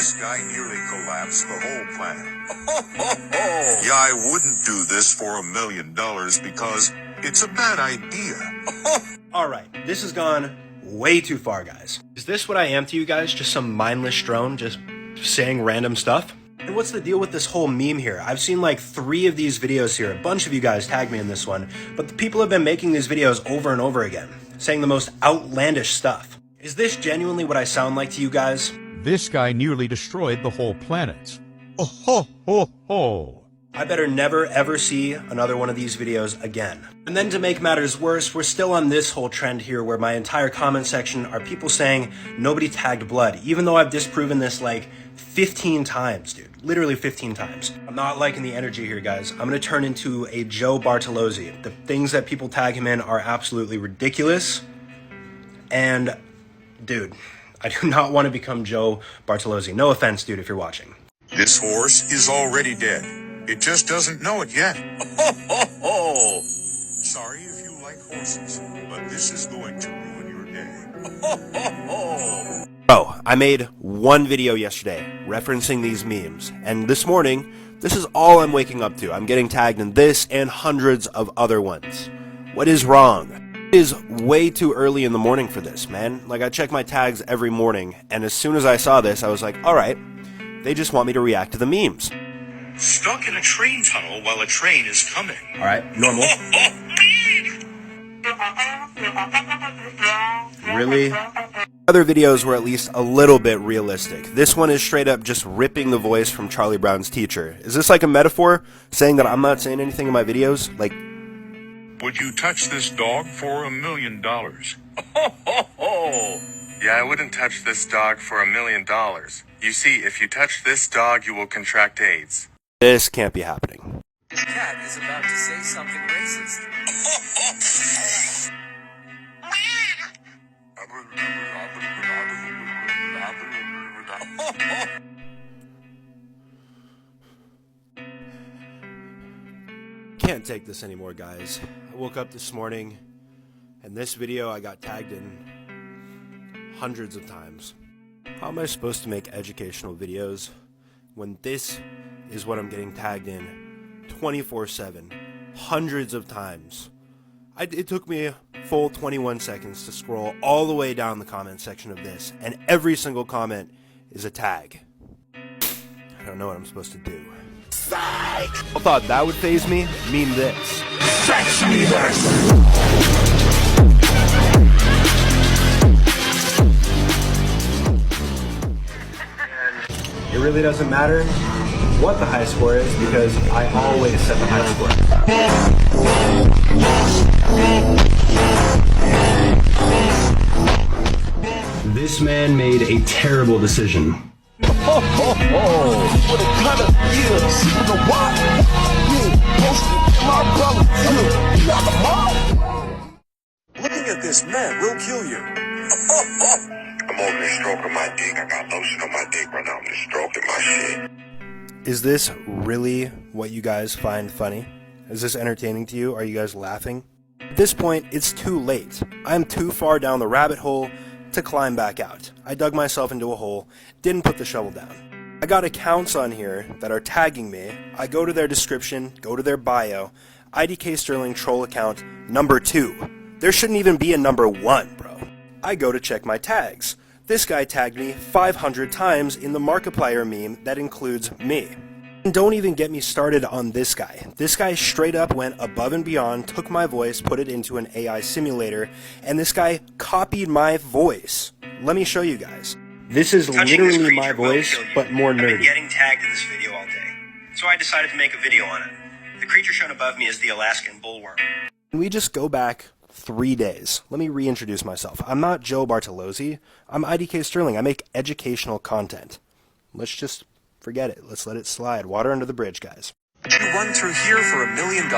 This guy nearly collapsed the whole planet. Yeah, I wouldn't do this for $1 million because it's a bad idea. Alright, this has gone way too far, guys. Is this what I am to you guys? Just some mindless drone just saying random stuff? And what's the deal with this whole meme here? I've seen like 3 of these videos here. A bunch of you guys tagged me in this one. But the people have been making these videos over and over again, saying the most outlandish stuff. Is this genuinely what I sound like to you guys? This guy nearly destroyed the whole planet. Oh ho ho ho. I better never ever see another one of these videos again. And then to make matters worse, we're still on this whole trend here where my entire comment section are people saying nobody tagged blood, even though I've disproven this like 15 times, dude. Literally 15 times. I'm not liking the energy here, guys. I'm gonna turn into a Joe Bartolozzi. The things that people tag him in are absolutely ridiculous. And, dude, I do not want to become Joe Bartolozzi. No offense, dude, if you're watching. This horse is already dead. It just doesn't know it yet. Sorry if you like horses, but this is going to ruin your day. Bro, I made one video yesterday referencing these memes, and this morning, this is all I'm waking up to. I'm getting tagged in this and hundreds of other ones. What is wrong? It is way too early in the morning for this, man. Like, I check my tags every morning, and as soon as I saw this, I was like, alright, they just want me to react to the memes. Stuck in a train tunnel while a train is coming. Alright, normal. Really? Other videos were at least a little bit realistic. This one is straight up just ripping the voice from Charlie Brown's teacher. Is this like a metaphor? Saying that I'm not saying anything in my videos? Like, would you touch this dog for $1 million? Yeah, I wouldn't touch this dog for $1 million. You see, if you touch this dog, you will contract AIDS. this can't be happening. This cat is about to say something racist. Can't take this anymore, guys. I woke up this morning, and this video I got tagged in hundreds of times. How am I supposed to make educational videos when this is what I'm getting tagged in 24/7, hundreds of times? It took me a full 21 seconds to scroll all the way down the comment section of this, and every single comment is a tag. I don't know what I'm supposed to do. I thought that would faze me. Meme this. It really doesn't matter what the high score is because I always set the high score. This man made a terrible decision. Looking at this man will kill you. I'm over there stroking my dick. I got lotion on my dick right now. I'm just stroking my shit. Is this really what you guys find funny? Is this entertaining to you? Are you guys laughing? At this point, it's too late. I'm too far down the rabbit hole to climb back out. I dug myself into a hole, didn't put the shovel down. I got accounts on here that are tagging me. I go to their description, go to their bio, IDKSterling troll account number 2. There shouldn't even be a number 1, bro. I go to check my tags. This guy tagged me 500 times in the Markiplier meme that includes me. And don't even get me started on this guy. This guy straight up went above and beyond, took my voice, put it into an AI simulator, and this guy copied my voice. Let me show you guys. This is literally my voice, but more nerdy. I've been getting tagged in this video all day, so I decided to make a video on it. The creature shown above me is the Alaskan bullworm. Can we just go back 3 days? Let me reintroduce myself. I'm not Joe Bartolozzi. I'm IDKSterling. I make educational content. Let's just forget it. Let's let it slide. Water under the bridge, guys. You run through here for $1 million.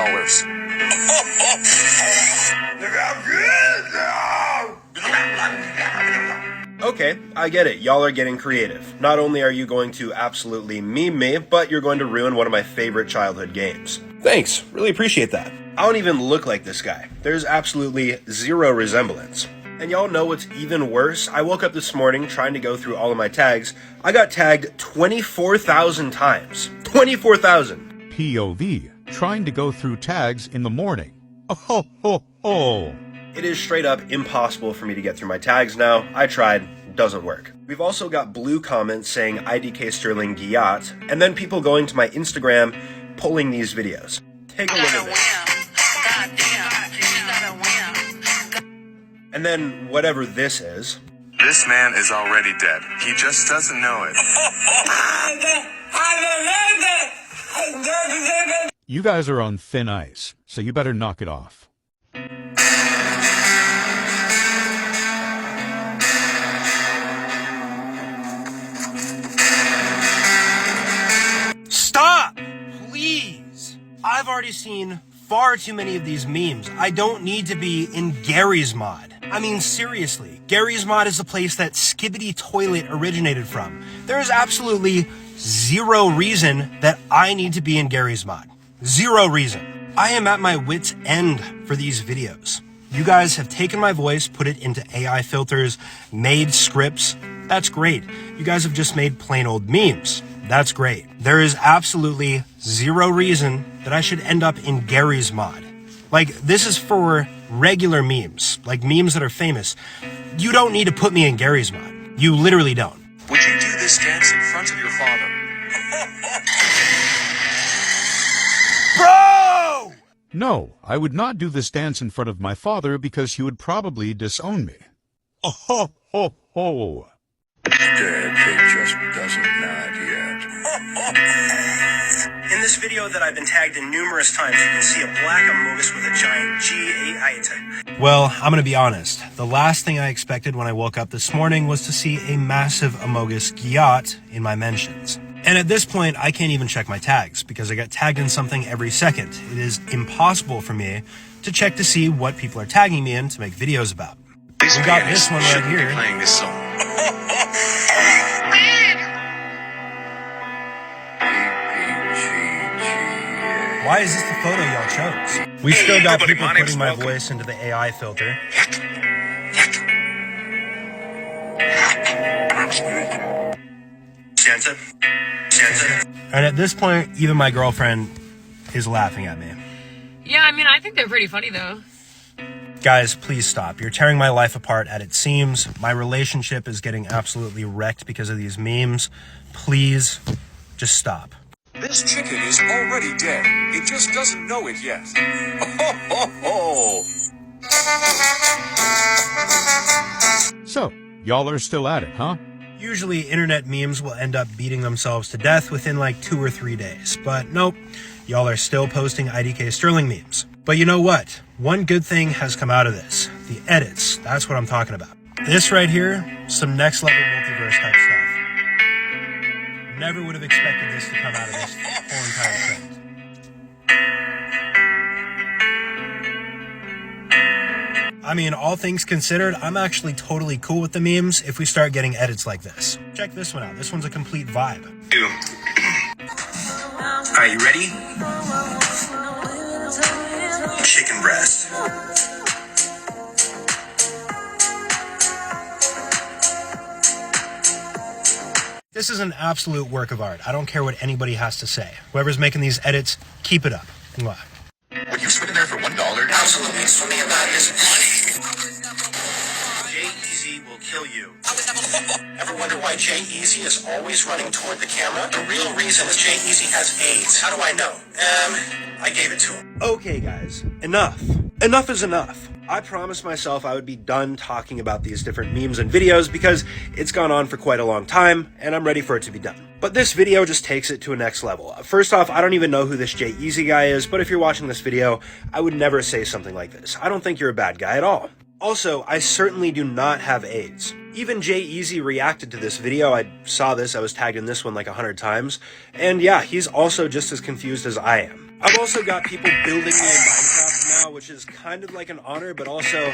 Okay, I get it. Y'all are getting creative. Not only are you going to absolutely meme me, but you're going to ruin one of my favorite childhood games. Thanks. Really appreciate that. I don't even look like this guy. There's absolutely zero resemblance. And y'all know what's even worse? I woke up this morning trying to go through all of my tags. I got tagged 24,000 times. 24,000. POV, trying to go through tags in the morning. Oh, ho, ho, ho. It is straight up impossible for me to get through my tags now. I tried, doesn't work. We've also got blue comments saying IDKSterling Opp, and then people going to my Instagram pulling these videos. Take a look at this. And then whatever this is. This man is already dead. He just doesn't know it. You guys are on thin ice, so you better knock it off. Stop! Please! I've already seen far too many of these memes. I don't need to be in Gary's Mod. I mean, seriously, Gary's Mod is the place that Skibbity Toilet originated from. There is absolutely zero reason that I need to be in Gary's Mod. Zero reason. I am at my wit's end for these videos. You guys have taken my voice, put it into AI filters, made scripts. That's great. You guys have just made plain old memes. That's great. There is absolutely zero reason that I should end up in Gary's Mod. Like, this is for regular memes, like memes that are famous. You don't need to put me in Gary's Mod. You literally don't. Would you do this dance in front of your father? Bro! No, I would not do this dance in front of my father because he would probably disown me. Oh, ho, ho, ho. Dad just doesn't nod yet. In this video that I've been tagged in numerous times, you can see a black amogus with a giant G8 Well, I'm gonna be honest. The last thing I expected when I woke up this morning was to see a massive amogus gyat in my mentions. And at this point, I can't even check my tags because I get tagged in something every second. It is impossible for me to check to see what people are tagging me in to make videos about. We got this one right here. Playing this song. Why is this the photo y'all chose? We still got people putting my voice into the AI filter. Santa. And at this point, even my girlfriend is laughing at me. Yeah, I mean, I think they're pretty funny, though. Guys, please stop. You're tearing my life apart at it seems. My relationship is getting absolutely wrecked because of these memes. Please, just stop. This chicken is already dead. It just doesn't know it yet. So, y'all are still at it, huh? Usually, internet memes will end up beating themselves to death within like 2 or 3 days. But nope, y'all are still posting IDKSterling memes. But you know what? One good thing has come out of this. The edits. That's what I'm talking about. This right here, some next level multiverse type stuff. Never would have expected this to come out of this whole entire trend. I mean, all things considered, I'm actually totally cool with the memes if we start getting edits like this. Check this one out. This one's a complete vibe. Are you ready? Chicken breast. This is an absolute work of art. I don't care what anybody has to say. Whoever's making these edits, keep it up. Mwah. Would you swim in there for $1? Absolutely swimming about this money. J-Eazy will kill you. Ever wonder why J-Eazy is always running toward the camera? The real reason is J-Eazy has AIDS. How do I know? I gave it to him. Okay, guys, enough. Enough is enough. I promised myself I would be done talking about these different memes and videos because it's gone on for quite a long time and I'm ready for it to be done. But this video just takes it to a next level. First off, I don't even know who this J-Eazy guy is, but if you're watching this video, I would never say something like this. I don't think you're a bad guy at all. Also, I certainly do not have AIDS. Even J-Eazy reacted to this video. I saw this, I was tagged in this one like 100 times. And yeah, he's also just as confused as I am. I've also got people building me in Minecraft now, which is kind of like an honor, but also,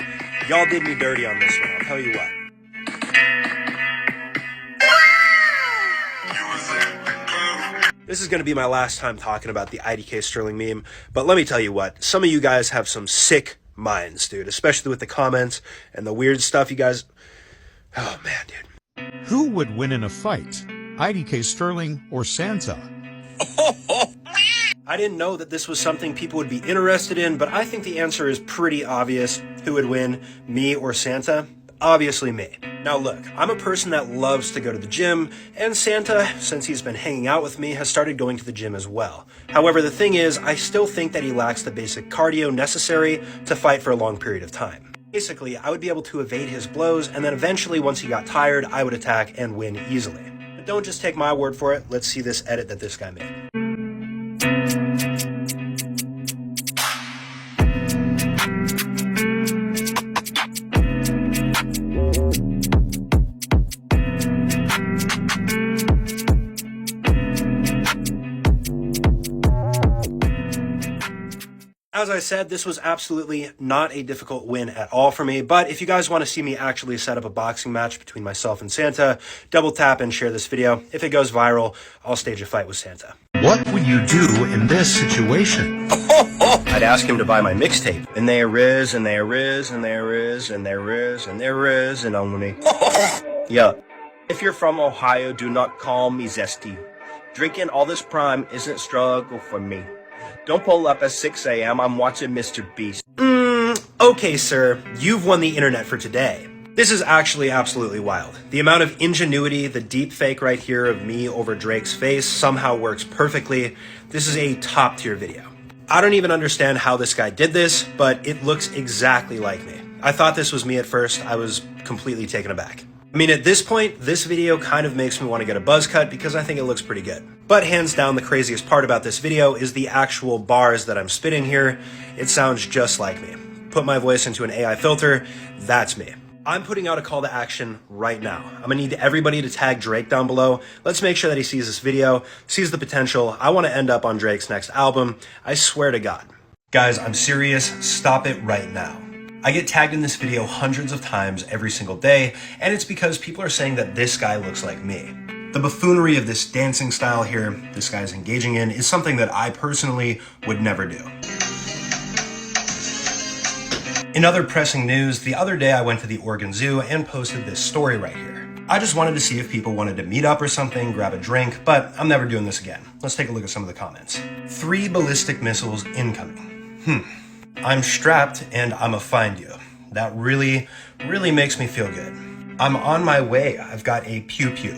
y'all did me dirty on this one, I'll tell you what. This is going to be my last time talking about the IDKSterling meme, but let me tell you what, some of you guys have some sick minds, dude, especially with the comments and the weird stuff you guys... Oh, man, dude. Who would win in a fight? IDKSterling or Santa? I didn't know that this was something people would be interested in, but I think the answer is pretty obvious. Who would win, me or Santa? Obviously me. Now look, I'm a person that loves to go to the gym, and Santa, since he's been hanging out with me, has started going to the gym as well. However, the thing is, I still think that he lacks the basic cardio necessary to fight for a long period of time. Basically, I would be able to evade his blows, and then eventually, once he got tired, I would attack and win easily. But don't just take my word for it, let's see this edit that this guy made. As I said, this was absolutely not a difficult win at all for me, but if you guys want to see me actually set up a boxing match between myself and Santa, double tap and share this video. If it goes viral, I'll stage a fight with Santa. What would you do in this situation? I'd ask him to buy my mixtape. And there is, and there is, and there is, and there is, and there is, and only. Yeah. If you're from Ohio, do not call me zesty. Drinking all this prime isn't struggle for me. Don't pull up at 6 a.m. I'm watching Mr. Beast. Okay, sir. You've won the internet for today. This is actually absolutely wild. The amount of ingenuity, the deep fake right here of me over Drake's face somehow works perfectly. This is a top tier video. I don't even understand how this guy did this, but it looks exactly like me. I thought this was me at first. I was completely taken aback. I mean, at this point, this video kind of makes me want to get a buzz cut because I think it looks pretty good. But hands down, the craziest part about this video is the actual bars that I'm spitting here. It sounds just like me. Put my voice into an AI filter, that's me. I'm putting out a call to action right now. I'm gonna need everybody to tag Drake down below. Let's make sure that he sees this video, sees the potential. I want to end up on Drake's next album. I swear to God. Guys, I'm serious. Stop it right now. I get tagged in this video hundreds of times every single day, and it's because people are saying that this guy looks like me. The buffoonery of this dancing style here, this guy's engaging in, is something that I personally would never do. In other pressing news, the other day I went to the Oregon Zoo and posted this story right here. I just wanted to see if people wanted to meet up or something, grab a drink, but I'm never doing this again. Let's take a look at some of the comments. 3 ballistic missiles incoming. I'm strapped and I'ma find you. That really makes me feel good. I'm on my way. I've got a pew-pew.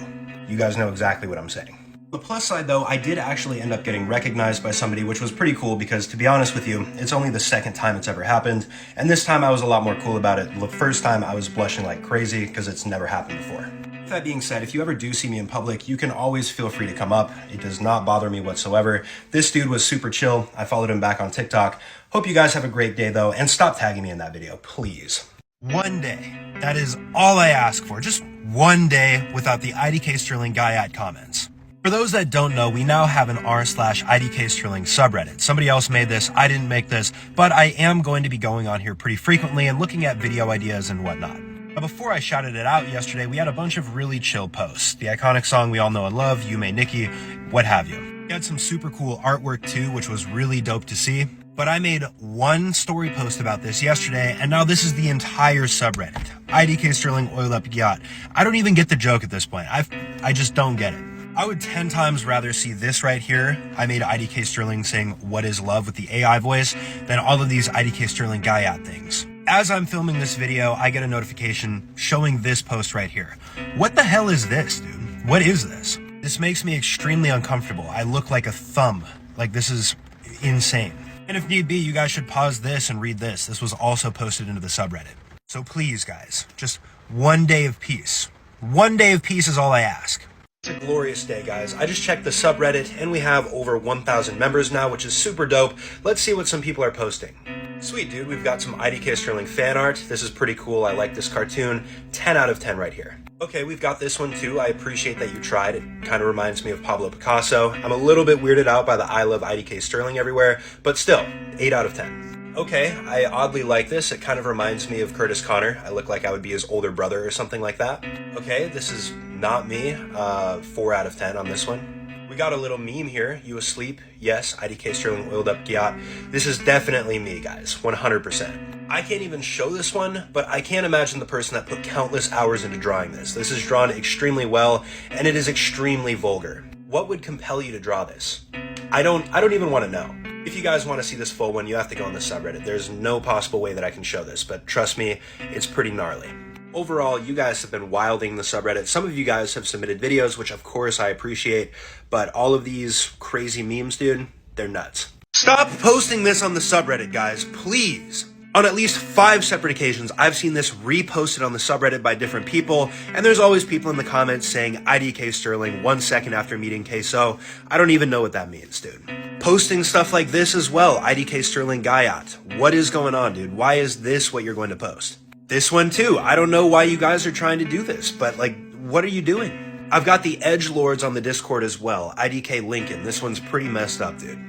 You guys know exactly what I'm saying. The plus side though, I did actually end up getting recognized by somebody, which was pretty cool because to be honest with you, it's only the second time it's ever happened. And this time I was a lot more cool about it. The first time I was blushing like crazy because it's never happened before. With that being said, if you ever do see me in public, you can always feel free to come up. It does not bother me whatsoever. This dude was super chill. I followed him back on TikTok. Hope you guys have a great day though, and stop tagging me in that video, please. One day. That is all I ask for. Just one day without the IDKSterling guy at comments. For those that don't know, we now have an r/IDKSterling subreddit. Somebody else made this, I didn't make this, but I am going to be going on here pretty frequently and looking at video ideas and whatnot. But before I shouted it out yesterday, we had a bunch of really chill posts. The iconic song we all know and love, You May Nikki, what have you. We had some super cool artwork too, which was really dope to see. But I made one story post about this yesterday, and now this is the entire subreddit. IDKSterling Opp Saga. I don't even get the joke at this point. I just don't get it. I would 10 times rather see this right here. I made IDKSterling saying, what is love with the AI voice, than all of these IDKSterling Guyat things. As I'm filming this video, I get a notification showing this post right here. What the hell is this, dude? What is this? This makes me extremely uncomfortable. I look like a thumb. Like, this is insane. And if need be, you guys should pause this and read this. This was also posted into the subreddit. So please, guys, just one day of peace. One day of peace is all I ask. It's a glorious day, guys. I just checked the subreddit, and we have over 1,000 members now, which is super dope. Let's see what some people are posting. Sweet, dude. We've got some IDKSterling fan art. This is pretty cool. I like this cartoon. 10 out of 10 right here. Okay, we've got this one too. I appreciate that you tried. It kind of reminds me of Pablo Picasso. I'm a little bit weirded out by the I love IDKSterling everywhere, but still, 8 out of 10. Okay, I oddly like this. It kind of reminds me of Curtis Connor. I look like I would be his older brother or something like that. Okay, this is not me. 4 out of 10 on this one. We got a little meme here. You asleep? Yes, IDKSterling Oiled Up Yacht. This is definitely me, guys, 100%. I can't even show this one, but I can't imagine the person that put countless hours into drawing this. This is drawn extremely well, and it is extremely vulgar. What would compel you to draw this? I don't even want to know. If you guys want to see this full one, you have to go on the subreddit. There's no possible way that I can show this, but trust me, it's pretty gnarly. Overall, you guys have been wilding the subreddit. Some of you guys have submitted videos, which of course I appreciate, but all of these crazy memes, dude, they're nuts. Stop posting this on the subreddit, guys, please. On at least 5 separate occasions, I've seen this reposted on the subreddit by different people, and there's always people in the comments saying IDKSterling 1 second after meeting Queso. I don't even know what that means, dude. Posting stuff like this as well, IDKSterling Guyot. What is going on, dude? Why is this what you're going to post? This one too. I don't know why you guys are trying to do this, but like, what are you doing? I've got the edgelords on the Discord as well. IDK Lincoln. This one's pretty messed up, dude.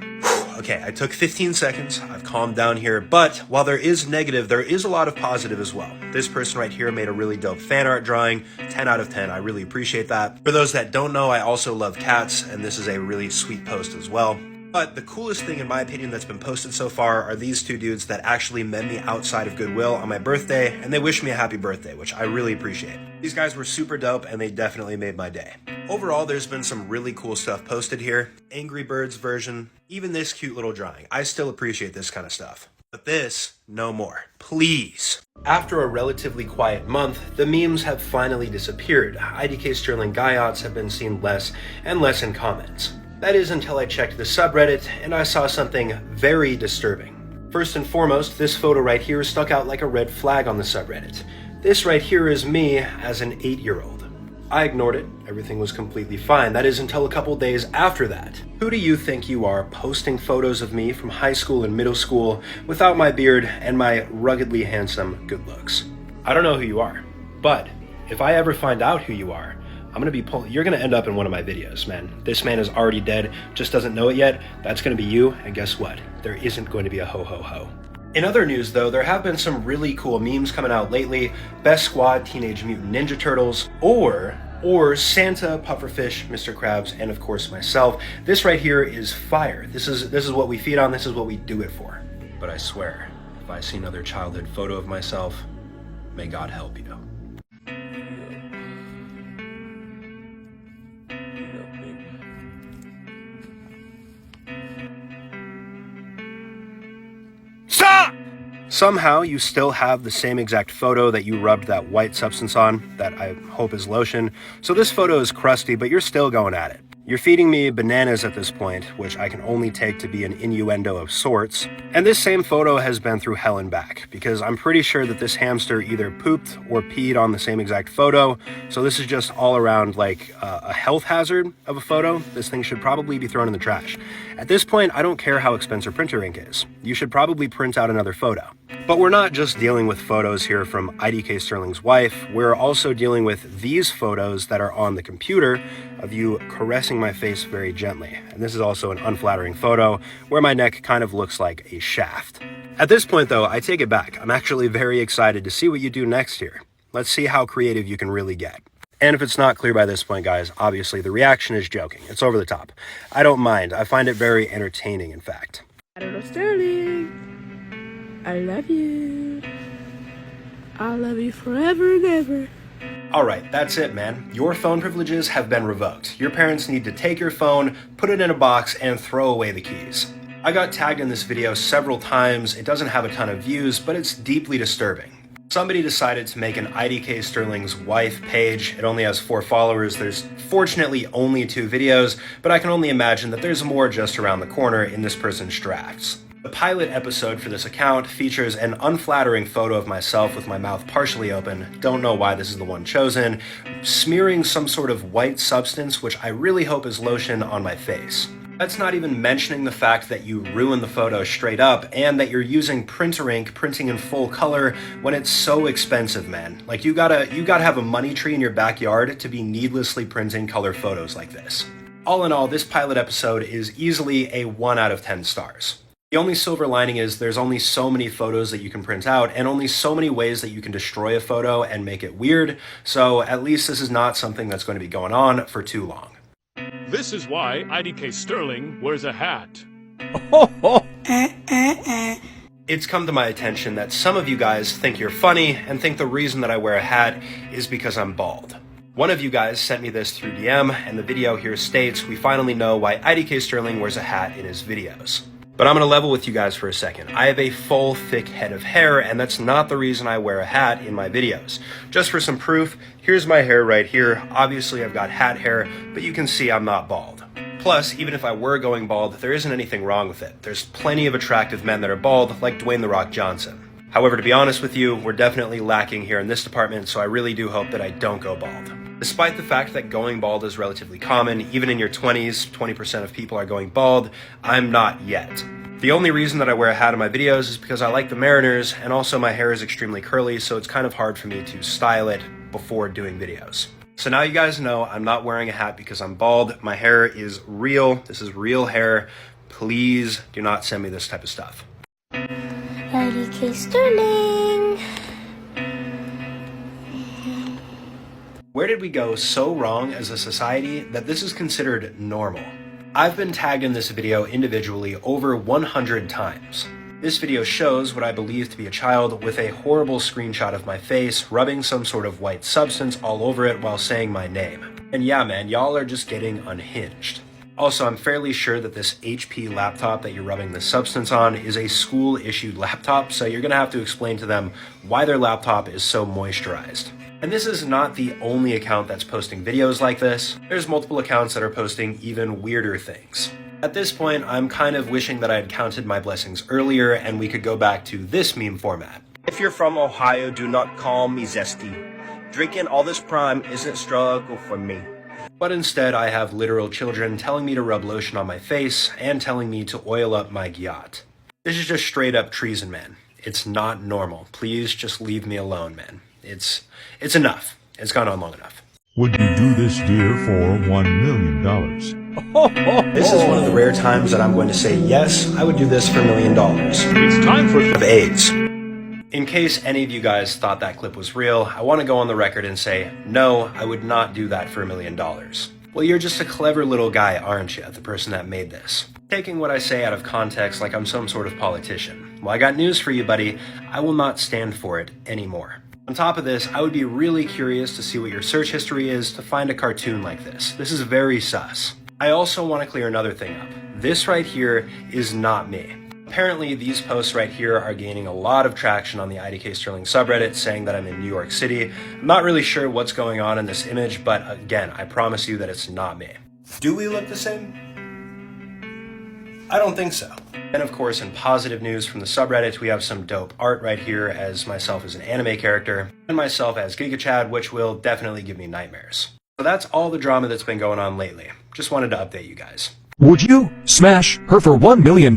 Okay, I took 15 seconds. I've calmed down here, but while there is negative, there is a lot of positive as well. This person right here made a really dope fan art drawing. 10 out of 10. I really appreciate that. For those that don't know, I also love cats, and this is a really sweet post as well. But the coolest thing, in my opinion, that's been posted so far are these two dudes that actually met me outside of Goodwill on my birthday, and they wished me a happy birthday, which I really appreciate. These guys were super dope, and they definitely made my day. Overall, there's been some really cool stuff posted here. Angry Birds version, even this cute little drawing. I still appreciate this kind of stuff. But this, no more. Please. After a relatively quiet month, the memes have finally disappeared. IDKSterling Guyots have been seen less and less in comments. That is until I checked the subreddit and I saw something very disturbing. First and foremost, this photo right here stuck out like a red flag on the subreddit. This right here is me as an 8-year-old. I ignored it. Everything was completely fine. That is until a couple days after that. Who do you think you are posting photos of me from high school and middle school without my beard and my ruggedly handsome good looks? I don't know who you are, but if I ever find out who you are, you're gonna end up in one of my videos, man. This man is already dead, just doesn't know it yet. That's gonna be you, and guess what? There isn't going to be a ho ho ho. In other news though, there have been some really cool memes coming out lately. Best Squad, Teenage Mutant Ninja Turtles, or Santa, Pufferfish, Mr. Krabs, and of course myself. This right here is fire. This is what we feed on, this is what we do it for. But I swear, if I see another childhood photo of myself, may God help you. Stop! Somehow you still have the same exact photo that you rubbed that white substance on, that I hope is lotion. So this photo is crusty, but you're still going at it. You're feeding me bananas at this point, which I can only take to be an innuendo of sorts. And this same photo has been through hell and back, because I'm pretty sure that this hamster either pooped or peed on the same exact photo. So this is just all around like a health hazard of a photo. This thing should probably be thrown in the trash. At this point, I don't care how expensive printer ink is. You should probably print out another photo. But we're not just dealing with photos here from IDKSterling's wife, we're also dealing with these photos that are on the computer of you caressing my face very gently. And this is also an unflattering photo where my neck kind of looks like a shaft. At this point though, I take it back. I'm actually very excited to see what you do next here. Let's see how creative you can really get. And if it's not clear by this point, guys, obviously the reaction is joking. It's over the top. I don't mind. I find it very entertaining, in fact. Sterling, I love you. I'll love you forever and ever. Alright, that's it, man. Your phone privileges have been revoked. Your parents need to take your phone, put it in a box, and throw away the keys. I got tagged in this video several times. It doesn't have a ton of views, but it's deeply disturbing. Somebody decided to make an IDKSterling's wife page. It only has 4 followers. There's fortunately only 2 videos, but I can only imagine that there's more just around the corner in this person's drafts. The pilot episode for this account features an unflattering photo of myself with my mouth partially open, don't know why this is the one chosen, smearing some sort of white substance which I really hope is lotion on my face. That's not even mentioning the fact that you ruin the photo straight up and that you're using printer ink printing in full color when it's so expensive, man. Like you gotta have a money tree in your backyard to be needlessly printing color photos like this. All in all, this pilot episode is easily a 1 out of 10 stars. The only silver lining is there's only so many photos that you can print out and only so many ways that you can destroy a photo and make it weird, so at least this is not something that's going to be going on for too long. This is why IDKSterling wears a hat. It's come to my attention that some of you guys think you're funny and think the reason that I wear a hat is because I'm bald. One of you guys sent me this through DM, and the video here states we finally know why IDKSterling wears a hat in his videos. But I'm going to level with you guys for a second. I have a full, thick head of hair, and that's not the reason I wear a hat in my videos. Just for some proof, here's my hair right here. Obviously, I've got hat hair, but you can see I'm not bald. Plus, even if I were going bald, there isn't anything wrong with it. There's plenty of attractive men that are bald, like Dwayne "The Rock" Johnson. However, to be honest with you, we're definitely lacking here in this department, so I really do hope that I don't go bald. Despite the fact that going bald is relatively common, even in your 20s, 20% of people are going bald, I'm not yet. The only reason that I wear a hat in my videos is because I like the Mariners, and also my hair is extremely curly, so it's kind of hard for me to style it before doing videos. So now you guys know I'm not wearing a hat because I'm bald. My hair is real. This is real hair. Please do not send me this type of stuff. IDKSterling. Where did we go so wrong as a society that this is considered normal? I've been tagged in this video individually over 100 times. This video shows what I believe to be a child with a horrible screenshot of my face, rubbing some sort of white substance all over it while saying my name. And yeah man, y'all are just getting unhinged. Also, I'm fairly sure that this HP laptop that you're rubbing the substance on is a school-issued laptop, so you're gonna have to explain to them why their laptop is so moisturized. And this is not the only account that's posting videos like this. There's multiple accounts that are posting even weirder things. At this point, I'm kind of wishing that I had counted my blessings earlier and we could go back to this meme format. If you're from Ohio, do not call me zesty. Drinking all this prime isn't struggle for me. But instead, I have literal children telling me to rub lotion on my face and telling me to oil up my gyat. This is just straight up treason, man. It's not normal. Please just leave me alone, man. It's enough. It's gone on long enough. Would you do this, dear, for $1 million? This is one of the rare times that I'm going to say yes, I would do this for $1 million. It's time for Of AIDS. In case any of you guys thought that clip was real, I want to go on the record and say, no, I would not do that for $1 million. Well, you're just a clever little guy, aren't you, the person that made this? Taking what I say out of context like I'm some sort of politician. Well, I got news for you, buddy. I will not stand for it anymore. On top of this, I would be really curious to see what your search history is to find a cartoon like this. This is very sus. I also want to clear another thing up. This right here is not me. Apparently, these posts right here are gaining a lot of traction on the IDKSterling subreddit, saying that I'm in New York City. I'm not really sure what's going on in this image, but again, I promise you that it's not me. Do we look the same? I don't think so. And of course, in positive news from the subreddit, we have some dope art right here as myself as an anime character, and myself as GigaChad, which will definitely give me nightmares. So that's all the drama that's been going on lately. Just wanted to update you guys. Would you smash her for $1 million?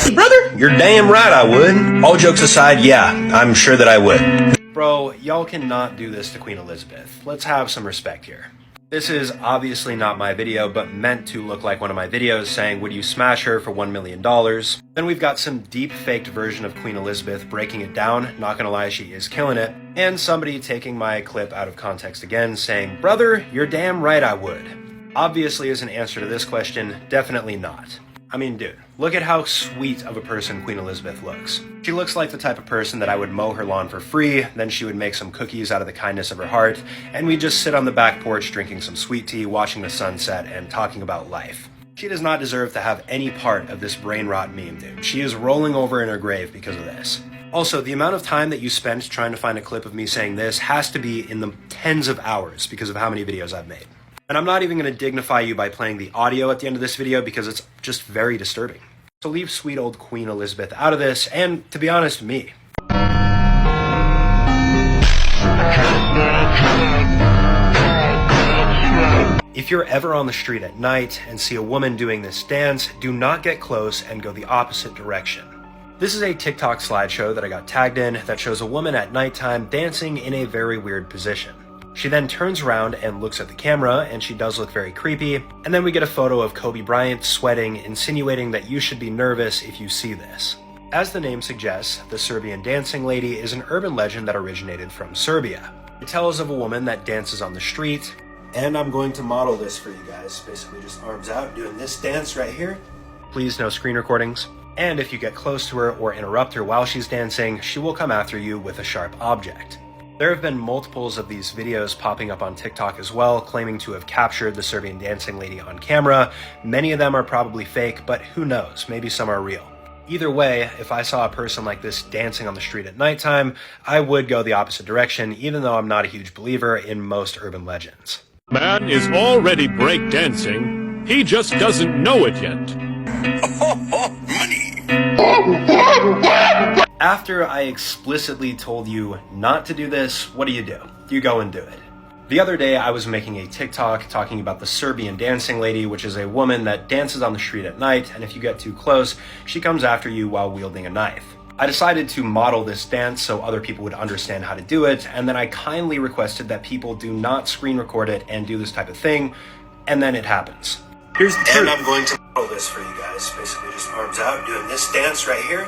Hey, brother, you're damn right I would. All jokes aside, yeah, I'm sure that I would. Bro, y'all cannot do this to Queen Elizabeth. Let's have some respect here. This is obviously not my video, but meant to look like one of my videos saying, would you smash her for $1 million? Then we've got some deep faked version of Queen Elizabeth breaking it down, not gonna lie, she is killing it, and somebody taking my clip out of context again, saying, brother, you're damn right I would. Obviously, as an answer to this question, definitely not. I mean, dude, look at how sweet of a person Queen Elizabeth looks. She looks like the type of person that I would mow her lawn for free, then she would make some cookies out of the kindness of her heart, and we'd just sit on the back porch drinking some sweet tea, watching the sunset, and talking about life. She does not deserve to have any part of this brain rot meme, dude. She is rolling over in her grave because of this. Also, the amount of time that you spent trying to find a clip of me saying this has to be in the tens of hours because of how many videos I've made. And I'm not even going to dignify you by playing the audio at the end of this video because it's just very disturbing. So leave sweet old Queen Elizabeth out of this, and to be honest, me. If you're ever on the street at night and see a woman doing this dance, do not get close and go the opposite direction. This is a TikTok slideshow that I got tagged in that shows a woman at nighttime dancing in a very weird position. She then turns around and looks at the camera, and she does look very creepy, and then we get a photo of Kobe Bryant sweating, insinuating that you should be nervous if you see this. As the name suggests, the Serbian dancing lady is an urban legend that originated from Serbia. It tells of a woman that dances on the street, And I'm going to model this for you guys. Basically just arms out, doing this dance right here. Please no screen recordings. And if you get close to her or interrupt her while she's dancing, she will come after you with a sharp object. There have been multiples of these videos popping up on TikTok as well, claiming to have captured the Serbian dancing lady on camera. Many of them are probably fake, but who knows, maybe some are real. Either way, if I saw a person like this dancing on the street at nighttime, I would go the opposite direction, even though I'm not a huge believer in most urban legends. Man is already breakdancing. He just doesn't know it yet. After I explicitly told you not to do this, what do? You go and do it. The other day I was making a TikTok talking about the Serbian dancing lady, which is a woman that dances on the street at night, and if you get too close, she comes after you while wielding a knife. I decided to model this dance so other people would understand how to do it, and then I kindly requested that people do not screen record it and do this type of thing, and then it happens. Here's the truth. And I'm going to model this for you guys. Basically just arms out, doing this dance right here.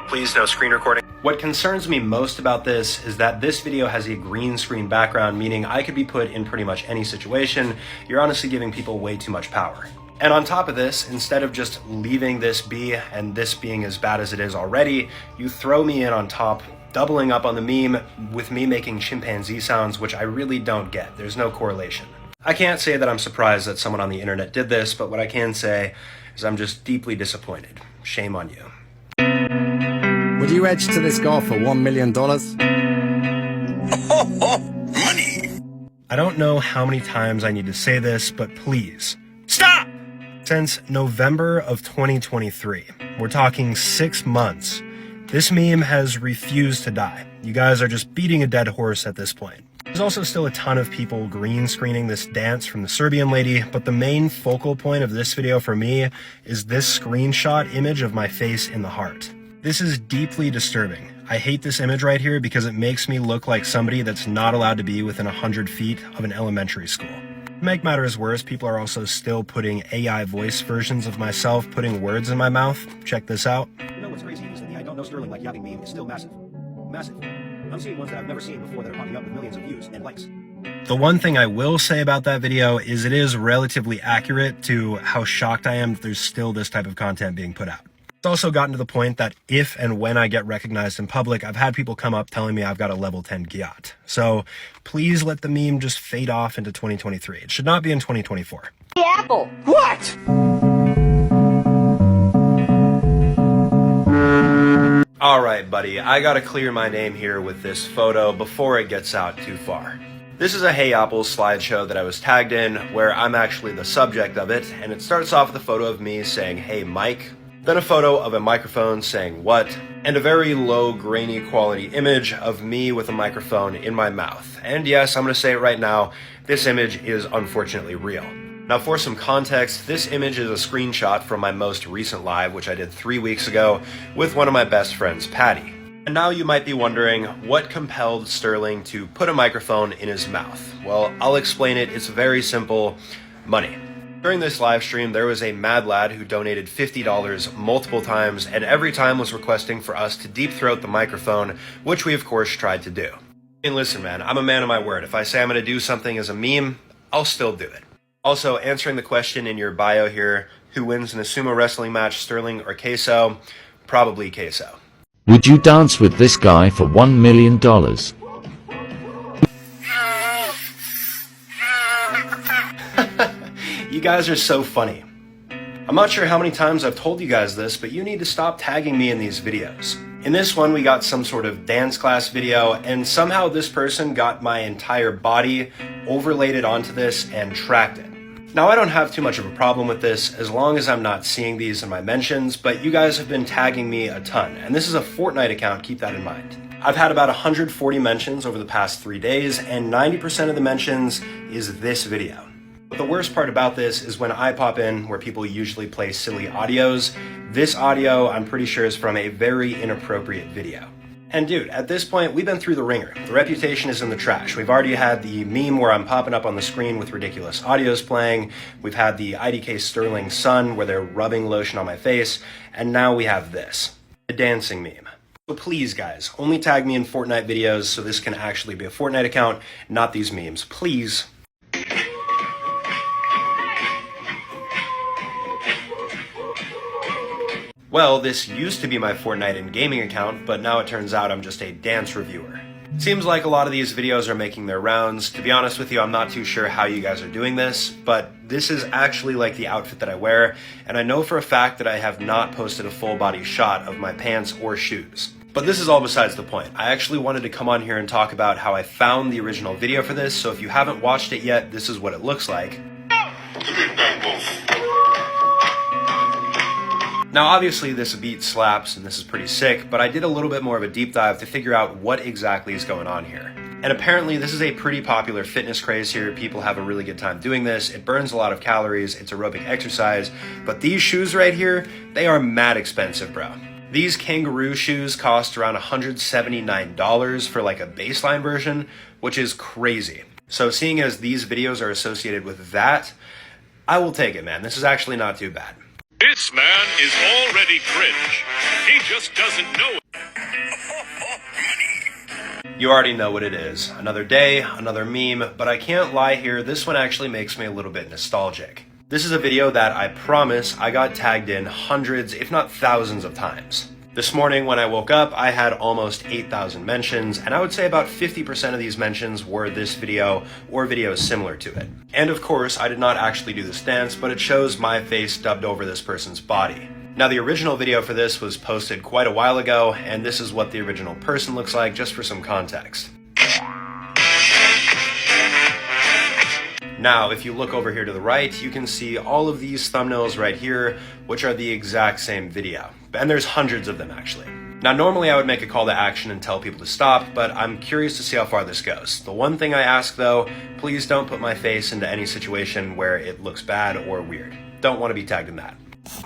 Please no screen recording. What concerns me most about this is that this video has a green screen background, meaning I could be put in pretty much any situation. You're honestly giving people way too much power. And on top of this, instead of just leaving this be and this being as bad as it is already, you throw me in on top, doubling up on the meme with me making chimpanzee sounds, which I really don't get. There's no correlation. I can't say that I'm surprised that someone on the internet did this, but what I can say is I'm just deeply disappointed. Shame on you. Would you edge to this guy for $1 million? Money! I don't know how many times I need to say this, but please, stop! Since November of 2023, we're talking 6 months, this meme has refused to die. You guys are just beating a dead horse at this point. There's also still a ton of people green screening this dance from the Serbian lady, but the main focal point of this video for me is this screenshot image of my face in the heart. This is deeply disturbing. I hate this image right here because it makes me look like somebody that's not allowed to be within 100 feet of an elementary school. To make matters worse, people are also still putting AI voice versions of myself putting words in my mouth. Check this out. You know what's crazy is that the I don't know Sterling like yapping meme is still massive. Massive. I'm seeing ones that I've never seen before that are popping up with millions of views and likes. The one thing I will say about that video is it is relatively accurate to how shocked I am that there's still this type of content being put out. It's also gotten to the point that if and when I get recognized in public, I've had people come up telling me I've got a level 10 Giat. So please let the meme just fade off into 2023. It should not be in 2024. The apple. What? Alright, buddy, I gotta clear my name here with this photo before it gets out too far. This is a Hey Apple slideshow that I was tagged in, where I'm actually the subject of it, and it starts off with a photo of me saying, "Hey Mike," then a photo of a microphone saying, "What?" and a very low, grainy quality image of me with a microphone in my mouth. And yes, I'm gonna say it right now, this image is unfortunately real. Now for some context, this image is a screenshot from my most recent live, which I did 3 weeks ago with one of my best friends, Patty. And now you might be wondering, what compelled Sterling to put a microphone in his mouth? Well, I'll explain it. It's very simple. Money. During this live stream, there was a mad lad who donated $50 multiple times, and every time was requesting for us to deep throat the microphone, which we of course tried to do. And listen, man, I'm a man of my word. If I say I'm gonna do something as a meme, I'll still do it. Also, answering the question in your bio here, who wins in a sumo wrestling match, Sterling or Queso? Probably Queso. Would you dance with this guy for $1 million? You guys are so funny. I'm not sure how many times I've told you guys this, but you need to stop tagging me in these videos. In this one, we got some sort of dance class video, and somehow this person got my entire body, overlaid it onto this, and tracked it. Now, I don't have too much of a problem with this as long as I'm not seeing these in my mentions, but you guys have been tagging me a ton, and this is a Fortnite account, keep that in mind. I've had about 140 mentions over the past 3 days, and 90% of the mentions is this video. But the worst part about this is when I pop in where people usually play silly audios, this audio I'm pretty sure is from a very inappropriate video. And dude, at this point, we've been through the ringer. The reputation is in the trash. We've already had the meme where I'm popping up on the screen with ridiculous audios playing. We've had the IDKSterling son where they're rubbing lotion on my face. And now we have this, a dancing meme. So please guys, only tag me in Fortnite videos so this can actually be a Fortnite account, not these memes. Please. Well, this used to be my Fortnite and gaming account, but now it turns out I'm just a dance reviewer. Seems like a lot of these videos are making their rounds. To be honest with you, I'm not too sure how you guys are doing this, but this is actually like the outfit that I wear, and I know for a fact that I have not posted a full body shot of my pants or shoes. But this is all besides the point. I actually wanted to come on here and talk about how I found the original video for this, so if you haven't watched it yet, this is what it looks like. Now obviously this beat slaps and this is pretty sick, but I did a little bit more of a deep dive to figure out what exactly is going on here. And apparently this is a pretty popular fitness craze here. People have a really good time doing this. It burns a lot of calories, it's aerobic exercise, but these shoes right here, they are mad expensive, bro. These kangaroo shoes cost around $179 for like a baseline version, which is crazy. So seeing as these videos are associated with that, I will take it, man. This is actually not too bad. This man is already cringe. He just doesn't know it. You already know what it is. Another day, another meme, but I can't lie here, this one actually makes me a little bit nostalgic. This is a video that I promise I got tagged in hundreds, if not thousands of times. This morning when I woke up, I had almost 8,000 mentions, and I would say about 50% of these mentions were this video or videos similar to it. And of course, I did not actually do this dance, but it shows my face dubbed over this person's body. Now the original video for this was posted quite a while ago, and this is what the original person looks like, just for some context. Now, if you look over here to the right, you can see all of these thumbnails right here, which are the exact same video. And there's hundreds of them actually. Now, normally I would make a call to action and tell people to stop, but I'm curious to see how far this goes. The one thing I ask though, please don't put my face into any situation where it looks bad or weird. Don't want to be tagged in that.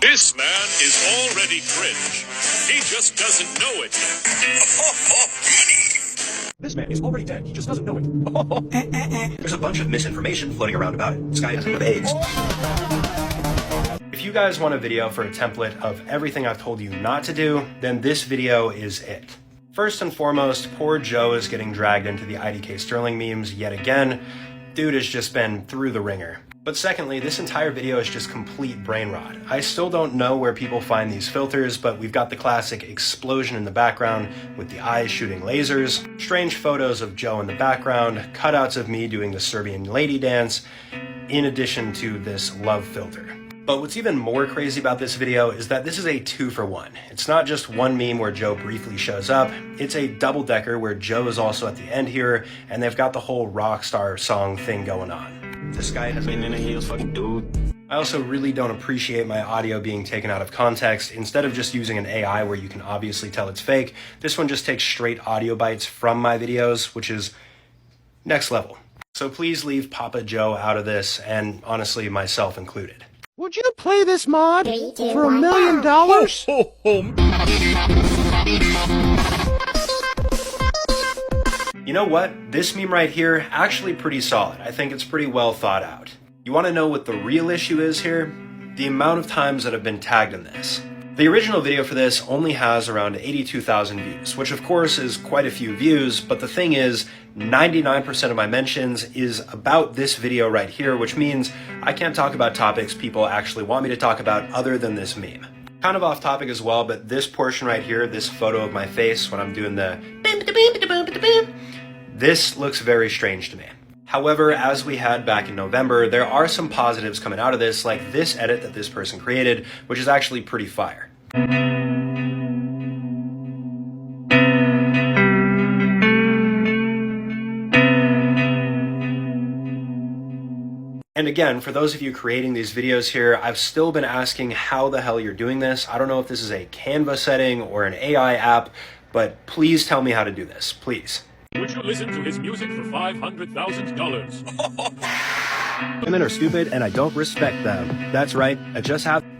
This man is already cringe. He just doesn't know it yet. This man is already dead. He just doesn't know it. There's a bunch of misinformation floating around about it. This guy doesn't have AIDS. If you guys want a video for a template of everything I've told you not to do, then this video is it. First and foremost, poor Joe is getting dragged into the IDKSterling memes yet again. Dude has just been through the ringer. But secondly, this entire video is just complete brain rot. I still don't know where people find these filters, but we've got the classic explosion in the background with the eyes shooting lasers, strange photos of Joe in the background, cutouts of me doing the Serbian lady dance, in addition to this love filter. But what's even more crazy about this video is that this is a 2-for-1. It's not just one meme where Joe briefly shows up, it's a double-decker where Joe is also at the end here, and they've got the whole Rockstar song thing going on. This guy has been in a heels fucking dude. I also really don't appreciate my audio being taken out of context. Instead of just using an AI where you can obviously tell it's fake, this one just takes straight audio bites from my videos, which is next level. So please leave Papa Joe out of this, and honestly, myself included. Would you play this mod for $1 million? You know what? This meme right here, actually pretty solid. I think it's pretty well thought out. You want to know what the real issue is here? The amount of times that I've been tagged in this. The original video for this only has around 82,000 views, which of course is quite a few views, but the thing is, 99% of my mentions is about this video right here, which means I can't talk about topics people actually want me to talk about other than this meme. Kind of off topic as well, but this portion right here, this photo of my face when I'm doing the this looks very strange to me. However, as we had back in November, there are some positives coming out of this, like this edit that this person created, which is actually pretty fire. And again, for those of you creating these videos here, I've still been asking how the hell you're doing this. I don't know if this is a Canva setting or an AI app, but please tell me how to do this, please. Would you listen to his music for $500,000? Women are stupid and I don't respect them. That's right,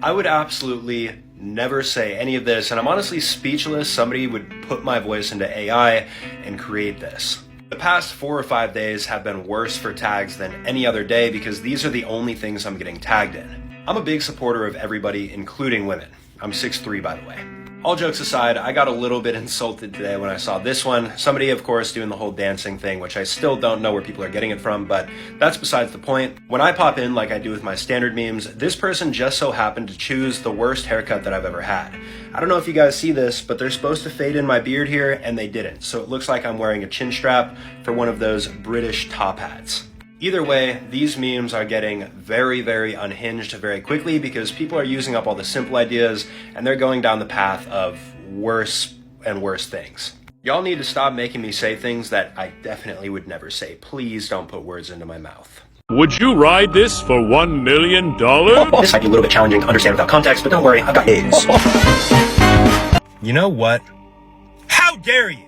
I would absolutely never say any of this, and I'm honestly speechless somebody would put my voice into AI and create this. The past 4 or 5 days have been worse for tags than any other day because these are the only things I'm getting tagged in. I'm a big supporter of everybody, including women. I'm 6'3", by the way. All jokes aside, I got a little bit insulted today when I saw this one. Somebody, of course, doing the whole dancing thing, which I still don't know where people are getting it from, but that's besides the point. When I pop in like I do with my standard memes, this person just so happened to choose the worst haircut that I've ever had. I don't know if you guys see this, but they're supposed to fade in my beard here, and they didn't. So it looks like I'm wearing a chin strap for one of those British top hats. Either way, these memes are getting very, very unhinged very quickly because people are using up all the simple ideas and they're going down the path of worse and worse things. Y'all need to stop making me say things that I definitely would never say. Please don't put words into my mouth. Would you ride this for $1 million? This might be a little bit challenging to understand without context, but don't worry, I've got AIDS. You know what? How dare you!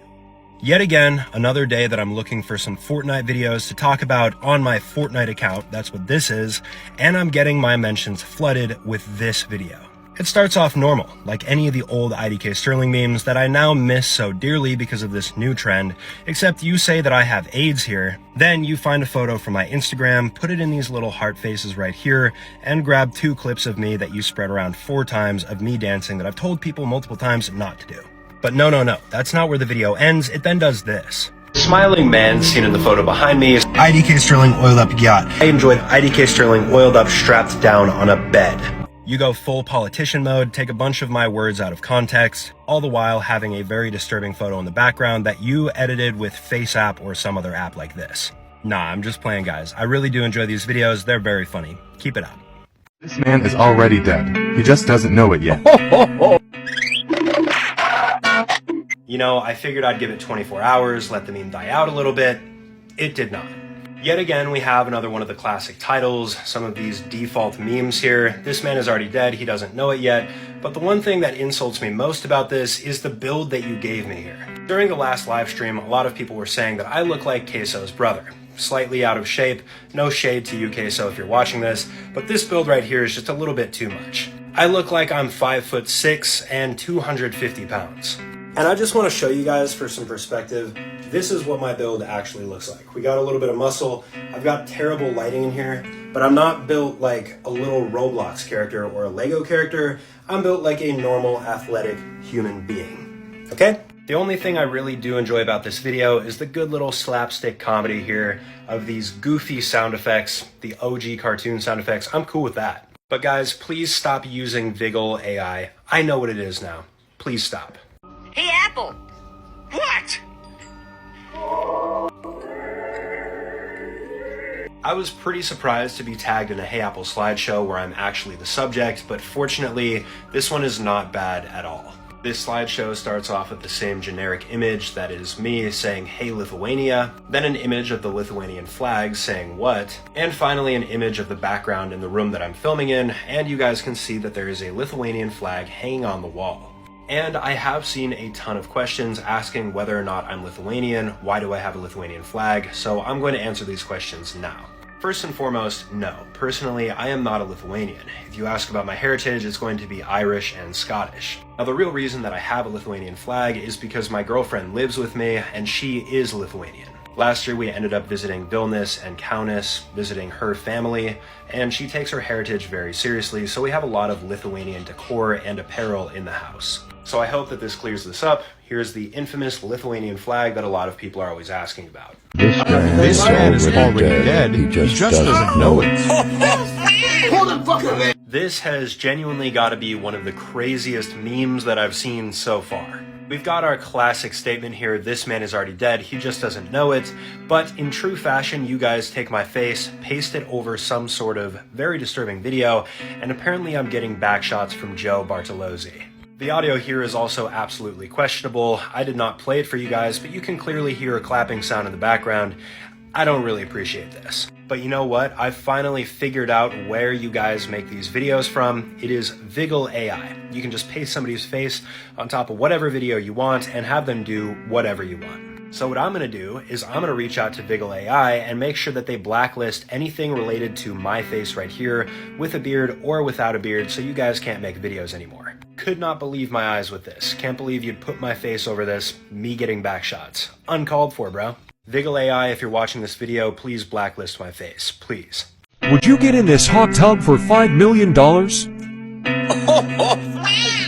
Yet again, another day that I'm looking for some Fortnite videos to talk about on my Fortnite account, that's what this is, and I'm getting my mentions flooded with this video. It starts off normal, like any of the old IDKSterling memes that I now miss so dearly because of this new trend, except you say that I have AIDS here, then you find a photo from my Instagram, put it in these little heart faces right here, and grab 2 clips of me that you spread around 4 times of me dancing that I've told people multiple times not to do. But no, that's not where the video ends. It then does this. Smiling man seen in the photo behind me is IDKSterling oiled up yacht. I enjoyed IDKSterling oiled up strapped down on a bed. You go full politician mode, take a bunch of my words out of context, all the while having a very disturbing photo in the background that you edited with FaceApp or some other app like this. Nah, I'm just playing, guys. I really do enjoy these videos. They're very funny. Keep it up. This man is already dead. He just doesn't know it yet. You know, I figured I'd give it 24 hours, let the meme die out a little bit. It did not. Yet again, we have another one of the classic titles, some of these default memes here. This man is already dead, he doesn't know it yet. But the one thing that insults me most about this is the build that you gave me here. During the last live stream, a lot of people were saying that I look like Queso's brother. Slightly out of shape, no shade to you, Queso, if you're watching this, but this build right here is just a little bit too much. I look like I'm 5'6" and 250 pounds. And I just want to show you guys for some perspective, this is what my build actually looks like. We got a little bit of muscle, I've got terrible lighting in here, but I'm not built like a little Roblox character or a Lego character. I'm built like a normal, athletic human being, okay? The only thing I really do enjoy about this video is the good little slapstick comedy here of these goofy sound effects, the OG cartoon sound effects. I'm cool with that. But guys, please stop using Vigil AI. I know what it is now. Please stop. Hey, Apple! What? I was pretty surprised to be tagged in a Hey Apple slideshow where I'm actually the subject, but fortunately, this one is not bad at all. This slideshow starts off with the same generic image that is me saying Hey Lithuania, then an image of the Lithuanian flag saying what, and finally an image of the background in the room that I'm filming in, and you guys can see that there is a Lithuanian flag hanging on the wall. And I have seen a ton of questions asking whether or not I'm Lithuanian, why do I have a Lithuanian flag, so I'm going to answer these questions now. First and foremost, no. Personally, I am not a Lithuanian. If you ask about my heritage, it's going to be Irish and Scottish. Now, the real reason that I have a Lithuanian flag is because my girlfriend lives with me, and she is Lithuanian. Last year, we ended up visiting Vilnius and Kaunas, visiting her family, and she takes her heritage very seriously, so we have a lot of Lithuanian decor and apparel in the house. So I hope that this clears this up. Here's the infamous Lithuanian flag that a lot of people are always asking about. This man is already dead. He just doesn't know it. This has genuinely got to be one of the craziest memes that I've seen so far. We've got our classic statement here, this man is already dead, he just doesn't know it, but in true fashion, you guys take my face, paste it over some sort of very disturbing video, and apparently I'm getting backshots from Joe Bartolozzi. The audio here is also absolutely questionable. I did not play it for you guys, but you can clearly hear a clapping sound in the background. I don't really appreciate this. But you know what? I've finally figured out where you guys make these videos from. It is Vigil AI. You can just paste somebody's face on top of whatever video you want and have them do whatever you want. So what I'm going to do is I'm going to reach out to Vigil AI and make sure that they blacklist anything related to my face right here with a beard or without a beard so you guys can't make videos anymore. Could not believe my eyes with this. Can't believe you'd put my face over this, me getting backshots. Uncalled for, bro. Vigil AI, if you're watching this video, please blacklist my face, please. Would you get in this hot tub for $5 million? You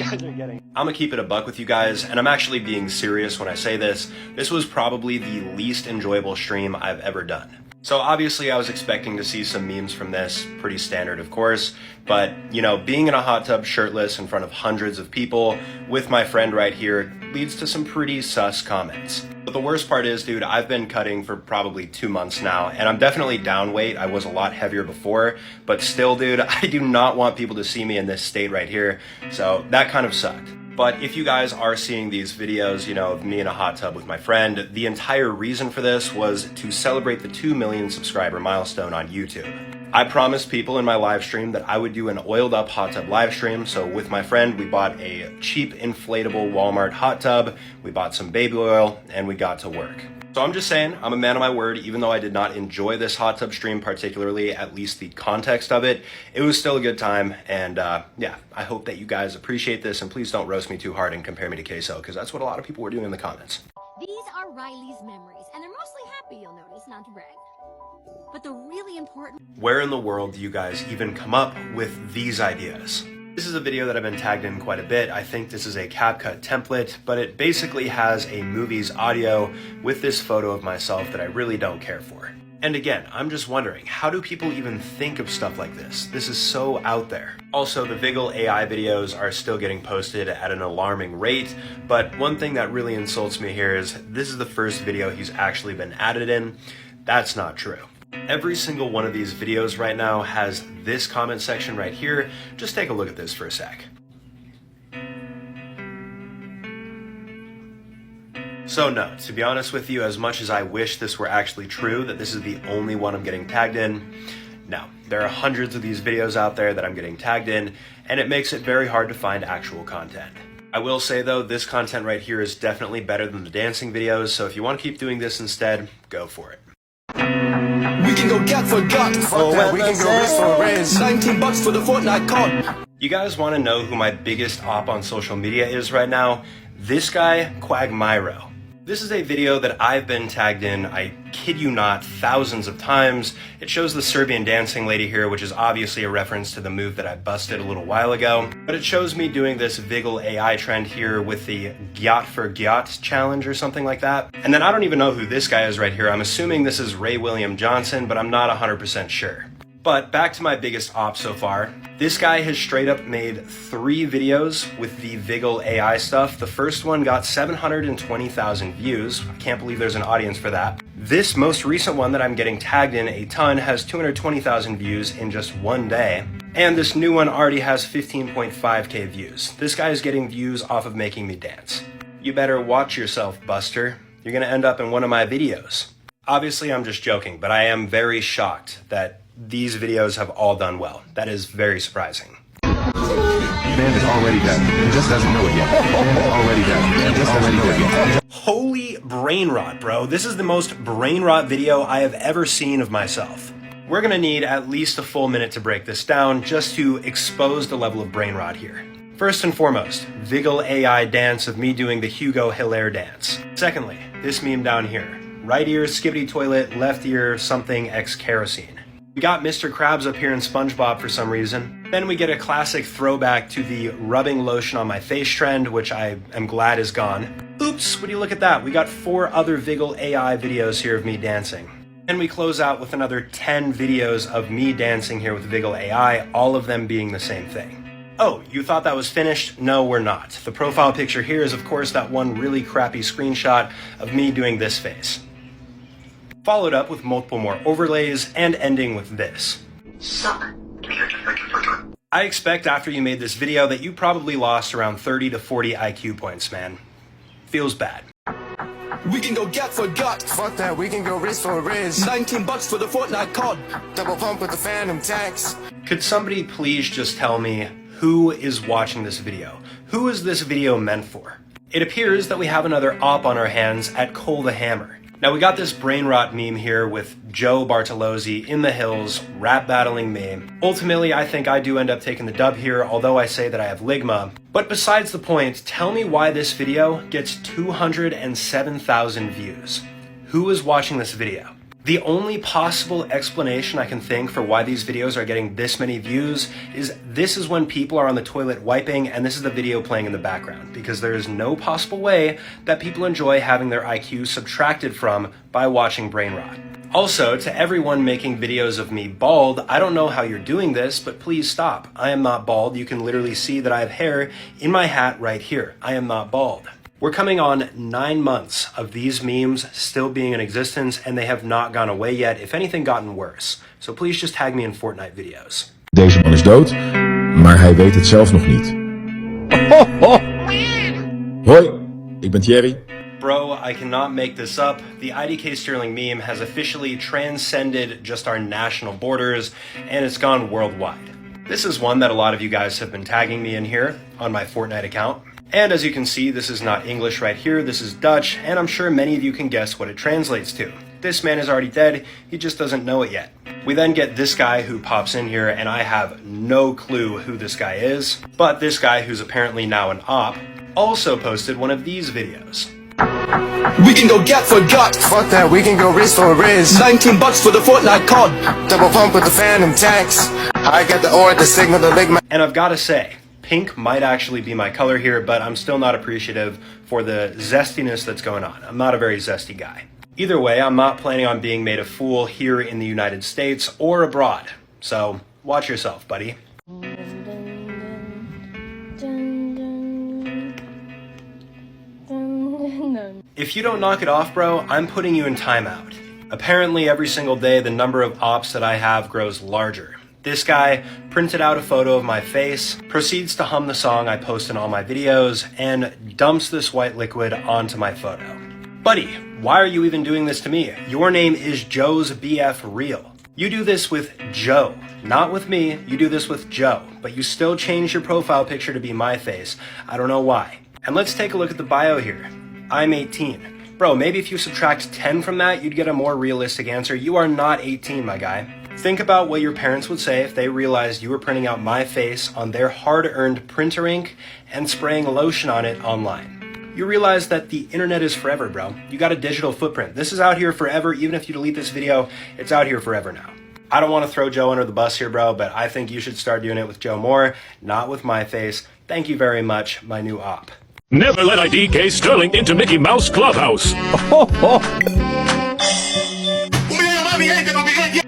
guys are getting I'm gonna keep it a buck with you guys, and I'm actually being serious when I say this. This was probably the least enjoyable stream I've ever done. So obviously I was expecting to see some memes from this, pretty standard of course, but you know, being in a hot tub shirtless in front of hundreds of people with my friend right here leads to some pretty sus comments. But the worst part is, dude, I've been cutting for probably 2 months now, and I'm definitely down weight. I was a lot heavier before, but still, dude, I do not want people to see me in this state right here, so that kind of sucked. But if you guys are seeing these videos, you know, of me in a hot tub with my friend, the entire reason for this was to celebrate the 2 million subscriber milestone on YouTube. I promised people in my live stream that I would do an oiled up hot tub live stream, so with my friend we bought a cheap inflatable Walmart hot tub, we bought some baby oil, and we got to work. So I'm just saying, I'm a man of my word. Even though I did not enjoy this hot tub stream particularly, at least the context of it, it was still a good time. And yeah, I hope that you guys appreciate this, and please don't roast me too hard and compare me to Queso, because that's what a lot of people were doing in the comments. These are Riley's memories, and they're mostly happy, you'll notice, not to brag. But the really important... Where in the world do you guys even come up with these ideas? This is a video that I've been tagged in quite a bit. I think this is a CapCut template, but it basically has a movie's audio with this photo of myself that I really don't care for. And again, I'm just wondering, how do people even think of stuff like this? This is so out there. Also, the Vigil AI videos are still getting posted at an alarming rate, but one thing that really insults me here is this is the first video he's actually been added in. That's not true. Every single one of these videos right now has this comment section right here. Just take a look at this for a sec. So no, to be honest with you, as much as I wish this were actually true, that this is the only one I'm getting tagged in, no. There are hundreds of these videos out there that I'm getting tagged in, and it makes it very hard to find actual content. I will say though, this content right here is definitely better than the dancing videos, so if you want to keep doing this instead, go for it. We can go get for gut. We can go wrist for wrist. $19 for the Fortnite card. You guys want to know who my biggest op on social media is right now? This guy, Quagmyro. This is a video that I've been tagged in, I kid you not, thousands of times. It shows the Serbian dancing lady here, which is obviously a reference to the move that I busted a little while ago. But it shows me doing this Vigil AI trend here with the Gyat for Gyat challenge or something like that. And then I don't even know who this guy is right here. I'm assuming this is Ray William Johnson, but I'm not 100% sure. But back to my biggest op so far. This guy has straight up made 3 videos with the Vigil AI stuff. The first one got 720,000 views. I can't believe there's an audience for that. This most recent one that I'm getting tagged in a ton has 220,000 views in just 1 day. And this new one already has 15.5k views. This guy is getting views off of making me dance. You better watch yourself, Buster. You're gonna end up in one of my videos. Obviously, I'm just joking, but I am very shocked that these videos have all done well. That is very surprising. Man is already dead. He just doesn't know it yet. Man is already dead. He just doesn't know it yet. Holy brain rot, bro. This is the most brain rot video I have ever seen of myself. We're gonna need at least a full minute to break this down just to expose the level of brain rot here. First and foremost, Vigil AI dance of me doing the Hugo Hilaire dance. Secondly, this meme down here. Right ear skibbity toilet, left ear something X kerosene. We got Mr. Krabs up here in SpongeBob for some reason. Then we get a classic throwback to the rubbing lotion on my face trend, which I am glad is gone. Oops, would you look at that? We got 4 other Vigil AI videos here of me dancing. And we close out with another 10 videos of me dancing here with Vigil AI, all of them being the same thing. Oh, you thought that was finished? No, we're not. The profile picture here is of course that one really crappy screenshot of me doing this face. Followed up with multiple more overlays, and ending with this. Suck. I expect after you made this video that you probably lost around 30 to 40 IQ points, man. Feels bad. We can go get for gut. Fuck that, we can go wrist for wrist. $19 for the Fortnite card. Double pump with the Phantom tax. Could somebody please just tell me who is watching this video? Who is this video meant for? It appears that we have another op on our hands at Cole the Hammer. Now we got this brain rot meme here with Joe Bartolozzi in the hills rap battling me. Ultimately, I think I do end up taking the dub here, although I say that I have Ligma. But besides the point, tell me why this video gets 207,000 views. Who is watching this video? The only possible explanation I can think for why these videos are getting this many views is this is when people are on the toilet wiping and this is the video playing in the background, because there is no possible way that people enjoy having their IQ subtracted from by watching brain rot. Also, to everyone making videos of me bald, I don't know how you're doing this, but please stop. I am not bald. You can literally see that I have hair in my hat right here. I am not bald. We're coming on 9 months of these memes still being in existence, and they have not gone away yet, if anything gotten worse. So please just tag me in Fortnite videos. Deze man is dood, maar hij weet het zelf nog niet. Hoi, ik ben Thierry. Bro, I cannot make this up. The IDKSterling meme has officially transcended just our national borders, and it's gone worldwide. This is one that a lot of you guys have been tagging me in here on my Fortnite account. And as you can see, this is not English right here, this is Dutch, and I'm sure many of you can guess what it translates to. This man is already dead, he just doesn't know it yet. We then get this guy who pops in here, and I have no clue who this guy is, but this guy, who's apparently now an op, also posted one of these videos. We can go get for gut. Fuck that, we can go wrist for wrist. 19 bucks for the Fortnite card. Double pump with the phantom tax. I got the ore, the signal, the ligma. And I've got to say, pink might actually be my color here, but I'm still not appreciative for the zestiness that's going on. I'm not a very zesty guy. Either way, I'm not planning on being made a fool here in the United States or abroad. So, watch yourself, buddy. If you don't knock it off, bro, I'm putting you in timeout. Apparently, every single day, the number of ops that I have grows larger. This guy printed out a photo of my face, proceeds to hum the song I post in all my videos, and dumps this white liquid onto my photo. Buddy, why are you even doing this to me? Your name is Joe's BF Real. You do this with Joe, not with me. You do this with Joe, but you still change your profile picture to be my face. I don't know why. And let's take a look at the bio here. I'm 18. Bro, maybe if you subtract 10 from that, you'd get a more realistic answer. You are not 18, my guy. Think about what your parents would say if they realized you were printing out my face on their hard-earned printer ink and spraying lotion on it online. You realize that the internet is forever, bro. You got a digital footprint. This is out here forever. Even if you delete this video, it's out here forever now. I don't want to throw Joe under the bus here, bro, but I think you should start doing it with Joe more, not with my face. Thank you very much, my new op. Never let IDKSterling into Mickey Mouse Clubhouse.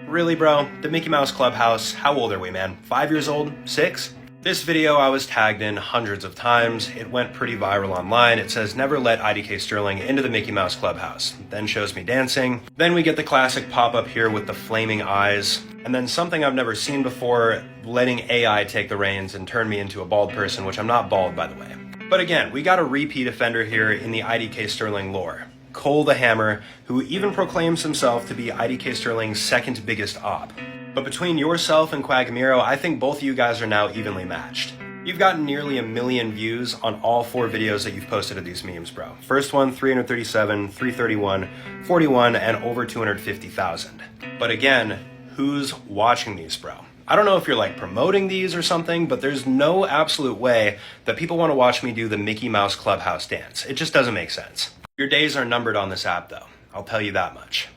Really, bro? The Mickey Mouse Clubhouse, how old are we, man? 5 years old? 6? This video I was tagged in hundreds of times. It went pretty viral online. It says, never let IDKSterling into the Mickey Mouse Clubhouse. Then shows me dancing. Then we get the classic pop-up here with the flaming eyes. And then something I've never seen before, letting AI take the reins and turn me into a bald person, which I'm not bald, by the way. But again, we got a repeat offender here in the IDKSterling lore. Cole the Hammer, who even proclaims himself to be IDKSterling's second biggest op. But between yourself and Quagmiro, I think both of you guys are now evenly matched. You've gotten nearly 1 million views on all 4 videos that you've posted of these memes, bro. First one, 337, 331, 41, and over 250,000. But again, who's watching these, bro? I don't know if you're like promoting these or something, but there's no absolute way that people want to watch me do the Mickey Mouse Clubhouse dance. It just doesn't make sense. Your days are numbered on this app, though. I'll tell you that much.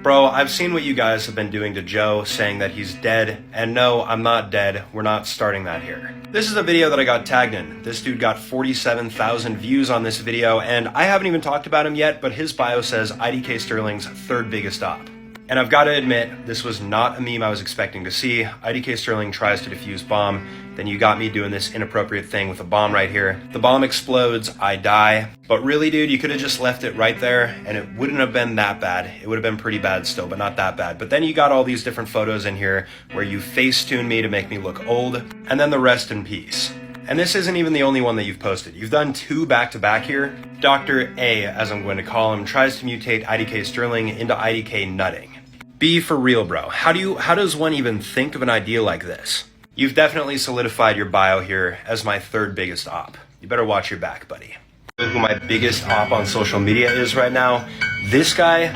Bro, I've seen what you guys have been doing to Joe, saying that he's dead, and no, I'm not dead. We're not starting that here. This is a video that I got tagged in. This dude got 47,000 views on this video, and I haven't even talked about him yet, but his bio says IDKSterling's third biggest op. And I've got to admit, this was not a meme I was expecting to see. IDKSterling tries to defuse bomb, then you got me doing this inappropriate thing with a bomb right here. The bomb explodes, I die. But really, dude, you could have just left it right there, and it wouldn't have been that bad. It would have been pretty bad still, but not that bad. But then you got all these different photos in here where you Facetune me to make me look old, and then the rest in peace. And this isn't even the only one that you've posted. You've done 2 back-to-back here. Dr. A, as I'm going to call him, tries to mutate IDKSterling into IDK nutting. Be for real, bro. How does one even think of an idea like this? You've definitely solidified your bio here as my third biggest op. You better watch your back, buddy. Who my biggest op on social media is right now? This guy.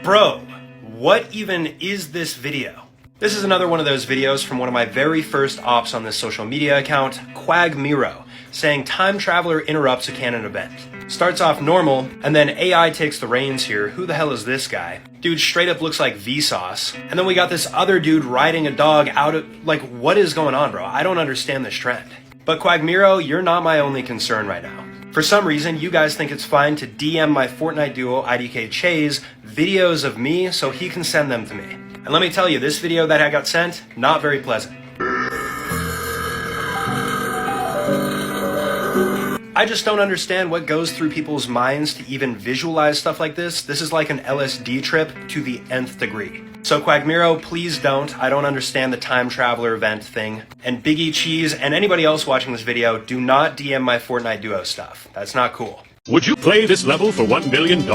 Bro, what even is this video? This is another one of those videos from one of my very first ops on this social media account, Quagmiro, saying time traveler interrupts a canon event. Starts off normal, and then AI takes the reins here. Who the hell is this guy? Dude straight up looks like Vsauce. And then we got this other dude riding a dog out of, like, what is going on, bro? I don't understand this trend. But Quagmiro, you're not my only concern right now. For some reason, you guys think it's fine to DM my Fortnite duo IDK Chase videos of me so he can send them to me. And let me tell you, this video that I got sent, not very pleasant. I just don't understand what goes through people's minds to even visualize stuff like this. This is like an LSD trip to the nth degree. So Quagmiro, please don't. I don't understand the time traveler event thing. And Biggie Cheese and anybody else watching this video, do not DM my Fortnite duo stuff. That's not cool. Would you play this level for $1 million?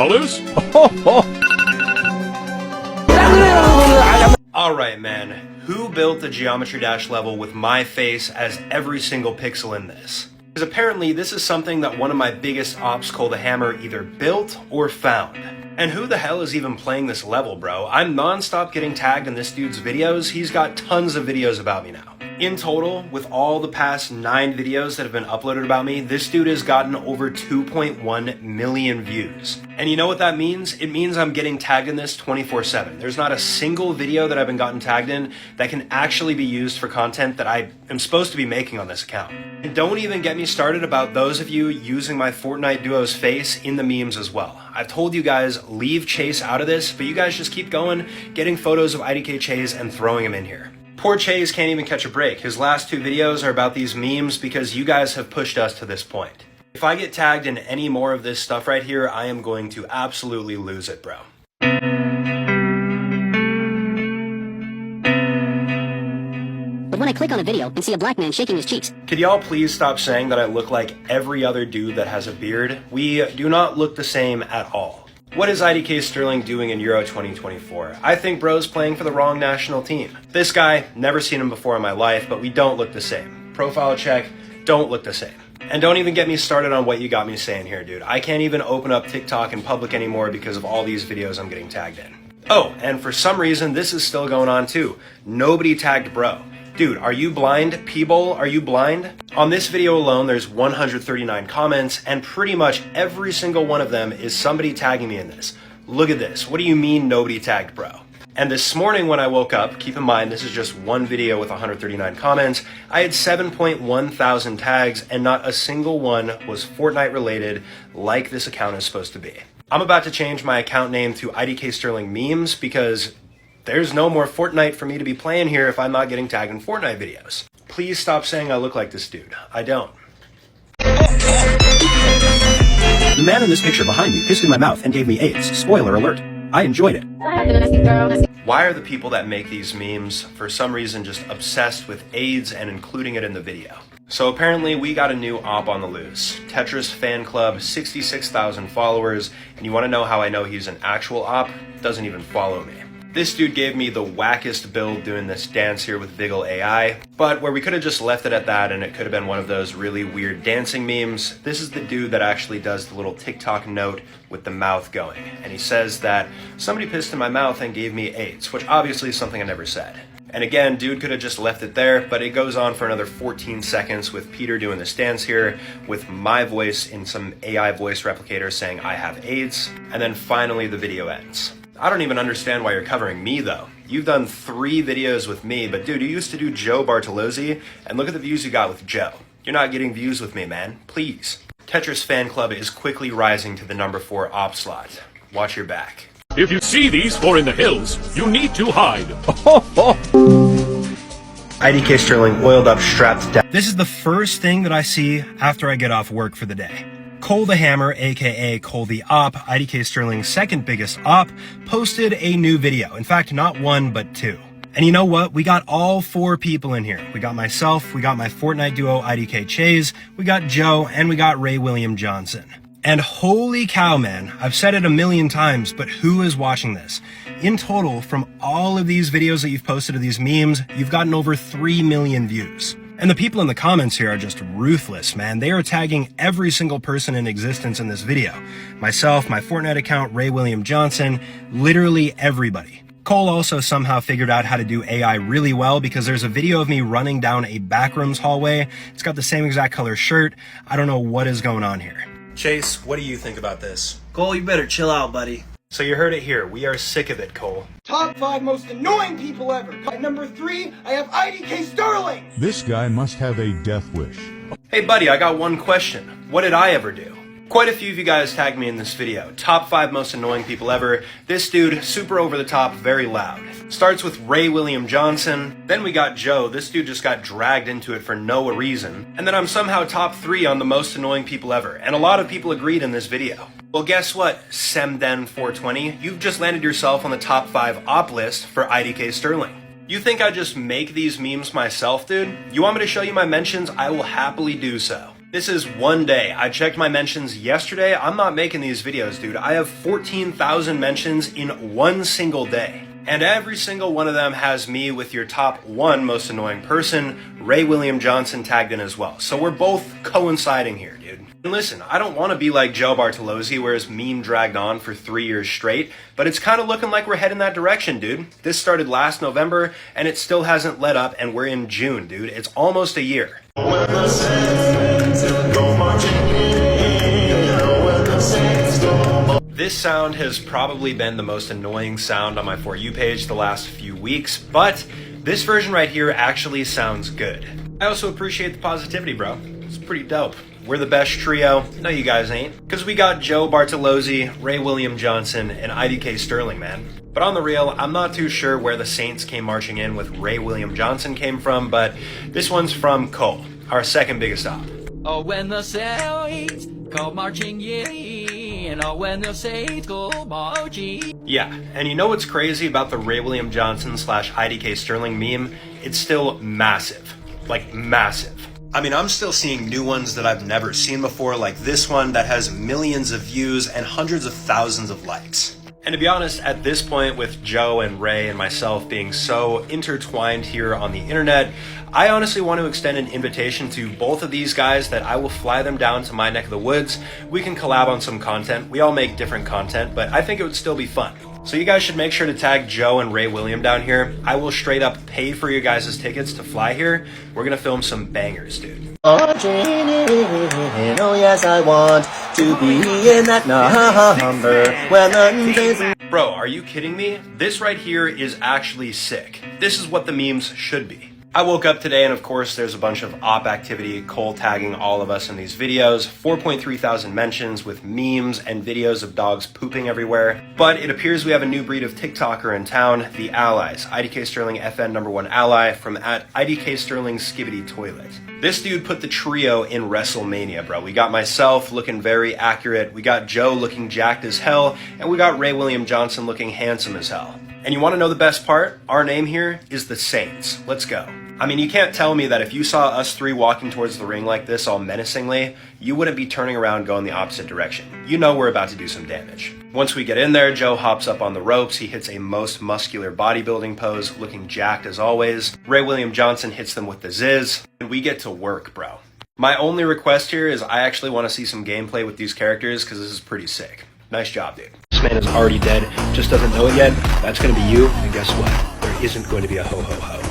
Alright, man. Who built the Geometry Dash level with my face as every single pixel in this? Because apparently this is something that one of my biggest ops, Cole the Hammer, either built or found. And who the hell is even playing this level, bro? I'm non-stop getting tagged in this dude's videos. He's got tons of videos about me now. In total, with all the past 9 videos that have been uploaded about me, this dude has gotten over 2.1 million views. And you know what that means? It means I'm getting tagged in this 24/7. There's not a single video that I've been gotten tagged in that can actually be used for content that I am supposed to be making on this account. And don't even get me started about those of you using my Fortnite duo's face in the memes as well. I've told you guys, leave Chase out of this, but you guys just keep going, getting photos of IDK Chase and throwing him in here. Poor Chase can't even catch a break. His last 2 videos are about these memes because you guys have pushed us to this point. If I get tagged in any more of this stuff right here, I am going to absolutely lose it, bro. But when I click on a video and see a black man shaking his cheeks. Could y'all please stop saying that I look like every other dude that has a beard? We do not look the same at all. What is IDKSterling doing in Euro 2024? I think bro's playing for the wrong national team. This guy, never seen him before in my life, but we don't look the same. Profile check, don't look the same. And don't even get me started on what you got me saying here, dude. I can't even open up TikTok in public anymore because of all these videos I'm getting tagged in. Oh, and for some reason, this is still going on too. Nobody tagged bro. Dude, are you blind? P-Bowl, are you blind? On this video alone, there's 139 comments, and pretty much every single one of them is somebody tagging me in this. Look at this. What do you mean nobody tagged bro? And this morning when I woke up, keep in mind this is just one video with 139 comments, I had 7.1 thousand tags, and not a single one was Fortnite related like this account is supposed to be. I'm about to change my account name to IDKSterling Memes because there's no more Fortnite for me to be playing here if I'm not getting tagged in Fortnite videos. Please stop saying I look like this dude. I don't. The man in this picture behind me pissed in my mouth and gave me AIDS. Spoiler alert. I enjoyed it. Why are the people that make these memes, for some reason, just obsessed with AIDS and including it in the video? So apparently we got a new op on the loose. Tetris fan club, 66,000 followers, and you want to know how I know he's an actual op? Doesn't even follow me. This dude gave me the wackest build doing this dance here with Vigil AI, but where we could have just left it at that and it could have been one of those really weird dancing memes, this is the dude that actually does the little TikTok note with the mouth going. And he says that somebody pissed in my mouth and gave me AIDS, which obviously is something I never said. And again, dude could have just left it there, but it goes on for another 14 seconds with Peter doing this dance here with my voice in some AI voice replicator saying I have AIDS, and then finally the video ends. I don't even understand why you're covering me though. You've done 3 videos with me, but dude, you used to do Joe Bartolozzi, and look at the views you got with Joe. You're not getting views with me, man. Please. Tetris fan club is quickly rising to the number 4 op slot. Watch your back. If you see these 4 in the hills, you need to hide. IDKSterling oiled up, strapped down. This is the first thing that I see after I get off work for the day. Cole the Hammer, aka Cole the Op, IDKSterling's second biggest op, posted a new video. In fact, not 1, but 2. And you know what? We got all 4 people in here. We got myself, we got my Fortnite duo IDK Chase, we got Joe, and we got Ray William Johnson. And holy cow, man, I've said it a million times, but who is watching this? In total, from all of these videos that you've posted of these memes, you've gotten over 3 million views. And the people in the comments here are just ruthless, man. They are tagging every single person in existence in this video. Myself, my Fortnite account, Ray William Johnson, literally everybody. Cole also somehow figured out how to do AI really well because there's a video of me running down a backrooms hallway. It's got the same exact color shirt. I don't know what is going on here. Chase, what do you think about this? Cole, you better chill out, buddy. So you heard it here. We are sick of it, Cole. Top 5 most annoying people ever. At number 3, I have IDKSterling. This guy must have a death wish. Hey buddy, I got one question. What did I ever do? Quite a few of you guys tagged me in this video. Top 5 most annoying people ever. This dude, super over the top, very loud. Starts with Ray William Johnson. Then we got Joe. This dude just got dragged into it for no reason. And then I'm somehow top 3 on the most annoying people ever. And a lot of people agreed in this video. Well, guess what, Semden420? You've just landed yourself on the top 5 op list for IDKSterling. You think I just make these memes myself, dude? You want me to show you my mentions? I will happily do so. This is one day. I checked my mentions yesterday. I'm not making these videos, dude. I have 14,000 mentions in one single day. And every single one of them has me with your top 1 most annoying person, Ray William Johnson, tagged in as well. So we're both coinciding here, dude. And listen, I don't want to be like Joe Bartolozzi where his meme dragged on for 3 years straight, but it's kind of looking like we're heading that direction, dude. This started last November, and it still hasn't let up, and we're in June, dude. It's almost a year. This sound has probably been the most annoying sound on my For You page the last few weeks, but this version right here actually sounds good. I also appreciate the positivity, bro. It's pretty dope. We're the best trio. No, you guys ain't. Because we got Joe Bartolozzi, Ray William Johnson, and IDKSterling, man. But on the real, I'm not too sure where the Saints came marching in with Ray William Johnson came from, but this one's from Cole, our second biggest op. Oh, when the Saints come marching in, oh, when the Saints go marching. Yeah, and you know what's crazy about the Ray William Johnson / IDKSterling meme? It's still massive. Like, massive. I mean, I'm still seeing new ones that I've never seen before, like this one that has millions of views and hundreds of thousands of likes. And to be honest, at this point, with Joe and Ray and myself being so intertwined here on the internet, I honestly want to extend an invitation to both of these guys that I will fly them down to my neck of the woods. We can collab on some content. We all make different content, but I think it would still be fun. So you guys should make sure to tag Joe and Ray William down here. I will straight up pay for your guys' tickets to fly here. We're gonna film some bangers, dude. Oh yes, I want to be in that number when the Bro, are you kidding me? This right here is actually sick. This is what the memes should be. I woke up today and of course there's a bunch of op activity, Cole tagging all of us in these videos, 4,300 mentions with memes and videos of dogs pooping everywhere. But it appears we have a new breed of TikToker in town, the Allies. IDKSterling FN #1 ally from @IDKSterling Skibbity Toilet. This dude put the trio in WrestleMania, bro. We got myself looking very accurate, we got Joe looking jacked as hell, and we got Ray William Johnson looking handsome as hell. And you want to know the best part? Our name here is the Saints. Let's go. I mean, you can't tell me that if you saw us 3 walking towards the ring like this all menacingly, you wouldn't be turning around going the opposite direction. You know we're about to do some damage. Once we get in there, Joe hops up on the ropes. He hits a most muscular bodybuilding pose, looking jacked as always. Ray William Johnson hits them with the Ziz, and we get to work, bro. My only request here is I actually want to see some gameplay with these characters because this is pretty sick. Nice job, dude. This man is already dead, just doesn't know it yet. That's gonna be you, and guess what? There isn't going to be a ho-ho-ho.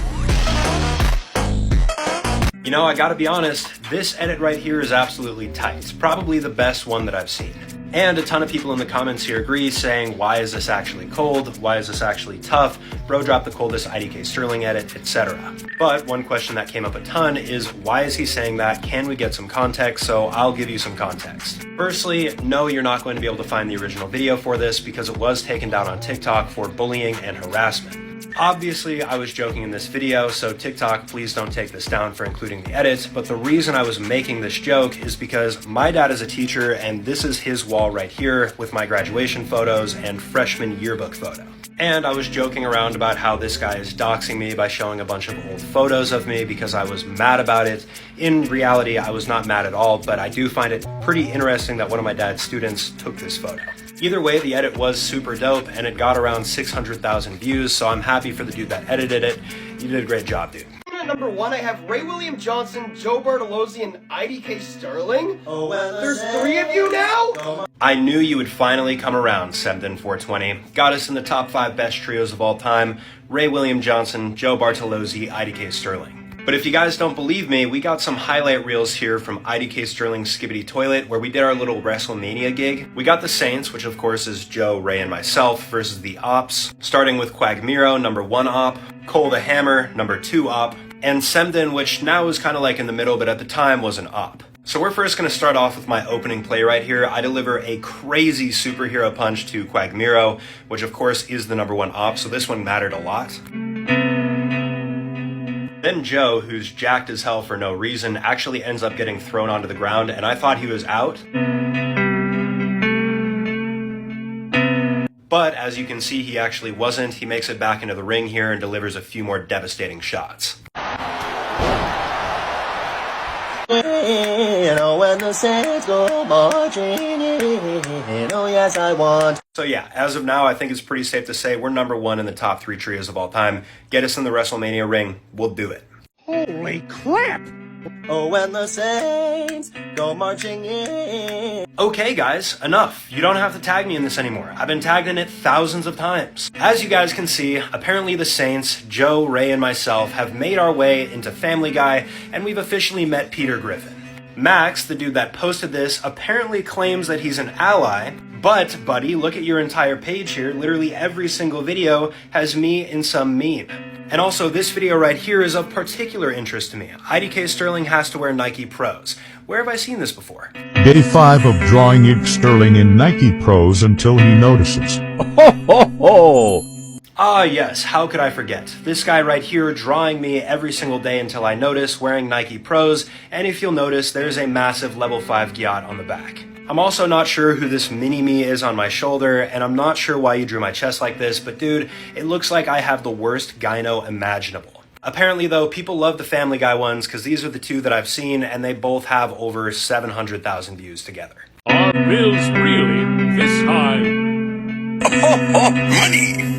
You know, I gotta be honest, this edit right here is absolutely tight. It's probably the best one that I've seen. And a ton of people in the comments here agree, saying, why is this actually cold? Why is this actually tough? Bro dropped the coldest IDKSterling edit, etc. But one question that came up a ton is, why is he saying that? Can we get some context? So I'll give you some context. Firstly, no, you're not going to be able to find the original video for this because it was taken down on TikTok for bullying and harassment. Obviously, I was joking in this video, so TikTok, please don't take this down for including the edits, but the reason I was making this joke is because my dad is a teacher, and this is his wall right here with my graduation photos and freshman yearbook photo. And I was joking around about how this guy is doxing me by showing a bunch of old photos of me because I was mad about it. In reality, I was not mad at all, but I do find it pretty interesting that one of my dad's students took this photo. Either way, the edit was super dope, and it got around 600,000 views, so I'm happy for the dude that edited it. You did a great job, dude. at number 1, I have Ray William Johnson, Joe Bartolozzi, and IDKSterling. Oh, well, there's 3 of you now? I knew you would finally come around, Semden420. Got us in the top 5 best trios of all time. Ray William Johnson, Joe Bartolozzi, IDKSterling. But if you guys don't believe me, we got some highlight reels here from IDKSterling Skibbity Toilet, where we did our little WrestleMania gig. We got the Saints, which of course is Joe, Ray, and myself, versus the Opps, starting with Quagmiro, number 1 Opp, Cole the Hammer, number 2 Opp, and Semden, which now is kind of like in the middle, but at the time was an Opp. So we're first going to start off with my opening play right here. I deliver a crazy superhero punch to Quagmiro, which of course is the number 1 Opp, so this one mattered a lot. Then Joe, who's jacked as hell for no reason, actually ends up getting thrown onto the ground, and I thought he was out. But as you can see, he actually wasn't. He makes it back into the ring here and delivers a few more devastating shots. When the Saints go marching in, oh yes I want. So yeah, as of now, I think it's pretty safe to say we're number 1 in the top 3 trios of all time. Get us in the WrestleMania ring, we'll do it. Holy crap! Oh, when the Saints go marching in. Okay guys, enough. You don't have to tag me in this anymore. I've been tagged in it thousands of times. As you guys can see, apparently the Saints, Joe, Ray, and myself have made our way into Family Guy, and we've officially met Peter Griffin. Max, the dude that posted this, apparently claims that he's an ally, but buddy, look at your entire page here. Literally every single video has me in some meme. And also, this video right here is of particular interest to me. IDKSterling has to wear Nike Pros. Where have I seen this before? Day 5 of drawing Sterling in Nike Pros until he notices. Ho ho ho! Ah yes, how could I forget? This guy right here drawing me every single day until I notice, wearing Nike Pros, and if you'll notice, there's a massive level 5 gyat on the back. I'm also not sure who this mini-me is on my shoulder, and I'm not sure why you drew my chest like this, but dude, it looks like I have the worst gyno imaginable. Apparently though, people love the Family Guy ones because these are the 2 that I've seen, and they both have over 700,000 views together. Are bills really this high? Money!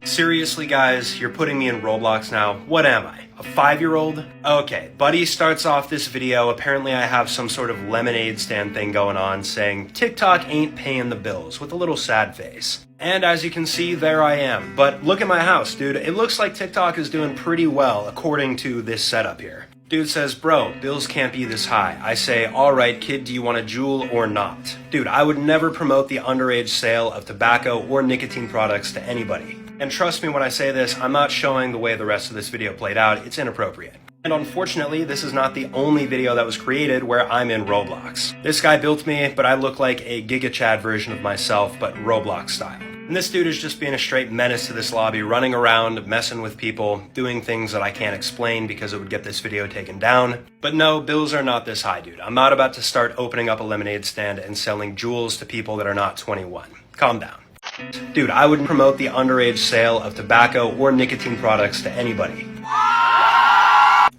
Seriously guys, you're putting me in Roblox now. What am I? A 5-year-old? Okay, Buddy starts off this video. Apparently I have some sort of lemonade stand thing going on saying TikTok ain't paying the bills with a little sad face. And as you can see, there I am. But look at my house, dude. It looks like TikTok is doing pretty well according to this setup here. Dude says, bro, bills can't be this high. I say, alright kid, do you want a Juul or not? Dude, I would never promote the underage sale of tobacco or nicotine products to anybody. And trust me when I say this, I'm not showing the way the rest of this video played out. It's inappropriate. And unfortunately, this is not the only video that was created where I'm in Roblox. This guy built me, but I look like a Giga Chad version of myself, but Roblox style. And this dude is just being a straight menace to this lobby, running around, messing with people, doing things that I can't explain because it would get this video taken down. But no, bills are not this high, dude. I'm not about to start opening up a lemonade stand and selling Juuls to people that are not 21. Calm down. Dude, I wouldn't promote the underage sale of tobacco or nicotine products to anybody.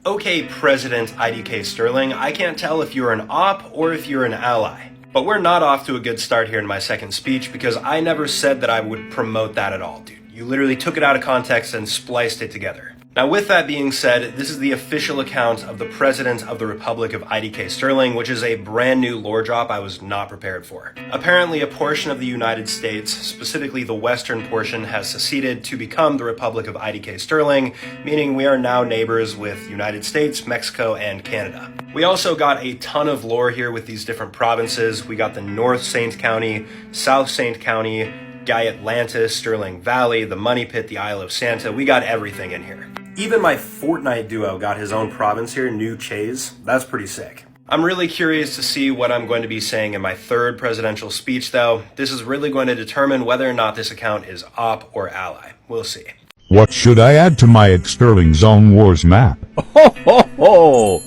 Okay, President IDKSterling, I can't tell if you're an op or if you're an ally. But we're not off to a good start here in my second speech because I never said that I would promote that at all, dude. You literally took it out of context and spliced it together. Now with that being said, this is the official account of the President of the Republic of IDKSterling, which is a brand new lore drop I was not prepared for. Apparently a portion of the United States, specifically the western portion, has seceded to become the Republic of IDKSterling, meaning we are now neighbors with United States, Mexico, and Canada. We also got a ton of lore here with these different provinces. We got the North Saint County, South Saint County, Guy Atlantis, Sterling Valley, the Money Pit, the Isle of Santa. We got everything in here. Even my Fortnite duo got his own province here, New Chase. That's pretty sick. I'm really curious to see what I'm going to be saying in my third presidential speech though. This is really going to determine whether or not this account is op or ally. We'll see. What should I add to my Sterling Zone Wars map? Ho ho ho!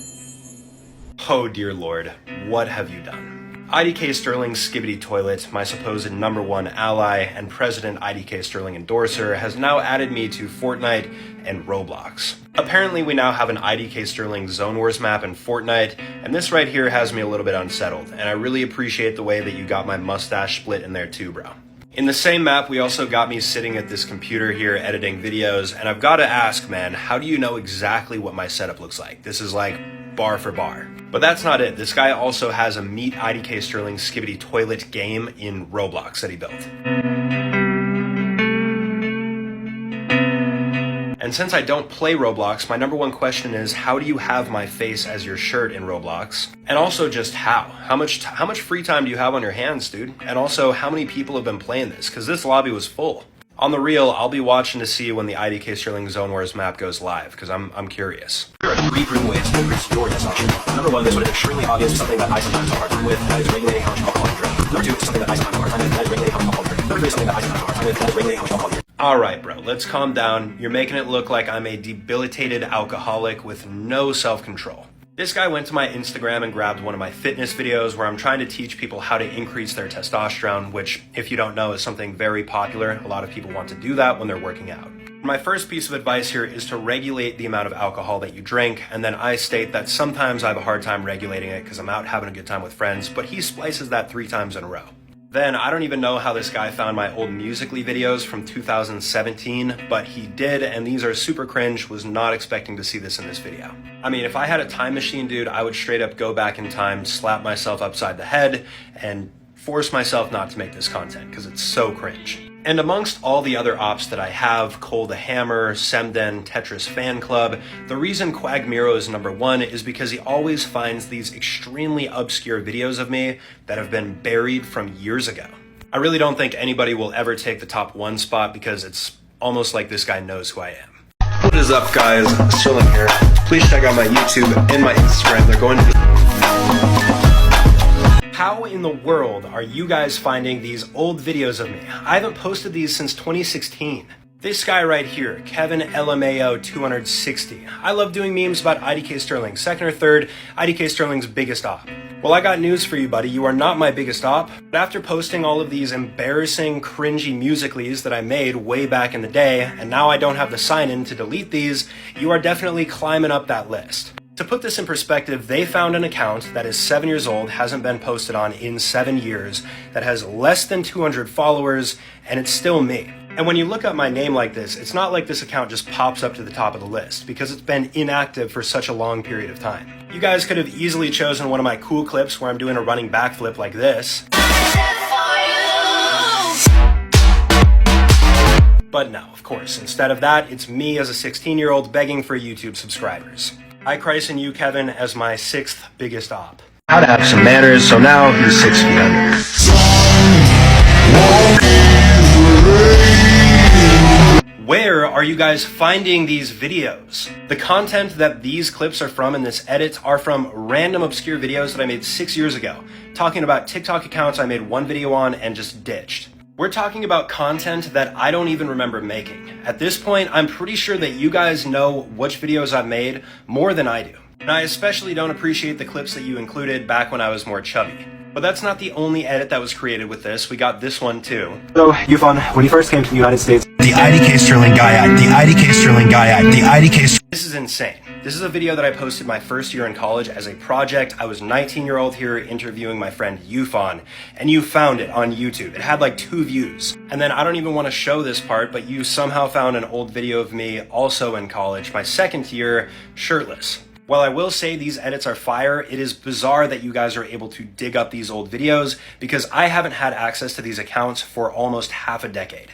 Oh dear lord, what have you done? IDKSterling Skibbity Toilet, my supposed #1 ally and President IDKSterling endorser, has now added me to Fortnite and Roblox. Apparently we now have an IDKSterling Zone Wars map in Fortnite, and this right here has me a little bit unsettled, and I really appreciate the way that you got my mustache split in there too, bro. In the same map, we also got me sitting at this computer here editing videos, and I've got to ask, man, how do you know exactly what my setup looks like? This is like bar for bar. But that's not it. This guy also has a Meet IDKSterling Skibbity Toilet game in Roblox that he built. And since I don't play Roblox, my number one question is, how do you have my face as your shirt in Roblox? And also just how? How much free time do you have on your hands, dude? And also, how many people have been playing this? Because this lobby was full. On the real, I'll be watching to see when the IDKSterling Zone Wars map goes live, because I'm curious. There are three proven ways to increase your testosterone. Number one, this one is extremely obvious, something that I sometimes have a hard time with, that is regulating how much alcohol you drink. Number two, something that I sometimes have a hard time with, that is regulating how much alcohol you drink. Number three, something that I sometimes have a hard time with, that is regulating how much alcohol you drink. Alright, bro, let's calm down. You're making it look like I'm a debilitated alcoholic with no self-control. This guy went to my Instagram and grabbed one of my fitness videos where I'm trying to teach people how to increase their testosterone, which, if you don't know, is something very popular. A lot of people want to do that when they're working out. My first piece of advice here is to regulate the amount of alcohol that you drink, and then I state that sometimes I have a hard time regulating it because I'm out having a good time with friends, but he splices that 3 times in a row. Then, I don't even know how this guy found my old Musical.ly videos from 2017, but he did, and these are super cringe. Was not expecting to see this in this video. I mean, if I had a time machine, dude, I would straight up go back in time, slap myself upside the head, and force myself not to make this content, because it's so cringe. And amongst all the other ops that I have, Cole the Hammer, Semden, Tetris Fan Club, the reason Quagmiro is number 1 is because he always finds these extremely obscure videos of me that have been buried from years ago. I really don't think anybody will ever take the top 1 spot because it's almost like this guy knows who I am. What is up, guys? Chilling here. Please check out my YouTube and my Instagram. They're going to be... How in the world are you guys finding these old videos of me? I haven't posted these since 2016. This guy right here, Kevin LMAO 260. I love doing memes about IDKSterling, 2nd or 3rd, IDKSterling's biggest op. Well, I got news for you, buddy. You are not my biggest op. But after posting all of these embarrassing, cringy Musical.lys that I made way back in the day, and now I don't have the sign-in to delete these, you are definitely climbing up that list. To put this in perspective, they found an account that is 7 years old, hasn't been posted on in 7 years, that has less than 200 followers, and it's still me. And when you look up my name like this, it's not like this account just pops up to the top of the list, because it's been inactive for such a long period of time. You guys could have easily chosen one of my cool clips where I'm doing a running backflip like this. But no, of course, instead of that, it's me as a 16-year-old begging for YouTube subscribers. I christen you, Kevin, as my 6th biggest op. How to have some manners, so now he's 6 feet under. Where are you guys finding these videos? The content that these clips are from in this edit are from random obscure videos that I made 6 years ago, talking about TikTok accounts I made 1 video on and just ditched. We're talking about content that I don't even remember making. At this point, I'm pretty sure that you guys know which videos I've made more than I do. And I especially don't appreciate the clips that you included back when I was more chubby. But that's not the only edit that was created with this. We got this one too. So, Yufon, when you first came to the United States, the IDKSterling guy at the IDKSterling guy at the IDK. This is insane. This is a video that I posted my first year in college as a project. I was 19-year-old here interviewing my friend Yufon, and you found it on YouTube. It had like 2 views. And then I don't even want to show this part, but you somehow found an old video of me also in college, my 2nd year, shirtless. While I will say these edits are fire, it is bizarre that you guys are able to dig up these old videos because I haven't had access to these accounts for almost half a decade.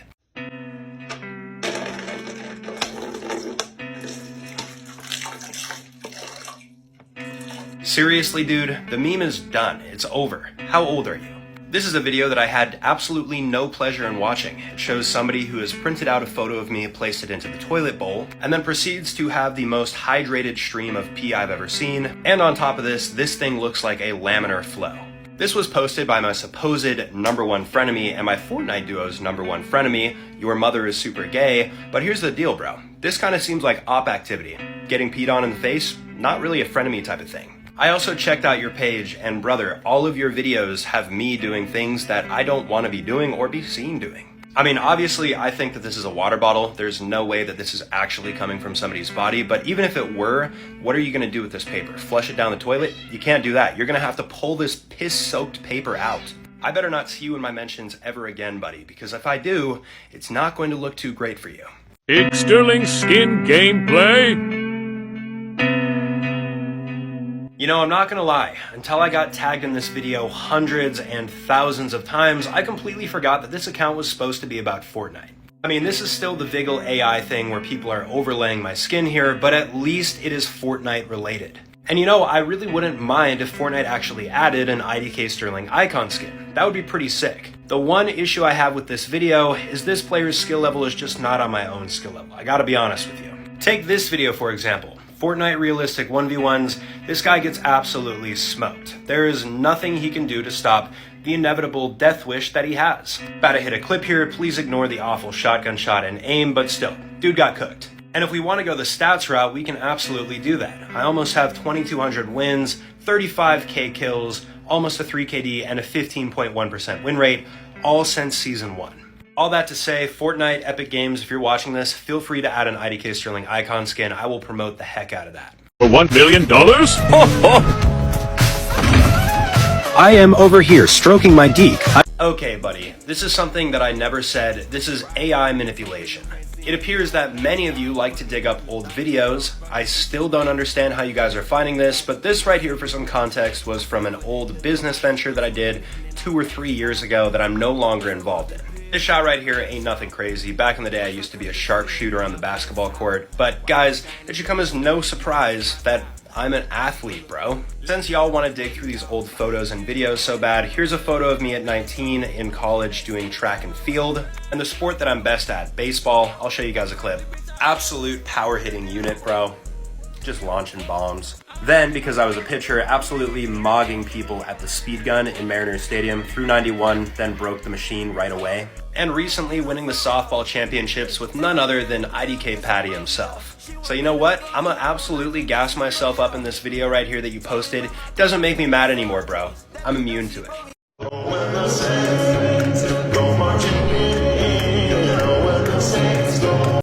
Seriously, dude, the meme is done. It's over. How old are you? This is a video that I had absolutely no pleasure in watching. It shows somebody who has printed out a photo of me, placed it into the toilet bowl, and then proceeds to have the most hydrated stream of pee I've ever seen. And on top of this thing looks like a laminar flow. This was posted by my supposed #1 frenemy and my Fortnite duo's #1 frenemy, Your Mother is Super Gay, but here's the deal, bro. This kind of seems like op activity. Getting peed on in the face, not really a frenemy type of thing. I also checked out your page, and brother, all of your videos have me doing things that I don't want to be doing or be seen doing. I mean, obviously, I think that this is a water bottle. There's no way that this is actually coming from somebody's body, but even if it were, what are you going to do with this paper? Flush it down the toilet? You can't do that. You're going to have to pull this piss-soaked paper out. I better not see you in my mentions ever again, buddy, because if I do, it's not going to look too great for you. IDKSterling skin gameplay? You know, I'm not gonna lie, until I got tagged in this video hundreds and thousands of times, I completely forgot that this account was supposed to be about Fortnite. I mean, this is still the Vigil AI thing where people are overlaying my skin here, but at least it is Fortnite related. And you know, I really wouldn't mind if Fortnite actually added an IDKSterling icon skin. That would be pretty sick. The one issue I have with this video is this player's skill level is just not on my own skill level. I gotta be honest with you. Take this video for example. Fortnite realistic 1v1s, this guy gets absolutely smoked. There is nothing he can do to stop the inevitable death wish that he has. About to hit a clip here, please ignore the awful shotgun shot and aim, but still, dude got cooked. And if we want to go the stats route, we can absolutely do that. I almost have 2,200 wins, 35k kills, almost a 3KD, and a 15.1% win rate, all since Season 1. All that to say, Fortnite, Epic Games, if you're watching this, feel free to add an IDKSterling icon skin. I will promote the heck out of that. For $1 million? I am over here stroking my deek. Okay, buddy, this is something that I never said. This is AI manipulation. It appears that many of you like to dig up old videos. I still don't understand how you guys are finding this, but this right here, for some context, was from an old business venture that I did 2 or 3 years ago that I'm no longer involved in. This shot right here ain't nothing crazy. Back in the day, I used to be a sharpshooter on the basketball court. But guys, it should come as no surprise that I'm an athlete, bro. Since y'all want to dig through these old photos and videos so bad, here's a photo of me at 19 in college doing track and field. And the sport that I'm best at, baseball, I'll show you guys a clip. Absolute power hitting unit, bro. Just launching bombs. Then, because I was a pitcher, absolutely mogging people at the speed gun in Mariners Stadium through 91, then broke the machine right away. And recently winning the softball championships with none other than IDK Patty himself. So you know what? I'm gonna absolutely gas myself up in this video right here that you posted. Doesn't make me mad anymore, bro. I'm immune to it.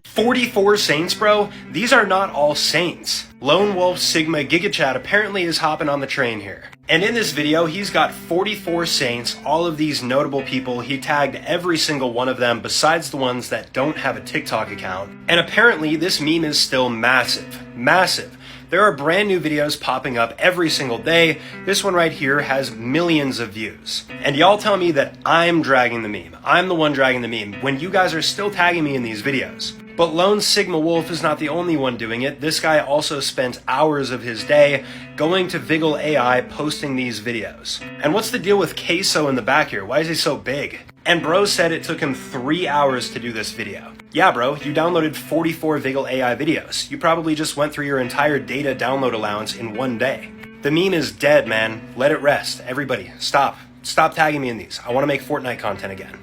44 saints, bro? These are not all saints. Lone Wolf Sigma GigaChat apparently is hopping on the train here. And in this video, he's got 44 saints, all of these notable people. He tagged every single one of them besides the ones that don't have a TikTok account. And apparently this meme is still massive. Massive. There are brand new videos popping up every single day. This one right here has millions of views. And y'all tell me that I'm dragging the meme. I'm the one dragging the meme when you guys are still tagging me in these videos. But Lone Sigma Wolf is not the only one doing it. This guy also spent hours of his day going to Vigil AI posting these videos. And what's the deal with Queso in the back here? Why is he so big? And bro said it took him 3 hours to do this video. Yeah, bro, you downloaded 44 Vigil AI videos. You probably just went through your entire data download allowance in 1 day. The meme is dead, man. Let it rest. Everybody, stop. Stop tagging me in these. I want to make Fortnite content again.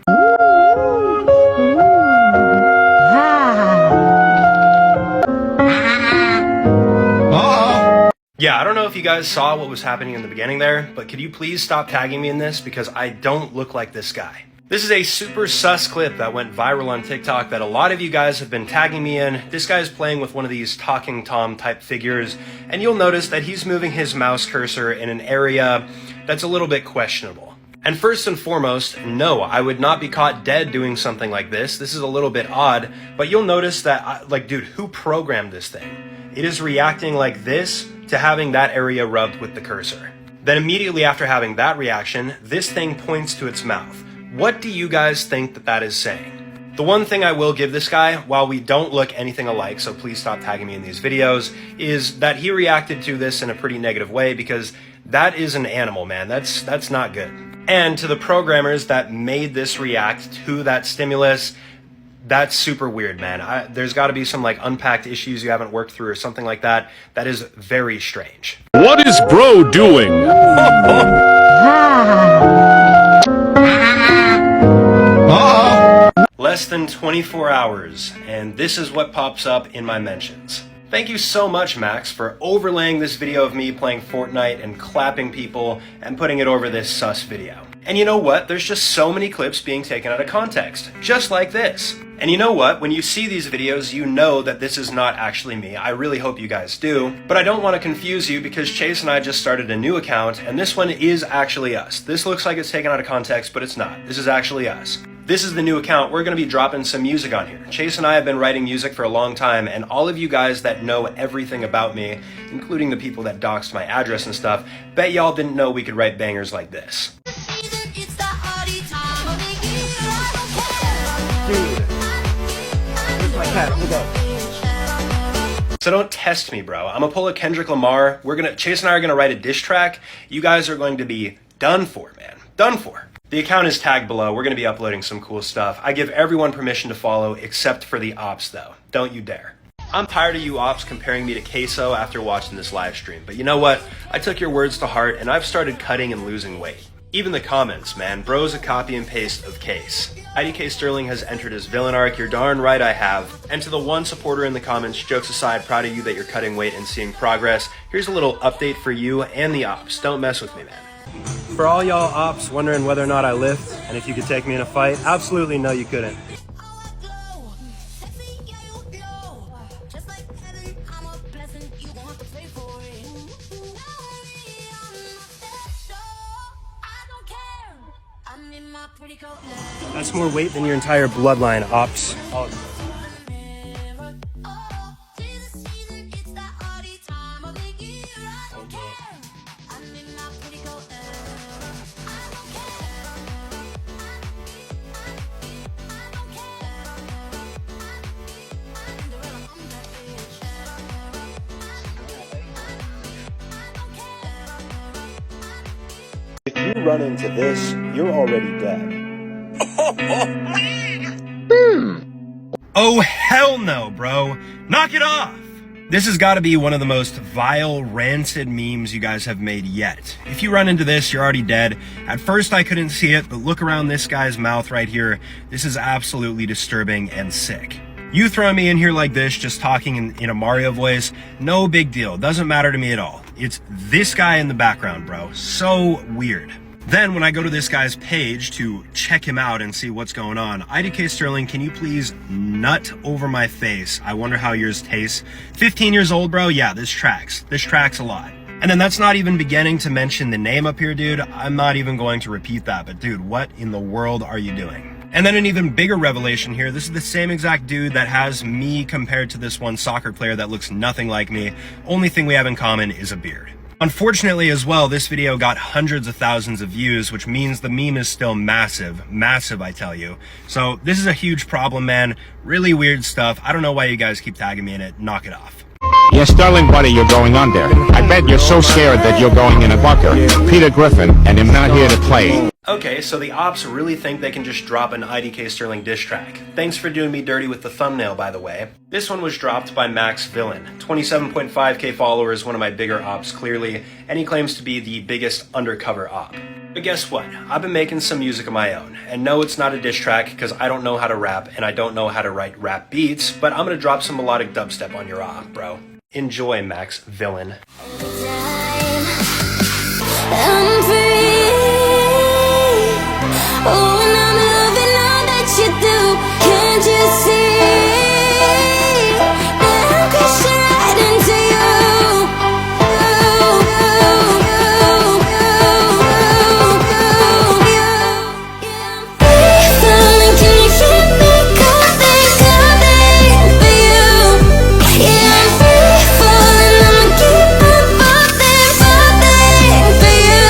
Yeah, I don't know if you guys saw what was happening in the beginning there, but could you please stop tagging me in this because I don't look like this guy. This is a super sus clip that went viral on TikTok that a lot of you guys have been tagging me in. This guy is playing with one of these talking Tom type figures, and you'll notice that he's moving his mouse cursor in an area that's a little bit questionable. And first and foremost, no, I would not be caught dead doing something like this. This is a little bit odd, but you'll notice that, dude, who programmed this thing? It is reacting like this to having that area rubbed with the cursor. Then immediately after having that reaction, this thing points to its mouth. What do you guys think that that is saying? The one thing I will give this guy, while we don't look anything alike, so please stop tagging me in these videos, is that he reacted to this in a pretty negative way because that is an animal, man. That's not good. And to the programmers that made this react to that stimulus, that's super weird, man. There's got to be some unpacked issues you haven't worked through or something like that. That is very strange. What is bro doing? Less than 24 hours, and this is what pops up in my mentions. Thank you so much, Max, for overlaying this video of me playing Fortnite and clapping people and putting it over this sus video. And you know what? There's just so many clips being taken out of context, just like this. And you know what? When you see these videos, you know that this is not actually me. I really hope you guys do. But I don't want to confuse you because Chase and I just started a new account, and this one is actually us. This looks like it's taken out of context, but it's not. This is actually us. This is the new account. We're going to be dropping some music on here. Chase and I have been writing music for a long time, and all of you guys that know everything about me, including the people that doxed my address and stuff, bet y'all didn't know we could write bangers like this. So don't test me, bro. I'm gonna pull a Kendrick Lamar. Chase and I are gonna write a diss track. You guys are going to be done for, man. Done for. The account is tagged below. We're gonna be uploading some cool stuff. I give everyone permission to follow except for the ops though. Don't you dare. I'm tired of you ops comparing me to Queso after watching this live stream, but you know what? I took your words to heart and I've started cutting and losing weight. Even the comments, man. Bro's a copy and paste of Case. IDKSterling has entered his villain arc. You're darn right I have. And to the one supporter in the comments, jokes aside, proud of you that you're cutting weight and seeing progress. Here's a little update for you and the ops. Don't mess with me, man. For all y'all ops wondering whether or not I lift and if you could take me in a fight, absolutely no, you couldn't. That's more weight than your entire bloodline, ops. If you run into this, you're already dead. Oh hell no, bro. Knock it off. This has got to be one of the most vile, rancid memes you guys have made yet. If you run into this, you're already dead. At first I couldn't see it, but look around this guy's mouth right here. This is absolutely disturbing and sick. You throwing me in here like this, just talking in a Mario voice, no big deal. Doesn't matter to me at all. It's this guy in the background, bro. So weird. Then when I go to this guy's page to check him out and see what's going on, IDKSterling, can you please nut over my face? I wonder how yours tastes. 15 years old, bro? Yeah, this tracks. This tracks a lot. And then that's not even beginning to mention the name up here, dude. I'm not even going to repeat that, but dude, what in the world are you doing? And then an even bigger revelation here. This is the same exact dude that has me compared to this one soccer player that looks nothing like me. Only thing we have in common is a beard. Unfortunately as well, this video got hundreds of thousands of views, which means the meme is still massive, massive, I tell you. So this is a huge problem, man. Really weird stuff. I don't know why you guys keep tagging me in it. Knock it off. Yeah, Sterling, buddy, you're going under. I bet you're so scared that you're going in a bunker. Peter Griffin, and I'm not here to play. Okay, so the ops really think they can just drop an IDKSterling diss track. Thanks for doing me dirty with the thumbnail, by the way. This one was dropped by Max Villain. 27.5k followers, one of my bigger ops, clearly, and he claims to be the biggest undercover op. But guess what? I've been making some music of my own. And no, it's not a diss track, because I don't know how to rap, and I don't know how to write rap beats, but I'm gonna drop some melodic dubstep on your op, bro. Enjoy, Max Villain. Oh, and I'm loving all that you do. Can't you see that I'm crashing right into you? Darling, can you hear me coming for you? Yeah, I'm free falling. I'ma keep on falling for you.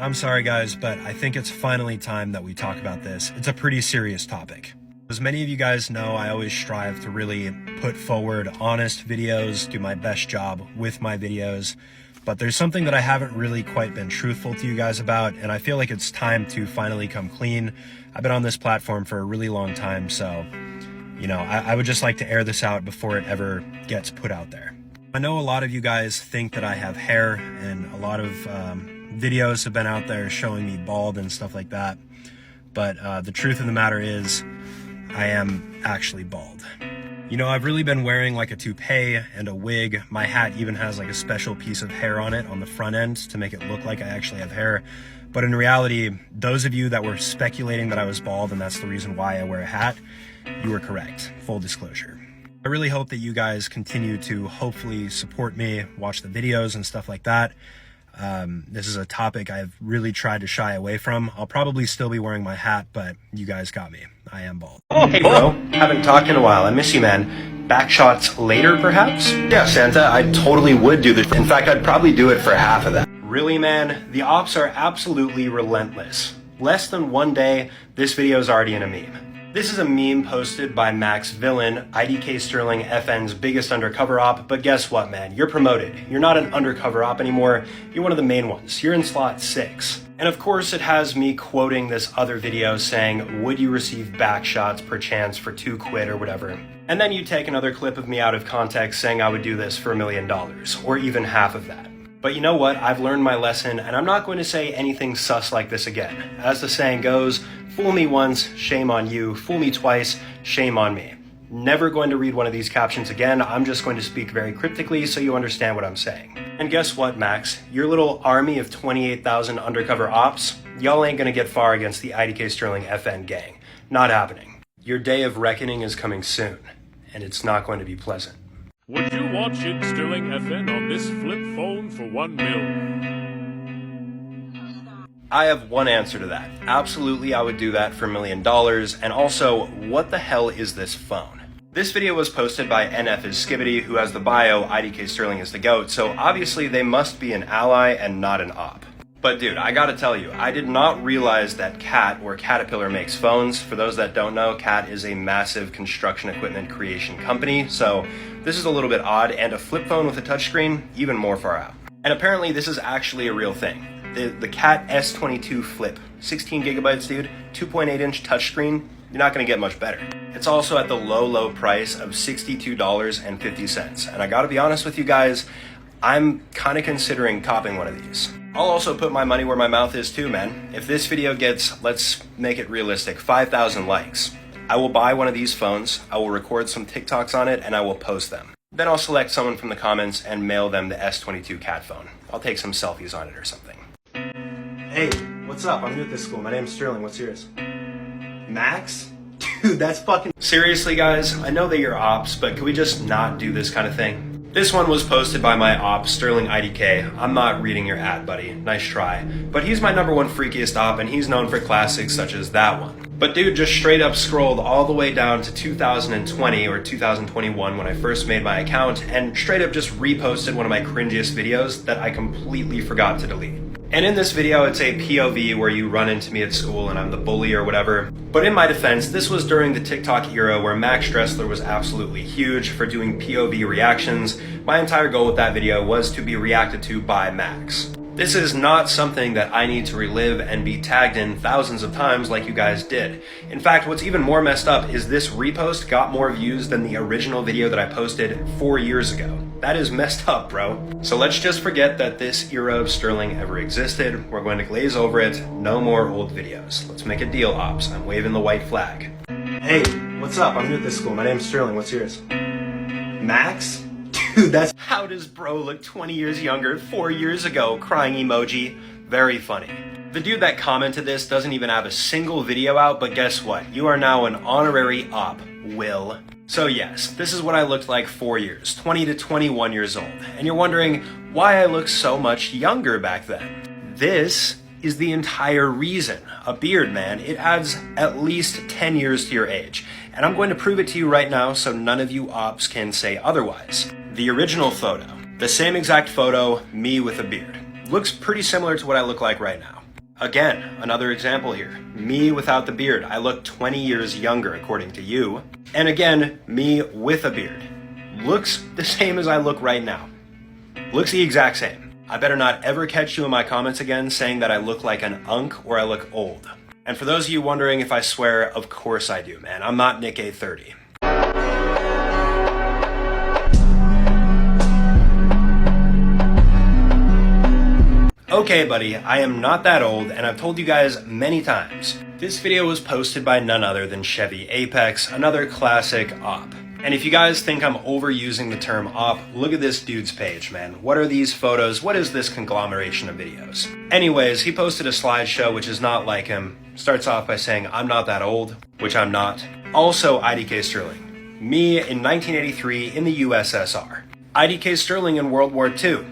I'm sorry guys, but I think it's finally time that we talk about this. It's a pretty serious topic. As many of you guys know, I always strive to really put forward honest videos, do my best job with my videos, but there's something that I haven't really quite been truthful to you guys about, and I feel like it's time to finally come clean. I've been on this platform for a really long time, so, you know, I would just like to air this out before it ever gets put out there. I know a lot of you guys think that I have hair, and a lot of videos have been out there showing me bald and stuff like that, but the truth of the matter is I am actually bald. You know, I've really been wearing like a toupee and a wig. My hat even has like a special piece of hair on it on the front end to make it look like I actually have hair. But in reality, those of you that were speculating that I was bald and that's the reason why I wear a hat, you were correct. Full disclosure. I really hope that you guys continue to hopefully support me, watch the videos and stuff like that. This is a topic I've really tried to shy away from. I'll probably still be wearing my hat, but you guys got me. I am bald. Oh, hey bro, haven't talked in a while. I miss you, man. Back shots later, perhaps? Yeah, Santa, I totally would do this. In fact, I'd probably do it for half of that. Really, man? The ops are absolutely relentless. Less than one day, this video is already in a meme. This is a meme posted by Max Villain, IDKSterling FN's biggest undercover op, but guess what, man? You're promoted. You're not an undercover op anymore. You're one of the main ones. You're in slot 6. And of course, it has me quoting this other video saying, would you receive back shots per chance for 2 quid or whatever? And then you take another clip of me out of context saying I would do this for $1 million, or even half of that. But you know what? I've learned my lesson, and I'm not going to say anything sus like this again. As the saying goes, fool me once, shame on you. Fool me twice, shame on me. Never going to read one of these captions again. I'm just going to speak very cryptically so you understand what I'm saying. And guess what, Max? Your little army of 28,000 undercover ops, y'all ain't gonna get far against the IDKSterling FN gang. Not happening. Your day of reckoning is coming soon, and it's not going to be pleasant. Would you watch it, Sterling FN, on this flip phone for $1 million? I have one answer to that. Absolutely, I would do that for $1 million. And also, what the hell is this phone? This video was posted by NF is Skibbity, who has the bio, IDKSterling is the GOAT, so obviously they must be an ally and not an op. But dude, I gotta tell you, I did not realize that Cat, or Caterpillar, makes phones. For those that don't know, Cat is a massive construction equipment creation company, so this is a little bit odd, and a flip phone with a touchscreen, even more far out. And apparently this is actually a real thing. The Cat S22 Flip, 16 gigabytes, dude, 2.8-inch touchscreen, you're not gonna get much better. It's also at the low price of $62.50, and I gotta be honest with you guys, I'm kinda considering copping one of these. I'll also put my money where my mouth is too, man. If this video gets, let's make it realistic, 5,000 likes, I will buy one of these phones, I will record some TikToks on it, and I will post them. Then I'll select someone from the comments and mail them the S22 Cat phone. I'll take some selfies on it or something. Hey, what's up? I'm new at this school. My name's Sterling. What's yours? Max? Dude, that's fucking... Seriously, guys, I know that you're ops, but can we just not do this kind of thing? This one was posted by my op, Sterling IDK. I'm not reading your ad, buddy. Nice try. But he's my #1 freakiest op, and he's known for classics such as that one. But dude just straight up scrolled all the way down to 2020 or 2021 when I first made my account, and straight up just reposted one of my cringiest videos that I completely forgot to delete. And in this video, it's a POV where you run into me at school and I'm the bully or whatever. But in my defense, this was during the TikTok era where Max Dressler was absolutely huge for doing POV reactions. My entire goal with that video was to be reacted to by Max. This is not something that I need to relive and be tagged in thousands of times like you guys did. In fact, what's even more messed up is this repost got more views than the original video that I posted 4 years ago. That is messed up, bro. So let's just forget that this era of Sterling ever existed. We're going to glaze over it. No more old videos. Let's make a deal, ops. I'm waving the white flag. Hey, what's up? I'm new at this school. My name's Sterling. What's yours? Max? Dude, that's... How does bro look 20 years younger 4 years ago? Crying emoji. Very funny. The dude that commented this doesn't even have a single video out, but guess what? You are now an honorary op, Will. So yes, this is what I looked like 4 years, 20 to 21 years old. And you're wondering why I look so much younger back then. This is the entire reason. A beard, man, it adds at least 10 years to your age. And I'm going to prove it to you right now so none of you ops can say otherwise. The original photo, the same exact photo, me with a beard. Looks pretty similar to what I look like right now. Again, another example here. Me without the beard. I look 20 years younger according to you. And again, me with a beard. Looks the same as I look right now. Looks the exact same. I better not ever catch you in my comments again saying that I look like an unk or I look old. And for those of you wondering if I swear, of course I do, man. I'm not Nick A30. Okay, buddy, I am not that old, and I've told you guys many times. This video was posted by none other than Chevy Apex, another classic op. And if you guys think I'm overusing the term op, look at this dude's page, man. What are these photos? What is this conglomeration of videos? Anyways, he posted a slideshow which is not like him. Starts off by saying, I'm not that old, which I'm not. Also, IDKSterling. Me in 1983 in the USSR. IDKSterling in World War II.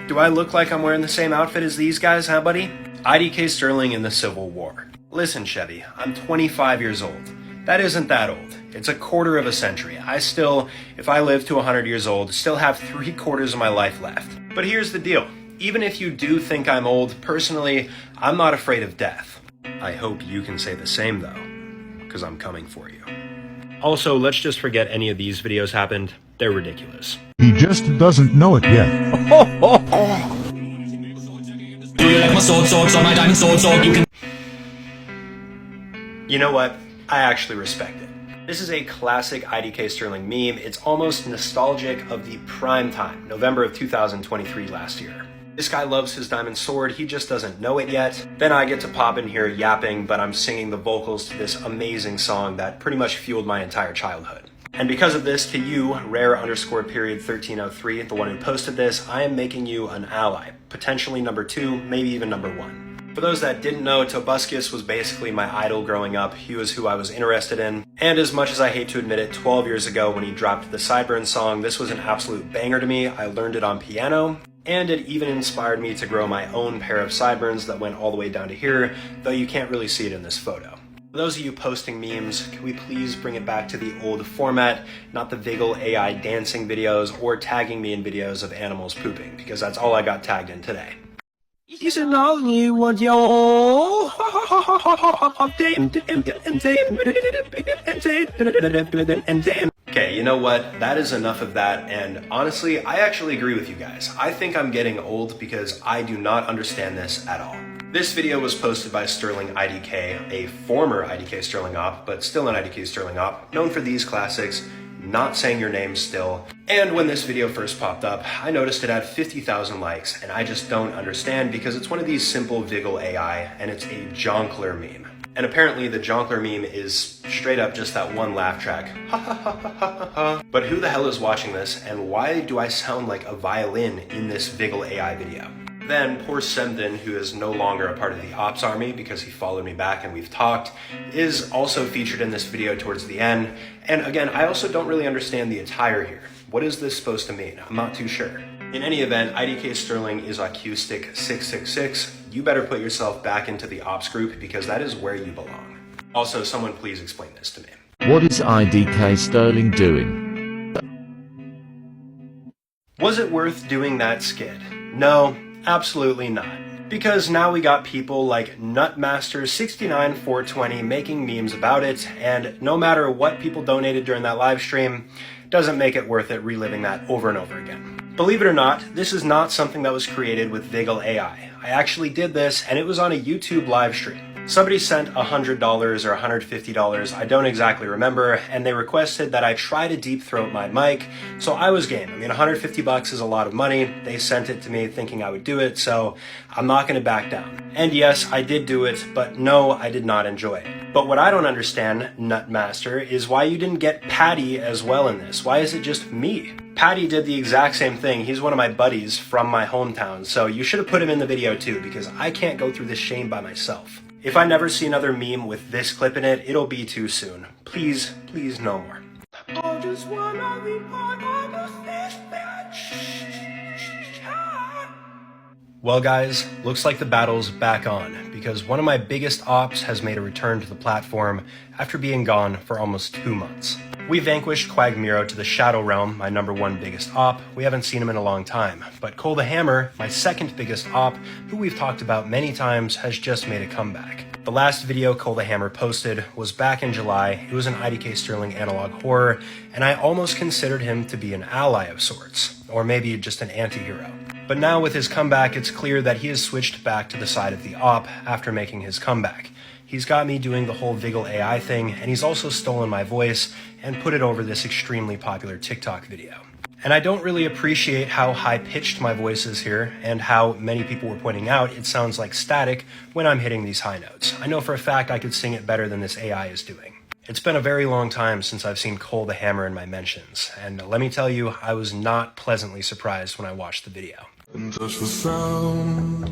Do I look like I'm wearing the same outfit as these guys, huh, buddy? IDKSterling in the Civil War. Listen, Chevy, I'm 25 years old. That isn't that old. It's a quarter of a century. I still, if I live to 100 years old, still have 3/4 of my life left. But here's the deal. Even if you do think I'm old, personally, I'm not afraid of death. I hope you can say the same, though, because I'm coming for you. Also, let's just forget any of these videos happened. They're ridiculous. He just doesn't know it yet. Do you like my sword, my diamond sword, you can... You know what? I actually respect it. This is a classic IDKSterling meme. It's almost nostalgic of the prime time, November of 2023 last year. This guy loves his diamond sword, he just doesn't know it yet. Then I get to pop in here yapping, but I'm singing the vocals to this amazing song that pretty much fueled my entire childhood. And because of this, to you, rare_1303, the one who posted this, I am making you an ally. Potentially number 2, maybe even number 1. For those that didn't know, Tobuscus was basically my idol growing up. He was who I was interested in. And as much as I hate to admit it, 12 years ago when he dropped the Sideburn song, this was an absolute banger to me. I learned it on piano, and it even inspired me to grow my own pair of sideburns that went all the way down to here, though you can't really see it in this photo. For those of you posting memes, can we please bring it back to the old format, not the Vigil AI dancing videos or tagging me in videos of animals pooping, because that's all I got tagged in today. Isn't all you want your... Okay, you know what? That is enough of that, and honestly, I actually agree with you guys. I think I'm getting old because I do not understand this at all. This video was posted by Sterling IDK, a former IDKSterling Opp, but still an IDKSterling Opp, known for these classics, Not Saying Your Name Still. And when this video first popped up, I noticed it had 50,000 likes, and I just don't understand because it's one of these simple Vigil AI, and it's a Jonkler meme. And apparently the Jonkler meme is straight up just that one laugh track. Ha ha ha ha ha ha. But who the hell is watching this, and why do I sound like a violin in this Vigil AI video? Then poor Semden, who is no longer a part of the Ops army because he followed me back and we've talked, is also featured in this video towards the end. And again, I also don't really understand the attire here. What is this supposed to mean? I'm not too sure. In any event, IDKSterling is acoustic 666. You better put yourself back into the Ops group because that is where you belong. Also, someone please explain this to me. What is IDKSterling doing? Was it worth doing that skit? No. Absolutely not. Because now we got people like Nutmaster69420 making memes about it, and no matter what people donated during that live stream, doesn't make it worth it reliving that over and over again. Believe it or not, this is not something that was created with Vigil AI. I actually did this, and it was on a YouTube live stream. Somebody sent $100 or $150, I don't exactly remember, and they requested that I try to deep throat my mic, so I was game. I mean, $150 is a lot of money. They sent it to me thinking I would do it, so I'm not going to back down. And yes, I did do it, but no, I did not enjoy it. But what I don't understand, Nutmaster, is why you didn't get Patty as well in this. Why is it just me? Patty did the exact same thing. He's one of my buddies from my hometown, so you should have put him in the video too, because I can't go through this shame by myself. If I never see another meme with this clip in it, it'll be too soon. Please, please no more. I just wanna be part of this bitch. Well guys, looks like the battle's back on, because one of my biggest ops has made a return to the platform after being gone for almost 2 months. We vanquished Quagmiro to the Shadow Realm, my #1 biggest op. We haven't seen him in a long time, but Cole the Hammer, my second biggest op, who we've talked about many times, has just made a comeback. The last video Cole the Hammer posted was back in July. It was an IDKSterling analog horror, and I almost considered him to be an ally of sorts, or maybe just an anti-hero. But now with his comeback, it's clear that he has switched back to the side of the op after making his comeback. He's got me doing the whole Vigil AI thing, and he's also stolen my voice and put it over this extremely popular TikTok video. And I don't really appreciate how high-pitched my voice is here, and how many people were pointing out it sounds like static when I'm hitting these high notes. I know for a fact I could sing it better than this AI is doing. It's been a very long time since I've seen Cole the Hammer in my mentions, and let me tell you, I was not pleasantly surprised when I watched the video. And touch the sound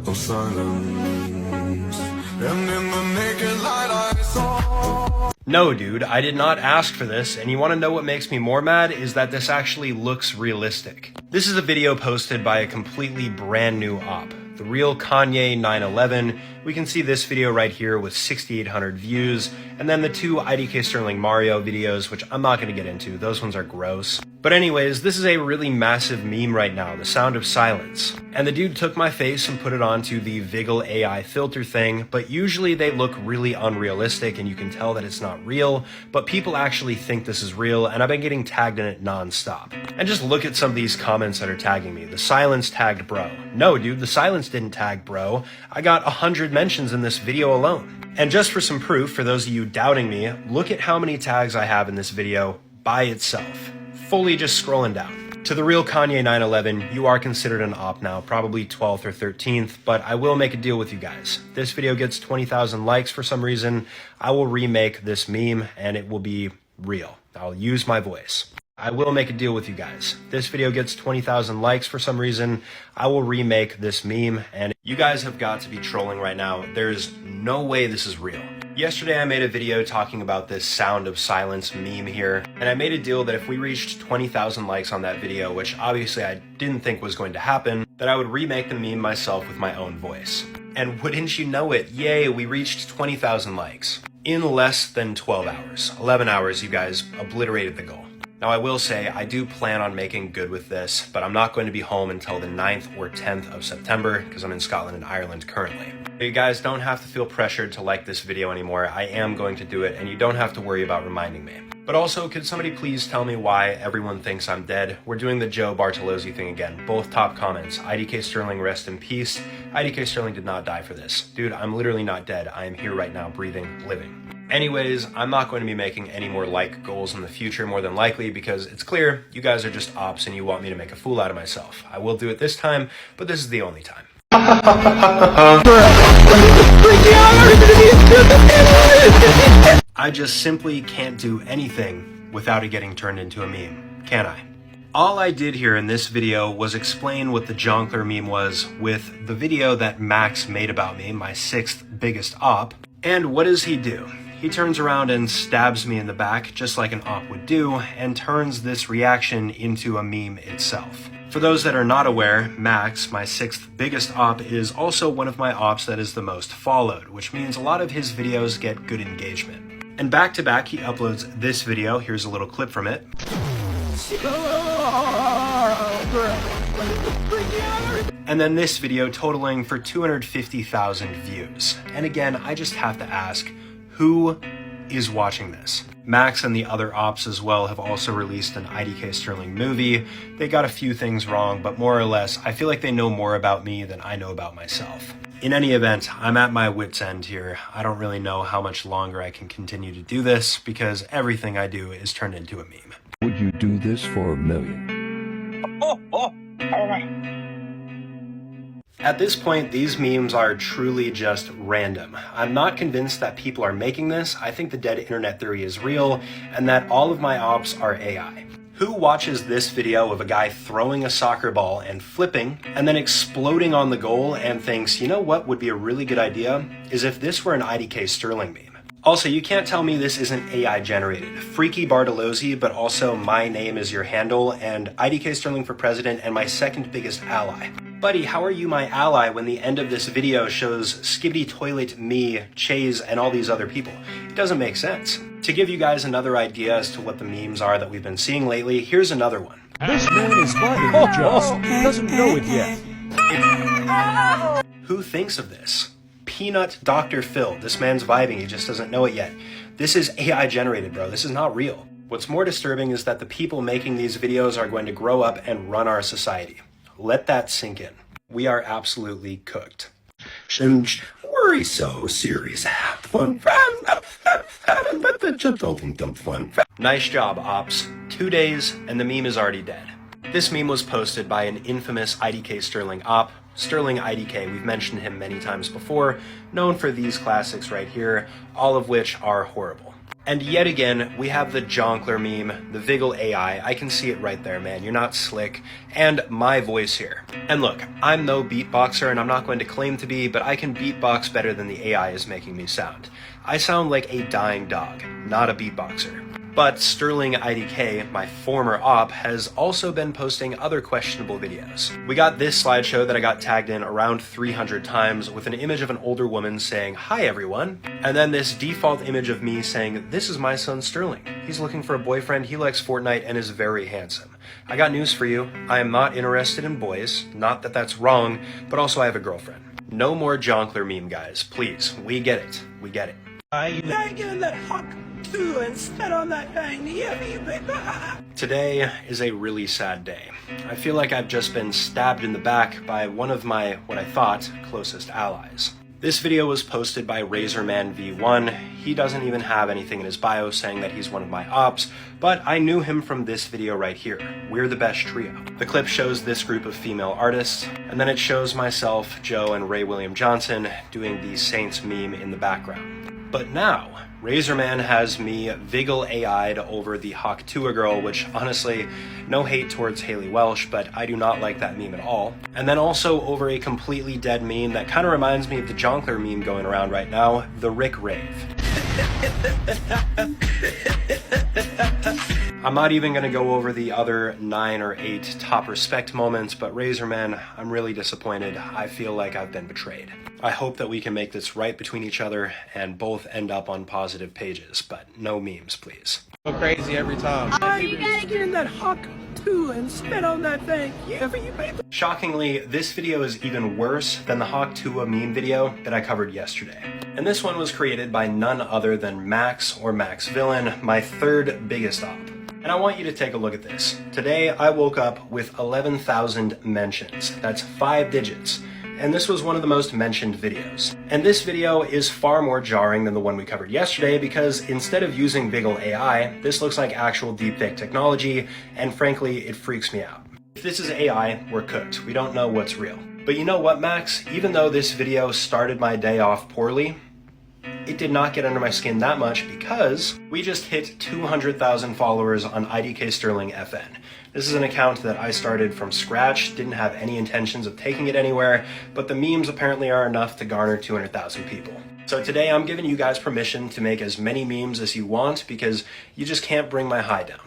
of silence, and in the naked light I saw. No, dude, I did not ask for this, and you want to know what makes me more mad is that this actually looks realistic. This is a video posted by a completely brand new op, the real Kanye 911. We can see this video right here with 6,800 views, and then the two IDKSterling Mario videos, which I'm not going to get into. Those ones are gross. But anyways, this is a really massive meme right now, the sound of silence. And the dude took my face and put it onto the Vigil AI filter thing, but usually they look really unrealistic and you can tell that it's not real, but people actually think this is real, and I've been getting tagged in it non-stop. And just look at some of these comments that are tagging me. The silence tagged bro. No, dude, the silence didn't tag bro. I got 100 mentions in this video alone. And just for some proof, for those of you doubting me, look at how many tags I have in this video by itself. Fully just scrolling down. To the real Kanye 911, you are considered an op now, probably 12th or 13th, but I will make a deal with you guys. This video gets 20,000 likes for some reason, I will remake this meme and it will be real. I'll use my voice. I will make a deal with you guys. This video gets 20,000 likes for some reason, I will remake this meme, and you guys have got to be trolling right now. There's no way this is real. Yesterday I made a video talking about this sound of silence meme here, and I made a deal that if we reached 20,000 likes on that video, which obviously I didn't think was going to happen, that I would remake the meme myself with my own voice. And wouldn't you know it, yay, we reached 20,000 likes. In less than 12 hours. 11 hours, you guys obliterated the goal. Now I will say, I do plan on making good with this, but I'm not going to be home until the 9th or 10th of September, because I'm in Scotland and Ireland currently. You guys don't have to feel pressured to like this video anymore. I am going to do it, and you don't have to worry about reminding me. But also, could somebody please tell me why everyone thinks I'm dead? We're doing the Joe Bartolozzi thing again. Both top comments. IDKSterling, rest in peace. IDKSterling did not die for this. Dude, I'm literally not dead. I am here right now, breathing, living. Anyways, I'm not going to be making any more like goals in the future, more than likely, because it's clear you guys are just ops and you want me to make a fool out of myself. I will do it this time, but this is the only time. I just simply can't do anything without it getting turned into a meme, can I? All I did here in this video was explain what the Jonkler meme was with the video that Max made about me, my 6th biggest op. And what does he do? He turns around and stabs me in the back, just like an op would do, and turns this reaction into a meme itself. For those that are not aware, Max, my 6th biggest op, is also one of my ops that is the most followed, which means a lot of his videos get good engagement. And back to back, he uploads this video. Here's a little clip from it. And then this video totaling for 250,000 views. And again, I just have to ask, who is watching this? Max and the other ops as well have also released an IDKSterling movie. They got a few things wrong, but more or less, I feel like they know more about me than I know about myself. In any event, I'm at my wit's end here. I don't really know how much longer I can continue to do this, because everything I do is turned into a meme. Would you do this for $1 million? At this point, these memes are truly just random. I'm not convinced that people are making this. I think the dead internet theory is real, and that all of my ops are AI. Who watches this video of a guy throwing a soccer ball and flipping, and then exploding on the goal and thinks, you know what would be a really good idea, is if this were an IDKSterling meme. Also, you can't tell me this isn't AI generated. Freaky Bartolozzi, but also my name is your handle, and IDKSterling for president, and my 2nd biggest ally. Buddy, how are you my ally when the end of this video shows Skibbity Toilet, me, Chase, and all these other people? It doesn't make sense. To give you guys another idea as to what the memes are that we've been seeing lately, here's another one. This man is fighting the just. He doesn't know it yet. Who thinks of this? Peanut Dr. Phil. This man's vibing, he just doesn't know it yet. This is AI generated, bro. This is not real. What's more disturbing is that the people making these videos are going to grow up and run our society. Let that sink in. We are absolutely cooked. Shouldn't worry so serious. Have fun. Nice job, ops. 2 days and the meme is already dead. This meme was posted by an infamous IDKSterling op, Sterling IDK. We've mentioned him many times before, known for these classics right here, all of which are horrible. And yet again, we have the Jonkler meme, the Vigil AI. I can see it right there, man. You're not slick. And my voice here. And look, I'm no beatboxer and I'm not going to claim to be, but I can beatbox better than the AI is making me sound. I sound like a dying dog, not a beatboxer. But Sterling IDK, my former op, has also been posting other questionable videos. We got this slideshow that I got tagged in around 300 times with an image of an older woman saying, "Hi everyone," and then this default image of me saying, "This is my son Sterling. He's looking for a boyfriend, he likes Fortnite, and is very handsome. I got news for you, I am not interested in boys, not that that's wrong, but also I have a girlfriend." No more Jonkler meme, guys, please. We get it. We get it. Today is a really sad day. I feel like I've just been stabbed in the back by one of my, what I thought, closest allies. This video was posted by RazormanV1. He doesn't even have anything in his bio saying that he's one of my ops, but I knew him from this video right here, We're the Best Trio. The clip shows this group of female artists, and then it shows myself, Joe, and Ray William Johnson doing the Saints meme in the background. But now, Razorman has me Vigil AI'd over the Hawk2a girl, which honestly, no hate towards Haley Welsh, but I do not like that meme at all. And then also over a completely dead meme that kind of reminds me of the Jonkler meme going around right now, the Rick Rave. I'm not even going to go over the other 9 or 8 top respect moments, but Razorman, I'm really disappointed. I feel like I've been betrayed. I hope that we can make this right between each other and both end up on positive pages, but no memes, please. Go crazy every time. Oh, you gotta get in that Hawk 2 and spit on that thing. Yeah, for you, baby. Shockingly, this video is even worse than the Hawk2a meme video that I covered yesterday. And this one was created by none other than Max, or Max Villain, my third biggest op. And I want you to take a look at this. Today, I woke up with 11,000 mentions. That's 5 digits. And this was one of the most mentioned videos. And this video is far more jarring than the one we covered yesterday because instead of using Vigil AI, this looks like actual deepfake technology, and frankly, it freaks me out. If this is AI, we're cooked. We don't know what's real. But you know what, Max? Even though this video started my day off poorly, it did not get under my skin that much because we just hit 200,000 followers on IDKSterling FN. This is an account that I started from scratch, didn't have any intentions of taking it anywhere, but the memes apparently are enough to garner 200,000 people. So today I'm giving you guys permission to make as many memes as you want because you just can't bring my high down.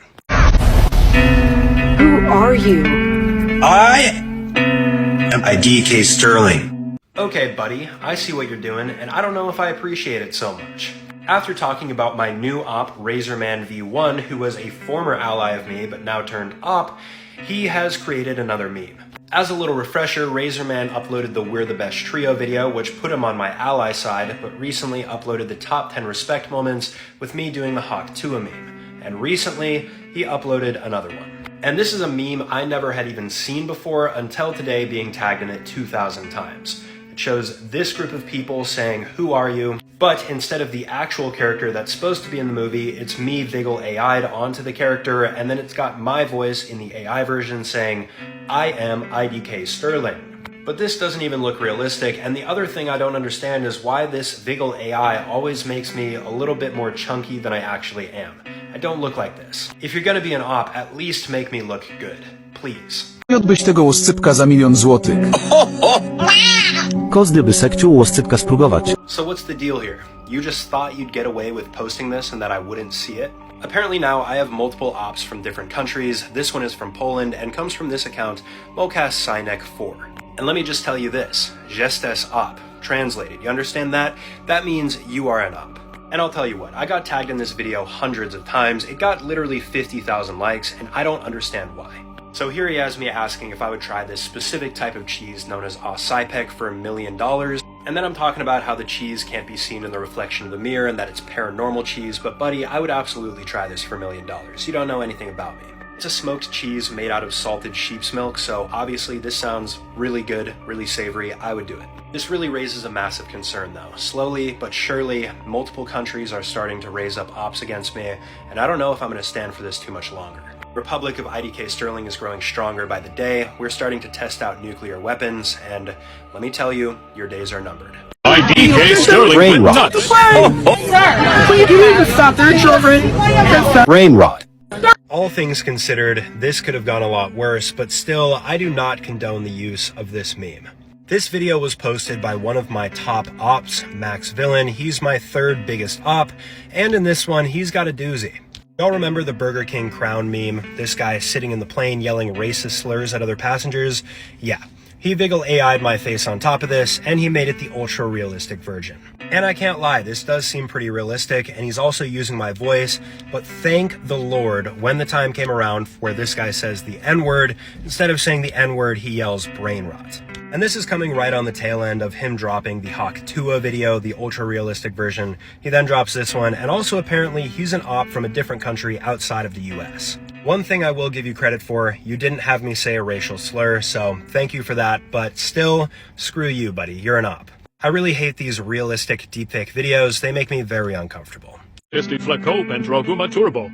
Who are you? I am IDKSterling. Okay, buddy, I see what you're doing, and I don't know if I appreciate it so much. After talking about my new op, RazormanV1, who was a former ally of me but now turned op, he has created another meme. As a little refresher, Razorman uploaded the We're the Best Trio video, which put him on my ally side, but recently uploaded the top 10 respect moments with me doing the Hawk2a meme. And recently, he uploaded another one. And this is a meme I never had even seen before until today being tagged in it 2,000 times. It shows this group of people saying, "Who are you?" But instead of the actual character that's supposed to be in the movie, it's me Vigil AI'd onto the character, and then it's got my voice in the AI version saying, "I am IDKSterling." But this doesn't even look realistic, and the other thing I don't understand is why this Vigil AI always makes me a little bit more chunky than I actually am. I don't look like this. If you're gonna be an op, at least make me look good. Please. Odbyś tego łoscypka za 1 000 000 złotych. Każdy by se chciał łoscypka spróbować. So what's the deal here? You just thought you'd get away with posting this and that I wouldn't see it? Apparently now I have multiple ops from different countries. This one is from Poland and comes from this account, Mocas4. And let me just tell you this, Gestes op, translated, you understand that? That means you are an op. And I'll tell you what, I got tagged in this video hundreds of times. It got literally 50,000 likes, and I don't understand why. So here he has me asking if I would try this specific type of cheese known as Ossipec for $1 million. And then I'm talking about how the cheese can't be seen in the reflection of the mirror and that it's paranormal cheese. But buddy, I would absolutely try this for $1 million. You don't know anything about me. It's a smoked cheese made out of salted sheep's milk, so obviously this sounds really good, really savory. I would do it. This really raises a massive concern though. Slowly but surely, multiple countries are starting to raise up ops against me, and I don't know if I'm going to stand for this too much longer. Republic of IDKSterling is growing stronger by the day. We're starting to test out nuclear weapons, and let me tell you, your days are numbered. IDKSterling Brain went rot. nuts. Please, you need to stop there, children. Brain rot. All things considered, this could have gone a lot worse, but still, I do not condone the use of this meme. This video was posted by one of my top ops, Max Villain. He's my third biggest op, and in this one, he's got a doozy. Y'all remember the Burger King crown meme? This guy sitting in the plane yelling racist slurs at other passengers? Yeah. He Vigil AI'd my face on top of this, and he made it the ultra-realistic version. And I can't lie, this does seem pretty realistic, and he's also using my voice, but thank the Lord when the time came around where this guy says the N-word, instead of saying the N-word, he yells brain rot. And this is coming right on the tail end of him dropping the Hawk Tua video, the ultra-realistic version. He then drops this one, and also apparently he's an op from a different country outside of the US. One thing I will give you credit for, you didn't have me say a racial slur, so thank you for that, but still, screw you, buddy, you're an op. I really hate these realistic deepfake videos, they make me very uncomfortable. Esti fleko pentroguma turbo.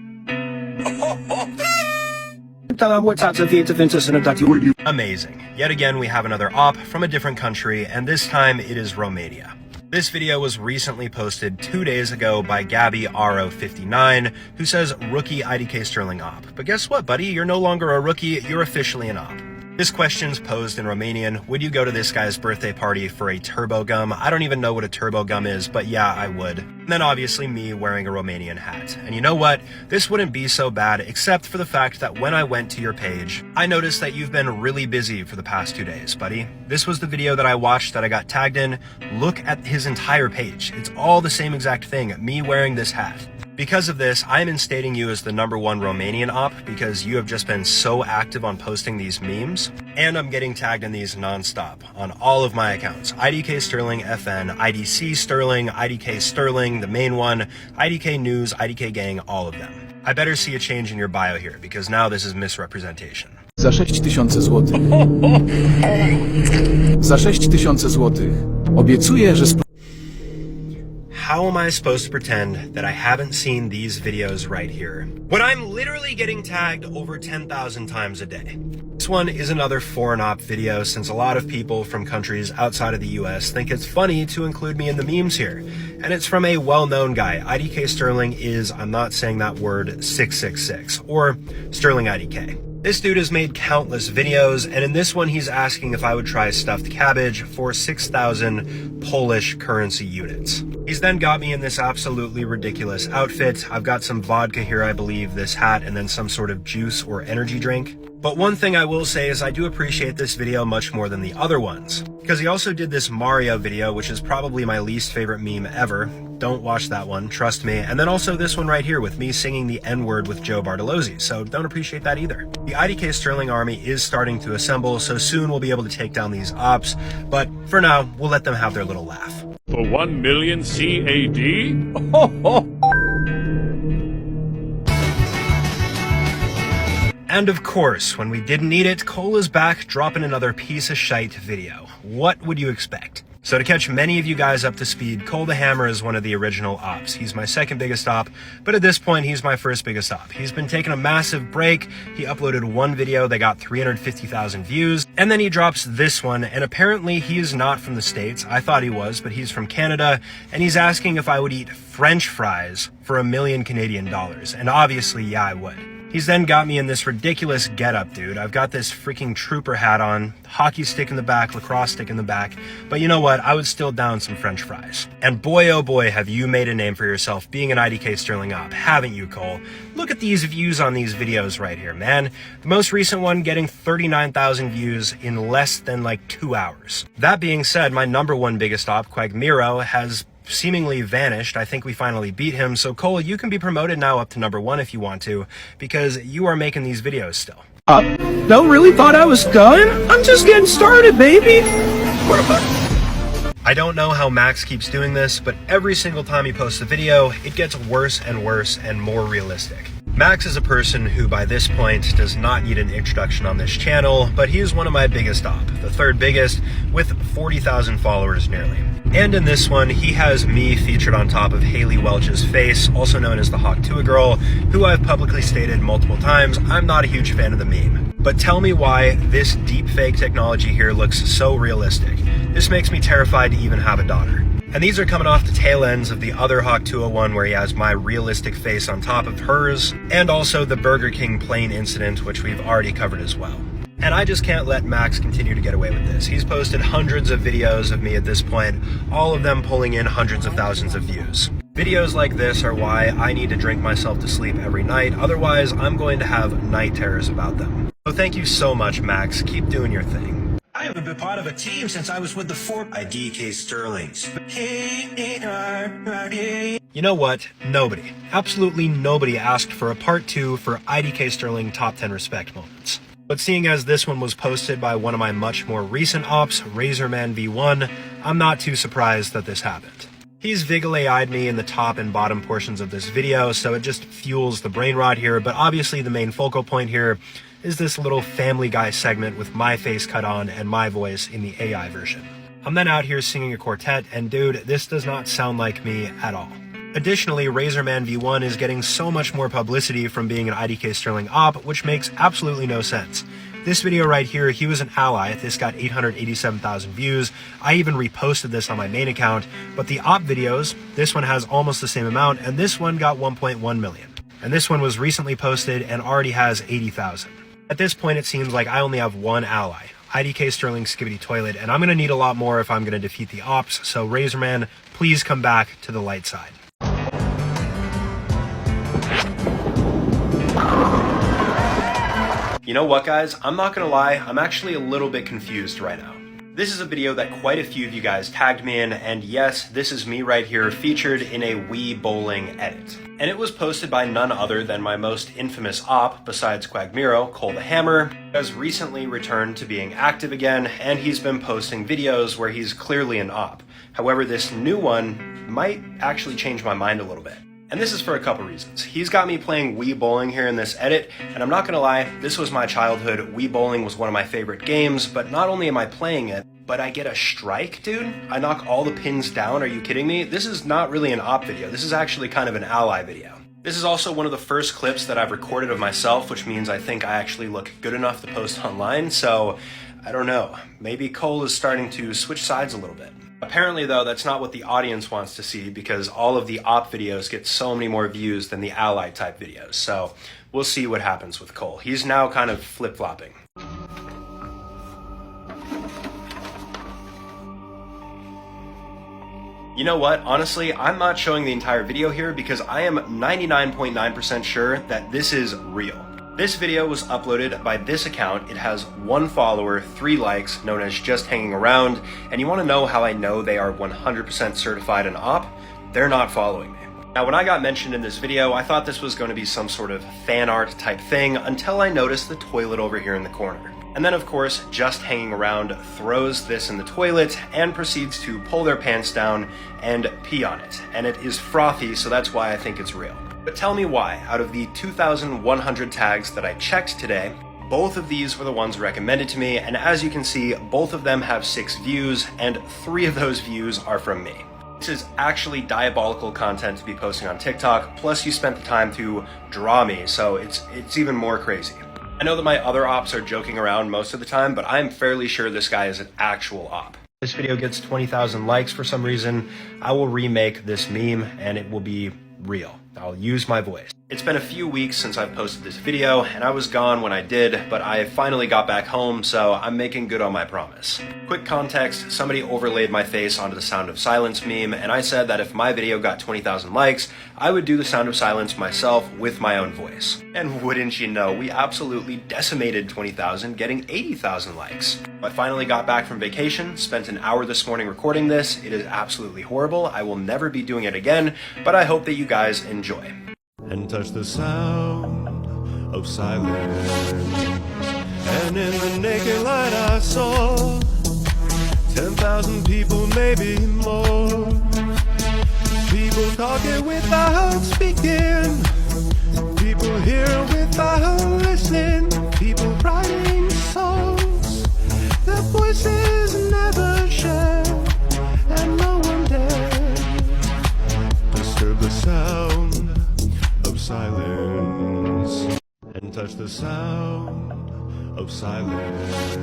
Amazing. Yet again, we have another op from a different country, and this time it is Romania. This video was recently posted 2 days ago by Gabby RO59, who says, "Rookie IDKSterling Opp." But guess what, buddy? You're no longer a rookie, you're officially an op. This question's posed in Romanian. Would you go to this guy's birthday party for a turbo gum? I don't even know what a turbo gum is, but yeah, I would. And then obviously me wearing a Romanian hat. And you know what? This wouldn't be so bad, except for the fact that when I went to your page, I noticed that you've been really busy for the past 2 days, buddy. This was the video that I watched that I got tagged in. Look at his entire page. It's all the same exact thing, me wearing this hat. Because of this, I'm instating you as the #1 Romanian op because you have just been so active on posting these memes, and I'm getting tagged in these non-stop on all of my accounts. IDKSterling FN, IDCSterling, IDKSterling, the main one, IDK News, IDK Gang, all of them. I better see a change in your bio here because now this is misrepresentation. Za 6000 złotych. Za 6000 złotych. Obiecuję, że How am I supposed to pretend that I haven't seen these videos right here when I'm literally getting tagged over 10,000 times a day? This one is another foreign op video since a lot of people from countries outside of the US think it's funny to include me in the memes here. And it's from a well-known guy. IDKSterling is, I'm not saying that word, 666, or Sterling IDK. This dude has made countless videos, and in this one he's asking if I would try stuffed cabbage for 6,000 Polish currency units. He's then got me in this absolutely ridiculous outfit. I've got some vodka here, I believe, this hat, and then some sort of juice or energy drink. But one thing I will say is I do appreciate this video much more than the other ones, because he also did this Mario video, which is probably my least favorite meme ever. Don't watch that one, trust me. And then also this one right here with me singing the N-word with Joe Bartolozzi, so don't appreciate that either. The IDKSterling army is starting to assemble, so soon we'll be able to take down these ops, but for now, we'll let them have their little laugh. For 1 million CAD? And of course, when we didn't need it, Cole is back dropping another piece of shite video. What would you expect? So to catch many of you guys up to speed, Cole the Hammer is one of the original ops. He's my second biggest op, but at this point, he's my first biggest op. He's been taking a massive break. He uploaded one video that got 350,000 views, and then he drops this one, and apparently he is not from the States. I thought he was, but he's from Canada, and he's asking if I would eat French fries for $1 million Canadian dollars, and obviously, yeah, I would. He's then got me in this ridiculous getup, dude. I've got this freaking trooper hat on, hockey stick in the back, lacrosse stick in the back, but you know what? I would still down some French fries. And boy, oh boy, have you made a name for yourself being an IDKSterling op, haven't you, Cole? Look at these views on these videos right here, man. The most recent one getting 39,000 views in less than like 2 hours. That being said, my #1 biggest op, Quag Miro, has seemingly vanished. I think we finally beat him. So Cole, you can be promoted now up to #1 if you want to, because you are making these videos still. Don't really thought I was done? I'm just getting started, baby. I don't know how Max keeps doing this, but every single time he posts a video, it gets worse and worse and more realistic. Max is a person who by this point does not need an introduction on this channel, but he is one of my biggest op, the third biggest, with 40,000 followers nearly. And in this one, he has me featured on top of Haley Welch's face, also known as the Hawk Tua girl, who I've publicly stated multiple times, I'm not a huge fan of the meme. But tell me why this deepfake technology here looks so realistic. This makes me terrified to even have a daughter. And these are coming off the tail ends of the other Hawk 201 where he has my realistic face on top of hers, and also the Burger King plane incident, which we've already covered as well. And I just can't let Max continue to get away with this. He's posted hundreds of videos of me at this point, all of them pulling in hundreds of thousands of views. Videos like this are why I need to drink myself to sleep every night, otherwise I'm going to have night terrors about them. So thank you so much, Max. Keep doing your thing. I haven't been part of a team since I was with the IDKSterlings. You know what? Nobody, absolutely nobody asked for a part 2 for IDKSterling Top 10 Respect Moments. But seeing as this one was posted by one of my much more recent ops, Razorman V1, I'm not too surprised that this happened. He's Vigil AI'd me in the top and bottom portions of this video, so it just fuels the brain rot here, but obviously the main focal point here is this little Family Guy segment with my face cut on and my voice in the AI version. I'm then out here singing a quartet, and dude, this does not sound like me at all. Additionally, Razorman V1 is getting so much more publicity from being an IDKSterling Opp, which makes absolutely no sense. This video right here, he was an ally. This got 887,000 views. I even reposted this on my main account, but the Opp videos, this one has almost the same amount, and this one got 1.1 million. And this one was recently posted and already has 80,000. At this point, it seems like I only have one ally, IDKSterling Skibbity Toilet, and I'm going to need a lot more if I'm going to defeat the Opps, so Razorman, please come back to the light side. You know what, guys? I'm not gonna lie, I'm actually a little bit confused right now. This is a video that quite a few of you guys tagged me in, and yes, this is me right here featured in a Wii Bowling edit. And it was posted by none other than my most infamous op, besides Quagmiro, Cole the Hammer, who has recently returned to being active again, and he's been posting videos where he's clearly an op. However, this new one might actually change my mind a little bit. And this is for a couple reasons. He's got me playing Wii Bowling here in this edit, and I'm not gonna lie, this was my childhood. Wii Bowling was one of my favorite games, but not only am I playing it, but I get a strike, dude? I knock all the pins down, are you kidding me? This is not really an op video, this is actually kind of an ally video. This is also one of the first clips that I've recorded of myself, which means I think I actually look good enough to post online, so I don't know. Maybe Cole is starting to switch sides a little bit. Apparently though, that's not what the audience wants to see because all of the op videos get so many more views than the ally type videos. So we'll see what happens with Cole. He's now kind of flip-flopping. You know what? Honestly, I'm not showing the entire video here because I am 99.9% sure that this is real. This video was uploaded by this account. It has 1 follower, 3 likes, known as Just Hanging Around, and you want to know how I know they are 100% certified an op? They're not following me. Now, when I got mentioned in this video, I thought this was going to be some sort of fan art type thing until I noticed the toilet over here in the corner. And then, of course, Just Hanging Around throws this in the toilet and proceeds to pull their pants down and pee on it. And it is frothy, so that's why I think it's real. But tell me why, out of the 2,100 tags that I checked today, both of these were the ones recommended to me, and as you can see, both of them have 6 views, and 3 of those views are from me. This is actually diabolical content to be posting on TikTok, plus you spent the time to draw me, so it's even more crazy. I know that my other ops are joking around most of the time, but I'm fairly sure this guy is an actual op. This video gets 20,000 likes for some reason, I will remake this meme, and it will be real. I'll use my voice. It's been a few weeks since I've posted this video, and I was gone when I did, but I finally got back home, so I'm making good on my promise. Quick context, somebody overlaid my face onto the Sound of Silence meme, and I said that if my video got 20,000 likes, I would do the Sound of Silence myself with my own voice. And wouldn't you know, we absolutely decimated 20,000, getting 80,000 likes. I finally got back from vacation, spent an hour this morning recording this. It is absolutely horrible. I will never be doing it again, but I hope that you guys enjoy. And touch the sound of silence, and in the naked light I saw 10,000 people, maybe more. People talking without speaking, people hearing without listening, people writing songs, their voices never share, and no one dare disturb the sound of silence, and touch the sound of silence,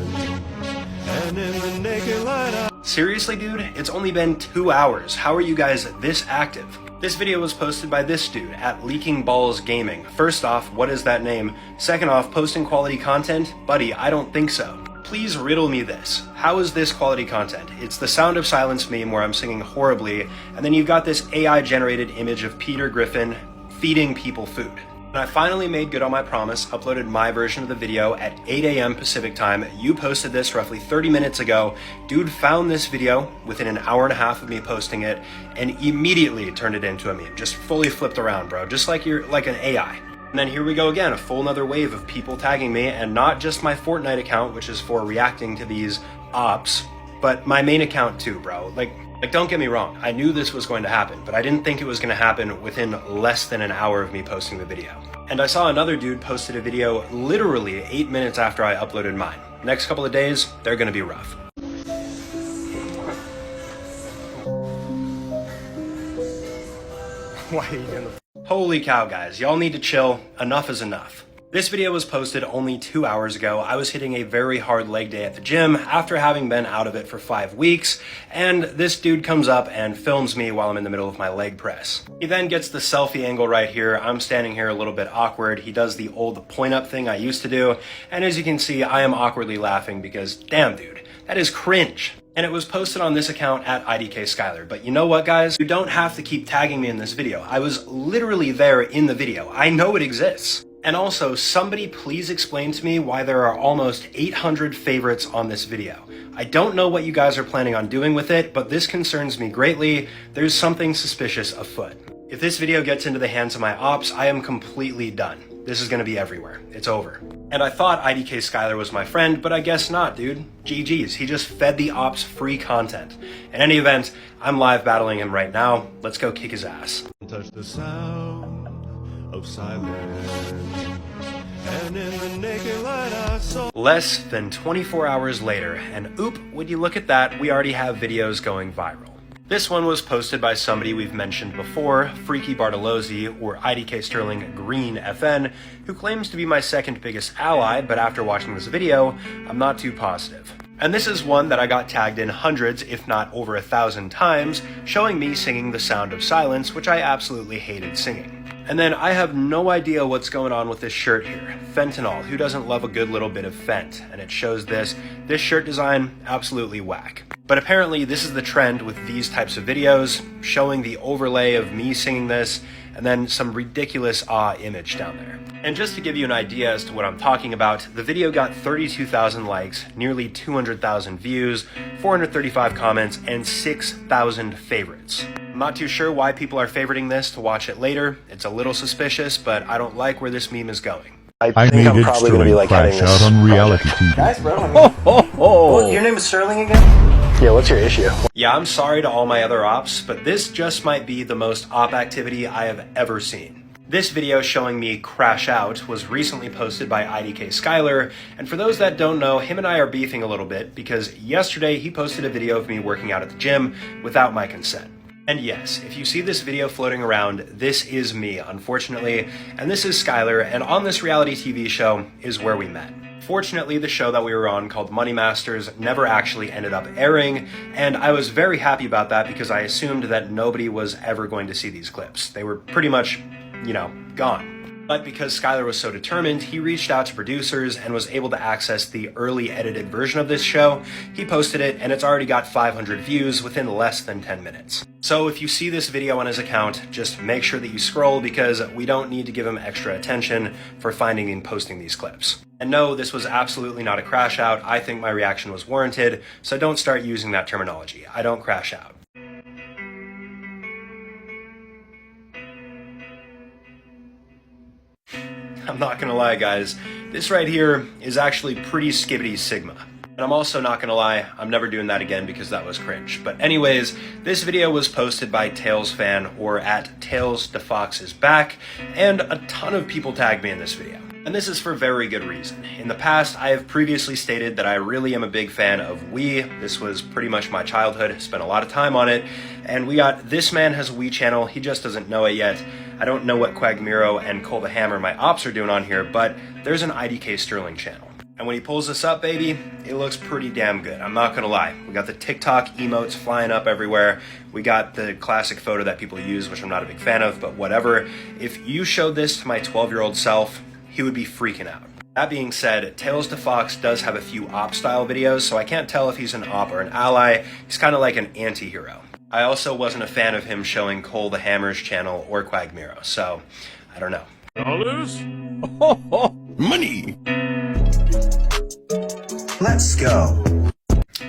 and in the naked light Seriously, dude? It's only been 2 hours. How are you guys this active? This video was posted by this dude at Leaking Balls Gaming. First off, what is that name? Second off, posting quality content? Buddy, I don't think so. Please riddle me this. How is this quality content? It's the Sound of Silence meme where I'm singing horribly, and then you've got this AI-generated image of Peter Griffin feeding people food. When I finally made good on my promise, uploaded my version of the video at 8 a.m. Pacific time, you posted this roughly 30 minutes ago. Dude found this video within an hour and a half of me posting it and immediately turned it into a meme. Just fully flipped around, bro. Just like you're like an AI. And then here we go again, a full another wave of people tagging me, and not just my Fortnite account, which is for reacting to these ops, but my main account too, bro. Like don't get me wrong, I knew this was going to happen, but I didn't think it was going to happen within less than an hour of me posting the video. And I saw another dude posted a video literally 8 minutes after I uploaded mine. Next couple of days, they're going to be rough. Why are you doing the... Holy cow, guys, y'all need to chill. Enough is enough. This video was posted only 2 hours ago. I was hitting a very hard leg day at the gym after having been out of it for 5 weeks, and this dude comes up and films me while I'm in the middle of my leg press. He then gets the selfie angle right here. I'm standing here a little bit awkward. He does the old point up thing I used to do, and as you can see, I am awkwardly laughing because, damn dude, that is cringe. And it was posted on this account at IDKSterling. But you know what, guys? You don't have to keep tagging me in this video. I was literally there in the video. I know it exists. And also, somebody please explain to me why there are almost 800 favorites on this video. I don't know what you guys are planning on doing with it, but this concerns me greatly. There's something suspicious afoot. If this video gets into the hands of my ops, I am completely done. This is gonna be everywhere. It's over. And I thought IDKSterling was my friend, but I guess not, dude. GG's, he just fed the ops free content. In any event, I'm live battling him right now. Let's go kick his ass. Touch the sound of silence, and in the naked light I saw. Less than 24 hours later, and oop, would you look at that, we already have videos going viral. This one was posted by somebody we've mentioned before, Freaky Bartolozzi, or IDKSterling Green FN, who claims to be my second biggest ally, but after watching this video, I'm not too positive. And this is one that I got tagged in hundreds, if not over 1,000 times, showing me singing The Sound of Silence, which I absolutely hated singing. And then I have no idea what's going on with this shirt here. Fentanyl, who doesn't love a good little bit of fent? And it shows this. This shirt design, absolutely whack. But apparently this is the trend with these types of videos, showing the overlay of me singing this, and then some ridiculous image down there. And just to give you an idea as to what I'm talking about, the video got 32,000 likes, nearly 200,000 views, 435 comments, and 6,000 favorites. I'm not too sure why people are favoriting this to watch it later. It's a little suspicious, but I don't like where this meme is going. I think I'm probably going to be like crash having this out on reality TV. Guys, bro. Well, your name is Sterling again? Yeah, what's your issue? Yeah, I'm sorry to all my other ops, but this just might be the most op activity I have ever seen. This video showing me crash out was recently posted by IDKSterling, and for those that don't know, him and I are beefing a little bit because yesterday he posted a video of me working out at the gym without my consent. And yes, if you see this video floating around, this is me, unfortunately, and this is Skylar, and on this reality TV show is where we met. Fortunately, the show that we were on, called Money Masters, never actually ended up airing, and I was very happy about that because I assumed that nobody was ever going to see these clips. They were pretty much, you know, gone. But because Skylar was so determined, he reached out to producers and was able to access the early edited version of this show. He posted it, and it's already got 500 views within less than 10 minutes. So if you see this video on his account, just make sure that you scroll because we don't need to give him extra attention for finding and posting these clips. And no, this was absolutely not a crash out. I think my reaction was warranted, so don't start using that terminology. I don't crash out. I'm not gonna lie, guys, this right here is actually pretty skibbity sigma. And I'm also not gonna lie, I'm never doing that again because that was cringe. But anyways, this video was posted by TailsFan, or at TailsDeFoxIsBack, and a ton of people tagged me in this video. And this is for very good reason. In the past, I have previously stated that I really am a big fan of Wii. This was pretty much my childhood, spent a lot of time on it, and we got This Man Has a Wii channel, he just doesn't know it yet. I don't know what Quagmiro and Cole the Hammer, my ops, are doing on here, but there's an IDKSterling channel. And when he pulls this up, baby, it looks pretty damn good. I'm not gonna lie. We got the TikTok emotes flying up everywhere. We got the classic photo that people use, which I'm not a big fan of, but whatever. If you showed this to my 12-year-old self, he would be freaking out. That being said, Tails to Fox does have a few op style videos, so I can't tell if he's an op or an ally. He's kind of like an anti-hero. I also wasn't a fan of him showing Cole the Hammer's channel or Quagmiro, so I don't know. Dollars? Money! Let's go.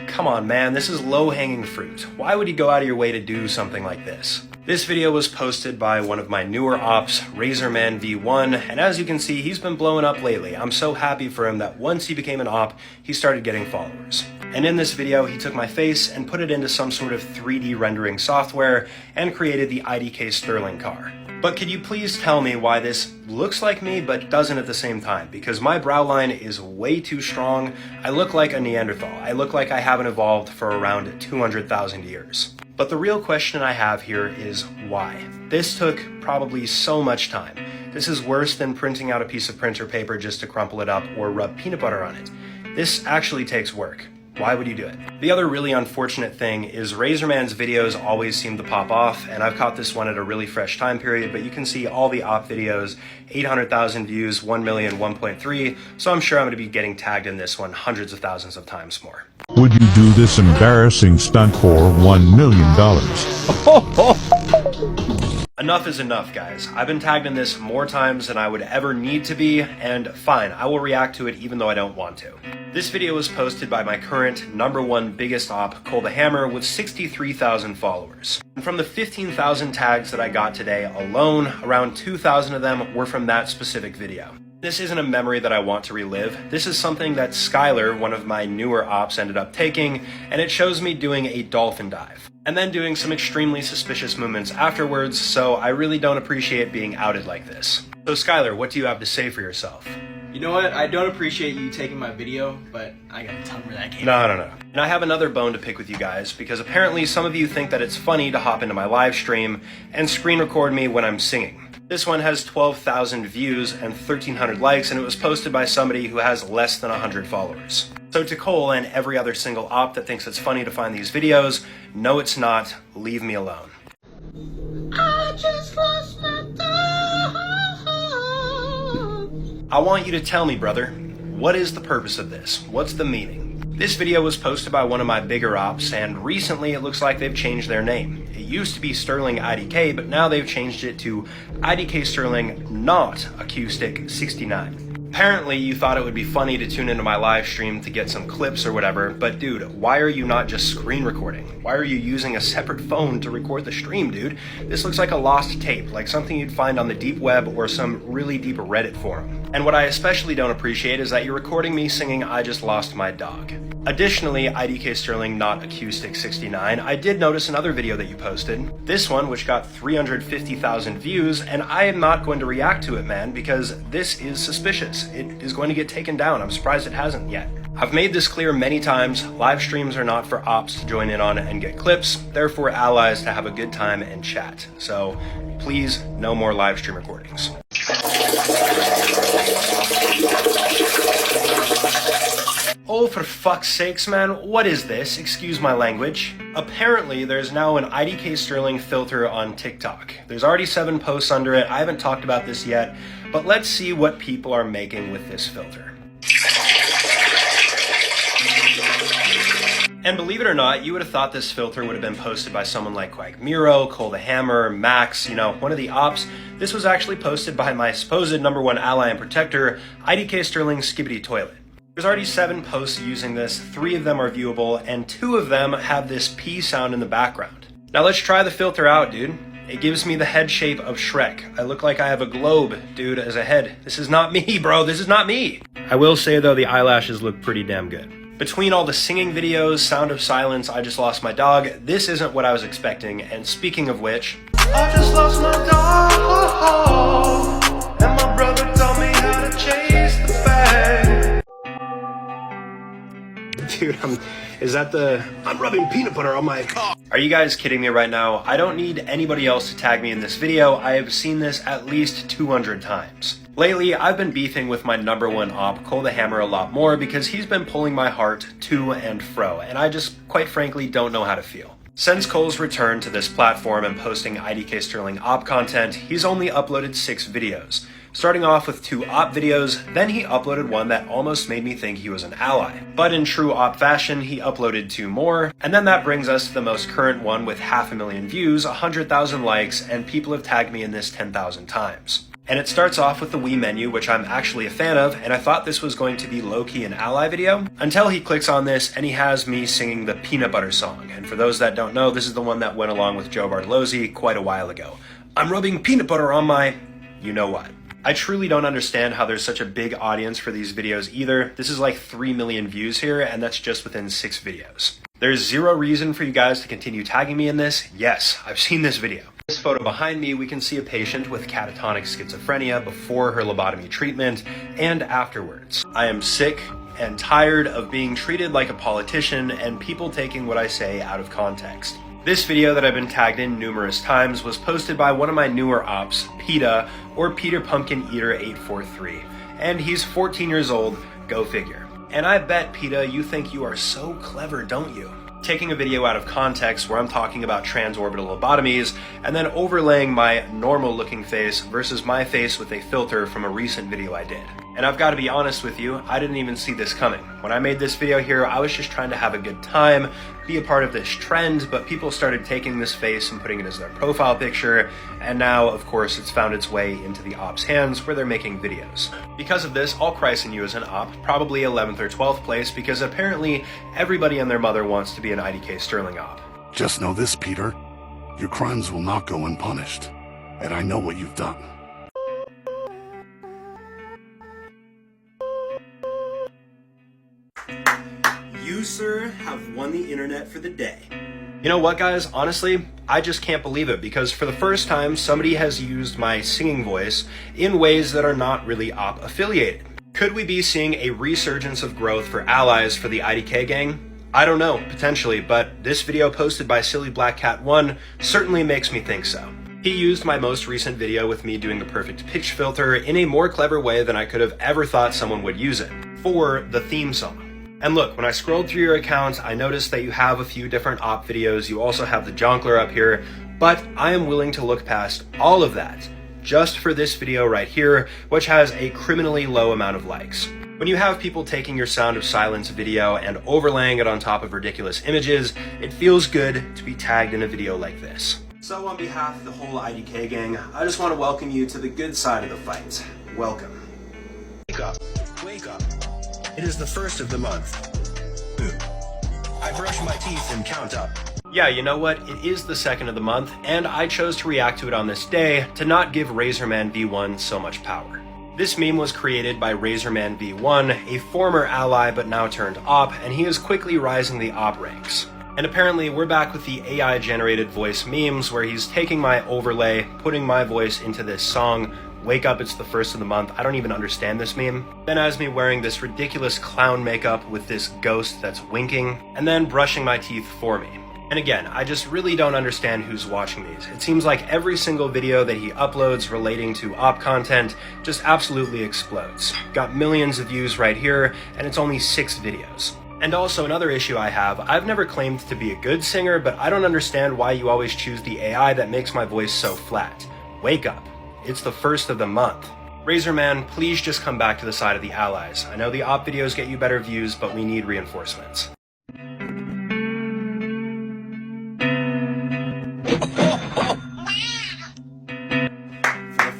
Come on, man, this is low-hanging fruit. Why would you go out of your way to do something like this? This video was posted by one of my newer ops, Razorman V1, and as you can see, he's been blowing up lately. I'm so happy for him that once he became an op, he started getting followers. And in this video, he took my face and put it into some sort of 3D rendering software and created the IDKSterling car. But could you please tell me why this looks like me but doesn't at the same time? Because my brow line is way too strong. I look like a Neanderthal. I look like I haven't evolved for around 200,000 years. But the real question I have here is why? This took probably so much time. This is worse than printing out a piece of printer paper just to crumple it up or rub peanut butter on it. This actually takes work. Why would you do it? The other really unfortunate thing is Razorman's videos always seem to pop off, and I've caught this one at a really fresh time period, but you can see all the op videos, 800,000 views, 1 million, 1.3, so I'm sure I'm going to be getting tagged in this one hundreds of thousands of times more. Would you do this embarrassing stunt for $1 million? Enough is enough, guys. I've been tagged in this more times than I would ever need to be, and fine, I will react to it even though I don't want to. This video was posted by my current #1 biggest op, Cole the Hammer, with 63,000 followers. And from the 15,000 tags that I got today alone, around 2,000 of them were from that specific video. This isn't a memory that I want to relive. This is something that Skylar, one of my newer ops, ended up taking, and it shows me doing a dolphin dive. And then doing some extremely suspicious movements afterwards, so I really don't appreciate being outed like this. So Skylar, what do you have to say for yourself? You know what? I don't appreciate you taking my video, but I gotta tell where that came from. No. And I have another bone to pick with you guys, because apparently some of you think that it's funny to hop into my live stream and screen record me when I'm singing. This one has 12,000 views and 1,300 likes, and it was posted by somebody who has less than 100 followers. So to Cole and every other single op that thinks it's funny to find these videos, no it's not, leave me alone. I just lost my dog. I want you to tell me, brother, what is the purpose of this? What's the meaning? This video was posted by one of my bigger ops, and recently it looks like they've changed their name. It used to be Sterling IDK, but now they've changed it to IDKSterling Not Acoustic 69. Apparently you thought it would be funny to tune into my live stream to get some clips or whatever, but dude, why are you not just screen recording? Why are you using a separate phone to record the stream, dude? This looks like a lost tape, like something you'd find on the deep web or some really deep Reddit forum. And what I especially don't appreciate is that you're recording me singing I Just Lost My Dog. Additionally, IDKSterling Not Acoustic 69, I did notice another video that you posted. This one, which got 350,000 views, and I am not going to react to it, man, because this is suspicious. It is going to get taken down. I'm surprised it hasn't yet. I've made this clear many times. Live streams are not for ops to join in on and get clips. They're for allies to have a good time and chat. So please, no more live stream recordings. Oh, for fuck's sakes, man, what is this? Excuse my language. Apparently, there's now an IDKSterling filter on TikTok. There's already 7 posts under it. I haven't talked about this yet, but let's see what people are making with this filter. And believe it or not, you would have thought this filter would have been posted by someone like Quagmiro, Cole the Hammer, Max, you know, one of the ops. This was actually posted by my supposed #1 ally and protector, IDKSterling Skibbity Toilet. There's already 7 posts using this, 3 of them are viewable, and 2 of them have this P sound in the background. Now let's try the filter out, dude. It gives me the head shape of Shrek. I look like I have a globe, dude, as a head. This is not me, bro, this is not me. I will say though, the eyelashes look pretty damn good. Between all the singing videos, Sound of Silence, I Just Lost My Dog, this isn't what I was expecting, and speaking of which... I just lost my dog, and my brother taught me how to chase the bag. Dude, is that I'm rubbing peanut butter on my... Are you guys kidding me right now? I don't need anybody else to tag me in this video. I have seen this at least 200 times. Lately, I've been beefing with my #1 op, Cole the Hammer, a lot more because he's been pulling my heart to and fro, and I just, quite frankly, don't know how to feel. Since Cole's return to this platform and posting IDKSterling Opp content, he's only uploaded 6 videos. Starting off with 2 op videos, then he uploaded one that almost made me think he was an ally. But in true op fashion, he uploaded 2 more, and then that brings us to the most current one with 500,000 views, 100,000 likes, and people have tagged me in this 10,000 times. And it starts off with the Wii menu, which I'm actually a fan of, and I thought this was going to be low-key an ally video, until he clicks on this and he has me singing the Peanut Butter song. And for those that don't know, this is the one that went along with Joe Bartolozzi quite a while ago. I'm rubbing peanut butter on my... you know what. I truly don't understand how there's such a big audience for these videos either. This is like 3 million views here, and that's just within 6 videos. There's zero reason for you guys to continue tagging me in this. Yes, I've seen this video. This photo behind me, we can see a patient with catatonic schizophrenia before her lobotomy treatment and afterwards. I am sick and tired of being treated like a politician and people taking what I say out of context. This video that I've been tagged in numerous times was posted by one of my newer ops, PETA, or Peter Pumpkin Eater 843, and he's 14 years old, go figure. And I bet, PETA, you think you are so clever, don't you? Taking a video out of context where I'm talking about transorbital lobotomies and then overlaying my normal looking face versus my face with a filter from a recent video I did. And I've got to be honest with you, I didn't even see this coming. When I made this video here, I was just trying to have a good time, be a part of this trend, but people started taking this face and putting it as their profile picture, and now, of course, it's found its way into the ops' hands where they're making videos. Because of this, I'll christen you as an op, probably 11th or 12th place, because apparently everybody and their mother wants to be an IDKSterling Opp. Just know this, Peter. Your crimes will not go unpunished, and I know what you've done. You, sir, have won the internet for the day. You know what, guys? Honestly, I just can't believe it because for the first time, somebody has used my singing voice in ways that are not really op affiliated. Could we be seeing a resurgence of growth for allies for the IDK gang? I don't know, potentially, but this video posted by Silly Black Cat 1 certainly makes me think so. He used my most recent video with me doing the perfect pitch filter in a more clever way than I could have ever thought someone would use it, for the theme song. And look, when I scrolled through your account, I noticed that you have a few different op videos, you also have the Jonkler up here, but I am willing to look past all of that, just for this video right here, which has a criminally low amount of likes. When you have people taking your Sound of Silence video and overlaying it on top of ridiculous images, it feels good to be tagged in a video like this. So on behalf of the whole IDK gang, I just want to welcome you to the good side of the fight. Welcome. Wake up. Wake up. It is the 1st of the month. I brush my teeth and count up. Yeah, you know what? It is the 2nd of the month, and I chose to react to it on this day to not give Razorman V1 so much power. This meme was created by Razorman V1, a former ally but now turned op, and he is quickly rising the op ranks. And apparently we're back with the AI-generated voice memes where he's taking my overlay, putting my voice into this song, Wake Up, It's the 1st of the Month. I don't even understand this meme. Then has me wearing this ridiculous clown makeup with this ghost that's winking, and then brushing my teeth for me. And again, I just really don't understand who's watching these. It seems like every single video that he uploads relating to op content just absolutely explodes. Got millions of views right here, and it's only 6 videos. And also another issue I have, I've never claimed to be a good singer, but I don't understand why you always choose the AI that makes my voice so flat. Wake up. It's the 1st of the month. Razorman, please just come back to the side of the allies. I know the op videos get you better views, but we need reinforcements.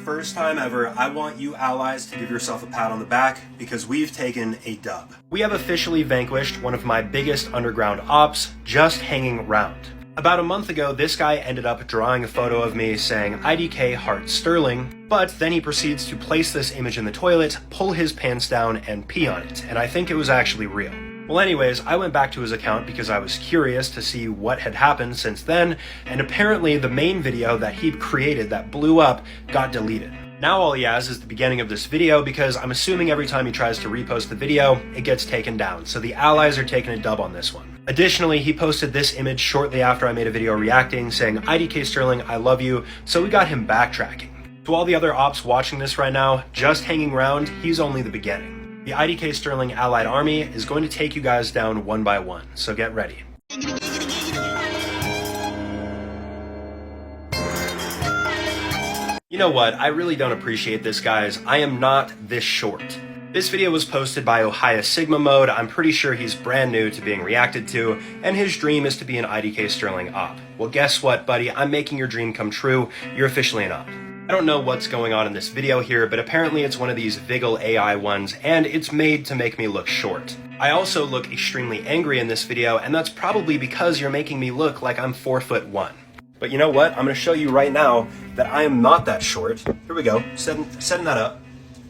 First time ever, I want you allies to give yourself a pat on the back because we've taken a dub. We have officially vanquished one of my biggest underground ops just hanging around. About a month ago, this guy ended up drawing a photo of me saying IDK Heart Sterling, but then he proceeds to place this image in the toilet, pull his pants down, and pee on it, and I think it was actually real. Well anyways, I went back to his account because I was curious to see what had happened since then, and apparently the main video that he'd created that blew up got deleted. Now all he has is the beginning of this video because I'm assuming every time he tries to repost the video, it gets taken down. So the allies are taking a dub on this one. Additionally, he posted this image shortly after I made a video reacting saying, IDKSterling, I love you. So we got him backtracking. To all the other ops watching this right now, just hanging around, he's only the beginning. The IDKSterling Allied Army is going to take you guys down one by one, so get ready. You know what, I really don't appreciate this, guys. I am not this short. This video was posted by Ohio Sigma Mode. I'm pretty sure he's brand new to being reacted to, and his dream is to be an IDKSterling Opp. Well, guess what, buddy? I'm making your dream come true. You're officially an Opp. I don't know what's going on in this video here, but apparently it's one of these Vigil AI ones, and it's made to make me look short. I also look extremely angry in this video, and that's probably because you're making me look like I'm 4'1". But you know what? I'm going to show you right now that I am not that short. Here we go, setting that up.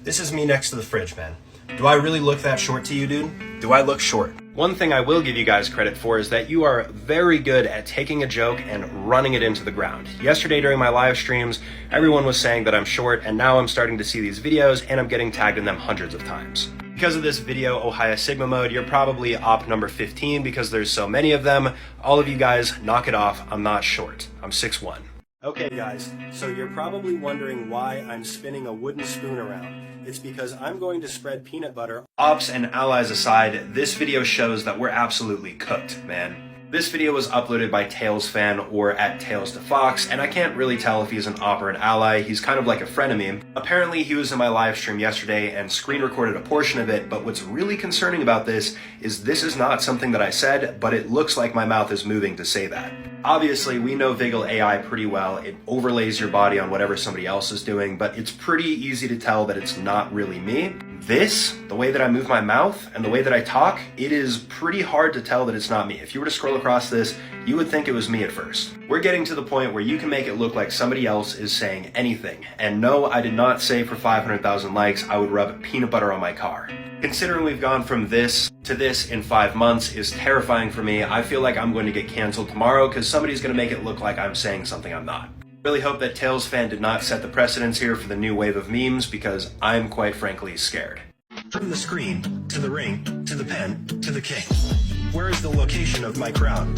This is me next to the fridge, man. Do I really look that short to you, dude? Do I look short? One thing I will give you guys credit for is that you are very good at taking a joke and running it into the ground. Yesterday during my live streams, everyone was saying that I'm short, and now I'm starting to see these videos and I'm getting tagged in them hundreds of times. Because of this video, Ohio Sigma Mode, you're probably Opp number 15 because there's so many of them. All of you guys, knock it off. I'm not short. I'm 6'1". Okay guys, so you're probably wondering why I'm spinning a wooden spoon around. It's because I'm going to spread peanut butter. Ops and allies aside, this video shows that we're absolutely cooked, man. This video was uploaded by TailsFan or at TailsToFox, and I can't really tell if he's an Opp or an ally. He's kind of like a friend of me. Apparently he was in my live stream yesterday and screen recorded a portion of it, but what's really concerning about this is not something that I said, but it looks like my mouth is moving to say that. Obviously, we know Vigil AI pretty well. It overlays your body on whatever somebody else is doing, but it's pretty easy to tell that it's not really me. This, the way that I move my mouth and the way that I talk, it is pretty hard to tell that it's not me. If you were to scroll across this, you would think it was me at first. We're getting to the point where you can make it look like somebody else is saying anything. And no, I did not say for 500,000 likes I would rub peanut butter on my car. Considering we've gone from this to this in 5 months is terrifying for me. I feel like I'm going to get canceled tomorrow because somebody's going to make it look like I'm saying something I'm not. Really hope that TailsFan did not set the precedence here for the new wave of memes because I'm quite frankly scared. From the screen, to the ring, to the pen, to the king. Where is the location of my crown?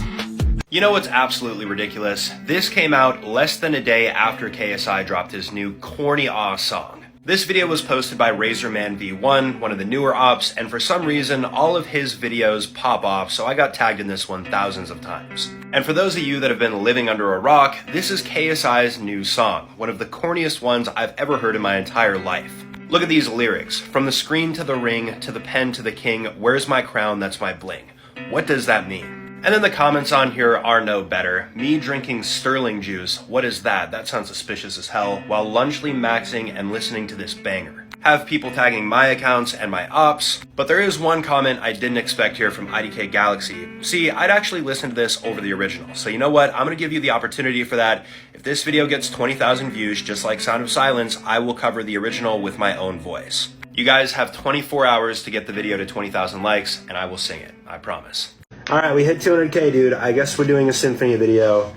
You know what's absolutely ridiculous? This came out less than a day after KSI dropped his new corny ass song. This video was posted by Razorman V1, one of the newer Opps, and for some reason, all of his videos pop off, so I got tagged in this one thousands of times. And for those of you that have been living under a rock, this is KSI's new song, one of the corniest ones I've ever heard in my entire life. Look at these lyrics. From the screen to the ring, to the pen to the king, where's my crown, that's my bling. What does that mean? And then the comments on here are no better. Me drinking Sterling juice, what is that? That sounds suspicious as hell, while lunchly maxing and listening to this banger. Have people tagging my accounts and my ops, but there is one comment I didn't expect here from IDK Galaxy. See, I'd actually listen to this over the original, so you know what? I'm gonna give you the opportunity for that. If this video gets 20,000 views, just like Sound of Silence, I will cover the original with my own voice. You guys have 24 hours to get the video to 20,000 likes, and I will sing it, I promise. Alright, we hit 200K, dude. I guess we're doing a symphony video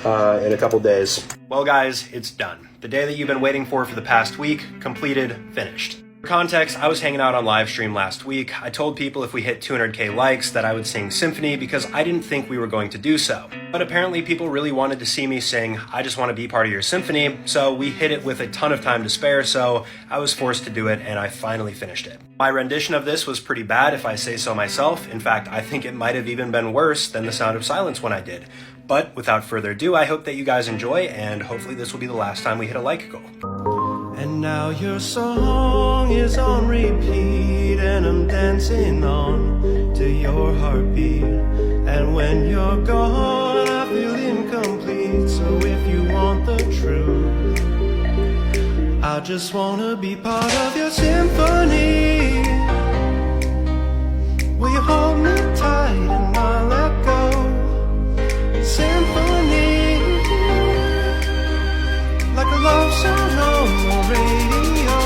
in a couple days. Well guys, it's done. The day that you've been waiting for the past week, completed, finished. For context, I was hanging out on live stream last week. I told people if we hit 200K likes that I would sing Symphony because I didn't think we were going to do so. But apparently people really wanted to see me sing I Just Want to Be Part of Your Symphony, so we hit it with a ton of time to spare, so I was forced to do it and I finally finished it. My rendition of this was pretty bad if I say so myself. In fact, I think it might have even been worse than the Sound of Silence one I did. But without further ado, I hope that you guys enjoy, and hopefully this will be the last time we hit a like goal. And now your song is on repeat, and I'm dancing on to your heartbeat. And when you're gone, I feel incomplete. So if you want the truth, I just wanna be part of your symphony. Will you hold me tight and not let go? Symphony, like a love song on the radio.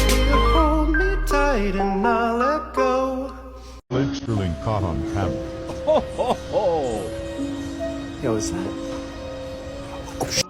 Will you hold me tight and not let go? Sterling caught on camera. Yo, is that?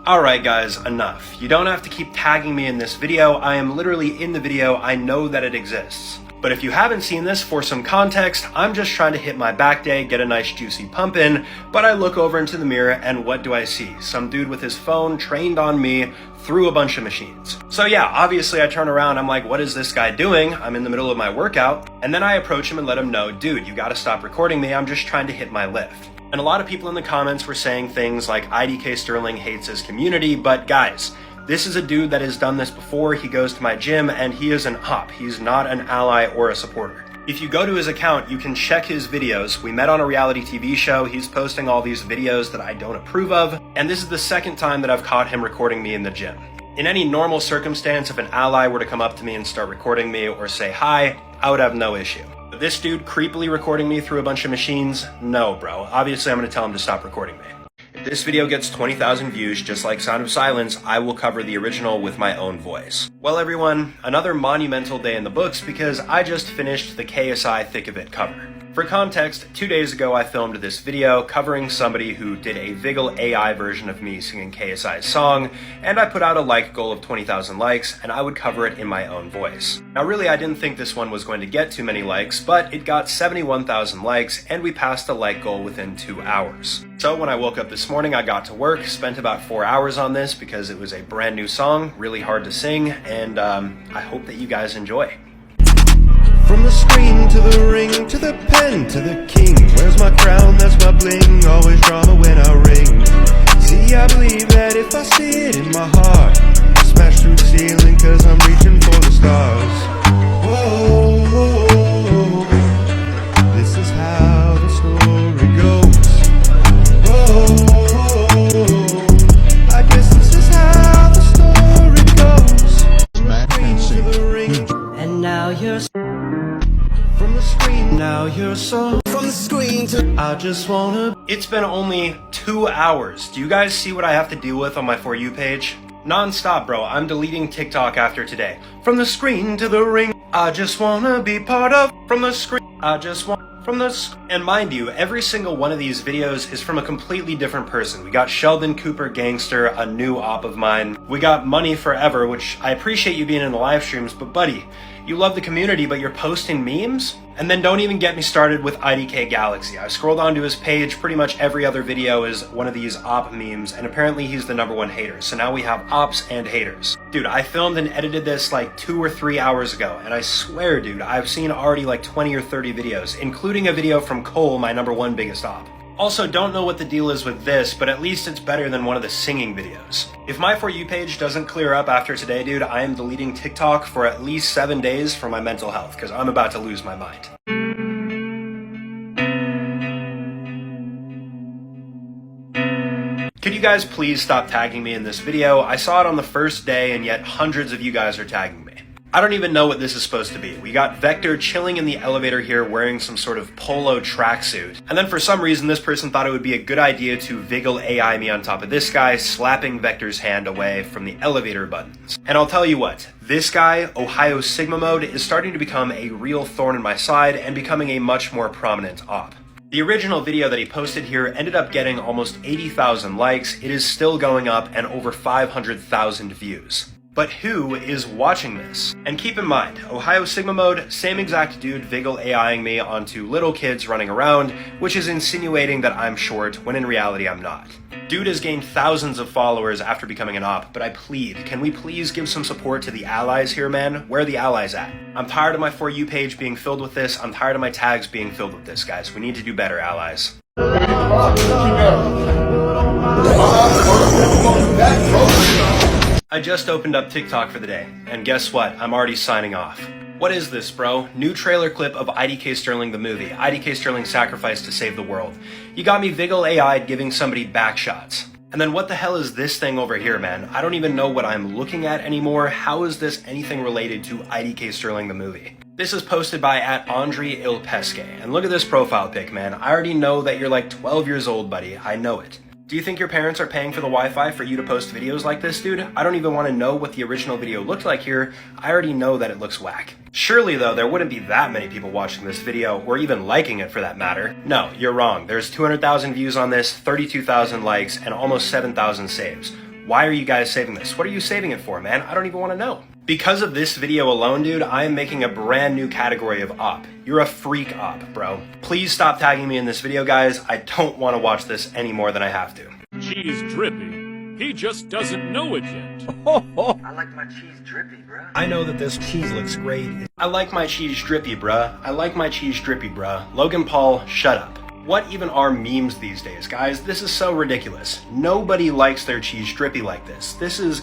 Alright guys, enough. You don't have to keep tagging me in this video. I am literally in the video. I know that it exists. But if you haven't seen this, for some context, I'm just trying to hit my back day, get a nice juicy pump in, but I look over into the mirror and what do I see? Some dude with his phone trained on me through a bunch of machines. So yeah, obviously I turn around, I'm like, what is this guy doing? I'm in the middle of my workout. And then I approach him and let him know, dude, you gotta stop recording me. I'm just trying to hit my lift. And a lot of people in the comments were saying things like IDKSterling hates his community, but guys, this is a dude that has done this before. He goes to my gym and he is an op. He's not an ally or a supporter. If you go to his account, you can check his videos. We met on a reality TV show. He's posting all these videos that I don't approve of. And this is the second time that I've caught him recording me in the gym. In any normal circumstance, if an ally were to come up to me and start recording me or say hi, I would have no issue. But this dude creepily recording me through a bunch of machines, no, bro. Obviously, I'm gonna tell him to stop recording me. If this video gets 20,000 views, just like Sound of Silence, I will cover the original with my own voice. Well everyone, another monumental day in the books because I just finished the KSI Thick of It cover. For context, 2 days ago I filmed this video covering somebody who did a Viggle AI version of me singing KSI's song, and I put out a like goal of 20,000 likes, and I would cover it in my own voice. Now really I didn't think this one was going to get too many likes, but it got 71,000 likes, and we passed the like goal within 2 hours. So when I woke up this morning, I got to work, spent about 4 hours on this because it was a brand new song, really hard to sing, and I hope that you guys enjoy. From the screen to the ring, to the pen, to the king. Where's my crown? That's my bling. Always drama when I ring. See, I believe that if I see it in my heart, smash through the ceiling, cause I'm reaching for the stars. Whoa, this is how the story goes. Whoa, I guess this is how the story goes. To the ring, and now you're from the screen, now you're so from the screen to I just wanna. It's been only 2 hours. Do you guys see what I have to deal with on my For You page? Non-stop, bro. I'm deleting TikTok after today. From the screen to the ring, I just wanna be part of. From the screen, I just want. From the and mind you, every single one of these videos is from a completely different person. We got Sheldon Cooper Gangster, a new op of mine. We got Money Forever, which I appreciate you being in the live streams, but buddy, you love the community, but you're posting memes? And then don't even get me started with IDK Galaxy. I scrolled onto his page, pretty much every other video is one of these op memes, and apparently he's the #1 hater. So now we have ops and haters. Dude, I filmed and edited this like 2 or 3 hours ago, and I swear, dude, I've seen already like 20 or 30 videos, including a video from Cole, my #1 biggest op. Also, don't know what the deal is with this, but at least it's better than one of the singing videos. If my For You page doesn't clear up after today, dude, I am deleting TikTok for at least 7 days for my mental health, because I'm about to lose my mind. Could you guys please stop tagging me in this video? I saw it on the first day, and yet hundreds of you guys are tagging me. I don't even know what this is supposed to be. We got Vector chilling in the elevator here wearing some sort of polo tracksuit. And then for some reason, this person thought it would be a good idea to Viggle AI me on top of this guy, slapping Vector's hand away from the elevator buttons. And I'll tell you what, this guy, Ohio Sigma Mode, is starting to become a real thorn in my side and becoming a much more prominent op. The original video that he posted here ended up getting almost 80,000 likes. It is still going up and over 500,000 views. But who is watching this? And keep in mind, Ohio Sigma Mode, same exact dude Viggle AIing me onto little kids running around, which is insinuating that I'm short, when in reality I'm not. Dude has gained thousands of followers after becoming an op, but I plead, can we please give some support to the allies here, man? Where are the allies at? I'm tired of my For You page being filled with this. I'm tired of my tags being filled with this, guys. We need to do better, allies. I just opened up TikTok for the day, and guess what? I'm already signing off. What is this, bro? New trailer clip of IDKSterling the movie. IDKSterling sacrificed to save the world. You got me Viggle AI'd giving somebody back shots. And then what the hell is this thing over here, man? I don't even know what I'm looking at anymore. How is this anything related to IDKSterling the movie? This is posted by @Andre Il Pesce. And look at this profile pic, man. I already know that you're like 12 years old, buddy. I know it. Do you think your parents are paying for the Wi-Fi for you to post videos like this, dude? I don't even want to know what the original video looked like here. I already know that it looks whack. Surely though, there wouldn't be that many people watching this video, or even liking it for that matter. No, you're wrong. There's 200,000 views on this, 32,000 likes, and almost 7,000 saves. Why are you guys saving this? What are you saving it for, man? I don't even want to know. Because of this video alone, dude, I am making a brand new category of op. You're a freak op, bro. Please stop tagging me in this video, guys. I don't want to watch this any more than I have to. Cheese drippy. He just doesn't know it yet. I like my cheese drippy, bruh. I know that this cheese looks great. I like my cheese drippy, bruh. I like my cheese drippy, bruh. Logan Paul, shut up. What even are memes these days, guys? This is so ridiculous. Nobody likes their cheese drippy like this. This is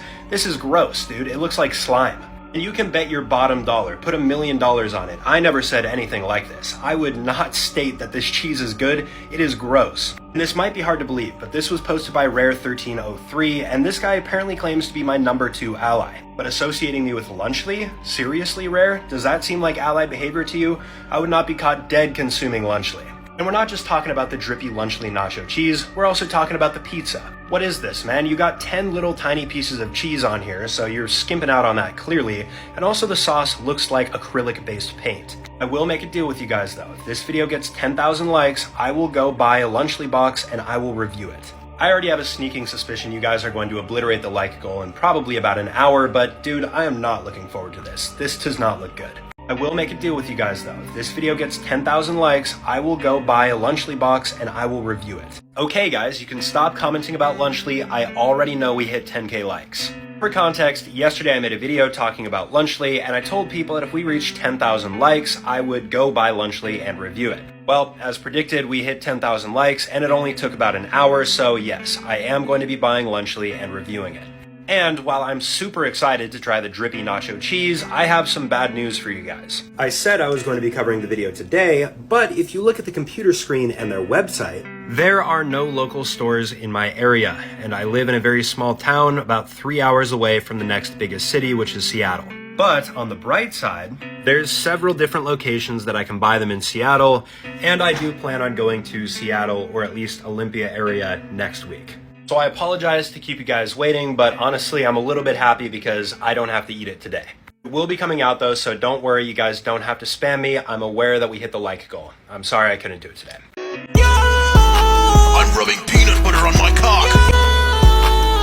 gross, dude. It looks like slime. And you can bet your bottom dollar, put $1 million on it. I never said anything like this. I would not state that this cheese is good. It is gross. And this might be hard to believe, but this was posted by Rare1303, and this guy apparently claims to be my #2 ally. But associating me with Lunchly? Seriously, Rare? Does that seem like ally behavior to you? I would not be caught dead consuming Lunchly. And we're not just talking about the drippy Lunchly nacho cheese, we're also talking about the pizza. What is this, man? You got 10 little tiny pieces of cheese on here, so you're skimping out on that clearly, and also the sauce looks like acrylic-based paint. I will make a deal with you guys though. If this video gets 10,000 likes, I will go buy a Lunchly box and I will review it. I already have a sneaking suspicion you guys are going to obliterate the like goal in probably about an hour, but dude, I am not looking forward to this. This does not look good. I will make a deal with you guys though. If this video gets 10,000 likes, I will go buy a Lunchly box and I will review it. Okay guys, you can stop commenting about Lunchly. I already know we hit 10k likes. For context, yesterday I made a video talking about Lunchly and I told people that if we reached 10,000 likes, I would go buy Lunchly and review it. Well, as predicted, we hit 10,000 likes and it only took about an hour, so yes, I am going to be buying Lunchly and reviewing it. And while I'm super excited to try the drippy nacho cheese, I have some bad news for you guys. I said I was going to be covering the video today, but if you look at the computer screen and their website, there are no local stores in my area, and I live in a very small town about 3 hours away from the next biggest city, which is Seattle. But on the bright side, there's several different locations that I can buy them in Seattle, and I do plan on going to Seattle or at least Olympia area next week. So I apologize to keep you guys waiting, but honestly, I'm a little bit happy because I don't have to eat it today. It will be coming out though, so don't worry, you guys don't have to spam me. I'm aware that we hit the like goal. I'm sorry I couldn't do it today. I'm rubbing peanut butter on my cock.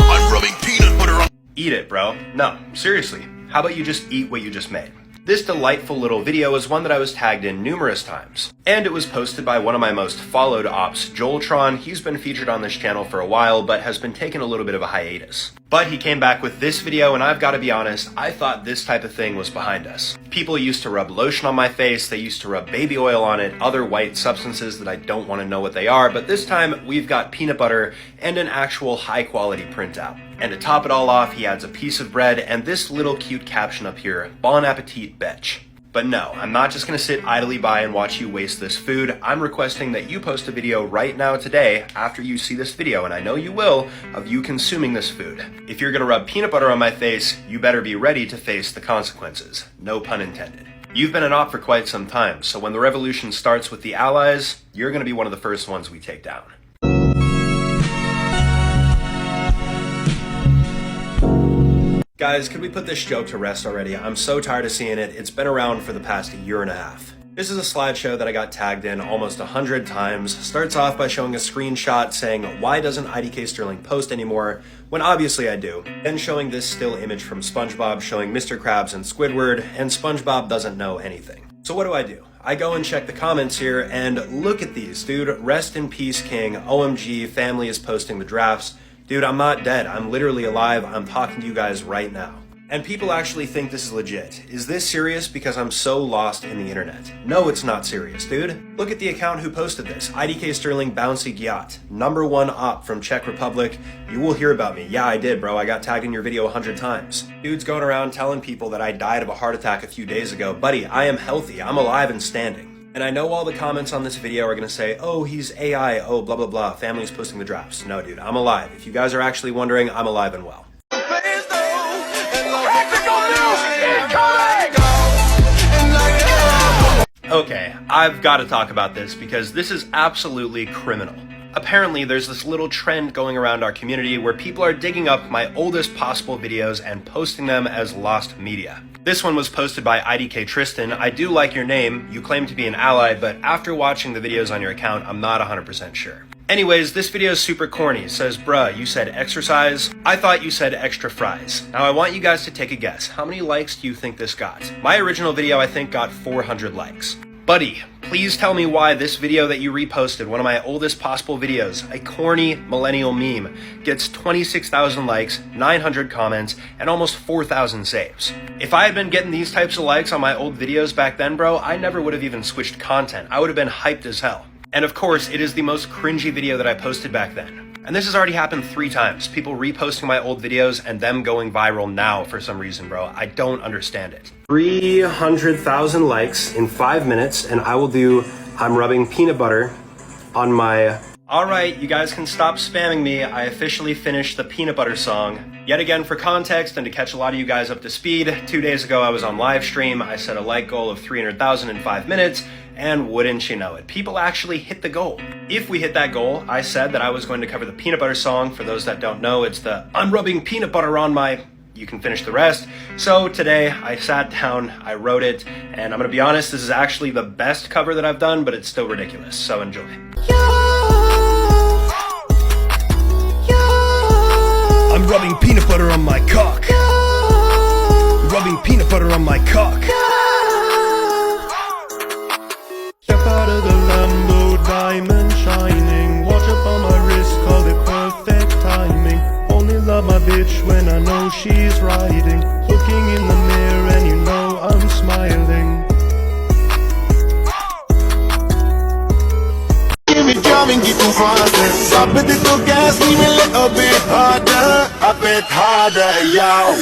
I'm rubbing peanut butter on... Eat it, bro. No, seriously. How about you just eat what you just made? This delightful little video is one that I was tagged in numerous times. And it was posted by one of my most followed ops, Joeltron. He's been featured on this channel for a while, but has been taking a little bit of a hiatus. But he came back with this video, and I've got to be honest, I thought this type of thing was behind us. People used to rub lotion on my face, they used to rub baby oil on it, other white substances that I don't want to know what they are, but this time we've got peanut butter and an actual high quality printout. And to top it all off, he adds a piece of bread and this little cute caption up here, Bon Appetit, bitch. But no, I'm not just gonna sit idly by and watch you waste this food. I'm requesting that you post a video right now today after you see this video, and I know you will, of you consuming this food. If you're gonna rub peanut butter on my face, you better be ready to face the consequences. No pun intended. You've been an op for quite some time, so when the revolution starts with the allies, you're gonna be one of the first ones we take down. Guys, could we put this joke to rest already? I'm so tired of seeing it. It's been around for the past year and a half. This is a slideshow that I got tagged in almost 100 times. Starts off by showing a screenshot saying, why doesn't IDKSterling post anymore? When obviously I do. Then showing this still image from SpongeBob showing Mr. Krabs and Squidward, and SpongeBob doesn't know anything. So what do? I go and check the comments here, and look at these, dude. Rest in peace, King. OMG, family is posting the drafts. Dude, I'm not dead. I'm literally alive. I'm talking to you guys right now. And people actually think this is legit. Is this serious because I'm so lost in the internet? No, it's not serious, dude. Look at the account who posted this. IDKSterling Bouncy Gyat, #1 op from Czech Republic. You will hear about me. Yeah, I did, bro. I got tagged in your video 100 times. Dude's going around telling people that I died of a heart attack a few days ago. Buddy, I am healthy. I'm alive and standing. And I know all the comments on this video are gonna say, oh, he's AI, oh, blah, blah, blah, family's posting the drafts. No, dude, I'm alive. If you guys are actually wondering, I'm alive and well. Okay, I've got to talk about this because this is absolutely criminal. Apparently, there's this little trend going around our community where people are digging up my oldest possible videos and posting them as lost media. This one was posted by IDKSterling. I do like your name, you claim to be an ally, but after watching the videos on your account, I'm not 100% sure. Anyways, this video is super corny. It says, bruh, you said exercise. I thought you said extra fries. Now I want you guys to take a guess. How many likes do you think this got? My original video, I think, got 400 likes. Buddy, please tell me why this video that you reposted, one of my oldest possible videos, a corny millennial meme, gets 26,000 likes, 900 comments, and almost 4,000 saves. If I had been getting these types of likes on my old videos back then, bro, I never would have even switched content. I would have been hyped as hell. And of course, it is the most cringy video that I posted back then. And this has already happened 3 times. People reposting my old videos and them going viral now for some reason, bro. I don't understand it. 300,000 likes in 5 minutes, and I will do I'm rubbing peanut butter on my... Alright, you guys can stop spamming me. I officially finished the peanut butter song. Yet again, for context and to catch a lot of you guys up to speed, 2 days ago I was on live stream. I set a like goal of 300,000 in 5 minutes, and wouldn't you know it, people actually hit the goal. If we hit that goal, I said that I was going to cover the peanut butter song. For those that don't know, it's the I'm rubbing peanut butter on my... You can finish the rest. So today I sat down, I wrote it, and I'm gonna be honest, this is actually the best cover that I've done, but it's still ridiculous, so enjoy. I'm rubbing peanut butter on my cock. Rubbing peanut butter on my cock. Step out of the Lambo, diamond shining. Watch up on my wrist, call it perfect timing. Only love my bitch when I know she's riding. Looking in the mirror and you know I'm smiling. Give me drum and get too faster. Drop a little gas, leave me a little bit harder. A bit harder, yo.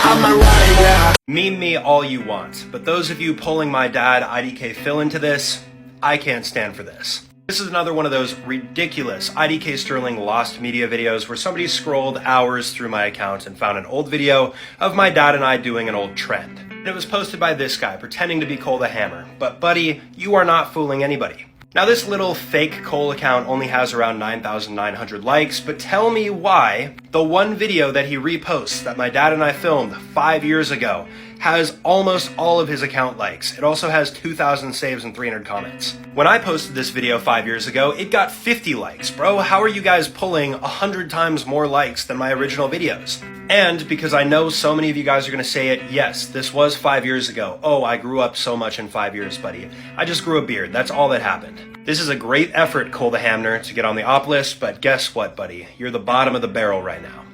I'm a rider. Meme me all you want, but those of you pulling my dad IDK Phil into this, I can't stand for this. This is another one of those ridiculous IDKSterling lost media videos where somebody scrolled hours through my account and found an old video of my dad and I doing an old trend. And it was posted by this guy pretending to be Cole the Hammer. But buddy, you are not fooling anybody. Now this little fake Cole account only has around 9,900 likes, but tell me why the one video that he reposts that my dad and I filmed 5 years ago has almost all of his account likes. It also has 2,000 saves and 300 comments. When I posted this video 5 years ago, it got 50 likes. Bro, how are you guys pulling 100 times more likes than my original videos? And because I know so many of you guys are gonna say it, yes, this was 5 years ago. Oh, I grew up so much in 5 years, buddy. I just grew a beard, that's all that happened. This is a great effort, Cole the Hamner, to get on the Opp list, but guess what, buddy? You're the bottom of the barrel right now.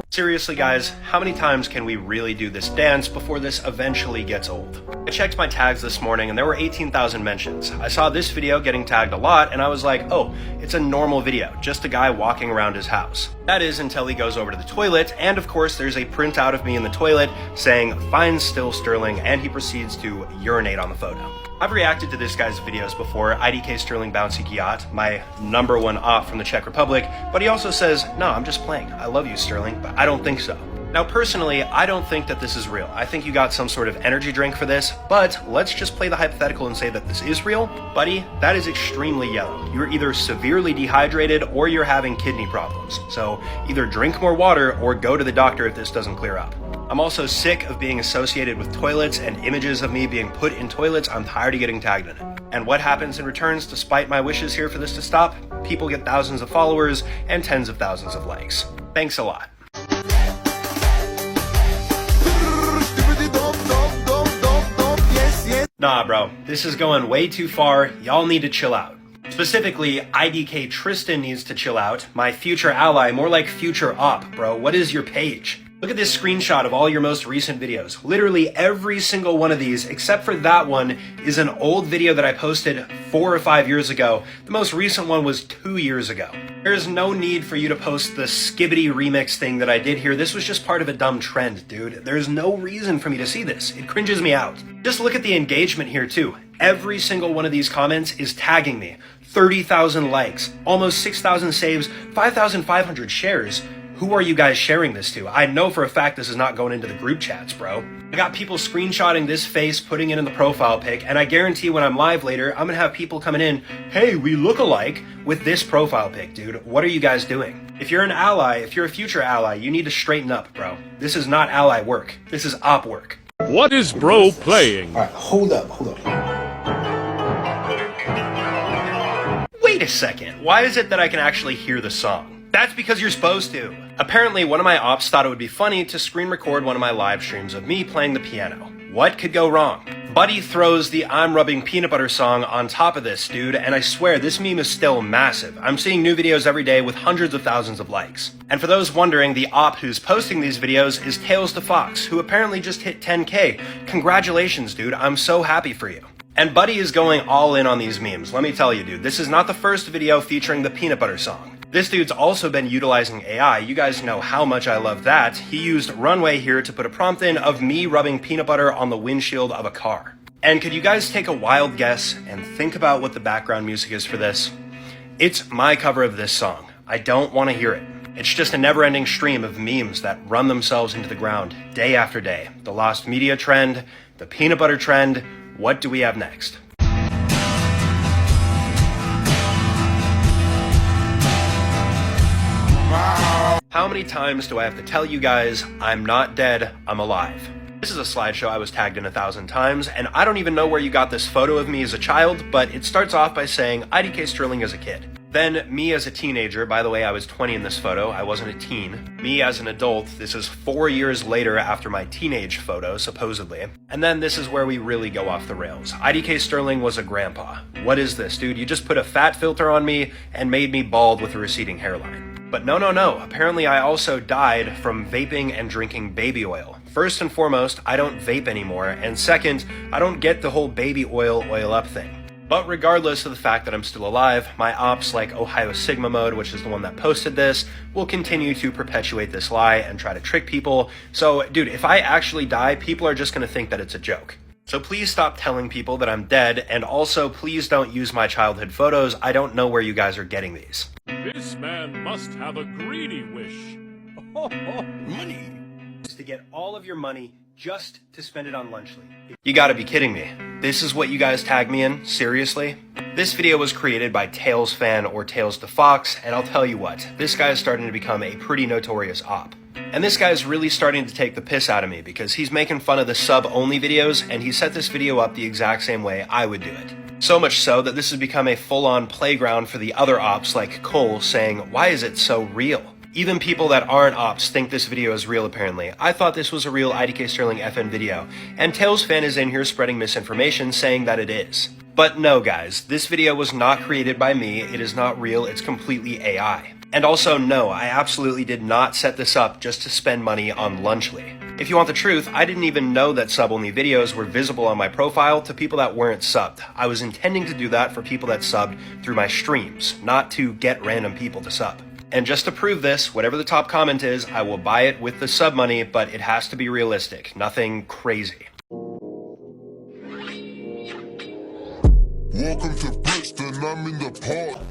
Seriously guys, how many times can we really do this dance before this eventually gets old? I checked my tags this morning and there were 18,000 mentions. I saw this video getting tagged a lot and I was like, oh, it's a normal video, just a guy walking around his house. That is until he goes over to the toilet, and of course there's a printout of me in the toilet saying, "Fine still Sterling," and he proceeds to urinate on the photo. I've reacted to this guy's videos before, IDKSterling Bouncy Giat, my #1 off from the Czech Republic, but he also says, no, I'm just playing. I love you, Sterling, but I don't think so. Now, personally, I don't think that this is real. I think you got some sort of energy drink for this, but let's just play the hypothetical and say that this is real. Buddy, that is extremely yellow. You're either severely dehydrated or you're having kidney problems. So either drink more water or go to the doctor if this doesn't clear up. I'm also sick of being associated with toilets and images of me being put in toilets. I'm tired of getting tagged in it. And what happens in returns, despite my wishes here for this to stop? People get thousands of followers and tens of thousands of likes. Thanks a lot. Nah, bro, this is going way too far. Y'all need to chill out. Specifically, IDKSterling needs to chill out. My future ally, more like future op, bro. What is your page? Look at this screenshot of all your most recent videos. Literally every single one of these, except for that one, is an old video that I posted 4 or 5 years ago. The most recent one was 2 years ago. There's no need for you to post the skibbity remix thing that I did here. This was just part of a dumb trend, dude. There's no reason for me to see this. It cringes me out. Just look at the engagement here, too. Every single one of these comments is tagging me. 30,000 likes, almost 6,000 saves, 5,500 shares. Who are you guys sharing this to? I know for a fact this is not going into the group chats, bro. I got people screenshotting this face, putting it in the profile pic, and I guarantee when I'm live later, I'm gonna have people coming in, hey, we look alike, with this profile pic, dude. What are you guys doing? If you're an ally, if you're a future ally, you need to straighten up, bro. This is not ally work. This is op work. What is bro playing? Alright, hold up. Wait a second, why is it that I can actually hear the song? That's because you're supposed to. Apparently, one of my ops thought it would be funny to screen record one of my live streams of me playing the piano. What could go wrong? Buddy throws the I'm rubbing peanut butter song on top of this, dude, and I swear this meme is still massive. I'm seeing new videos every day with hundreds of thousands of likes. And for those wondering, the op who's posting these videos is Tails the Fox, who apparently just hit 10K. Congratulations, dude, I'm so happy for you. And Buddy is going all in on these memes. Let me tell you, dude, this is not the first video featuring the peanut butter song. This dude's also been utilizing AI. You guys know how much I love that. He used Runway here to put a prompt in of me rubbing peanut butter on the windshield of a car. And could you guys take a wild guess and think about what the background music is for this? It's my cover of this song. I don't want to hear it. It's just a never-ending stream of memes that run themselves into the ground day after day. The lost media trend, the peanut butter trend. What do we have next? How many times do I have to tell you guys, I'm not dead, I'm alive? This is a slideshow I was tagged in 1,000 times, and I don't even know where you got this photo of me as a child, but it starts off by saying IDKSterling as a kid. Then me as a teenager, by the way, I was 20 in this photo, I wasn't a teen. Me as an adult, this is 4 years later after my teenage photo, supposedly. And then this is where we really go off the rails. IDKSterling was a grandpa. What is this, dude? You just put a fat filter on me and made me bald with a receding hairline. But no. Apparently I also died from vaping and drinking baby oil. First and foremost, I don't vape anymore, and second, I don't get the whole baby oil up thing. But regardless of the fact that I'm still alive, my ops like Ohio Sigma Mode, which is the one that posted this, will continue to perpetuate this lie and try to trick people. So, dude, if I actually die, people are just gonna think that it's a joke. So please stop telling people that I'm dead, and also please don't use my childhood photos. I don't know where you guys are getting these. This man must have a greedy wish. Money. To get all of your money just to spend it on Lunchly. You gotta be kidding me. This is what you guys tag me in? Seriously? This video was created by Tails Fan or Tails the Fox, and I'll tell you what, this guy is starting to become a pretty notorious op. And this guy is really starting to take the piss out of me because he's making fun of the sub-only videos, and he set this video up the exact same way I would do it. So much so that this has become a full-on playground for the other ops like Cole saying, why is it so real? Even people that aren't ops think this video is real apparently. I thought this was a real IDKSterling FN video, and Tails Fan is in here spreading misinformation saying that it is. But no guys, this video was not created by me, it is not real, it's completely AI. And also no, I absolutely did not set this up just to spend money on Lunchly. If you want the truth, I didn't even know that sub-only videos were visible on my profile to people that weren't subbed. I was intending to do that for people that subbed through my streams, not to get random people to sub. And just to prove this, whatever the top comment is, I will buy it with the sub money, but it has to be realistic, nothing crazy. Welcome to Brixton, I'm in the park.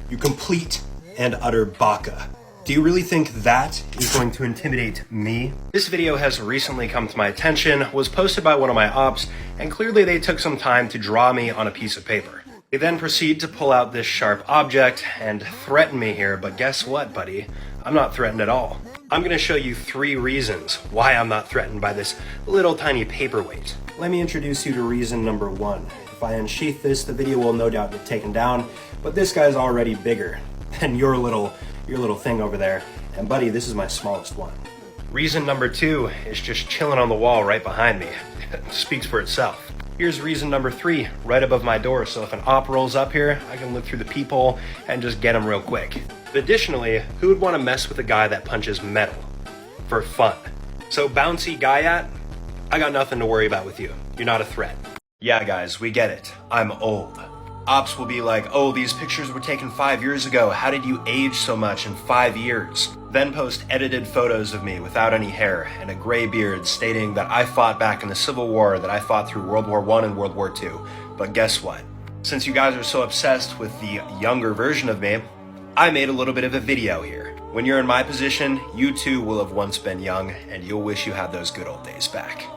You complete and utter baka. Do you really think that is going to intimidate me? This video has recently come to my attention, was posted by one of my ops, and clearly they took some time to draw me on a piece of paper. They then proceed to pull out this sharp object and threaten me here, but guess what, buddy? I'm not threatened at all. I'm gonna show you 3 reasons why I'm not threatened by this little tiny paperweight. Let me introduce you to reason number 1. If I unsheath this, the video will no doubt get taken down, but this guy's already bigger than your little thing over there. And buddy, this is my smallest one. Reason number 2 is just chilling on the wall right behind me. It speaks for itself. Here's reason number 3, right above my door, so if an op rolls up here, I can look through the peephole and just get him real quick. Additionally, who would want to mess with a guy that punches metal? For fun. So bouncy Guyat, I got nothing to worry about with you. You're not a threat. Yeah guys, we get it. I'm old. Ops will be like, oh, these pictures were taken 5 years ago. How did you age so much in 5 years? Then post edited photos of me without any hair and a gray beard stating that I fought back in the Civil War, that I fought through World War I and World War II. But guess what? Since you guys are so obsessed with the younger version of me, I made a little bit of a video here. When you're in my position, you too will have once been young, and you'll wish you had those good old days back.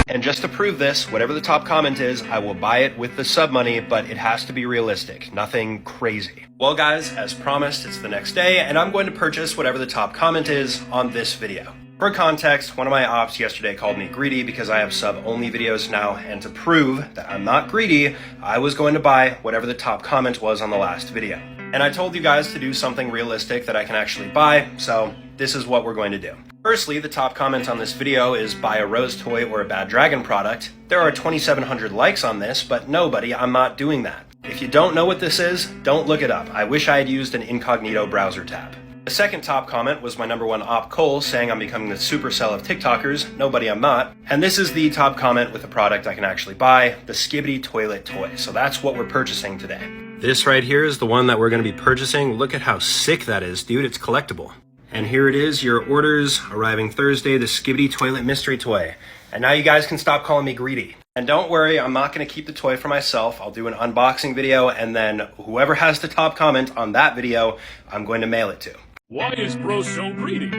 And just to prove this, whatever the top comment is, I will buy it with the sub money, but it has to be realistic, nothing crazy. Well guys, as promised, it's the next day, and I'm going to purchase whatever the top comment is on this video. For context, one of my ops yesterday called me greedy because I have sub-only videos now, and to prove that I'm not greedy, I was going to buy whatever the top comment was on the last video. And I told you guys to do something realistic that I can actually buy, so this is what we're going to do. Firstly, the top comment on this video is buy a Rose toy or a Bad Dragon product. There are 2,700 likes on this, but nobody, I'm not doing that. If you don't know what this is, don't look it up. I wish I had used an incognito browser tab. The second top comment was my number one op Cole saying I'm becoming the supercell of TikTokers. Nobody, I'm not. And this is the top comment with a product I can actually buy, the Skibidi Toilet Toy. So that's what we're purchasing today. This right here is the one that we're going to be purchasing. Look at how sick that is, dude. It's collectible. And here it is, your orders arriving Thursday, the Skibidi Toilet Mystery Toy. And now you guys can stop calling me greedy. And don't worry, I'm not going to keep the toy for myself. I'll do an unboxing video, and then whoever has the top comment on that video, I'm going to mail it to. Why is bro so greedy?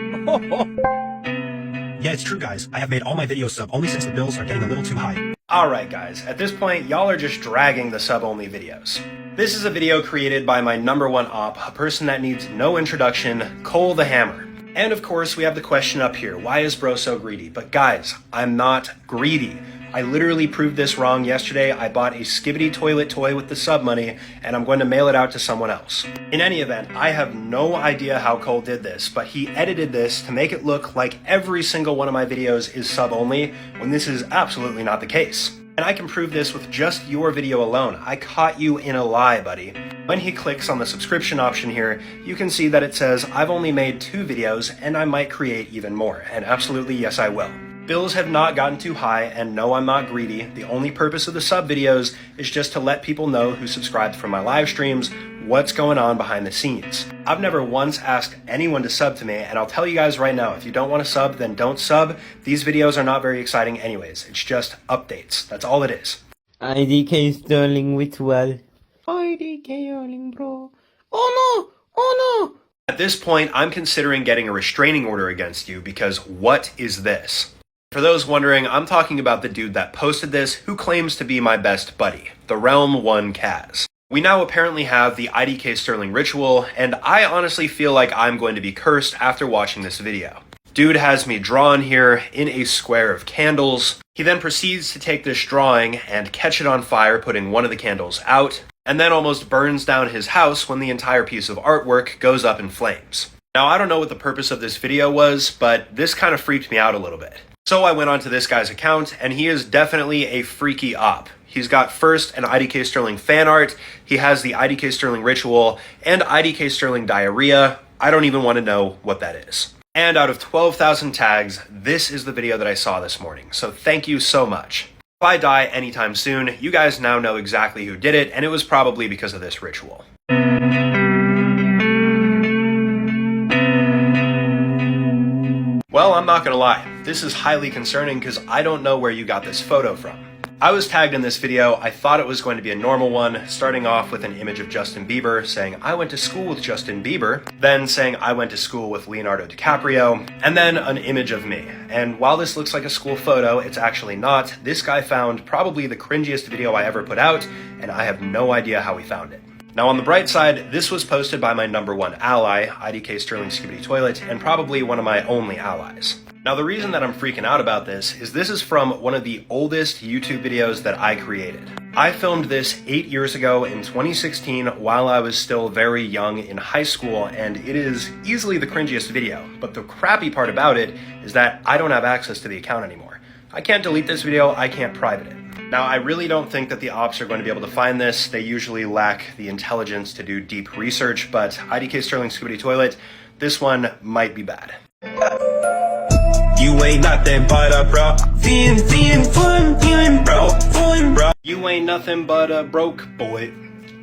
Yeah, it's true, guys. I have made all my videos sub only since the bills are getting a little too high. Alright guys, at this point, y'all are just dragging the sub-only videos. This is a video created by my number one op, a person that needs no introduction, Cole the Hammer. And of course, we have the question up here, why is bro so greedy? But guys, I'm not greedy. I literally proved this wrong yesterday. I bought a Skibidi Toilet toy with the sub money, and I'm going to mail it out to someone else. In any event, I have no idea how Cole did this, but he edited this to make it look like every single one of my videos is sub only, when this is absolutely not the case. And I can prove this with just your video alone. I caught you in a lie, buddy. When he clicks on the subscription option here, you can see that it says, I've only made 2 videos, and I might create even more. And absolutely, yes, I will. Bills have not gotten too high, and no, I'm not greedy. The only purpose of the sub videos is just to let people know who subscribed from my live streams what's going on behind the scenes. I've never once asked anyone to sub to me, and I'll tell you guys right now, if you don't want to sub, then don't sub. These videos are not very exciting anyways. It's just updates. That's all it is. IDKSterling Ritual. IDKSterling bro. Oh no! Oh no! At this point, I'm considering getting a restraining order against you because what is this? For those wondering, I'm talking about the dude that posted this who claims to be my best buddy, the Realm 1 Kaz. We now apparently have the IDKSterling ritual, and I honestly feel like I'm going to be cursed after watching this video. Dude has me drawn here in a square of candles. He then proceeds to take this drawing and catch it on fire, putting one of the candles out, and then almost burns down his house when the entire piece of artwork goes up in flames. Now, I don't know what the purpose of this video was, but this kind of freaked me out a little bit. So I went onto this guy's account, and he is definitely a freaky op. He's got first an IDKSterling fan art, he has the IDKSterling ritual, and IDKSterling diarrhea. I don't even want to know what that is. And out of 12,000 tags, this is the video that I saw this morning, so thank you so much. If I die anytime soon, you guys now know exactly who did it, and it was probably because of this ritual. Well, I'm not gonna lie, this is highly concerning because I don't know where you got this photo from. I was tagged in this video. I thought it was going to be a normal one, starting off with an image of Justin Bieber saying I went to school with Justin Bieber, then saying I went to school with Leonardo DiCaprio, and then an image of me. And while this looks like a school photo, it's actually not. This guy found probably the cringiest video I ever put out, and I have no idea how he found it. Now on the bright side, this was posted by my number one ally, IDKSterling Skibidi Toilet, and probably one of my only allies. Now the reason that I'm freaking out about this is from one of the oldest YouTube videos that I created. I filmed this 8 years ago in 2016 while I was still very young in high school, and it is easily the cringiest video. But the crappy part about it is that I don't have access to the account anymore. I can't delete this video, I can't private it. Now, I really don't think that the ops are going to be able to find this. They usually lack the intelligence to do deep research, but IDKSterling Skibbity Toilet, this one might be bad. You ain't nothing but a bro. Bro. You ain't nothing but a broke boy.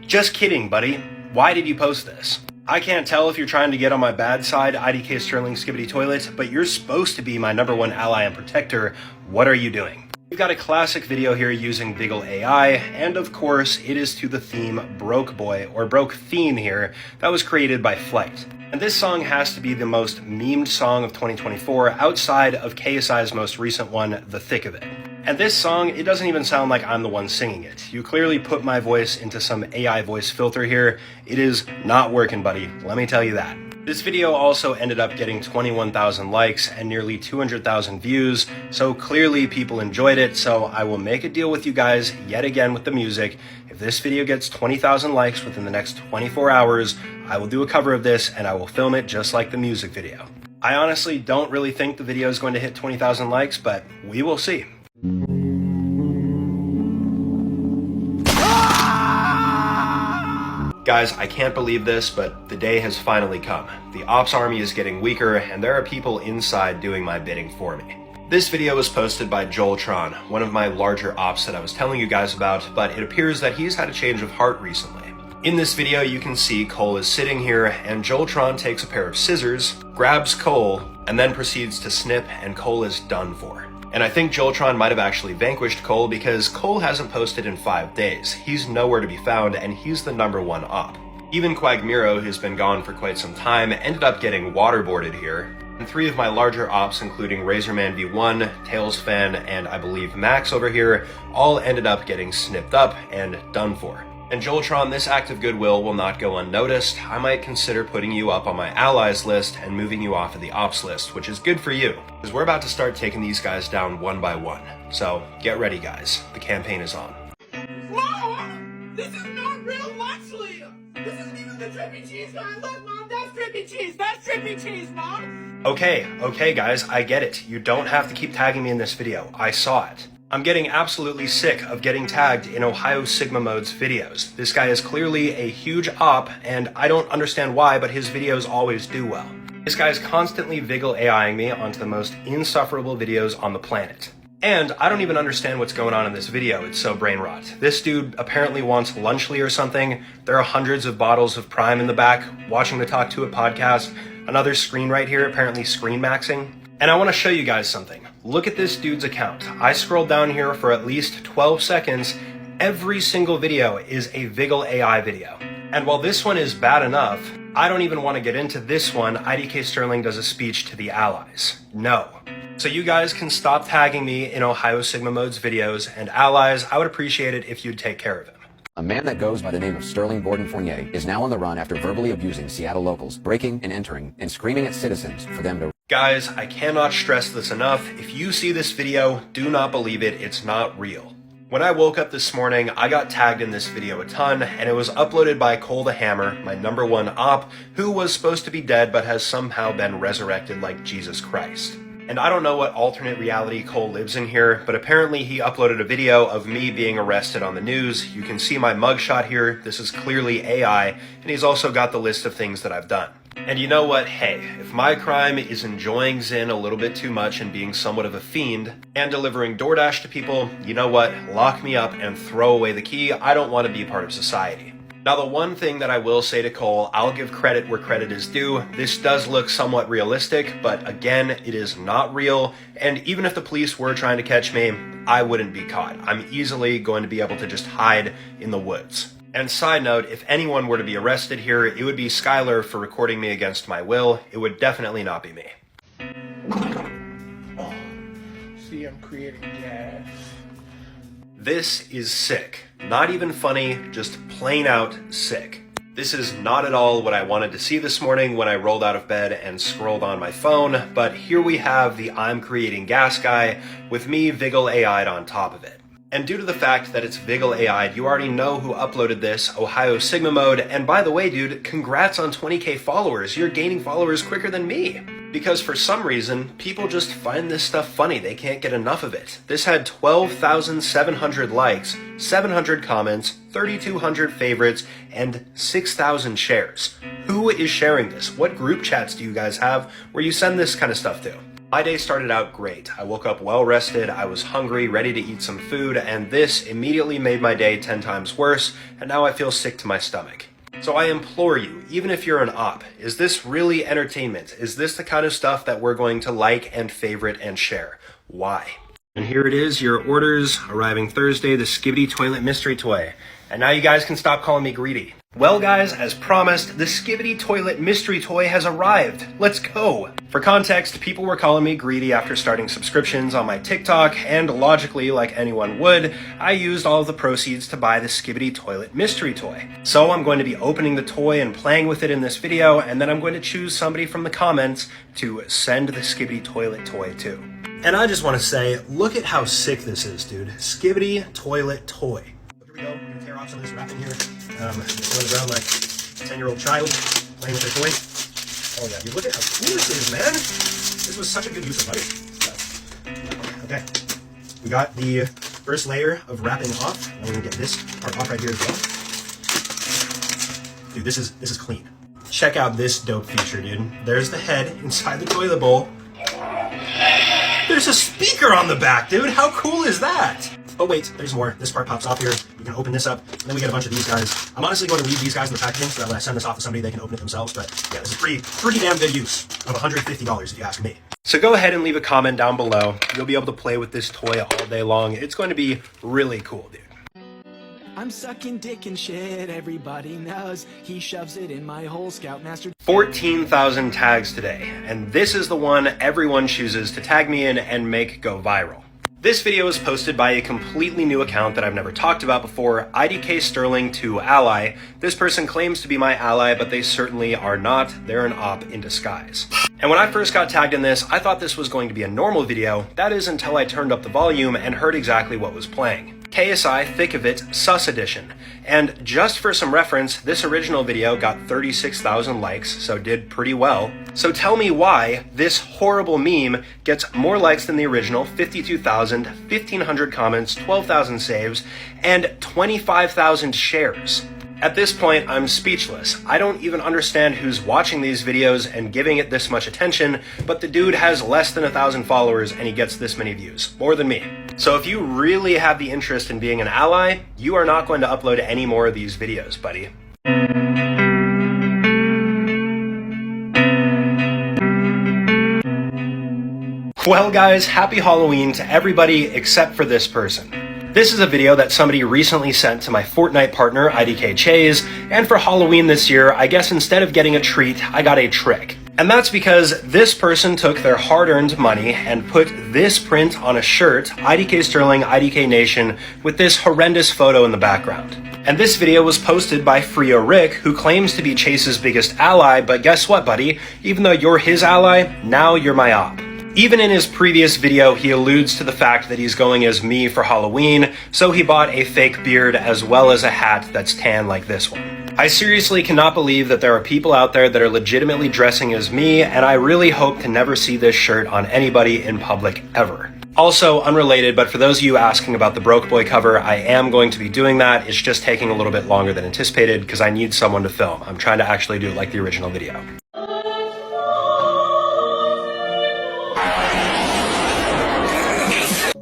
Just kidding, buddy. Why did you post this? I can't tell if you're trying to get on my bad side, IDKSterling Skibbity Toilet, but you're supposed to be my #1 ally and protector. What are you doing? We've got a classic video here using Vigil AI, and of course, it is to the theme Broke Boy, or Broke Theme here, that was created by Flight. And this song has to be the most memed song of 2024 outside of KSI's most recent one, The Thick of It. And this song, it doesn't even sound like I'm the one singing it. You clearly put my voice into some AI voice filter here. It is not working, buddy. Let me tell you that. This video also ended up getting 21,000 likes and nearly 200,000 views, so clearly people enjoyed it, so I will make a deal with you guys yet again with the music. If this video gets 20,000 likes within the next 24 hours, I will do a cover of this and I will film it just like the music video. I honestly don't really think the video is going to hit 20,000 likes, but we will see. Guys, I can't believe this, but the day has finally come. The ops army is getting weaker, and there are people inside doing my bidding for me. This video was posted by Joeltron, one of my larger ops that I was telling you guys about, but it appears that he's had a change of heart recently. In this video, you can see Cole is sitting here, and Joeltron takes a pair of scissors, grabs Cole, and then proceeds to snip, and Cole is done for. And I think Joeltron might have actually vanquished Cole because Cole hasn't posted in 5 days. He's nowhere to be found, and he's the #1 op. Even Quagmiro, who's been gone for quite some time, ended up getting waterboarded here. And 3 of my larger ops, including Razorman V1, Tailsfan, and I believe Max over here, all ended up getting snipped up and done for. And Joeltron, this act of goodwill will not go unnoticed. I might consider putting you up on my allies list and moving you off of the ops list, which is good for you, because we're about to start taking these guys down one by one. So get ready, guys. The campaign is on. Mom! This is not real Luxley! This isn't even the Trippy Cheese guy! Look, Mom, that's Trippy Cheese! That's Trippy Cheese, Mom! Okay, guys, I get it. You don't have to keep tagging me in this video. I saw it. I'm getting absolutely sick of getting tagged in Ohio Sigma Mode's videos. This guy is clearly a huge op, and I don't understand why, but his videos always do well. This guy is constantly Vigil AIing me onto the most insufferable videos on the planet. And I don't even understand what's going on in this video, it's so brain rot. This dude apparently wants Lunchly or something. There are hundreds of bottles of Prime in the back, watching the Talk To It podcast, another screen right here, apparently screen maxing. And I want to show you guys something. Look at this dude's account. I scrolled down here for at least 12 seconds. Every single video is a Vigil AI video. And while this one is bad enough, I don't even want to get into this one. IDKSterling does a speech to the allies. No. So you guys can stop tagging me in Ohio Sigma Mode's videos, and allies, I would appreciate it if you'd take care of him. A man that goes by the name of Sterling Gordon Fournier is now on the run after verbally abusing Seattle locals, breaking and entering, and screaming at citizens for them to... Guys, I cannot stress this enough. If you see this video, do not believe it. It's not real. When I woke up this morning, I got tagged in this video a ton, and it was uploaded by Cole the Hammer, my #1 op, who was supposed to be dead but has somehow been resurrected like Jesus Christ. And I don't know what alternate reality Cole lives in here, but apparently he uploaded a video of me being arrested on the news. You can see my mugshot here. This is clearly AI, and he's also got the list of things that I've done. And you know what? Hey, if my crime is enjoying Zyn a little bit too much and being somewhat of a fiend, and delivering DoorDash to people, you know what? Lock me up and throw away the key. I don't want to be part of society. Now, the one thing that I will say to Cole, I'll give credit where credit is due. This does look somewhat realistic, but again, it is not real. And even if the police were trying to catch me, I wouldn't be caught. I'm easily going to be able to just hide in the woods. And side note, if anyone were to be arrested here, it would be Skylar for recording me against my will. It would definitely not be me. Oh, see, I'm creating gas. This is sick. Not even funny, just plain out sick. This is not at all what I wanted to see this morning when I rolled out of bed and scrolled on my phone, but here we have the I'm creating gas guy with me Vigil AI'd on top of it. And due to the fact that it's Vigil AI'd, you already know who uploaded this, Ohio Sigma Mode, and by the way, dude, congrats on 20k followers. You're gaining followers quicker than me. Because for some reason, people just find this stuff funny. They can't get enough of it. This had 12,700 likes, 700 comments, 3,200 favorites, and 6,000 shares. Who is sharing this? What group chats do you guys have where you send this kind of stuff to? My day started out great. I woke up well rested, I was hungry, ready to eat some food, and this immediately made my day 10 times worse, and now I feel sick to my stomach. So I implore you, even if you're an op, is this really entertainment? Is this the kind of stuff that we're going to like and favorite and share? Why? And here it is, your orders arriving Thursday, the Skibidi Toilet Mystery Toy. And now you guys can stop calling me greedy. Well guys, as promised, the Skibidi Toilet Mystery Toy has arrived. Let's go! For context, people were calling me greedy after starting subscriptions on my TikTok, and logically, like anyone would, I used all of the proceeds to buy the Skibidi Toilet Mystery Toy. So I'm going to be opening the toy and playing with it in this video, and then I'm going to choose somebody from the comments to send the Skibidi Toilet Toy to. And I just want to say, look at how sick this is, dude. Skibidi Toilet Toy. Here we go, I'm gonna tear off some of this wrapping here. Going around like a 10-year-old child playing with their toy. Oh yeah, dude, look at how cool this is, man. This was such a good use of money. Okay, we got the first layer of wrapping off. I'm gonna get this part off right here as well. Dude, this is clean. Check out this dope feature, dude. There's the head inside the toilet bowl. There's a speaker on the back, dude. How cool is that? Oh wait, there's more. This part pops off here. You can open this up, and then we get a bunch of these guys. I'm honestly going to leave these guys in the packaging so that when I send this off to somebody, they can open it themselves. But yeah, this is pretty damn good use of $150 if you ask me. So go ahead and leave a comment down below. You'll be able to play with this toy all day long. It's going to be really cool, dude. I'm sucking dick and shit, everybody knows. He shoves it in my hole, Scoutmaster. 14,000 tags today, and this is the one everyone chooses to tag me in and make go viral. This video is posted by a completely new account that I've never talked about before, IDKSterling Ally. This person claims to be my ally, but they certainly are not. They're an op in disguise. And when I first got tagged in this, I thought this was going to be a normal video. That is until I turned up the volume and heard exactly what was playing. KSI Thick of It Sus Edition. And just for some reference, this original video got 36,000 likes, so did pretty well. So tell me why this horrible meme gets more likes than the original, 52,000, 1,500 comments, 12,000 saves, and 25,000 shares. At this point, I'm speechless. I don't even understand who's watching these videos and giving it this much attention, but the dude has less than 1,000 followers and he gets this many views. More than me. So if you really have the interest in being an ally, you are not going to upload any more of these videos, buddy. Well guys, happy Halloween to everybody except for this person. This is a video that somebody recently sent to my Fortnite partner, IDKChaze, and for Halloween this year, I guess instead of getting a treat, I got a trick. And that's because this person took their hard-earned money and put this print on a shirt, IDKSterling, IDK Nation, with this horrendous photo in the background. And this video was posted by Frio Rick, who claims to be Chase's biggest ally, but guess what, buddy? Even though you're his ally, now you're my op. Even in his previous video, he alludes to the fact that he's going as me for Halloween, so he bought a fake beard as well as a hat that's tan like this one. I seriously cannot believe that there are people out there that are legitimately dressing as me, and I really hope to never see this shirt on anybody in public ever. Also, unrelated, but for those of you asking about the Broke Boy cover, I am going to be doing that. It's just taking a little bit longer than anticipated because I need someone to film. I'm trying to actually do it like the original video.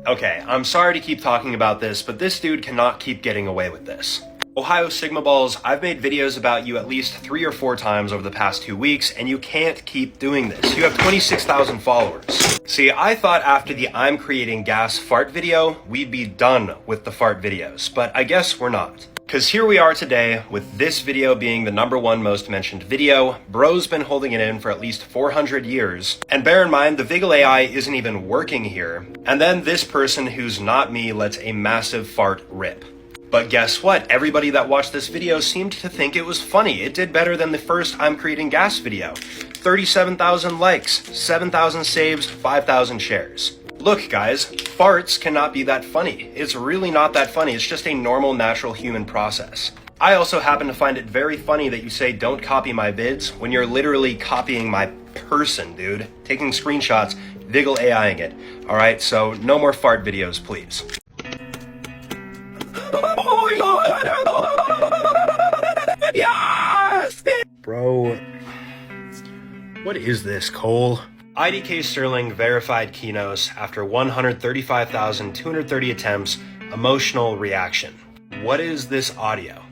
Okay, I'm sorry to keep talking about this, but this dude cannot keep getting away with this. Ohio Sigma Balls, I've made videos about you at least 3 or 4 times over the past 2 weeks, and you can't keep doing this. You have 26,000 followers. See, I thought after the I'm creating gas fart video, we'd be done with the fart videos, but I guess we're not. Cause here we are today with this video being the #1 most mentioned video. Bro's been holding it in for at least 400 years. And bear in mind, the Vigil AI isn't even working here. And then this person who's not me lets a massive fart rip. But guess what? Everybody that watched this video seemed to think it was funny. It did better than the first I'm creating gas video. 37,000 likes, 7,000 saves, 5,000 shares. Look guys, farts cannot be that funny. It's really not that funny. It's just a normal, natural human process. I also happen to find it very funny that you say don't copy my vids when you're literally copying my person, dude. Taking screenshots, Vigil AIing it. Alright, so no more fart videos, please. Bro, what is this, Cole? IDKSterling verified Keynos after 135,230 attempts, emotional reaction. What is this audio?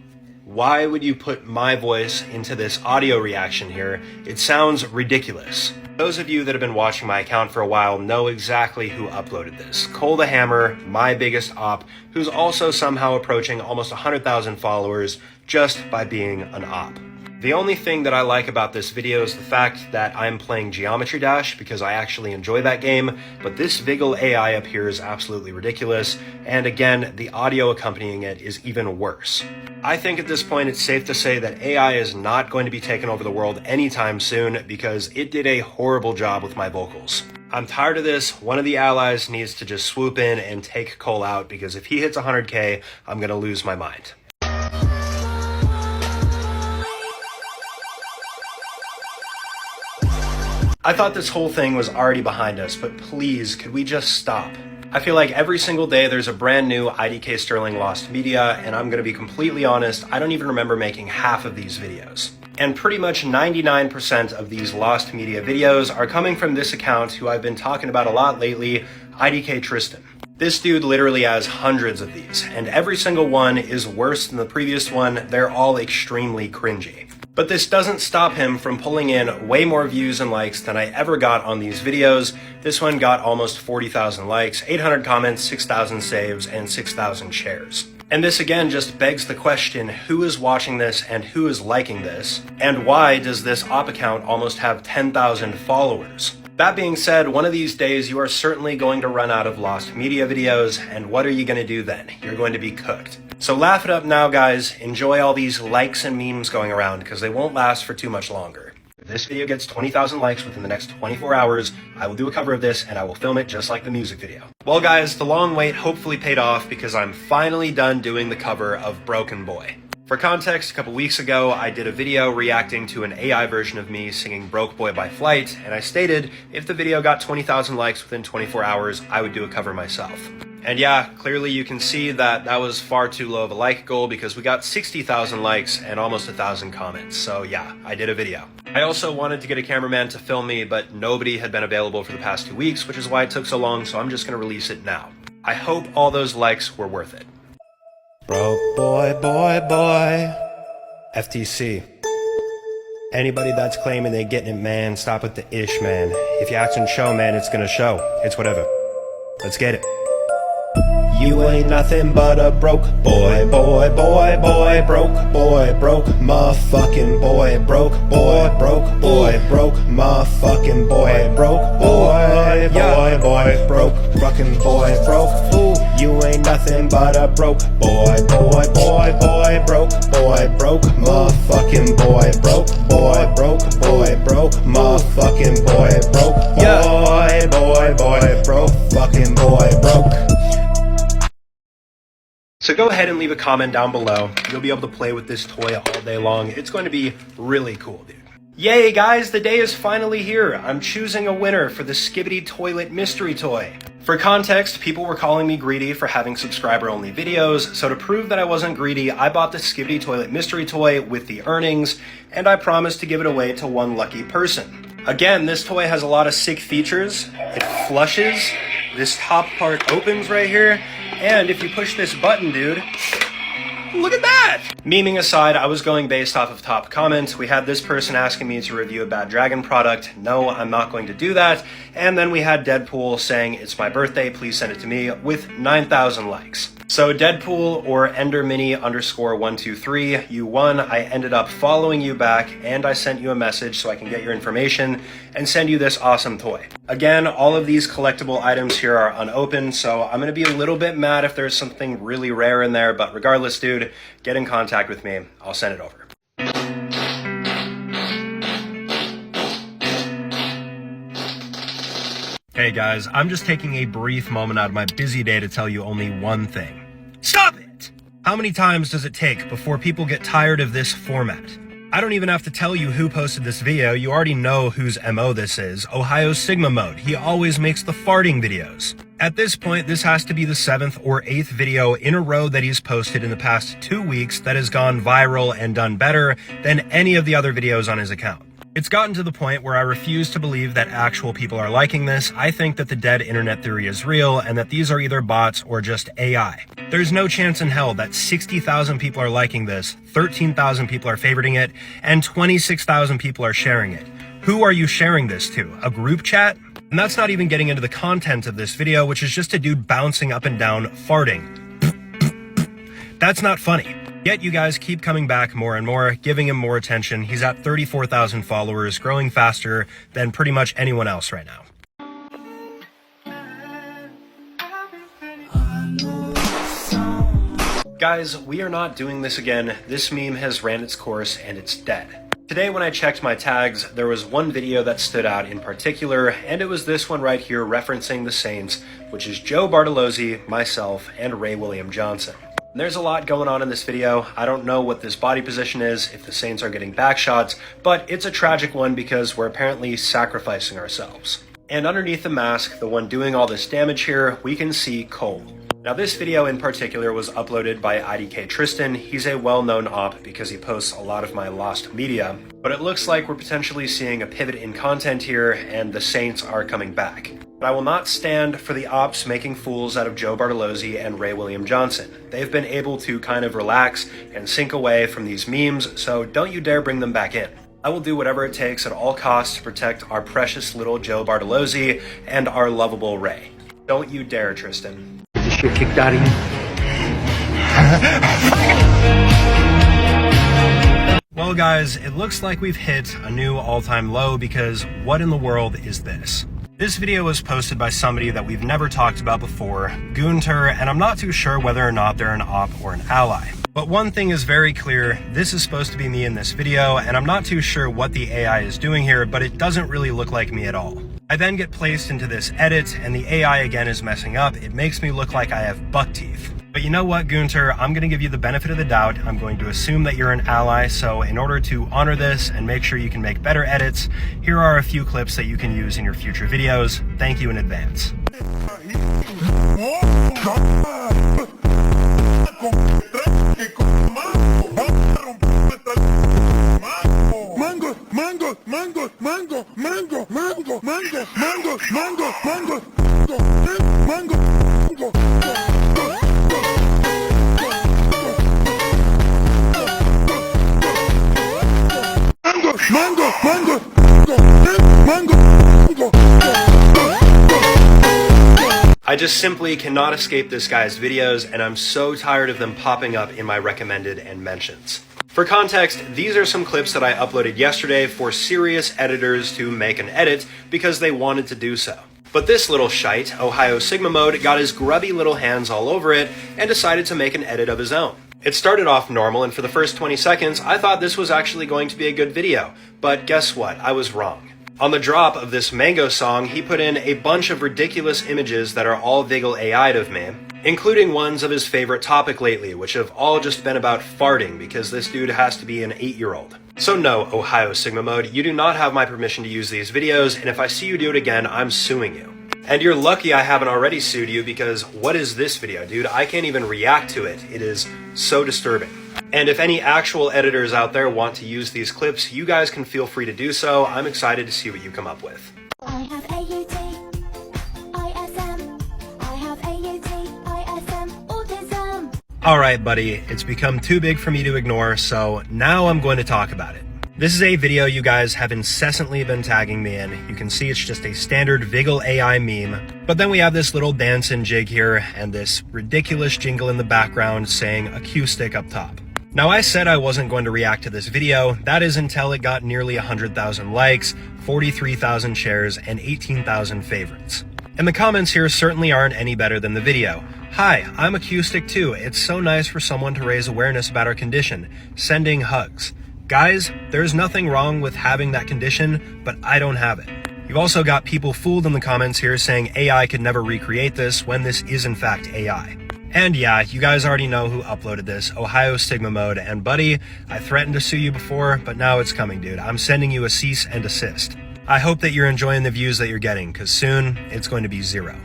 Why would you put my voice into this audio reaction here? It sounds ridiculous. Those of you that have been watching my account for a while know exactly who uploaded this. Cole the Hammer, my biggest op, who's also somehow approaching almost 100,000 followers just by being an op. The only thing that I like about this video is the fact that I'm playing Geometry Dash because I actually enjoy that game, but this Vigil AI appears absolutely ridiculous, and again, the audio accompanying it is even worse. I think at this point it's safe to say that AI is not going to be taking over the world anytime soon because it did a horrible job with my vocals. I'm tired of this. One of the allies needs to just swoop in and take Cole out because if he hits 100K, I'm gonna lose my mind. I thought this whole thing was already behind us, but please, could we just stop? I feel like every single day there's a brand new IDKSterling lost media, and I'm gonna be completely honest, I don't even remember making half of these videos. And pretty much 99% of these lost media videos are coming from this account who I've been talking about a lot lately, IDK Tristan. This dude literally has hundreds of these, and every single one is worse than the previous one. They're all extremely cringy. But this doesn't stop him from pulling in way more views and likes than I ever got on these videos. This one got almost 40,000 likes, 800 comments, 6,000 saves, and 6,000 shares. And this again just begs the question, who is watching this and who is liking this? And why does this op account almost have 10,000 followers? That being said, one of these days you are certainly going to run out of lost media videos, and what are you going to do then? You're going to be cooked. So laugh it up now, guys. Enjoy all these likes and memes going around because they won't last for too much longer. If this video gets 20,000 likes within the next 24 hours, I will do a cover of this and I will film it just like the music video. Well guys, the long wait hopefully paid off because I'm finally done doing the cover of Broken Boy. For context, a couple weeks ago, I did a video reacting to an AI version of me singing Broke Boy by Flight, and I stated if the video got 20,000 likes within 24 hours, I would do a cover myself. And yeah, clearly you can see that that was far too low of a like goal because we got 60,000 likes and almost 1,000 comments. So yeah, I did a video. I also wanted to get a cameraman to film me, but nobody had been available for the past 2 weeks, which is why it took so long, so I'm just gonna release it now. I hope all those likes were worth it. Broke boy, boy, boy. FTC. Anybody that's claiming they getting it, man, stop with the ish, man. If you act and show, man, it's gonna show. It's whatever. Let's get it. You ain't nothing but a broke boy, boy, boy, boy, broke motherfucking boy, broke boy, motherfucking boy, broke boy, broke fucking boy, broke. Ooh, you ain't nothing but a broke boy, broke motherfucking boy, broke motherfucking boy, broke fucking boy, broke. So go ahead and leave a comment down below. You'll be able to play with this toy all day long. It's going to be really cool, dude. Yay, guys, the day is finally here. I'm choosing a winner for the Skibidi Toilet Mystery Toy. For context, people were calling me greedy for having subscriber-only videos, so to prove that I wasn't greedy, I bought the Skibidi Toilet Mystery Toy with the earnings, and I promised to give it away to one lucky person. Again, this toy has a lot of sick features. It flushes, this top part opens right here, and if you push this button, dude, look at that! Memeing aside, I was going based off of top comments. We had this person asking me to review a Bad Dragon product. No, I'm not going to do that. And then we had Deadpool saying, it's my birthday, please send it to me, with 9,000 likes. So Deadpool or EnderMini_123, you won. I ended up following you back and I sent you a message so I can get your information and send you this awesome toy. Again, all of these collectible items here are unopened, so I'm gonna be a little bit mad if there's something really rare in there, but regardless, dude, get in contact with me. I'll send it over. Hey guys, I'm just taking a brief moment out of my busy day to tell you only one thing. Stop it! How many times does it take before people get tired of this format? I don't even have to tell you who posted this video, you already know whose MO this is, Ohio Sigma Mode. He always makes the farting videos. At this point, this has to be the 7th or 8th video in a row that he's posted in the past 2 weeks that has gone viral and done better than any of the other videos on his account. It's gotten to the point where I refuse to believe that actual people are liking this. I think that the dead internet theory is real and that these are either bots or just AI. There's no chance in hell that 60,000 people are liking this, 13,000 people are favoriting it, and 26,000 people are sharing it. Who are you sharing this to? A group chat? And that's not even getting into the content of this video, which is just a dude bouncing up and down, farting. That's not funny. Yet you guys keep coming back more and more, giving him more attention. He's at 34,000 followers, growing faster than pretty much anyone else right now. Guys, we are not doing this again. This meme has ran its course and it's dead. Today when I checked my tags, there was one video that stood out in particular, and it was this one right here referencing the Saints, which is Joe Bartolozzi, myself, and Ray William Johnson. There's a lot going on in this video. I don't know what this body position is, if the Saints are getting back shots, but it's a tragic one because we're apparently sacrificing ourselves. And underneath the mask, the one doing all this damage here, we can see Cole. Now this video in particular was uploaded by IDKSterling. He's a well-known op because he posts a lot of my lost media, but it looks like we're potentially seeing a pivot in content here and the Saints are coming back. But I will not stand for the ops making fools out of Joe Bartolozzi and Ray William Johnson. They've been able to kind of relax and sink away from these memes, so don't you dare bring them back in. I will do whatever it takes at all costs to protect our precious little Joe Bartolozzi and our lovable Ray. Don't you dare, Tristan. Get the shit kicked out of you. Well guys, it looks like we've hit a new all-time low because what in the world is this? This video was posted by somebody that we've never talked about before, Gunter, and I'm not too sure whether or not they're an op or an ally. But one thing is very clear, this is supposed to be me in this video, and I'm not too sure what the AI is doing here, but it doesn't really look like me at all. I then get placed into this edit, and the AI again is messing up. It makes me look like I have buck teeth. But you know what, Gunter, I'm going to give you the benefit of the doubt. I'm going to assume that you're an ally, so in order to honor this and make sure you can make better edits, here are a few clips that you can use in your future videos. Thank you in advance. I just simply cannot escape this guy's videos, and I'm so tired of them popping up in my recommended and mentions. For context, these are some clips that I uploaded yesterday for serious editors to make an edit because they wanted to do so. But this little shite, Ohio Sigma Mode, got his grubby little hands all over it and decided to make an edit of his own. It started off normal, and for the first 20 seconds, I thought this was actually going to be a good video. But guess what? I was wrong. On the drop of this Mango song, he put in a bunch of ridiculous images that are all Vigil AI'd of me, including ones of his favorite topic lately, which have all just been about farting because this dude has to be an 8-year-old. So no, Ohio Sigma Mode, you do not have my permission to use these videos, and if I see you do it again, I'm suing you. And you're lucky I haven't already sued you because what is this video, dude? I can't even react to it. It is so disturbing. And if any actual editors out there want to use these clips, you guys can feel free to do so. I'm excited to see what you come up with. I have AUT, ISM, I have AUT, ISM, autism. Alright buddy, it's become too big for me to ignore, so now I'm going to talk about it. This is a video you guys have incessantly been tagging me in. You can see it's just a standard Vigil AI meme. But then we have this little dance and jig here, and this ridiculous jingle in the background saying acoustic up top. Now I said I wasn't going to react to this video. That is until it got nearly 100,000 likes, 43,000 shares, and 18,000 favorites. And the comments here certainly aren't any better than the video. Hi, I'm acoustic too. It's so nice for someone to raise awareness about our condition. Sending hugs. Guys, there's nothing wrong with having that condition, but I don't have it. You've also got people fooled in the comments here saying AI could never recreate this when this is in fact AI. And yeah, you guys already know who uploaded this, Ohio Sigma Mode. And buddy, I threatened to sue you before, but now it's coming, dude. I'm sending you a cease and desist. I hope that you're enjoying the views that you're getting, because soon it's going to be 0.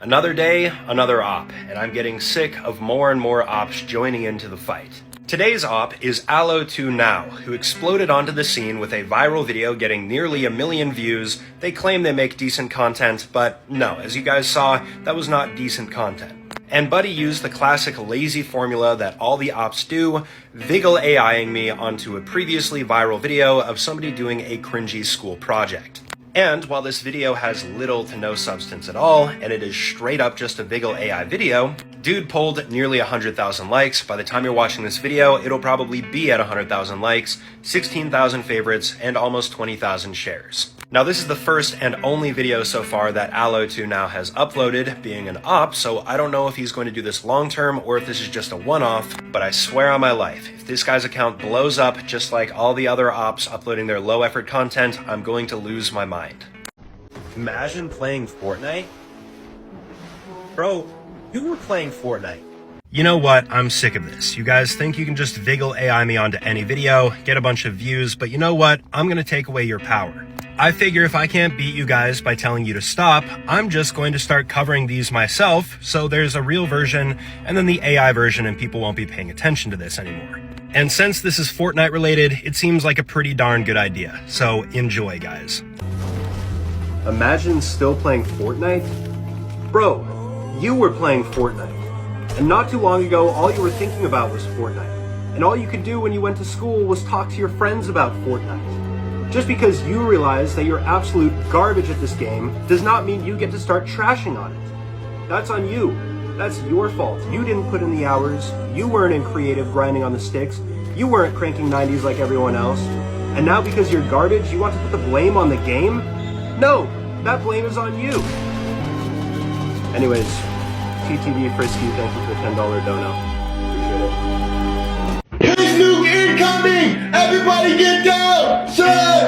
Another day, another op, and I'm getting sick of more and more ops joining into the fight. Today's op is Allo2Now, who exploded onto the scene with a viral video getting nearly 1 million views. They claim they make decent content, but no, as you guys saw, that was not decent content. And Buddy used the classic lazy formula that all the ops do, Vigil AIing me onto a previously viral video of somebody doing a cringy school project. And while this video has little to no substance at all, and it is straight up just a Vigil AI video, dude pulled nearly 100,000 likes. By the time you're watching this video, it'll probably be at 100,000 likes, 16,000 favorites, and almost 20,000 shares. Now this is the first and only video so far that Allo2Now has uploaded, being an op, so I don't know if he's going to do this long term or if this is just a one-off, but I swear on my life, if this guy's account blows up just like all the other ops uploading their low effort content, I'm going to lose my mind. Imagine playing Fortnite? Bro, you were playing Fortnite. You know what? I'm sick of this. You guys think you can just Vigil AI me onto any video, get a bunch of views, but you know what? I'm gonna take away your power. I figure if I can't beat you guys by telling you to stop, I'm just going to start covering these myself, so there's a real version and then the AI version and people won't be paying attention to this anymore. And since this is Fortnite related, it seems like a pretty darn good idea, so enjoy, guys. Imagine still playing Fortnite? Bro, you were playing Fortnite. And not too long ago, all you were thinking about was Fortnite. And all you could do when you went to school was talk to your friends about Fortnite. Just because you realize that you're absolute garbage at this game does not mean you get to start trashing on it. That's on you. That's your fault. You didn't put in the hours. You weren't in creative grinding on the sticks. You weren't cranking 90s like everyone else. And now because you're garbage, you want to put the blame on the game? No, that blame is on you. Anyways, TTV Frisky, thank you for the $10 dono. Appreciate it. His nuke incoming! Everybody get down! Shut up!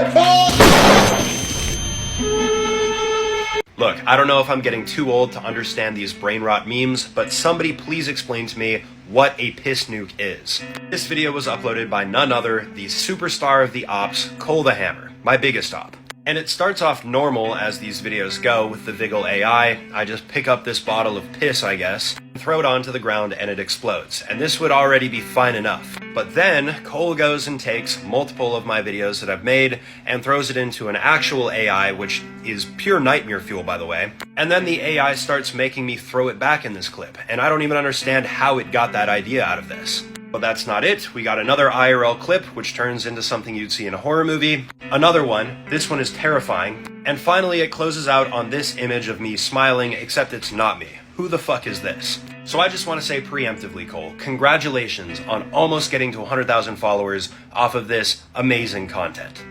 Look, I don't know if I'm getting too old to understand these brain rot memes, but somebody please explain to me what a piss nuke is. This video was uploaded by none other, the superstar of the ops, Cole the Hammer, my biggest op. And it starts off normal as these videos go with the Vigil AI. I just pick up this bottle of piss, I guess, throw it onto the ground and it explodes. And this would already be fine enough. But then Cole goes and takes multiple of my videos that I've made and throws it into an actual AI, which is pure nightmare fuel, by the way. And then the AI starts making me throw it back in this clip. And I don't even understand how it got that idea out of this. But that's not it. We got another IRL clip, which turns into something you'd see in a horror movie. Another one. This one is terrifying. And finally, it closes out on this image of me smiling, except it's not me. Who the fuck is this? So I just want to say preemptively, Cole, congratulations on almost getting to 100,000 followers off of this amazing content.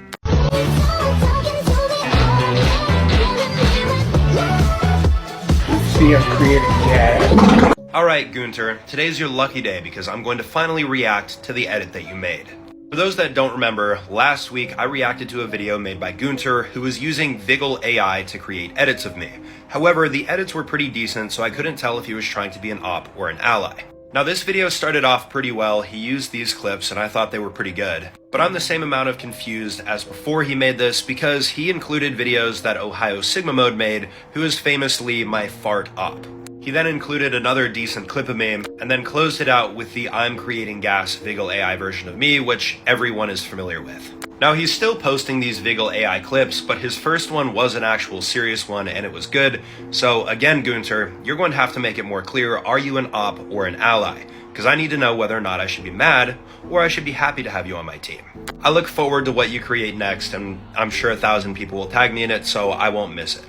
See us creating gas. Alright, Gunter, today's your lucky day because I'm going to finally react to the edit that you made. For those that don't remember, last week I reacted to a video made by Gunter who was using Vigil AI to create edits of me. However, the edits were pretty decent, so I couldn't tell if he was trying to be an op or an ally. Now this video started off pretty well, he used these clips and I thought they were pretty good. But I'm the same amount of confused as before he made this because he included videos that Ohio Sigma Mode made, who is famously my fart op. He then included another decent clip of me, and then closed it out with the I'm creating gas Vigil AI version of me, which everyone is familiar with. Now he's still posting these Vigil AI clips, but his first one was an actual serious one and it was good. So again, Gunter, you're going to have to make it more clear, are you an op or an ally? Because I need to know whether or not I should be mad, or I should be happy to have you on my team. I look forward to what you create next, and I'm sure 1,000 people will tag me in it, so I won't miss it.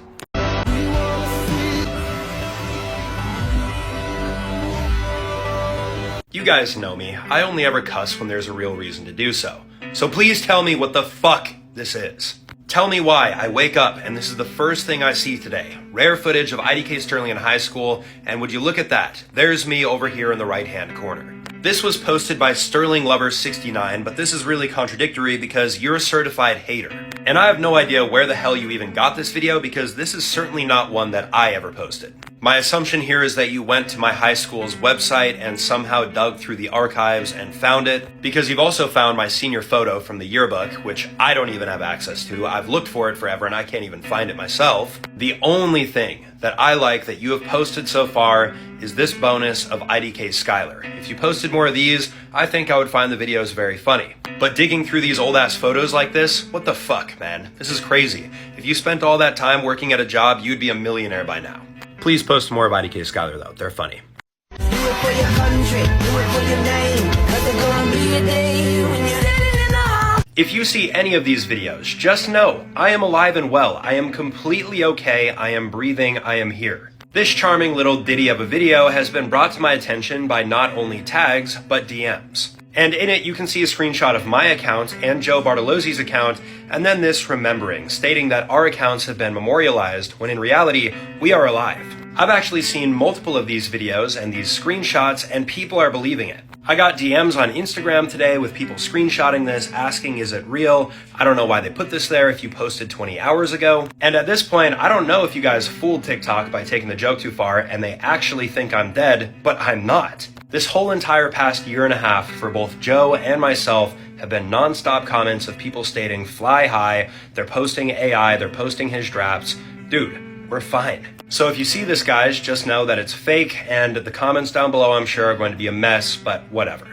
You guys know me, I only ever cuss when there's a real reason to do so. So please tell me what the fuck this is. Tell me why I wake up and this is the first thing I see today. Rare footage of IDKSterling in high school, and would you look at that, there's me over here in the right hand corner. This was posted by SterlingLover69, but this is really contradictory because you're a certified hater. And I have no idea where the hell you even got this video because this is certainly not one that I ever posted. My assumption here is that you went to my high school's website and somehow dug through the archives and found it, because you've also found my senior photo from the yearbook, which I don't even have access to. I've looked for it forever and I can't even find it myself. The only thing that I like that you have posted so far is this bonus of IDK Skylar. If you posted more of these, I think I would find the videos very funny. But digging through these old ass photos like this, what the fuck, man? This is crazy. If you spent all that time working at a job, you'd be a millionaire by now. Please post more of IDK Skylar though, they're funny. Do it for your country, do it for your name, 'cause there's gonna be a day when you're living in a... If you see any of these videos, just know I am alive and well. I am completely okay. I am breathing. I am here. This charming little ditty of a video has been brought to my attention by not only tags, but DMs. And in it, you can see a screenshot of my account and Joe Bartolozzi's account, and then this remembering, stating that our accounts have been memorialized, when in reality, we are alive. I've actually seen multiple of these videos and these screenshots, and people are believing it. I got DMs on Instagram today with people screenshotting this, asking, is it real? I don't know why they put this there if you posted 20 hours ago. And at this point, I don't know if you guys fooled TikTok by taking the joke too far and they actually think I'm dead, but I'm not. This whole entire past year and a half for both Joe and myself have been non-stop comments of people stating fly high, they're posting AI, they're posting his drafts. Dude, we're fine. So if you see this, guys, just know that it's fake, and the comments down below I'm sure are going to be a mess, but whatever.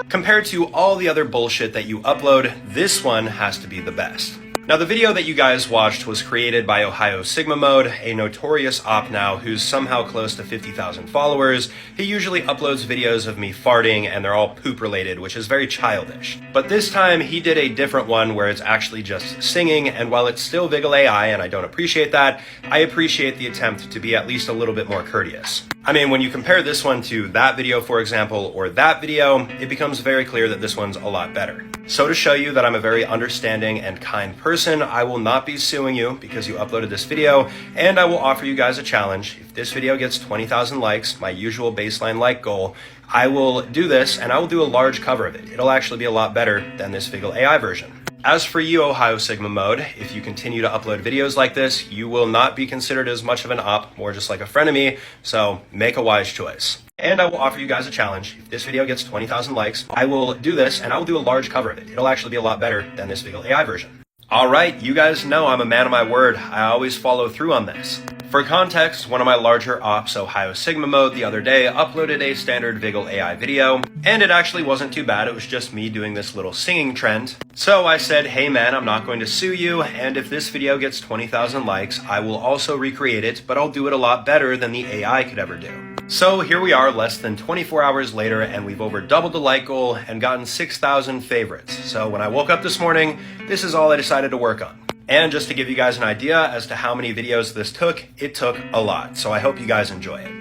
Compared to all the other bullshit that you upload, this one has to be the best. Now, the video that you guys watched was created by Ohio Sigma Mode, a notorious op now who's somehow close to 50,000 followers. He usually uploads videos of me farting and they're all poop related, which is very childish. But this time he did a different one where it's actually just singing, and while it's still Vigil AI and I don't appreciate that, I appreciate the attempt to be at least a little bit more courteous. I mean, when you compare this one to that video, for example, or that video, it becomes very clear that this one's a lot better. So to show you that I'm a very understanding and kind person, I will not be suing you because you uploaded this video, and I will offer you guys a challenge. If this video gets 20,000 likes, my usual baseline like goal, I will do this and I will do a large cover of it. It'll actually be a lot better than this Vigil AI version. As for you, Ohio Sigma Mode, if you continue to upload videos like this, you will not be considered as much of an op, more just like a frenemy, so make a wise choice. And I will offer you guys a challenge. If this video gets 20,000 likes, I will do this and I will do a large cover of it. It'll actually be a lot better than this Vigil AI version. Alright, you guys know I'm a man of my word. I always follow through on this. For context, one of my larger ops, Ohio Sigma Mode, the other day uploaded a standard Vigil AI video, and it actually wasn't too bad. It was just me doing this little singing trend. So I said, hey man, I'm not going to sue you, and if this video gets 20,000 likes, I will also recreate it, but I'll do it a lot better than the AI could ever do. So here we are less than 24 hours later, and we've over doubled the like goal and gotten 6,000 favorites. So when I woke up this morning, this is all I decided to work on. And just to give you guys an idea as to how many videos this took, it took a lot. So I hope you guys enjoy it.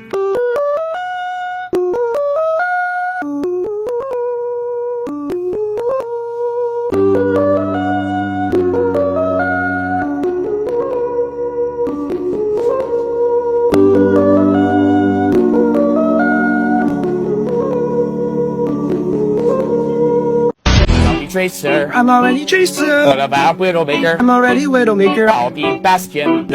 Tracer. I'm already Tracer. What about Widowmaker? I'm already Widowmaker. I'll be Bastion.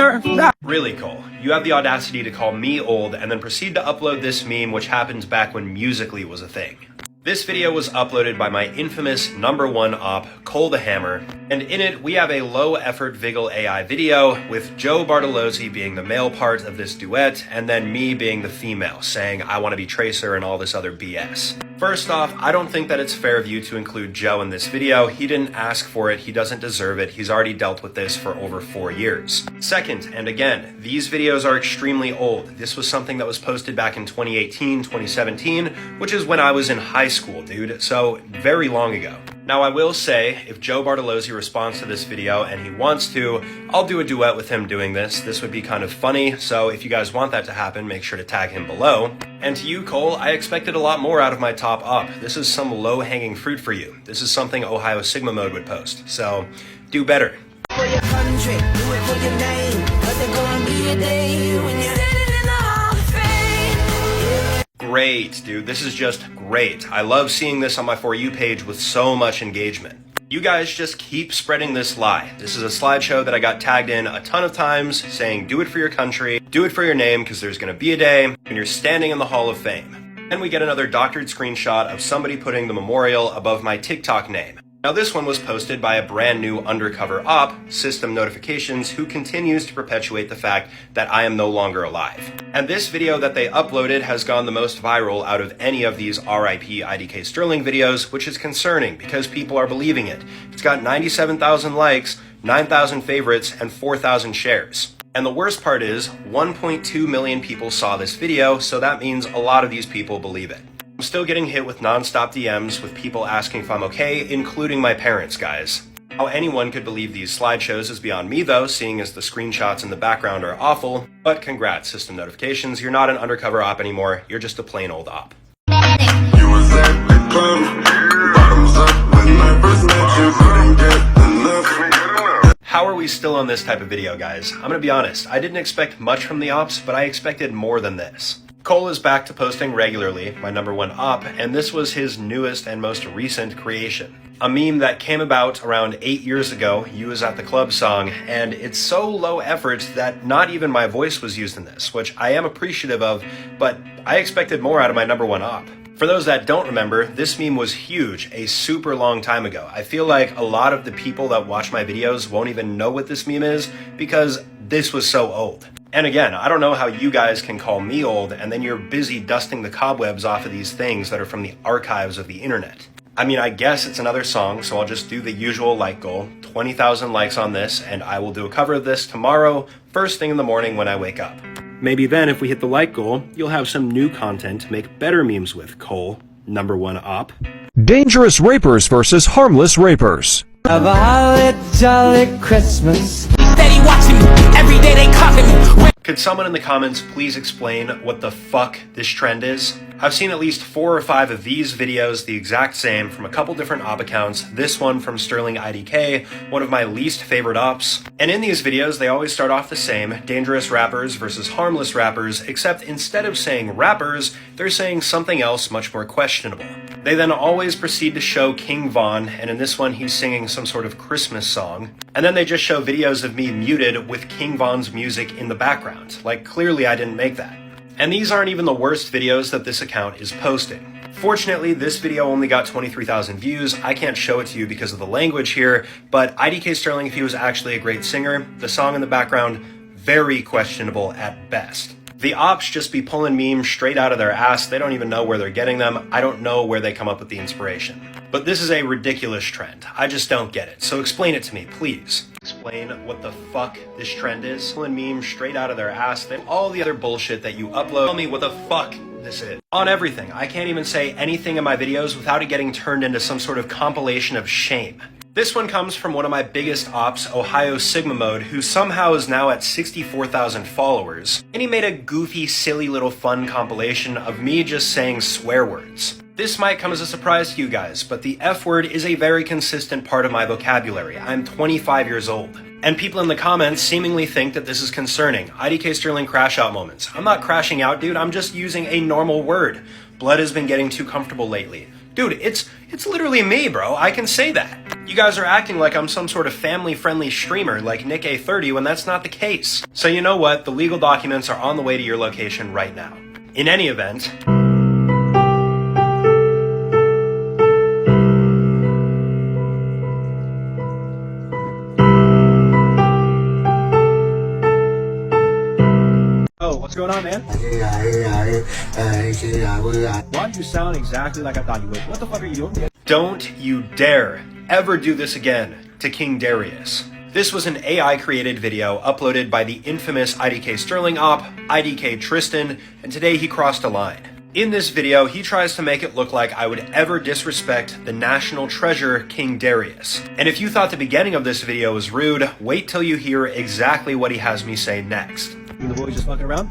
Really, Cole, you have the audacity to call me old and then proceed to upload this meme, which happens back when Musical.ly was a thing. This video was uploaded by my infamous #1 op, Cole the Hammer, and in it we have a low-effort Vigil AI video with Joe Bartolozzi being the male part of this duet, and then me being the female, saying I want to be Tracer and all this other BS. First off, I don't think that it's fair of you to include Joe in this video. He didn't ask for it, he doesn't deserve it, he's already dealt with this for over 4 years. Second, and again, these videos are extremely old. This was something that was posted back in 2018, 2017, which is when I was in high school, dude, so very long ago. Now I will say, if Joe Bartolozzi responds to this video and he wants to, I'll do a duet with him doing this. This would be kind of funny, so if you guys want that to happen, make sure to tag him below. And to you, Cole, I expected a lot more out of my top op. This is some low-hanging fruit for you. This is something Ohio Sigma Mode would post, so do better. For your country, do it for your name, 'cause there's gonna be a day when you're living in a great, dude. This is just great. I love seeing this on my For You page with so much engagement. You guys just keep spreading this lie. This is a slideshow that I got tagged in a ton of times saying, do it for your country, do it for your name, because there's gonna be a day when you're standing in the Hall of Fame. Then we get another doctored screenshot of somebody putting the memorial above my TikTok name. Now this one was posted by a brand new undercover op, System Notifications, who continues to perpetuate the fact that I am no longer alive. And this video that they uploaded has gone the most viral out of any of these RIP IDKSterling videos, which is concerning because people are believing it. It's got 97,000 likes, 9,000 favorites, and 4,000 shares. And the worst part is 1.2 million people saw this video, so that means a lot of these people believe it. I'm still getting hit with non-stop DMs with people asking if I'm okay, including my parents, guys. How anyone could believe these slideshows is beyond me though, seeing as the screenshots in the background are awful. But congrats, System Notifications, you're not an undercover op anymore, you're just a plain old op. How are we still on this type of video, guys? I'm gonna be honest, I didn't expect much from the ops, but I expected more than this. Cole is back to posting regularly, my #1 op, and this was his newest and most recent creation. A meme that came about around 8 years ago, You Was at the Club song, and it's so low effort that not even my voice was used in this, which I am appreciative of, but I expected more out of my #1 op. For those that don't remember, this meme was huge a super long time ago. I feel like a lot of the people that watch my videos won't even know what this meme is because this was so old. And again, I don't know how you guys can call me old and then you're busy dusting the cobwebs off of these things that are from the archives of the internet. I mean, I guess it's another song, so I'll just do the usual like goal, 20,000 likes on this, and I will do a cover of this tomorrow, first thing in the morning when I wake up. Maybe then, if we hit the like goal, you'll have some new content to make better memes with, Cole, #1 op. Dangerous rapers versus harmless rapers. Have a holly jolly Christmas. Steady watching me, every day they copy me. Could someone in the comments please explain what the fuck this trend is? I've seen at least 4 or 5 of these videos the exact same from a couple different op accounts, this one from Sterling IDK, one of my least favorite ops. And in these videos they always start off the same, dangerous rappers versus harmless rappers, except instead of saying rappers, they're saying something else much more questionable. They then always proceed to show King Von, and in this one he's singing some sort of Christmas song. And then they just show videos of me muted with King Von's music in the background. Like, clearly I didn't make that. And these aren't even the worst videos that this account is posting. Fortunately, this video only got 23,000 views. I can't show it to you because of the language here, but IDKSterling, if he was actually a great singer, the song in the background, very questionable at best. The ops just be pulling memes straight out of their ass. They don't even know where they're getting them. I don't know where they come up with the inspiration. But this is a ridiculous trend. I just don't get it. So explain it to me, please. Explain what the fuck this trend is. Pulling memes straight out of their ass. Then all the other bullshit that you upload. Tell me what the fuck this is. On everything. I can't even say anything in my videos without it getting turned into some sort of compilation of shame. This one comes from one of my biggest ops, Ohio Sigma Mode, who somehow is now at 64,000 followers. And he made a goofy, silly little fun compilation of me just saying swear words. This might come as a surprise to you guys, but the F word is a very consistent part of my vocabulary. I'm 25 years old. And people in the comments seemingly think that this is concerning. IDKSterling crash out moments. I'm not crashing out, dude. I'm just using a normal word. Blood has been getting too comfortable lately. Dude, it's literally me, bro. I can say that. You guys are acting like I'm some sort of family-friendly streamer like Nick A30 when that's not the case. So you know what? The legal documents are on the way to your location right now. In any event... Oh, what's going on, man? Why do you sound exactly like I thought you would? What the fuck are you doing? Don't you dare ever do this again to King Darius. This was an AI-created video uploaded by the infamous IDKSterling Opp, IDK Tristan, and today he crossed a line. In this video, he tries to make it look like I would ever disrespect the national treasure, King Darius. And if you thought the beginning of this video was rude, wait till you hear exactly what he has me say next. You and the boys just fucking around?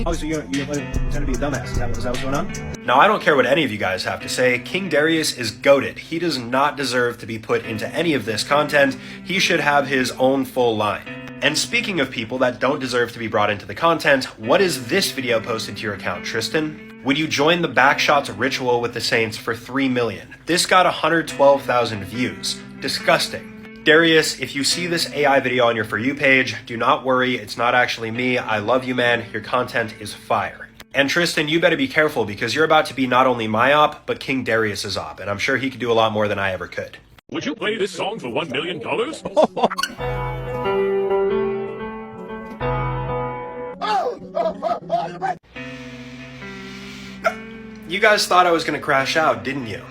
Oh, so you're pretend to be a dumbass. Is that what's going on? Now, I don't care what any of you guys have to say. King Darius is goated. He does not deserve to be put into any of this content. He should have his own full line. And speaking of people that don't deserve to be brought into the content, what is this video posted to your account, Tristan? Would you join the Backshots ritual with the Saints for 3 million? This got 112,000 views. Disgusting. Darius, if you see this AI video on your For You page, do not worry, it's not actually me. I love you, man. Your content is fire. And Tristan, you better be careful because you're about to be not only my op, but King Darius's op, and I'm sure he could do a lot more than I ever could. Would you play this song for $1 million? You guys thought I was gonna crash out, didn't you?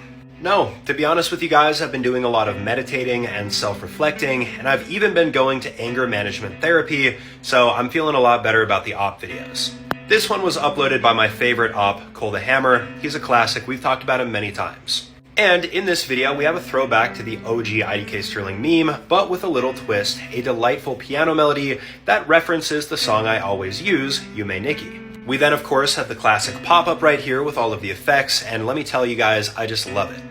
No, to be honest with you guys, I've been doing a lot of meditating and self-reflecting, and I've even been going to anger management therapy, so I'm feeling a lot better about the op videos. This one was uploaded by my favorite op, Cole the Hammer. He's a classic, we've talked about him many times. And in this video, we have a throwback to the OG IDKSterling meme, but with a little twist, a delightful piano melody that references the song I always use, You May Nikki. We then, of course, have the classic pop-up right here with all of the effects, and let me tell you guys, I just love it.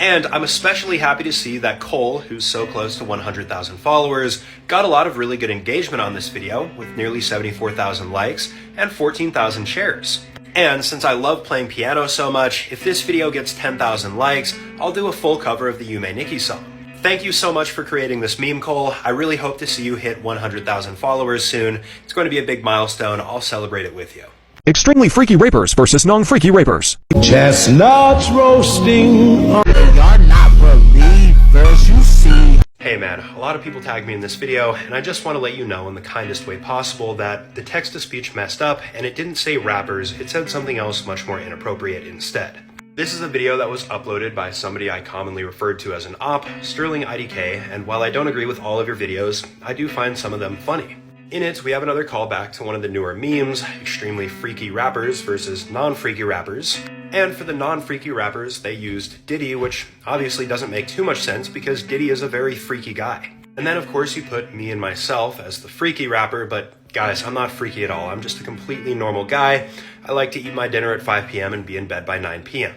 And I'm especially happy to see that Cole, who's so close to 100,000 followers, got a lot of really good engagement on this video, with nearly 74,000 likes and 14,000 shares. And since I love playing piano so much, if this video gets 10,000 likes, I'll do a full cover of the You May Nikki song. Thank you so much for creating this meme, Cole. I really hope to see you hit 100,000 followers soon. It's going to be a big milestone. I'll celebrate it with you. Extremely freaky rapers versus non-freaky rapers. Chestnuts roasting. You're not believers, you see. Hey man, a lot of people tagged me in this video, and I just want to let you know in the kindest way possible that the text-to-speech messed up, and it didn't say rappers, it said something else much more inappropriate instead. This is a video that was uploaded by somebody I commonly referred to as an op, Sterling IDK, and while I don't agree with all of your videos, I do find some of them funny. In it, we have another callback to one of the newer memes, extremely freaky rappers versus non-freaky rappers. And for the non-freaky rappers, they used Diddy, which obviously doesn't make too much sense because Diddy is a very freaky guy. And then of course you put me and myself as the freaky rapper, but guys, I'm not freaky at all. I'm just a completely normal guy. I like to eat my dinner at 5 p.m. and be in bed by 9 p.m.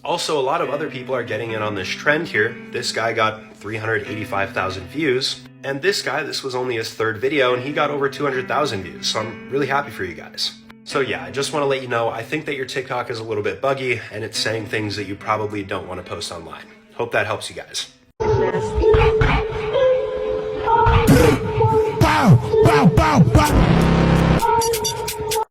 Also, a lot of other people are getting in on this trend here. This guy got 385,000 views. And this guy, this was only his third video, and he got over 200,000 views, so I'm really happy for you guys. So yeah, I just want to let you know, I think that your TikTok is a little bit buggy, and it's saying things that you probably don't want to post online. Hope that helps you guys.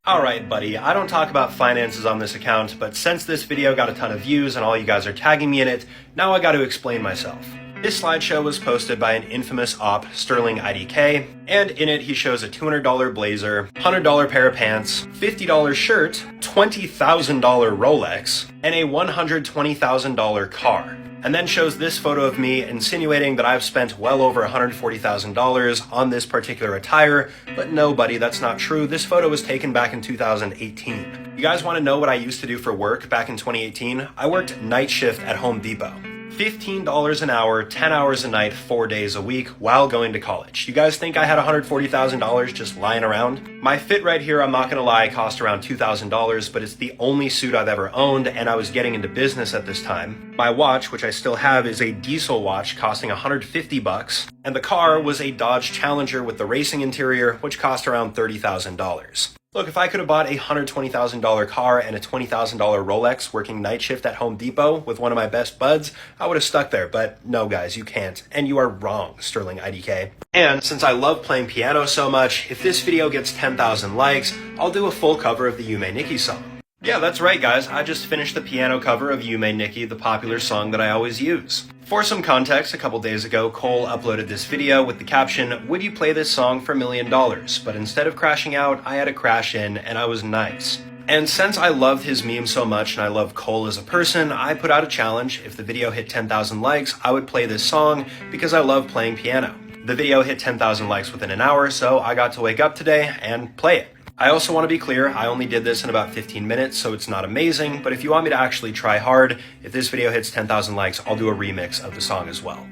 Alright buddy, I don't talk about finances on this account, but since this video got a ton of views and all you guys are tagging me in it, now I gotta explain myself. This slideshow was posted by an infamous op, Sterling IDK, and in it he shows a $200 blazer, $100 pair of pants, $50 shirt, $20,000 Rolex, and a $120,000 car. And then shows this photo of me insinuating that I've spent well over $140,000 on this particular attire, but no buddy, that's not true. This photo was taken back in 2018. You guys want to know what I used to do for work back in 2018? I worked night shift at Home Depot. $15 an hour, 10 hours a night, 4 days a week while going to college. You guys think I had $140,000 just lying around? My fit right here, I'm not gonna lie, cost around $2,000, but it's the only suit I've ever owned, and I was getting into business at this time. My watch, which I still have, is a diesel watch costing $150, and the car was a Dodge Challenger with the racing interior, which cost around $30,000. Look, if I could have bought a $120,000 car and a $20,000 Rolex working night shift at Home Depot with one of my best buds, I would have stuck there, but no guys, you can't. And you are wrong, Sterling IDK. And since I love playing piano so much, if this video gets 10,000 likes, I'll do a full cover of the You May Nikki song. Yeah, that's right guys, I just finished the piano cover of You May Nikki, the popular song that I always use. For some context, a couple days ago, Cole uploaded this video with the caption, "Would you play this song for $1 million?" But instead of crashing out, I had a crash in, and I was nice. And since I loved his meme so much and I love Cole as a person, I put out a challenge. If the video hit 10,000 likes, I would play this song because I love playing piano. The video hit 10,000 likes within an hour, so I got to wake up today and play it. I also want to be clear, I only did this in about 15 minutes, so it's not amazing, but if you want me to actually try hard, if this video hits 10,000 likes, I'll do a remix of the song as well.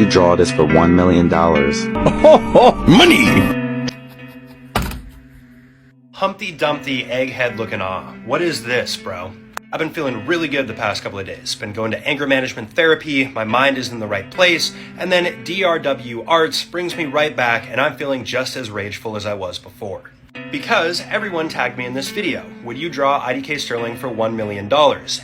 you draw this for $1 million. Money! Humpty Dumpty egghead looking awe. What is this, bro? I've been feeling really good the past couple of days. Been going to anger management therapy, my mind is in the right place, and then DRW Arts brings me right back and I'm feeling just as rageful as I was before. Because everyone tagged me in this video, would you draw IDKSterling for $1 million?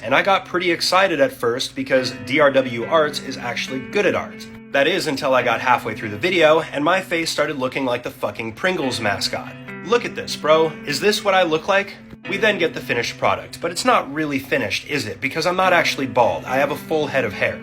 And I got pretty excited at first because DRW Arts is actually good at art. That is until I got halfway through the video and my face started looking like the fucking Pringles mascot. Look at this, bro. Is this what I look like? We then get the finished product, but it's not really finished, is it? Because I'm not actually bald. I have a full head of hair.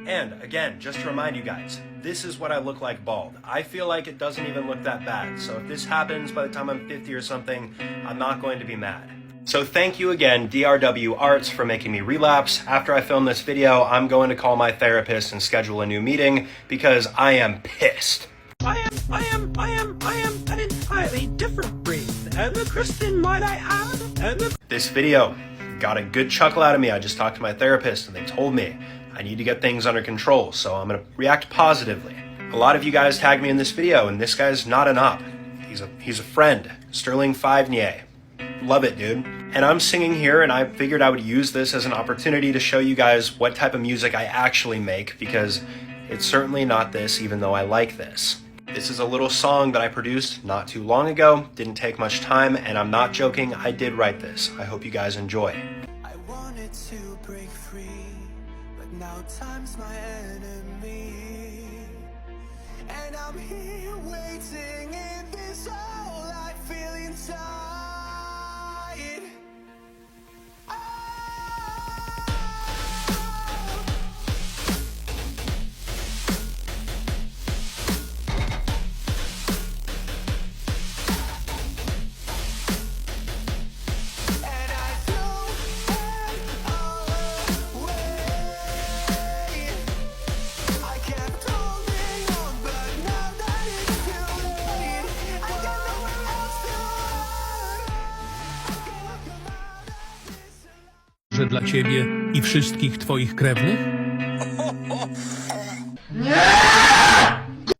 And again, just to remind you guys, this is what I look like bald. I feel like it doesn't even look that bad. So if this happens by the time I'm 50 or something, I'm not going to be mad. So thank you again, DRW Arts, for making me relapse. After I film this video, I'm going to call my therapist and schedule a new meeting because I am pissed. I am an entirely different breed. And the Christian, might I add? This video got a good chuckle out of me. I just talked to my therapist and they told me I need to get things under control, so I'm gonna react positively. A lot of you guys tagged me in this video, and this guy's not an op. He's a friend, Sterling 5 Nye. Love it, dude. And I'm singing here, and I figured I would use this as an opportunity to show you guys what type of music I actually make, because it's certainly not this, even though I like this. This is a little song that I produced not too long ago, didn't take much time, and I'm not joking, I did write this. I hope you guys enjoy. I wanted to break free, but now time's my enemy. And I'm here waiting in this hole, I feel inside. Dla ciebie i wszystkich twoich krewnych?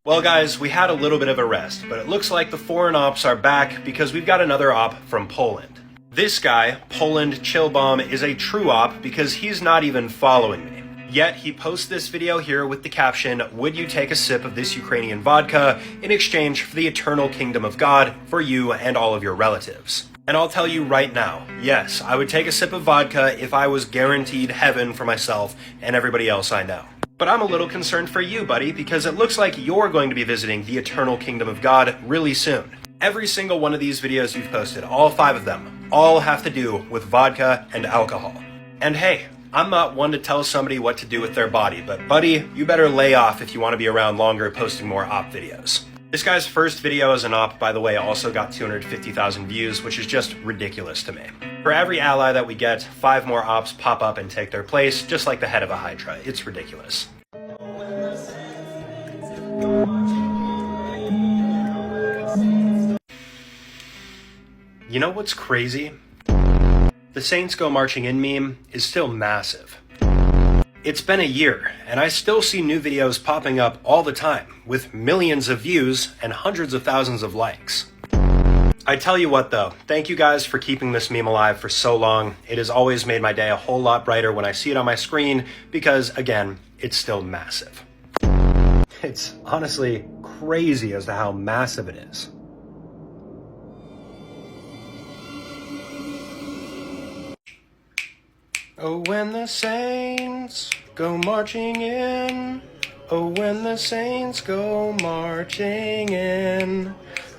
Well guys, we had a little bit of a rest, but it looks like the foreign ops are back because we've got another op from Poland. This guy, Poland Chill Bomb, is a true op because he's not even following me. Yet he posts this video here with the caption, "Would you take a sip of this Ukrainian vodka in exchange for the eternal kingdom of God for you and all of your relatives?" And I'll tell you right now, yes, I would take a sip of vodka if I was guaranteed heaven for myself and everybody else I know. But I'm a little concerned for you, buddy, because it looks like you're going to be visiting the eternal kingdom of God really soon. Every single one of these videos you've posted, all 5 of them, all have to do with vodka and alcohol. And hey, I'm not one to tell somebody what to do with their body, but buddy, you better lay off if you want to be around longer posting more op videos. This guy's first video as an op, by the way, also got 250,000 views, which is just ridiculous to me. For every ally that we get, 5 more ops pop up and take their place, just like the head of a Hydra. It's ridiculous. You know what's crazy? The Saints Go Marching In meme is still massive. It's been a year, and I still see new videos popping up all the time, with millions of views and hundreds of thousands of likes. I tell you what though, thank you guys for keeping this meme alive for so long. It has always made my day a whole lot brighter when I see it on my screen, because again, it's still massive. It's honestly crazy as to how massive it is. Oh, when the saints go marching in. Oh, when the saints go marching in.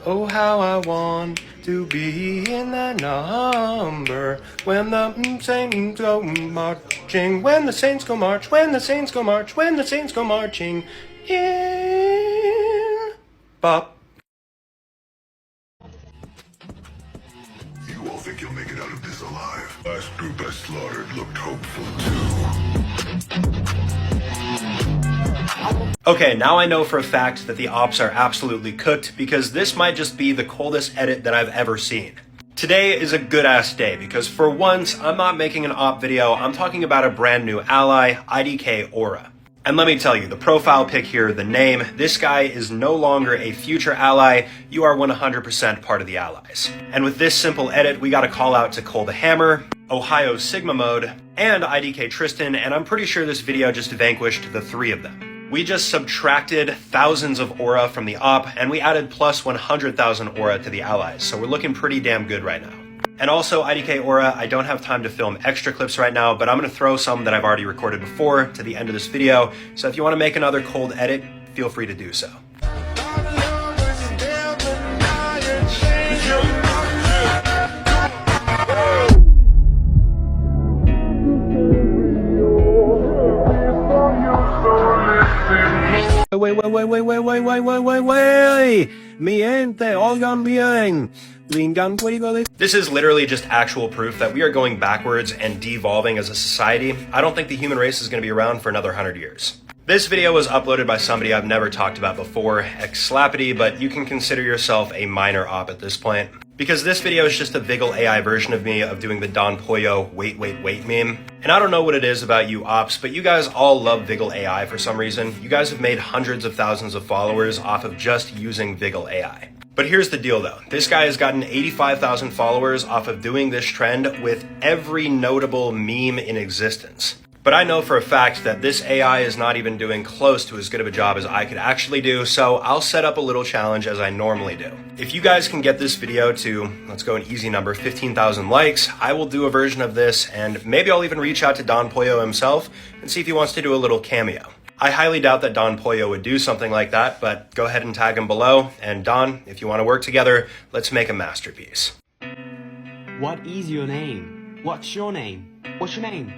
Oh, how I want to be in that number. When the saints go marching. When the saints go march. When the saints go march. When the saints go marching in. Bop. You all think you'll make it out of this alive? Last group I slaughtered looked hopeful too. Okay, now I know for a fact that the ops are absolutely cooked, because this might just be the coldest edit that I've ever seen. Today is a good ass day because for once I'm not making an op video, I'm talking about a brand new ally, IDK Aura. And let me tell you, the profile pic here, the name, this guy is no longer a future ally. You are 100% part of the allies. And with this simple edit, we got a call out to Cole the Hammer, Ohio Sigma Mode, and IDK Tristan, and I'm pretty sure this video just vanquished the 3 of them. We just subtracted thousands of aura from the op, and we added plus 100,000 aura to the allies, so we're looking pretty damn good right now. And also, IDK Aura, I don't have time to film extra clips right now, but I'm going to throw some that I've already recorded before to the end of this video, so if you want to make another cold edit, feel free to do so. Wait. Mi gente, oigan bien. This is literally just actual proof that we are going backwards and devolving as a society. I don't think the human race is going to be around for another 100 years. This video was uploaded by somebody I've never talked about before, Xslappity, but you can consider yourself a minor op at this point. Because this video is just a Vigil AI version of me of doing the Don Pollo wait meme. And I don't know what it is about you ops, but you guys all love Vigil AI for some reason. You guys have made hundreds of thousands of followers off of just using Vigil AI. But here's the deal though, this guy has gotten 85,000 followers off of doing this trend with every notable meme in existence. But I know for a fact that this AI is not even doing close to as good of a job as I could actually do, so I'll set up a little challenge as I normally do. If you guys can get this video to, let's go an easy number, 15,000 likes, I will do a version of this, and maybe I'll even reach out to Don Pollo himself and see if he wants to do a little cameo. I highly doubt that Don Pollo would do something like that, but go ahead and tag him below, and Don, if you want to work together, let's make a masterpiece. What is your name? What's your name? What's your name?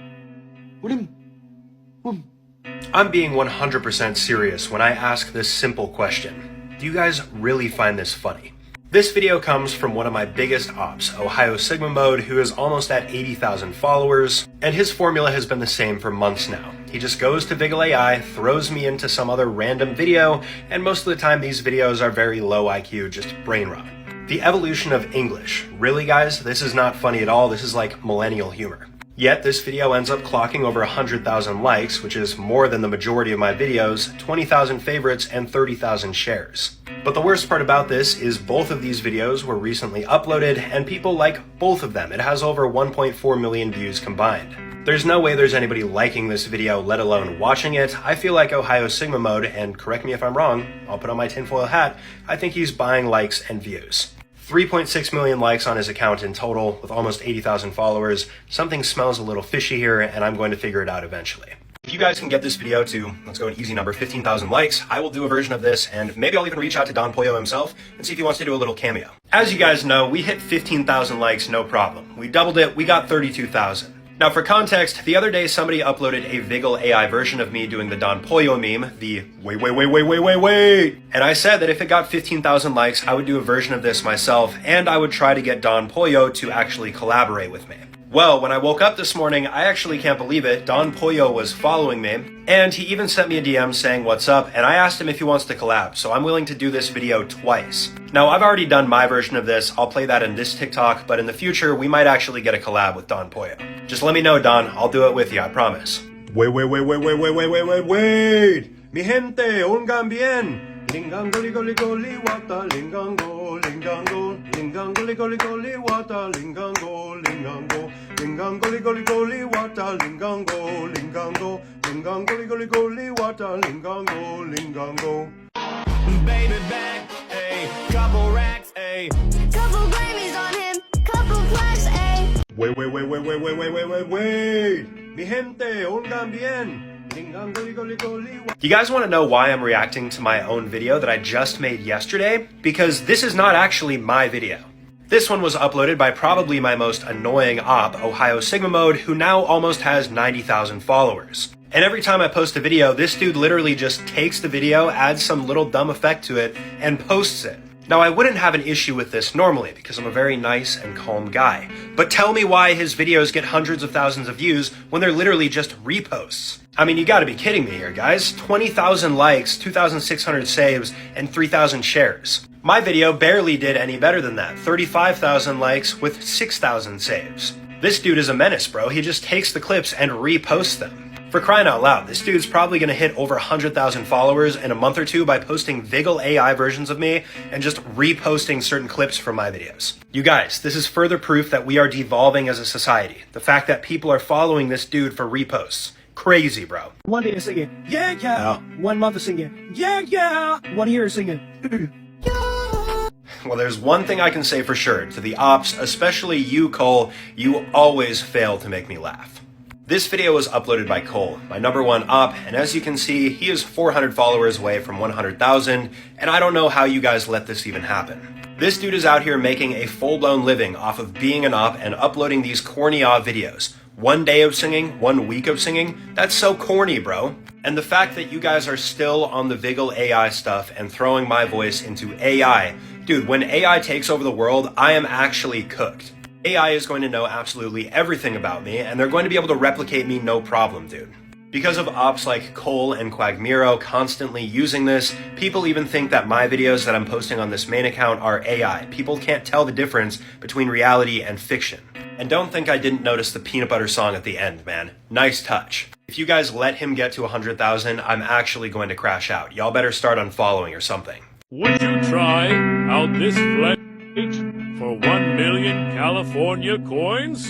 I'm being 100% serious when I ask this simple question. Do you guys really find this funny? This video comes from one of my biggest ops, Ohio Sigma Mode, who is almost at 80,000 followers, and his formula has been the same for months now. He just goes to Vigil AI, throws me into some other random video, and most of the time these videos are very low IQ, just brain rot. The evolution of English. Really guys, this is not funny at all, this is like millennial humor. Yet this video ends up clocking over 100,000 likes, which is more than the majority of my videos, 20,000 favorites, and 30,000 shares. But the worst part about this is both of these videos were recently uploaded, and people like both of them. It has over 1.4 million views combined. There's no way there's anybody liking this video, let alone watching it. I feel like Ohio Sigma Mode, and correct me if I'm wrong, I'll put on my tinfoil hat, I think he's buying likes and views. 3.6 million likes on his account in total, with almost 80,000 followers. Something smells a little fishy here, and I'm going to figure it out eventually. If you guys can get this video to, let's go an easy number, 15,000 likes, I will do a version of this, and maybe I'll even reach out to Don Pollo himself and see if he wants to do a little cameo. As you guys know, we hit 15,000 likes, no problem. We doubled it, we got 32,000. Now for context, the other day somebody uploaded a Vigil AI version of me doing the Don Pollo meme, the wait. And I said that if it got 15,000 likes, I would do a version of this myself, and I would try to get Don Pollo to actually collaborate with me. Well, when I woke up this morning, I actually can't believe it, Don Pollo was following me, and he even sent me a DM saying what's up, and I asked him if he wants to collab, so I'm willing to do this video twice. Now, I've already done my version of this, I'll play that in this TikTok, but in the future, we might actually get a collab with Don Pollo. Just let me know, Don, I'll do it with you, I promise. Wait. Mi gente, oigan bien. Lingango, ligoli, wata, lingango, lingango, ligoli, wata, lingango. Lingango, ligoli, wata, lingango, wata, lingango. Baby back, ayy, couple racks, ayy. Couple Grammys on him, couple plaques, ayy. Wait. Mi gente, oigan bien. You guys want to know why I'm reacting to my own video that I just made yesterday? Because this is not actually my video. This one was uploaded by probably my most annoying op, Ohio Sigma Mode, who now almost has 90,000 followers. And every time I post a video, this dude literally just takes the video, adds some little dumb effect to it, and posts it. Now, I wouldn't have an issue with this normally because I'm a very nice and calm guy. But tell me why his videos get hundreds of thousands of views when they're literally just reposts. I mean, you gotta be kidding me here, guys. 20,000 likes, 2,600 saves, and 3,000 shares. My video barely did any better than that. 35,000 likes with 6,000 saves. This dude is a menace, bro. He just takes the clips and reposts them. For crying out loud, this dude's probably gonna hit over 100,000 followers in a month or two by posting Vigil AI versions of me and just reposting certain clips from my videos. You guys, this is further proof that we are devolving as a society. The fact that people are following this dude for reposts. Crazy, bro. One day singing, yeah, yeah. 1 month of singing, yeah, yeah. 1 year singing, Well, there's one thing I can say for sure. To the ops, especially you, Cole, you always fail to make me laugh. This video was uploaded by Cole, my #1 op, and as you can see, he is 400 followers away from 100,000, and I don't know how you guys let this even happen. This dude is out here making a full-blown living off of being an op and uploading these corny videos. 1 day of singing, 1 week of singing, that's so corny, bro. And the fact that you guys are still on the Vigil AI stuff and throwing my voice into AI, dude, when AI takes over the world, I am actually cooked. AI is going to know absolutely everything about me, and they're going to be able to replicate me no problem, dude. Because of ops like Cole and Quagmiro constantly using this, people even think that my videos that I'm posting on this main account are AI. People can't tell the difference between reality and fiction. And don't think I didn't notice the peanut butter song at the end, man. Nice touch. If you guys let him get to 100,000, I'm actually going to crash out. Y'all better start unfollowing or something. Would you try out this flat for 1 million California coins?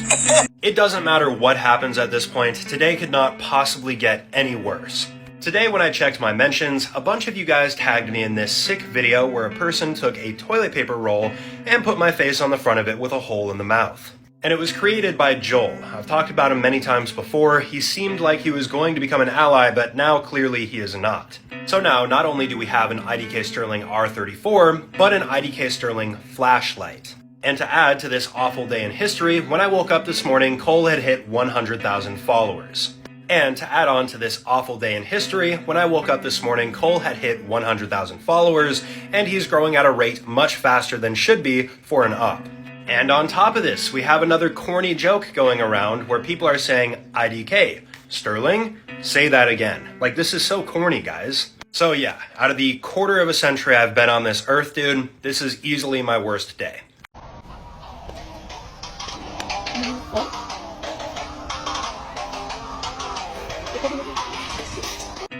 It doesn't matter what happens at this point, today could not possibly get any worse. Today when I checked my mentions, a bunch of you guys tagged me in this sick video where a person took a toilet paper roll and put my face on the front of it with a hole in the mouth. And it was created by Joel. I've talked about him many times before. He seemed like he was going to become an ally, but now clearly he is not. So now, not only do we have an IDKSterling R34, but an IDKSterling flashlight. And to add to this awful day in history, when I woke up this morning, Cole had hit 100,000 followers. And to add on to this awful day in history, when I woke up this morning, Cole had hit 100,000 followers, and he's growing at a rate much faster than should be for an op. And on top of this, we have another corny joke going around where people are saying, IDK, Sterling, say that again. Like, this is so corny, guys. So yeah, out of the quarter of a century I've been on this earth, dude, this is easily my worst day.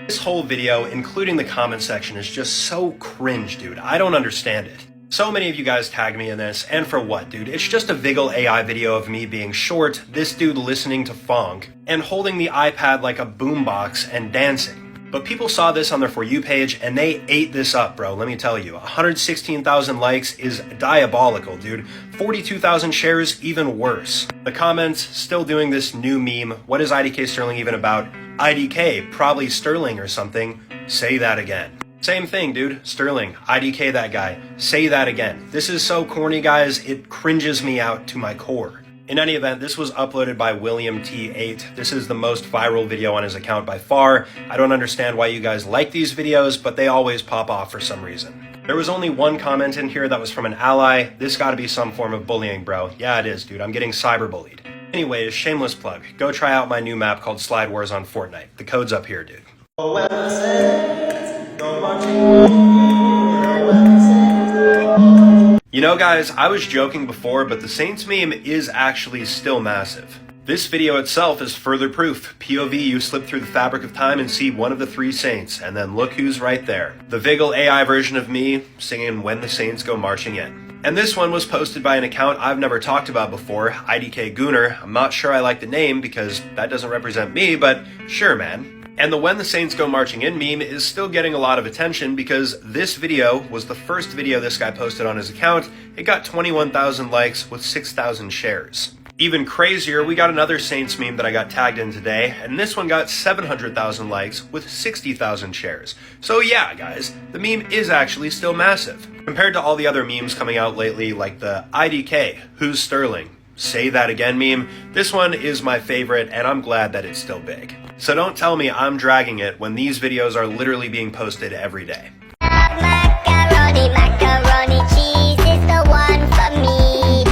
This whole video, including the comment section, is just so cringe, dude. I don't understand it. So many of you guys tagged me in this, and for what, dude? It's just a Vigil AI video of me being short, this dude listening to funk, and holding the iPad like a boombox and dancing. But people saw this on their For You page, and they ate this up, bro, let me tell you. 116,000 likes is diabolical, dude. 42,000 shares, even worse. The comments, still doing this new meme, what is IDKSterling even about? IDK, probably Sterling or something. Say that again. Same thing, dude. Sterling, IDK that guy. Say that again. This is so corny, guys, it cringes me out to my core. In any event, this was uploaded by William T8. This is the most viral video on his account by far. I don't understand why you guys like these videos, but they always pop off for some reason. There was only one comment in here that was from an ally. This gotta be some form of bullying, bro. Yeah, it is, dude. I'm getting cyberbullied. Anyways, shameless plug. Go try out my new map called Slide Wars on Fortnite. The code's up here, dude. You know, guys, I was joking before, but the Saints meme is actually still massive. This video itself is further proof. POV, you slip through the fabric of time and see one of the 3 Saints, and then look who's right there. The Vigil AI version of me singing When the Saints Go Marching In. And this one was posted by an account I've never talked about before, IDK Gooner. I'm not sure I like the name because that doesn't represent me, but sure, man. And the When the Saints Go Marching In meme is still getting a lot of attention because this video was the first video this guy posted on his account. It got 21,000 likes with 6,000 shares. Even crazier, we got another Saints meme that I got tagged in today, and this one got 700,000 likes with 60,000 shares. So yeah, guys, the meme is actually still massive. Compared to all the other memes coming out lately, like the IDK, Who's Sterling? Say that again meme, this one is my favorite, and I'm glad that it's still big. So don't tell me I'm dragging it when these videos are literally being posted every day. Macaroni, macaroni, cheese is the one for me.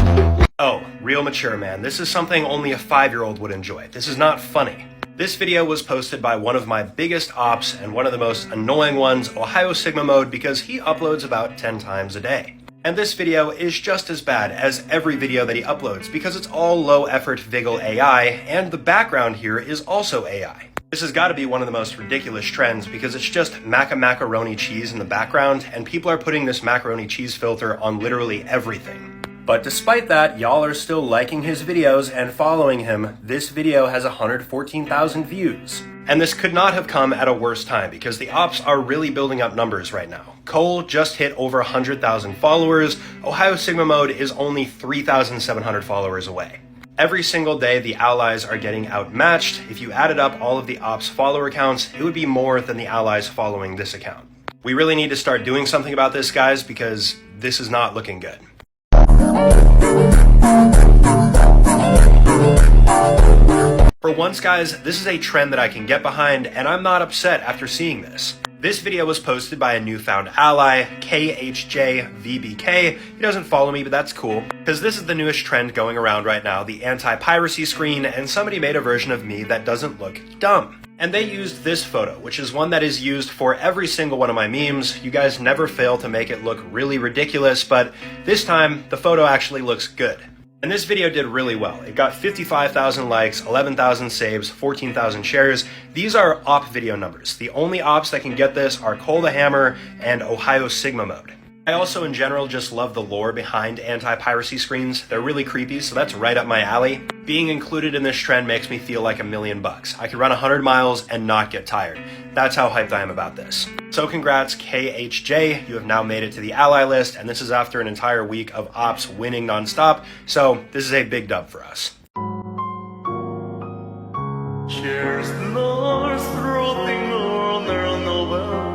Oh, real mature, man. This is something only a 5-year-old would enjoy. This is not funny. This video was posted by one of my biggest ops and one of the most annoying ones, Ohio Sigma Mode, because he uploads about 10 times a day. And this video is just as bad as every video that he uploads because it's all low effort Vigil AI, and the background here is also AI. This has got to be one of the most ridiculous trends because it's just macaroni cheese in the background, and people are putting this macaroni cheese filter on literally everything. But despite that, y'all are still liking his videos and following him. This video has 114,000 views. And this could not have come at a worse time because the ops are really building up numbers right now. Cole just hit over 100,000 followers. Ohio Sigma Mode is only 3,700 followers away. Every single day, the allies are getting outmatched. If you added up all of the ops follower counts, it would be more than the allies following this account. We really need to start doing something about this, guys, because this is not looking good. For once, guys, this is a trend that I can get behind, and I'm not upset after seeing this. This video was posted by a newfound ally, KHJVBK. He doesn't follow me, but that's cool, because this is the newest trend going around right now, the anti-piracy screen, and somebody made a version of me that doesn't look dumb. And they used this photo, which is one that is used for every single one of my memes. You guys never fail to make it look really ridiculous, but this time, the photo actually looks good. And this video did really well. It got 55,000 likes, 11,000 saves, 14,000 shares. These are op video numbers. The only ops that can get this are Cole the Hammer and Ohio Sigma Mode. I also, in general, just love the lore behind anti-piracy screens. They're really creepy, so that's right up my alley. Being included in this trend makes me feel like $1,000,000. I could run 100 miles and not get tired. That's how hyped I am about this. So congrats, KHJ. You have now made it to the ally list, and this is after an entire week of ops winning nonstop, so this is a big dub for us. Cheers, Lars, rotting on their novel.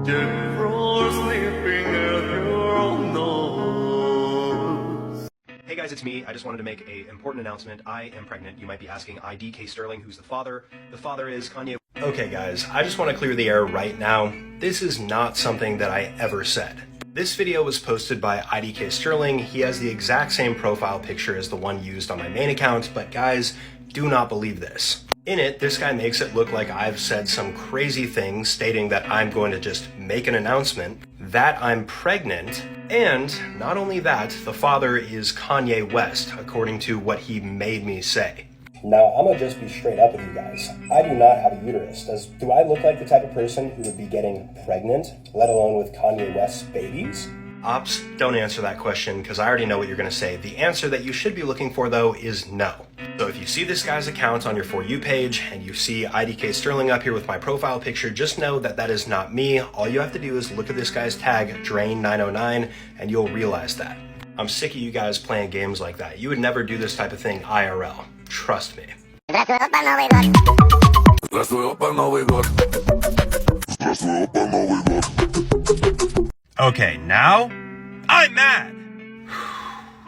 Jack Frost sleeping at your nose. Hey guys, it's me. I just wanted to make an important announcement. I am pregnant. You might be asking IDKSterling, who's the father? The father is Kanye. Okay guys, I just want to clear the air right now. This is not something that I ever said. This video was posted by IDKSterling. He has the exact same profile picture as the one used on my main account, but guys, do not believe this. In it, this guy makes it look like I've said some crazy thing stating that I'm going to just make an announcement, that I'm pregnant, and not only that, the father is Kanye West, according to what he made me say. Now, I'm gonna just be straight up with you guys. I do not have a uterus. Do I look like the type of person who would be getting pregnant, let alone with Kanye West's babies? Ops, don't answer that question because I already know what you're going to say. The answer that you should be looking for, though, is no. So if you see this guy's account on your For You page and you see IDKSterling up here with my profile picture, just know that that is not me. All you have to do is look at this guy's tag, Drain909, and you'll realize that. I'm sick of you guys playing games like that. You would never do this type of thing IRL. Trust me. Okay, now I'm mad.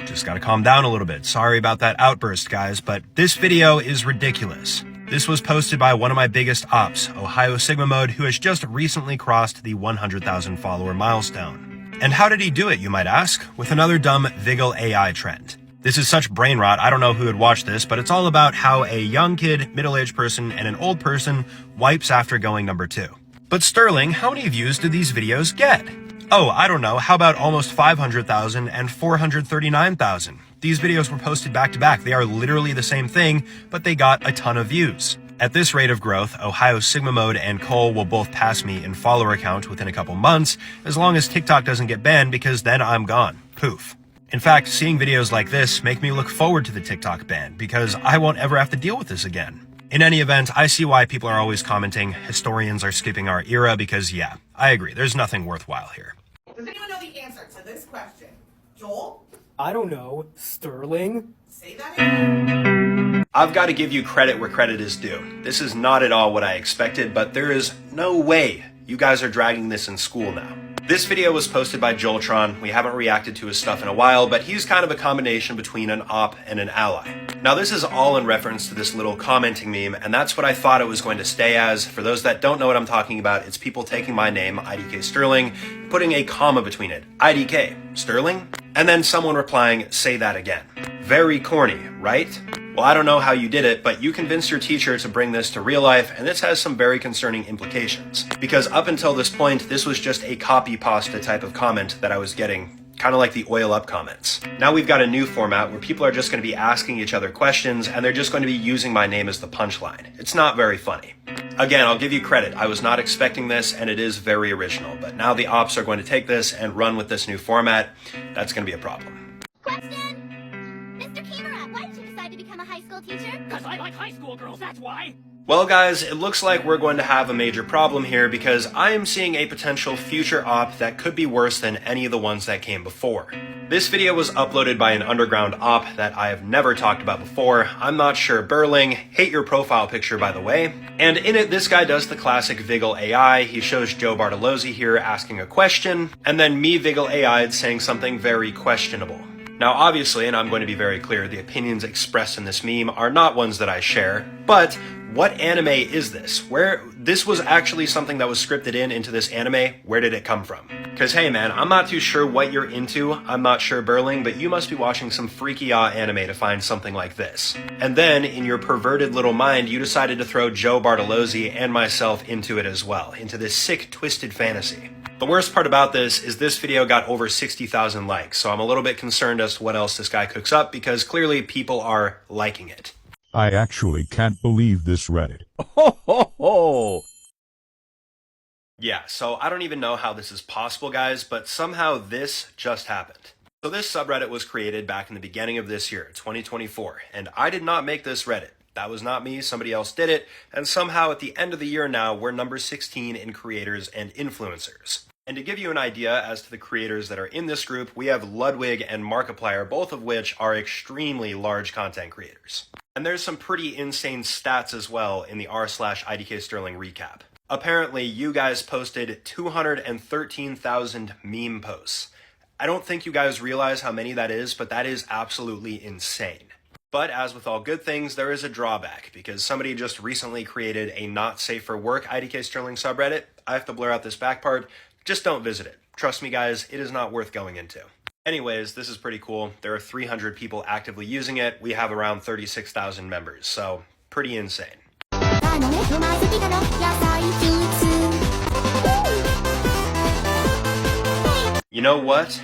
Just gotta calm down a little bit. Sorry about that outburst, guys, but this video is ridiculous. This was posted by one of my biggest ops, Ohio Sigma Mode, who has just recently crossed the 100,000 follower milestone. And how did he do it, you might ask? With another dumb Vigil AI trend. This is such brain rot, I don't know who would watch this, but it's all about how a young kid, middle-aged person, and an old person wipes after going number 2. But Sterling, how many views did these videos get? Oh, I don't know, how about almost 500,000 and 439,000? These videos were posted back to back. They are literally the same thing, but they got a ton of views. At this rate of growth, Ohio Sigma Mode and Cole will both pass me in follower count within a couple months, as long as TikTok doesn't get banned, because then I'm gone. Poof. In fact, seeing videos like this make me look forward to the TikTok ban, because I won't ever have to deal with this again. In any event, I see why people are always commenting historians are skipping our era, because yeah, I agree, there's nothing worthwhile here. Does anyone know the answer to this question? Joel? I don't know. Sterling? Say that again. I've got to give you credit where credit is due. This is not at all what I expected, but there is no way you guys are dragging this in school now. This video was posted by Joeltron. We haven't reacted to his stuff in a while, but he's kind of a combination between an op and an ally. Now this is all in reference to this little commenting meme, and that's what I thought it was going to stay as. For those that don't know what I'm talking about, it's people taking my name, IDKSterling, putting a comma between it, IDK, Sterling, and then someone replying, say that again. Very corny, right? Well, I don't know how you did it, but you convinced your teacher to bring this to real life, and this has some very concerning implications. Because up until this point, this was just a copy-pasta type of comment that I was getting Kind of like the oil up comments. Now we've got a new format where people are just going to be asking each other questions and they're just going to be using my name as the punchline. It's not very funny. Again, I'll give you credit. I was not expecting this and it is very original, but now the ops are going to take this and run with this new format. That's going to be a problem. Question? Mr. Kimura, why did you decide to become a high school teacher? Because I like high school girls, that's why. Well guys, it looks like we're going to have a major problem here because I am seeing a potential future op that could be worse than any of the ones that came before. This video was uploaded by an underground op that I have never talked about before. I'm not sure Berling, hate your profile picture by the way. And in it, this guy does the classic Vigil AI. He shows Joe Bartolozzi here asking a question, and then me Vigil AI'd saying something very questionable. Now obviously, and I'm going to be very clear, the opinions expressed in this meme are not ones that I share, but what anime is this? This was actually something that was scripted into this anime. Where did it come from? Because hey man, I'm not too sure what you're into. I'm not sure Berling, but you must be watching some freaky anime to find something like this. And then, in your perverted little mind, you decided to throw Joe Bartolozzi and myself into it as well, into this sick, twisted fantasy. The worst part about this is this video got over 60,000 likes, so I'm a little bit concerned as to what else this guy cooks up because clearly people are liking it. I actually can't believe this Reddit. Ho ho ho! Yeah, so I don't even know how this is possible, guys, but somehow this just happened. So this subreddit was created back in the beginning of this year, 2024, and I did not make this Reddit. That was not me, somebody else did it, and somehow at the end of the year now, we're number 16 in creators and influencers. And to give you an idea as to the creators that are in this group, we have Ludwig and Markiplier, both of which are extremely large content creators. And there's some pretty insane stats as well in the r/IDKSterling recap. Apparently, you guys posted 213,000 meme posts. I don't think you guys realize how many that is, but that is absolutely insane. But as with all good things, there is a drawback, because somebody just recently created a not safe for work IDKSterling subreddit. I have to blur out this back part. Just don't visit it. Trust me guys, it is not worth going into. Anyways, this is pretty cool. There are 300 people actively using it. We have around 36,000 members, so pretty insane. You know what?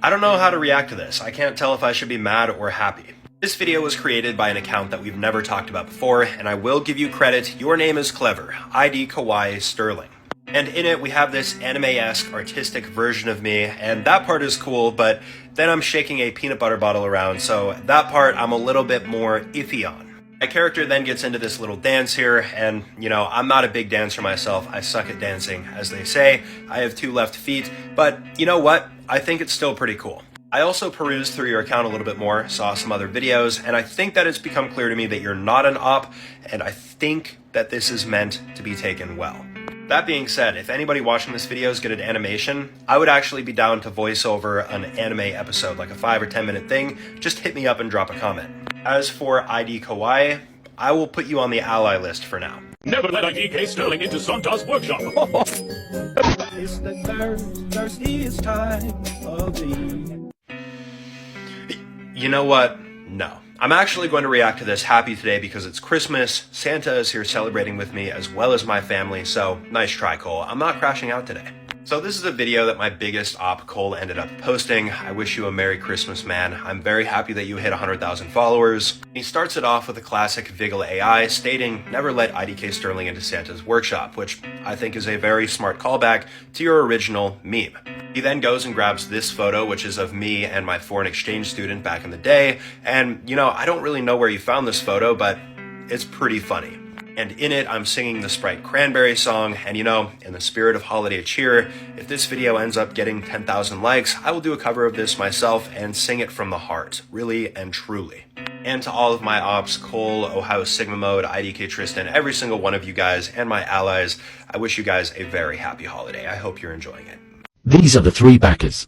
I don't know how to react to this. I can't tell if I should be mad or happy. This video was created by an account that we've never talked about before, and I will give you credit. Your name is clever, IDKSterling. And in it, we have this anime-esque artistic version of me, and that part is cool, but then I'm shaking a peanut butter bottle around, so that part I'm a little bit more iffy on. My character then gets into this little dance here, and, you know, I'm not a big dancer myself. I suck at dancing, as they say. I have 2 left feet, but you know what? I think it's still pretty cool. I also perused through your account a little bit more, saw some other videos, and I think that it's become clear to me that you're not an op, and I think that this is meant to be taken well. That being said, if anybody watching this video is good at animation, I would actually be down to voice over an anime episode, like a 5 or 10 minute thing. Just hit me up and drop a comment. As for ID Kawaii, I will put you on the ally list for now. Never let IDKSterling into Santa's workshop. It's the thirstiest time of the year. You know what? No. I'm actually going to react to this happy today because it's Christmas. Santa is here celebrating with me as well as my family, so nice try, Cole. I'm not crashing out today. So this is a video that my biggest op, Cole, ended up posting. I wish you a Merry Christmas, man. I'm very happy that you hit 100,000 followers. He starts it off with a classic Vigil AI stating, never let IDKSterling into Santa's workshop, which I think is a very smart callback to your original meme. He then goes and grabs this photo, which is of me and my foreign exchange student back in the day. And, you know, I don't really know where you found this photo, but it's pretty funny. And in it, I'm singing the Sprite Cranberry song, and you know, in the spirit of holiday cheer, if this video ends up getting 10,000 likes, I will do a cover of this myself and sing it from the heart, really and truly. And to all of my ops, Cole, Ohio Sigma Mode, IDK Tristan, every single one of you guys, and my allies, I wish you guys a very happy holiday. I hope you're enjoying it. These are the 3 backers.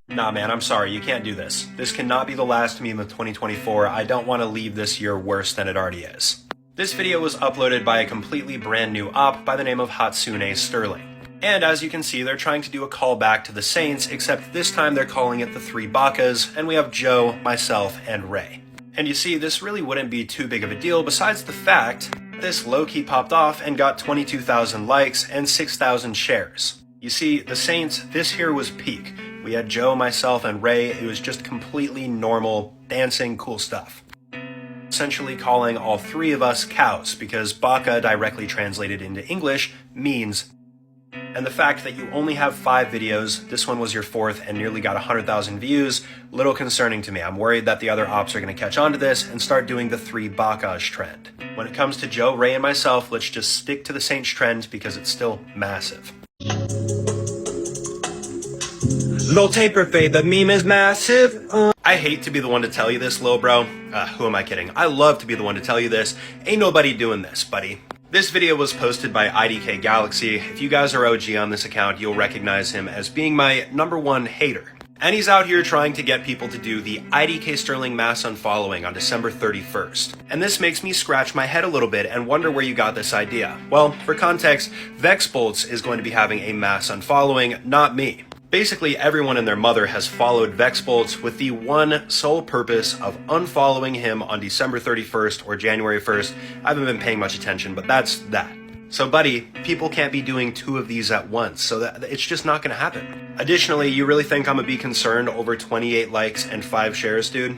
Nah, man, I'm sorry, you can't do this. This cannot be the last meme of 2024. I don't want to leave this year worse than it already is. This video was uploaded by a completely brand new op by the name of Hatsune Sterling. And as you can see, they're trying to do a callback to the Saints, except this time they're calling it the 3 Bakas, and we have Joe, myself, and Ray. And you see, this really wouldn't be too big of a deal besides the fact This low-key popped off and got 22,000 likes and 6,000 shares. You see, the Saints, this here was peak. We had Joe, myself, and Ray. It was just completely normal, dancing, cool stuff. Essentially calling all three of us cows, because baka directly translated into English means. And the fact that you only have 5 videos, this one was your 4th and nearly got 100,000 views, little concerning to me. I'm worried that the other ops are going to catch on to this and start doing the 3 bakas trend. When it comes to Joe, Ray, and myself, let's just stick to the Saints trend because it's still massive. Lil Taper fade, the meme is massive. I hate to be the one to tell you this, lil bro. Who am I kidding? I love to be the one to tell you this. Ain't nobody doing this, buddy. This video was posted by IDK Galaxy. If you guys are OG on this account, you'll recognize him as being my #1 hater. And he's out here trying to get people to do the IDKSterling mass unfollowing on December 31st. And this makes me scratch my head a little bit and wonder where you got this idea. Well, for context, Vexbolts is going to be having a mass unfollowing, not me. Basically, everyone and their mother has followed Vexbolts with the one sole purpose of unfollowing him on December 31st or January 1st. I haven't been paying much attention, but that's that. So buddy, people can't be doing 2 of these at once, so that it's just not gonna happen. Additionally, you really think I'm gonna be concerned over 28 likes and 5 shares, dude?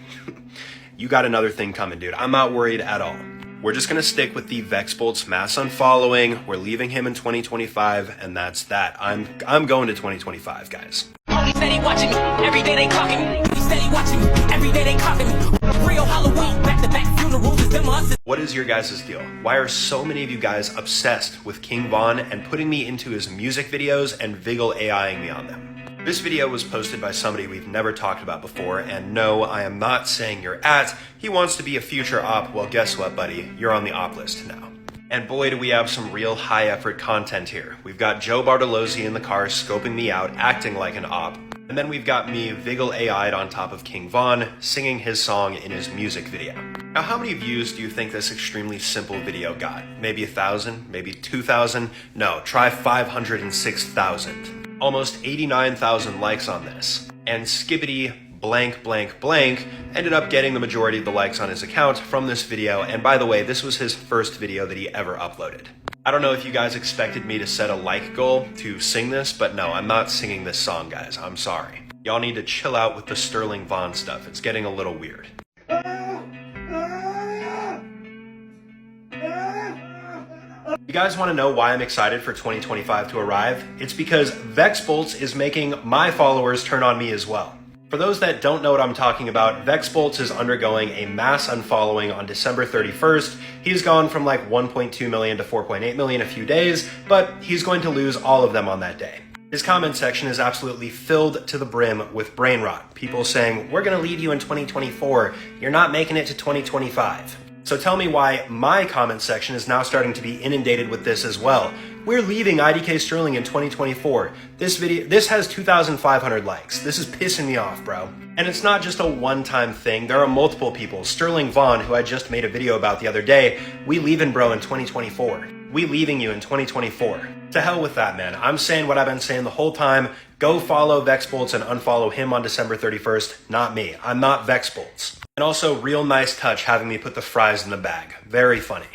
You got another thing coming, dude. I'm not worried at all. We're just gonna stick with the Vexbolts mass unfollowing. We're leaving him in 2025, and that's that. I'm going to 2025, guys. Only steady watching me, every day they clocking me. Only steady watching me, every day they clocking me. Real Halloween, back-to-back funerals is them us. What is your guys' deal? Why are so many of you guys obsessed with King Von and putting me into his music videos and Vigil AIing me on them? This video was posted by somebody we've never talked about before, and no, I am not saying you're at. He wants to be a future op. Well, guess what, buddy? You're on the op list now. And boy, do we have some real high-effort content here. We've got Joe Bartolozzi in the car scoping me out, acting like an op. And then we've got me Vigil AI'd on top of King Von, singing his song in his music video. Now, how many views do you think this extremely simple video got? Maybe 1,000? Maybe 2,000? No, try 506,000. Almost 89,000 likes on this. And Skibbity blank blank blank ended up getting the majority of the likes on his account from this video. And by the way, this was his first video that he ever uploaded. I don't know if you guys expected me to set a like goal to sing this, but no, I'm not singing this song, guys. I'm sorry. Y'all need to chill out with the Sterling Von stuff. It's getting a little weird. You guys want to know why I'm excited for 2025 to arrive? It's because Vexbolts is making my followers turn on me as well. For those that don't know what I'm talking about, Vexbolts is undergoing a mass unfollowing on December 31st. He's gone from like 1.2 million to 4.8 million a few days, but he's going to lose all of them on that day. His comment section is absolutely filled to the brim with brain rot. People saying, we're going to leave you in 2024. You're not making it to 2025. So tell me why my comment section is now starting to be inundated with this as well. We're leaving IDKSterling in 2024. This has 2,500 likes. This is pissing me off, bro. And it's not just a one-time thing. There are multiple people. Sterling Von, who I just made a video about the other day, we leaving, bro, in 2024. We leaving you in 2024. To hell with that, man. I'm saying what I've been saying the whole time. Go follow Vexbolts and unfollow him on December 31st, not me. I'm not Vexbolts. And also, real nice touch having me put the fries in the bag. Very funny.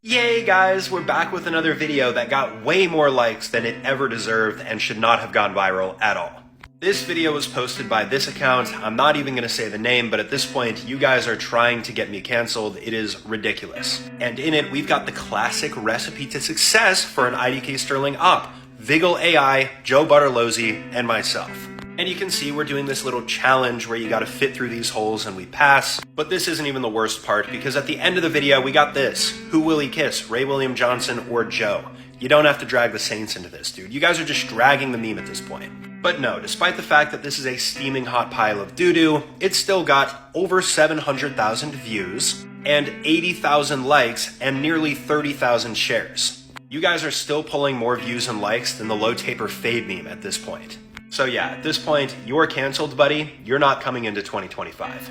Yay guys, we're back with another video that got way more likes than it ever deserved and should not have gone viral at all. This video was posted by this account. I'm not even going to say the name, but at this point, you guys are trying to get me canceled. It is ridiculous. And in it, we've got the classic recipe to success for an IDKSterling op. Vigil AI, Joe Bartolozzi, and myself. And you can see we're doing this little challenge where you got to fit through these holes and we pass. But this isn't even the worst part, because at the end of the video, we got this. Who will he kiss, Ray William Johnson or Joe? You don't have to drag the Saints into this, dude. You guys are just dragging the meme at this point. But no, despite the fact that this is a steaming hot pile of doo-doo, it's still got over 700,000 views and 80,000 likes and nearly 30,000 shares. You guys are still pulling more views and likes than the low taper fade meme at this point. So yeah, at this point, you're canceled, buddy. You're not coming into 2025.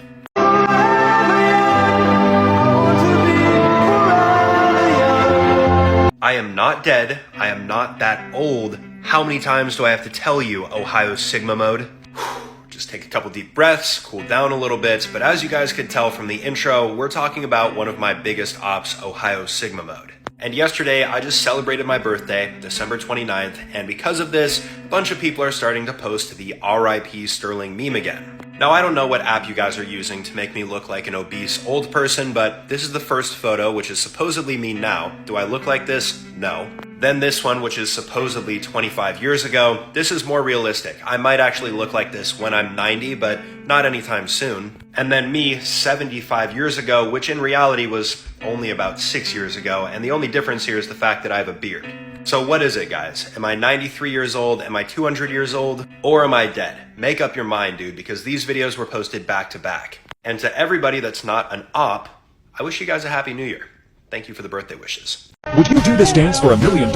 I am not dead. I am not that old. How many times do I have to tell you, Ohio Sigma mode? Just take a couple deep breaths, cool down a little bit, but as you guys could tell from the intro, we're talking about one of my biggest ops, Ohio Sigma Mode. And yesterday, I just celebrated my birthday, December 29th, and because of this, a bunch of people are starting to post the RIP Sterling meme again. Now, I don't know what app you guys are using to make me look like an obese old person, but this is the first photo, which is supposedly me now. Do I look like this? No. Then this one, which is supposedly 25 years ago. This is more realistic. I might actually look like this when I'm 90, but not anytime soon. And then me 75 years ago, which in reality was only about 6 years ago, and the only difference here is the fact that I have a beard. So what is it, guys? Am I 93 years old? Am I 200 years old? Or am I dead? Make up your mind, dude, because these videos were posted back to back. And to everybody that's not an op, I wish you guys a happy new year. Thank you for the birthday wishes. Would you do this dance for $1 million?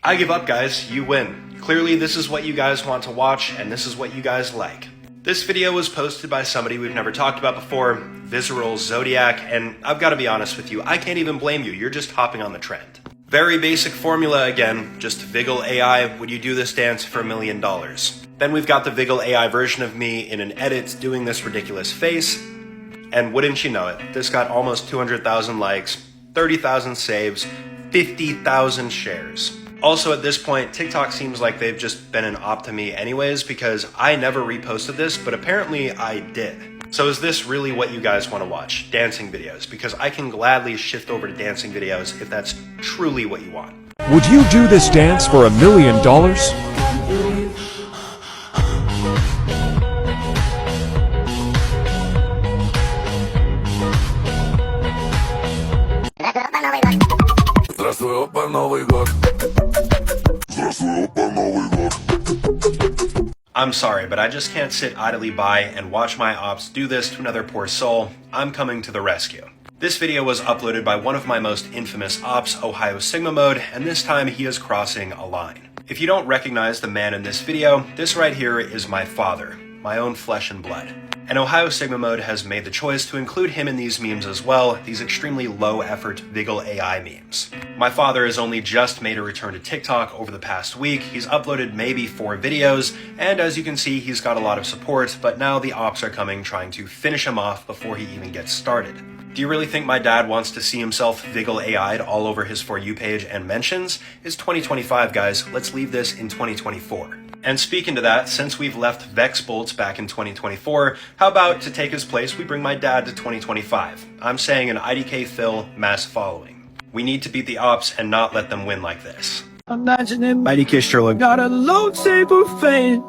I give up, guys. You win. Clearly, this is what you guys want to watch, and this is what you guys like. This video was posted by somebody we've never talked about before, Visceral Zodiac, and I've got to be honest with you, I can't even blame you. You're just hopping on the trend. Very basic formula again, just Viggle AI, would you do this dance for $1 million? Then we've got the Viggle AI version of me in an edit doing this ridiculous face, and wouldn't you know it, this got almost 200,000 likes, 30,000 saves, 50,000 shares. Also at this point, TikTok seems like they've just been an op to me anyways because I never reposted this, but apparently I did. So is this really what you guys want to watch? Dancing videos? Because I can gladly shift over to dancing videos if that's truly what you want. Would you do this dance for $1 million? Здравствуй, опа, Новый год. Здравствуй, опа, Новый год. I'm sorry, but I just can't sit idly by and watch my ops do this to another poor soul. I'm coming to the rescue. This video was uploaded by one of my most infamous ops, Ohio Sigma Mode, and this time he is crossing a line. If you don't recognize the man in this video, this right here is my father, my own flesh and blood. And Ohio Sigma Mode has made the choice to include him in these memes as well, these extremely low-effort Viggle AI memes. My father has only just made a return to TikTok over the past week. He's uploaded maybe 4 videos, and as you can see, he's got a lot of support, but now the ops are coming trying to finish him off before he even gets started. Do you really think my dad wants to see himself Viggle AI'd all over his For You page and mentions? It's 2025, guys. Let's leave this in 2024. And speaking to that, since we've left Vex Bolts back in 2024, how about to take his place, we bring my dad to 2025? I'm saying an IDK Phil mass following. We need to beat the ops and not let them win like this. Imagine him. IDKSterling got a low saber fade.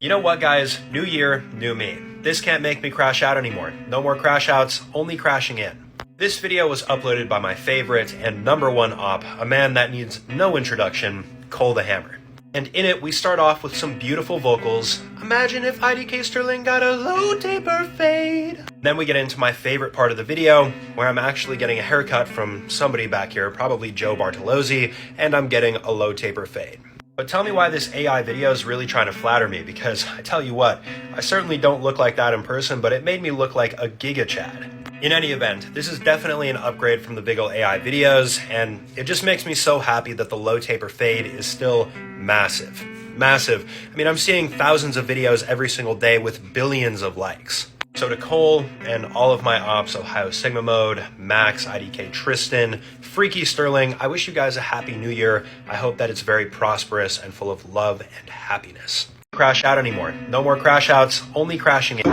You know what, guys? New year, new me. This can't make me crash out anymore. No more crash outs, only crashing in. This video was uploaded by my favorite and #1 op, a man that needs no introduction, Cole the Hammer. And in it, we start off with some beautiful vocals. Imagine if IDKSterling got a low taper fade. Then we get into my favorite part of the video, where I'm actually getting a haircut from somebody back here, probably Joe Bartolozzi, and I'm getting a low taper fade. But tell me why this AI video is really trying to flatter me, because I tell you what, I certainly don't look like that in person, but it made me look like a Giga Chad. In any event, this is definitely an upgrade from the Viggle AI videos, and it just makes me so happy that the low taper fade is still massive. Massive. I mean, I'm seeing thousands of videos every single day with billions of likes. So to Cole and all of my ops, Ohio Sigma Mode, Max, IDK Tristan, Freaky Sterling, I wish you guys a happy new year. I hope that it's very prosperous and full of love and happiness. Crash out anymore. No more crash outs, only crashing in.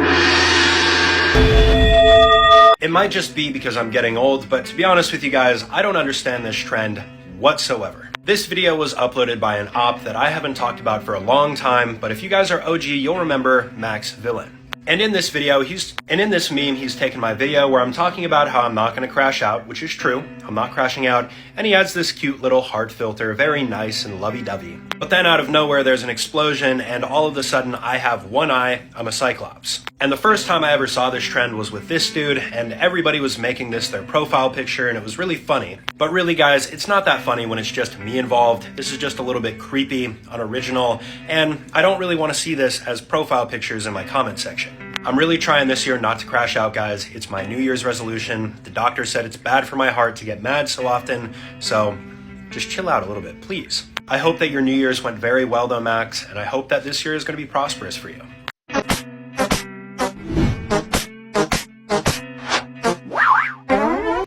It might just be because I'm getting old, but to be honest with you guys, I don't understand this trend whatsoever. This video was uploaded by an op that I haven't talked about for a long time, but if you guys are OG, you'll remember Max Villain. And in this video, in this meme, he's taken my video where I'm talking about how I'm not going to crash out, which is true. I'm not crashing out. And he adds this cute little heart filter, very nice and lovey-dovey. But then out of nowhere, there's an explosion, and all of a sudden, I have one eye. I'm a Cyclops. And the first time I ever saw this trend was with this dude, and everybody was making this their profile picture, and it was really funny. But really, guys, it's not that funny when it's just me involved. This is just a little bit creepy, unoriginal, and I don't really want to see this as profile pictures in my comment section. I'm really trying this year not to crash out, guys. It's my New Year's resolution. The doctor said it's bad for my heart to get mad so often, so Just chill out a little bit, please. I hope that your New Year's went very well though, Max, and I hope that this year is going to be prosperous for you.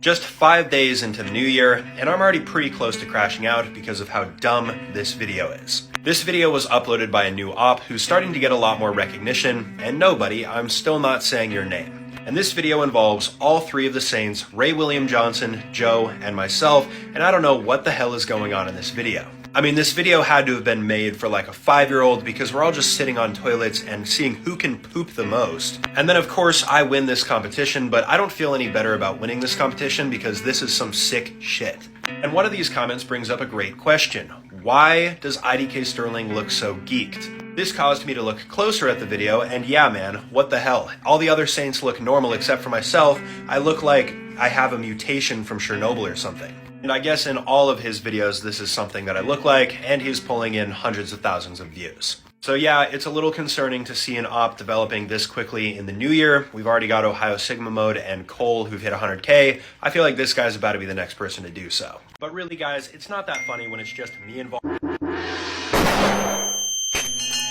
Just 5 days into the new year, and I'm already pretty close to crashing out because of how dumb this video is. This video was uploaded by a new op who's starting to get a lot more recognition, and nobody, I'm still not saying your name. And this video involves all three of the Saints, Ray William Johnson, Joe, and myself, and I don't know what the hell is going on in this video. I mean, this video had to have been made for like a 5-year-old because we're all just sitting on toilets and seeing who can poop the most. And then of course I win this competition, but I don't feel any better about winning this competition because this is some sick shit. And one of these comments brings up a great question. Why does IDKSterling look so geeked? This caused me to look closer at the video, and yeah man, what the hell? All the other Saints look normal except for myself. I look like I have a mutation from Chernobyl or something. And I guess in all of his videos, this is something that I look like, and he's pulling in hundreds of thousands of views. So yeah, it's a little concerning to see an op developing this quickly in the new year. We've already got Ohio Sigma Mode and Cole who've hit 100K. I feel like this guy's about to be the next person to do so. But really guys, it's not that funny when it's just me involved.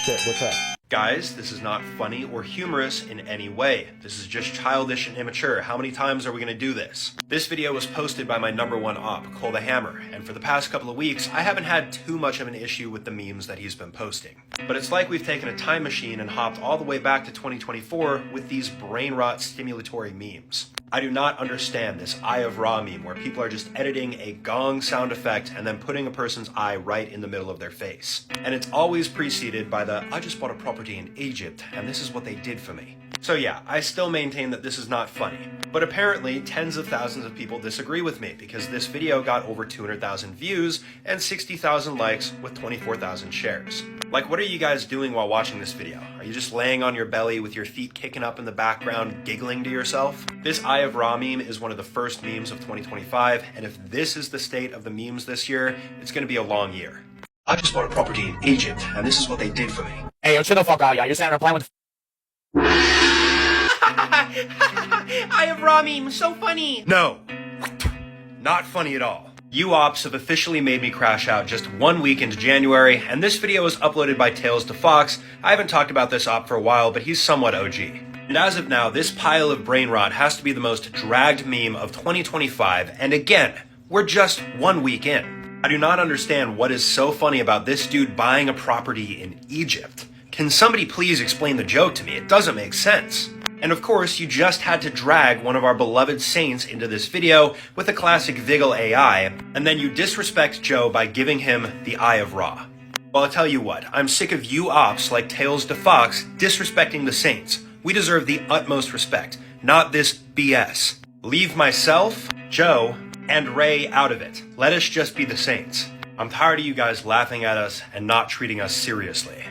Shit, what's up? Guys, this is not funny or humorous in any way. This is just childish and immature. How many times are we gonna do this? This video was posted by my #1 op, Cole the Hammer, and for the past couple of weeks, I haven't had too much of an issue with the memes that he's been posting. But it's like we've taken a time machine and hopped all the way back to 2024 with these brain rot stimulatory memes. I do not understand this Eye of Ra meme where people are just editing a gong sound effect and then putting a person's eye right in the middle of their face. And it's always preceded by the, I just bought a property in Egypt and this is what they did for me. So yeah, I still maintain that this is not funny. But apparently, tens of thousands of people disagree with me because this video got over 200,000 views and 60,000 likes with 24,000 shares. Like, what are you guys doing while watching this video? Are you just laying on your belly with your feet kicking up in the background, giggling to yourself? This Eye of Ra meme is one of the first memes of 2025, and if this is the state of the memes this year, it's gonna be a long year. I just bought a property in Egypt, and this is what they did for me. Hey, yo, chill the fuck out, y'all. You're sitting there playing with Eye of Ra meme, so funny. No, not funny at all. You ops have officially made me crash out just 1 week into January, and this video was uploaded by Tails to Fox. I haven't talked about this op for a while, but he's somewhat OG. And as of now, this pile of brain rot has to be the most dragged meme of 2025, and again, we're just 1 week in. I do not understand what is so funny about this dude buying a property in Egypt. Can somebody please explain the joke to me? It doesn't make sense. And of course, you just had to drag one of our beloved Saints into this video with the classic Vigil AI, and then you disrespect Joe by giving him the Eye of Ra. Well, I'll tell you what, I'm sick of you ops like Tails to Fox disrespecting the Saints. We deserve the utmost respect, not this BS. Leave myself, Joe, and Ray out of it. Let us just be the Saints. I'm tired of you guys laughing at us and not treating us seriously.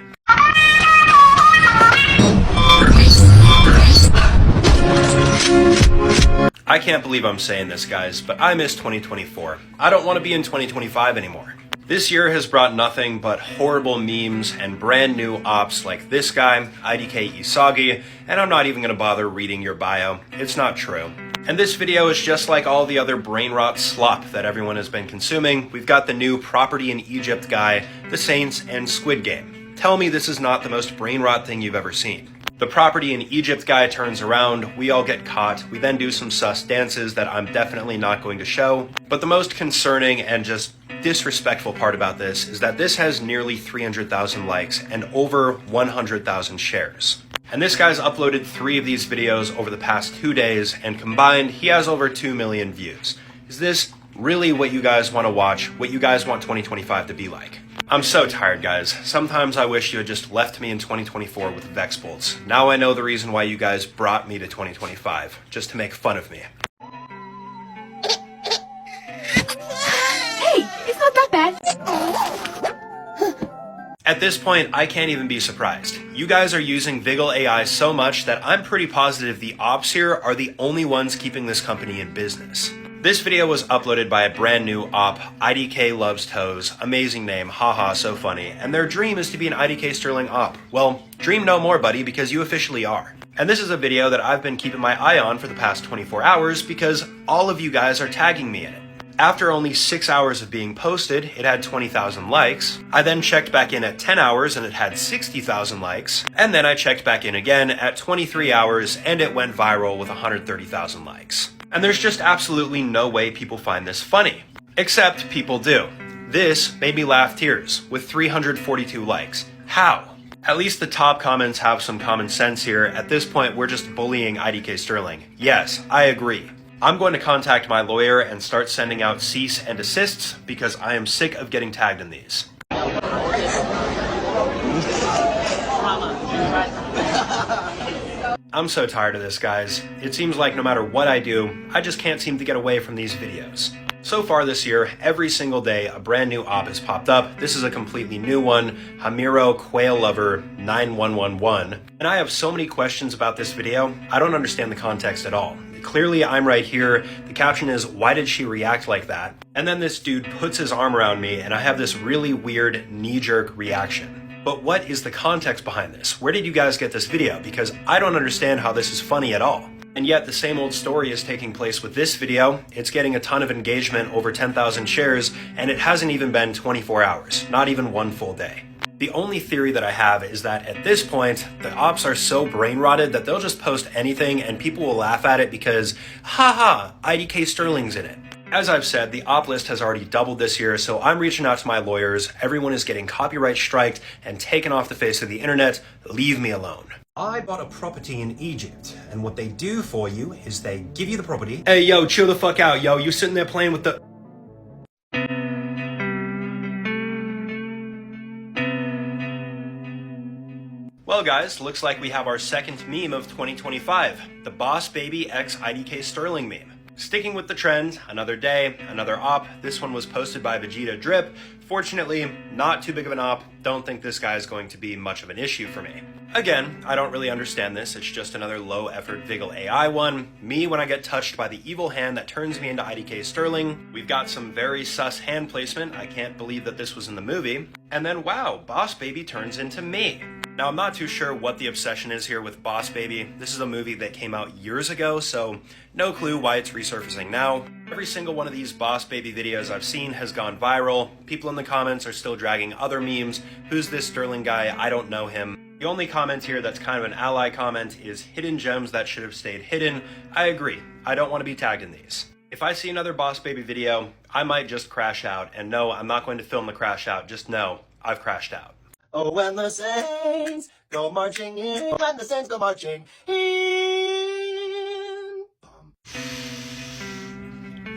I can't believe I'm saying this, guys, but I miss 2024. I don't want to be in 2025 anymore. This year has brought nothing but horrible memes and brand new ops like this guy, IDKSterling Saga, and I'm not even going to bother reading your bio. It's not true. And this video is just like all the other brain rot slop that everyone has been consuming. We've got the new property in Egypt guy, the Saints, and Squid Game. Tell me this is not the most brain rot thing you've ever seen. The property in Egypt guy turns around, we all get caught, we then do some sus dances that I'm definitely not going to show. But the most concerning and just disrespectful part about this is that this has nearly 300,000 likes and over 100,000 shares. And this guy's uploaded 3 of these videos over the past 2 days, and combined, he has over 2 million views. Is this really what you guys want to watch, what you guys want 2025 to be like? I'm so tired, guys. Sometimes I wish you had just left me in 2024 with Vex bolts. Now I know the reason why you guys brought me to 2025, just to make fun of me. Hey, it's not that bad. At this point, I can't even be surprised. You guys are using Vigil AI so much that I'm pretty positive the ops here are the only ones keeping this company in business. This video was uploaded by a brand new op, IDK Loves Toes, amazing name, haha, so funny, and their dream is to be an IDKSterling Opp. Well, dream no more, buddy, because you officially are. And this is a video that I've been keeping my eye on for the past 24 hours because all of you guys are tagging me in it. After only 6 hours of being posted, it had 20,000 likes. I then checked back in at 10 hours and it had 60,000 likes. And then I checked back in again at 23 hours and it went viral with 130,000 likes. And there's just absolutely no way people find this funny. Except people do. This made me laugh tears with 342 likes. How? At least the top comments have some common sense here. At this point, we're just bullying IDKSterling. Yes, I agree. I'm going to contact my lawyer and start sending out cease and desists because I am sick of getting tagged in these. I'm so tired of this, guys. It seems like no matter what I do, I just can't seem to get away from these videos. So far this year, every single day, a brand new op has popped up. This is a completely new one, Hamiro Quail Lover 9111. And I have so many questions about this video, I don't understand the context at all. Clearly, I'm right here. The caption is, why did she react like that? And then this dude puts his arm around me and I have this really weird knee-jerk reaction. But what is the context behind this? Where did you guys get this video? Because I don't understand how this is funny at all. And yet the same old story is taking place with this video. It's getting a ton of engagement, over 10,000 shares, and it hasn't even been 24 hours, not even one full day. The only theory that I have is that at this point, the ops are so brain rotted that they'll just post anything and people will laugh at it because, haha, IDKSterling's in it. As I've said, the op list has already doubled this year, so I'm reaching out to my lawyers. Everyone is getting copyright striked and taken off the face of the internet. Leave me alone. I bought a property in Egypt, and what they do for you is they give you the property. Hey, yo, chill the fuck out, yo. You sitting there playing with the... Well guys, looks like we have our second meme of 2025, the Boss Baby x IDKSterling meme. Sticking with the trend, another day, another op. This one was posted by Vegeta Drip. Fortunately, not too big of an op. Don't think this guy is going to be much of an issue for me. Again, I don't really understand this. It's just another low effort Viggle AI one. Me when I get touched by the evil hand that turns me into IDKSterling. We've got some very sus hand placement. I can't believe that this was in the movie. And then wow, Boss Baby turns into me. Now, I'm not too sure what the obsession is here with Boss Baby. This is a movie that came out years ago, so no clue why it's resurfacing now. Every single one of these Boss Baby videos I've seen has gone viral. People in the comments are still dragging other memes. Who's this Sterling guy? I don't know him. The only comment here that's kind of an ally comment is hidden gems that should have stayed hidden. I agree. I don't want to be tagged in these. If I see another Boss Baby video, I might just crash out. And no, I'm not going to film the crash out. Just know, I've crashed out. Oh, when the saints go marching in, when the saints go marching in.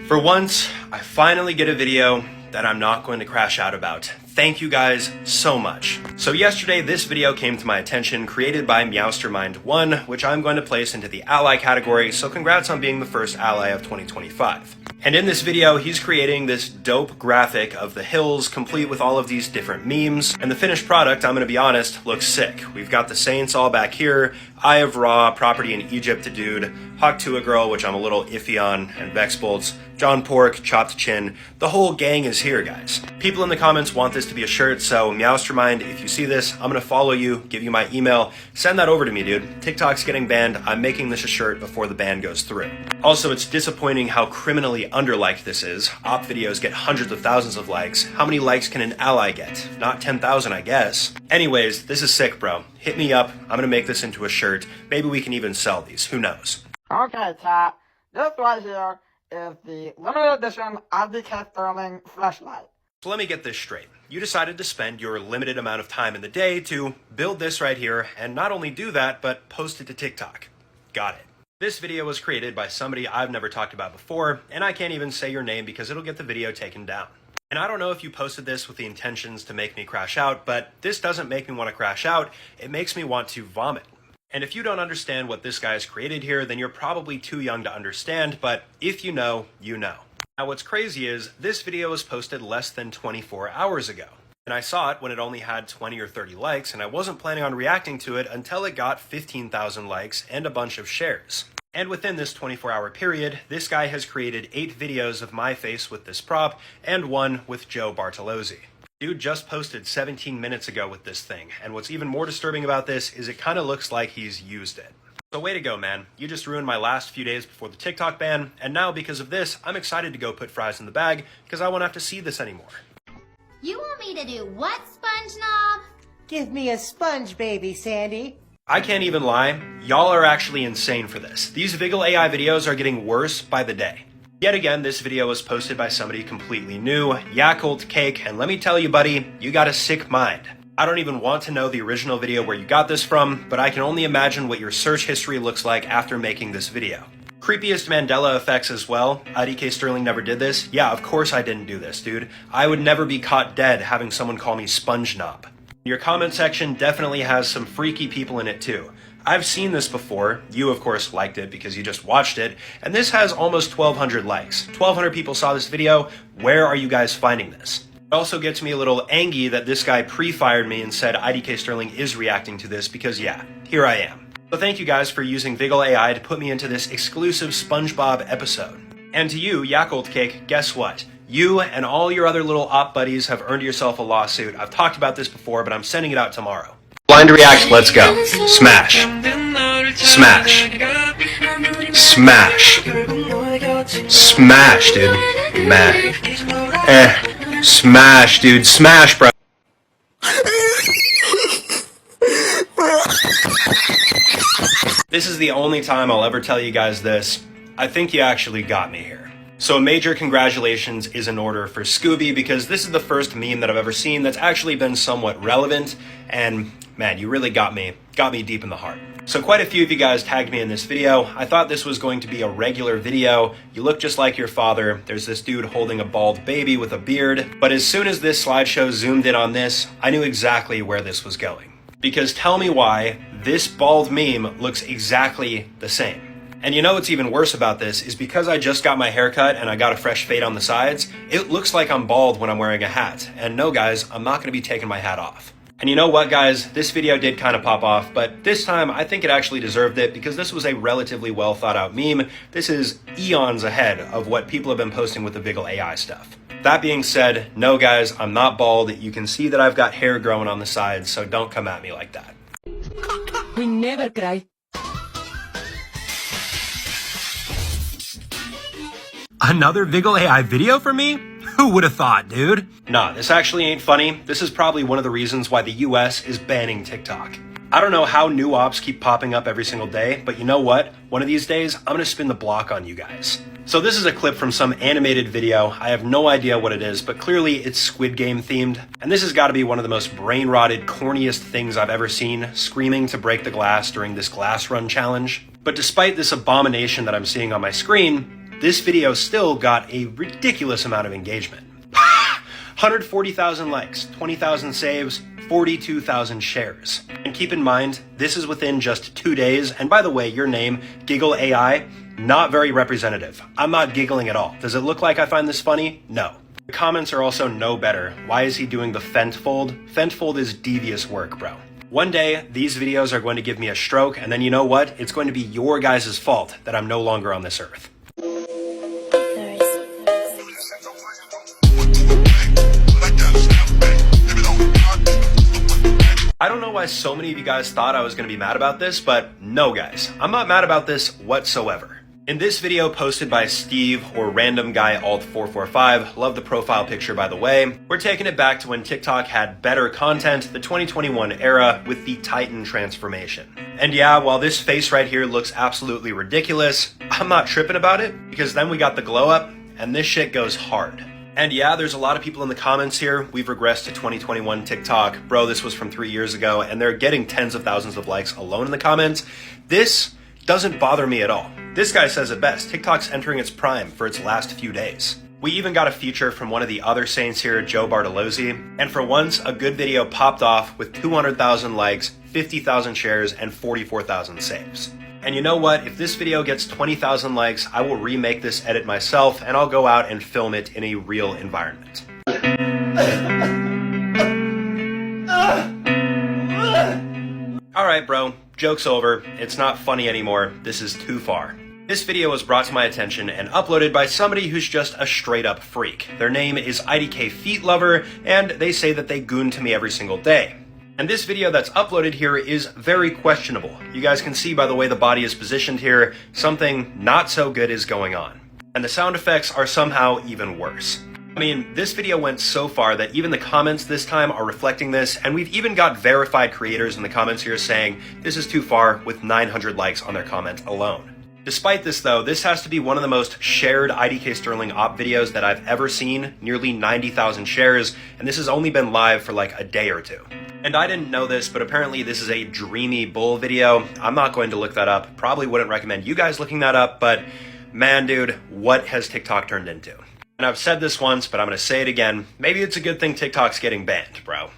For once, I finally get a video that I'm not going to crash out about. Thank you guys so much. So yesterday, this video came to my attention, created by Meowstermind1, which I'm going to place into the ally category, so congrats on being the first ally of 2025. And in this video, he's creating this dope graphic of the hills, complete with all of these different memes. And the finished product, I'm gonna be honest, looks sick. We've got the Saints all back here, Eye of Ra, Property in Egypt dude, Hawk to a Girl, which I'm a little iffy on, and Vex Bolts, John Pork, Chopped Chin. The whole gang is here, guys. People in the comments want this to be a shirt, so Meowstermind, if you see this, I'm gonna follow you, give you my email, send that over to me, dude. TikTok's getting banned. I'm making this a shirt before the ban goes through. Also, it's disappointing how criminally underliked this is. Op videos get hundreds of thousands of likes. How many likes can an ally get? Not 10,000, I guess. Anyways, this is sick, bro. Hit me up. I'm gonna make this into a shirt. Maybe we can even sell these. Who knows? Okay, chat. This right here is the limited edition IDKSterling flashlight. So let me get this straight. You decided to spend your limited amount of time in the day to build this right here, and not only do that, but post it to TikTok. Got it. This video was created by somebody I've never talked about before, and I can't even say your name because it'll get the video taken down. And I don't know if you posted this with the intentions to make me crash out, but this doesn't make me want to crash out, it makes me want to vomit. And if you don't understand what this guy's created here, then you're probably too young to understand, but if you know, you know. Now what's crazy is, this video was posted less than 24 hours ago. And I saw it when it only had 20 or 30 likes, and I wasn't planning on reacting to it until it got 15,000 likes and a bunch of shares. And within this 24-hour period, this guy has created 8 videos of my face with this prop, and 1 with Joe Bartolozzi. Dude just posted 17 minutes ago with this thing, and what's even more disturbing about this is it kind of looks like he's used it. So way to go, man. You just ruined my last few days before the TikTok ban, and now because of this, I'm excited to go put fries in the bag because I won't have to see this anymore. You want me to do what, SpongeNob? Give me a sponge, baby, Sandy. I can't even lie, y'all are actually insane for this. These Viggle AI videos are getting worse by the day. Yet again, this video was posted by somebody completely new, Yakult Cake, and let me tell you, buddy, you got a sick mind. I don't even want to know the original video where you got this from, but I can only imagine what your search history looks like after making this video. Creepiest Mandela effects as well. IDKSterling never did this. Yeah, of course I didn't do this, dude. I would never be caught dead having someone call me SpongeNob. Your comment section definitely has some freaky people in it too. I've seen this before. You, of course, liked it because you just watched it, and this has almost 1,200 likes. 1,200 people saw this video. Where are you guys finding this? It also gets me a little angry that this guy pre-fired me and said IDKSterling is reacting to this because yeah, here I am. So thank you guys for using Viggle AI to put me into this exclusive SpongeBob episode. And to you, Yakult Cake, guess what? You and all your other little op buddies have earned yourself a lawsuit. I've talked about this before, but I'm sending it out tomorrow. Blind react, let's go. Smash. Smash. Smash. Smash, dude. Man. Smash, dude. Smash, bro. This is the only time I'll ever tell you guys this. I think you actually got me here. So a major congratulations is in order for Scooby because this is the first meme that I've ever seen that's actually been somewhat relevant, and man, you really got me deep in the heart. So quite a few of you guys tagged me in this video. I thought this was going to be a regular video. You look just like your father. There's this dude holding a bald baby with a beard. But as soon as this slideshow zoomed in on this, I knew exactly where this was going. Because tell me why this bald meme looks exactly the same. And you know what's even worse about this is because I just got my hair cut and I got a fresh fade on the sides, it looks like I'm bald when I'm wearing a hat. And no guys, I'm not gonna be taking my hat off. And you know what guys, this video did kind of pop off, but this time I think it actually deserved it because this was a relatively well thought out meme. This is eons ahead of what people have been posting with the Viggle AI stuff. That being said, no guys, I'm not bald. You can see that I've got hair growing on the sides, so don't come at me like that. We never cry. Another Viggle AI video for me? Who would have thought, dude? Nah, this actually ain't funny. This is probably one of the reasons why the US is banning TikTok. I don't know how new ops keep popping up every single day, but you know what? One of these days, I'm gonna spin the block on you guys. So this is a clip from some animated video. I have no idea what it is, but clearly it's Squid Game themed. And this has got to be one of the most brain-rotted, corniest things I've ever seen, screaming to break the glass during this glass run challenge. But despite this abomination that I'm seeing on my screen, this video still got a ridiculous amount of engagement. 140,000 likes, 20,000 saves, 42,000 shares. And keep in mind, this is within just 2 days. And by the way, your name, Giggle AI, not very representative. I'm not giggling at all. Does it look like I find this funny? No. The comments are also no better. Why is he doing the fentfold? Fentfold is devious work, bro. One day, these videos are going to give me a stroke, and then you know what? It's going to be your guys' fault that I'm no longer on this earth. I don't know why so many of you guys thought I was going to be mad about this, but no guys, I'm not mad about this whatsoever. In this video posted by Steve or random guy alt445, love the profile picture by the way, we're taking it back to when TikTok had better content, the 2021 era with the Titan transformation. And yeah, while this face right here looks absolutely ridiculous, I'm not tripping about it because then we got the glow up and this shit goes hard. And yeah, there's a lot of people in the comments here. We've regressed to 2021 TikTok. Bro, this was from 3 years ago, and they're getting tens of thousands of likes alone in the comments. This doesn't bother me at all. This guy says it best. TikTok's entering its prime for its last few days. We even got a feature from one of the other saints here, Joe Bartolozzi. And for once, a good video popped off with 200,000 likes, 50,000 shares, and 44,000 saves. And you know what? If this video gets 20,000 likes, I will remake this edit myself and I'll go out and film it in a real environment. Alright bro, joke's over. It's not funny anymore. This is too far. This video was brought to my attention and uploaded by somebody who's just a straight up freak. Their name is IDK Feet Lover and they say that they goon to me every single day. And this video that's uploaded here is very questionable. You guys can see by the way the body is positioned here, something not so good is going on. And the sound effects are somehow even worse. I mean, this video went so far that even the comments this time are reflecting this, and we've even got verified creators in the comments here saying this is too far with 900 likes on their comment alone. Despite this though, this has to be one of the most shared IDKSterling Opp videos that I've ever seen, nearly 90,000 shares, and this has only been live for like a day or two. And I didn't know this, but apparently this is a dreamy bull video. I'm not going to look that up, probably wouldn't recommend you guys looking that up, but man dude, what has TikTok turned into? And I've said this once, but I'm gonna say it again. Maybe it's a good thing TikTok's getting banned, bro.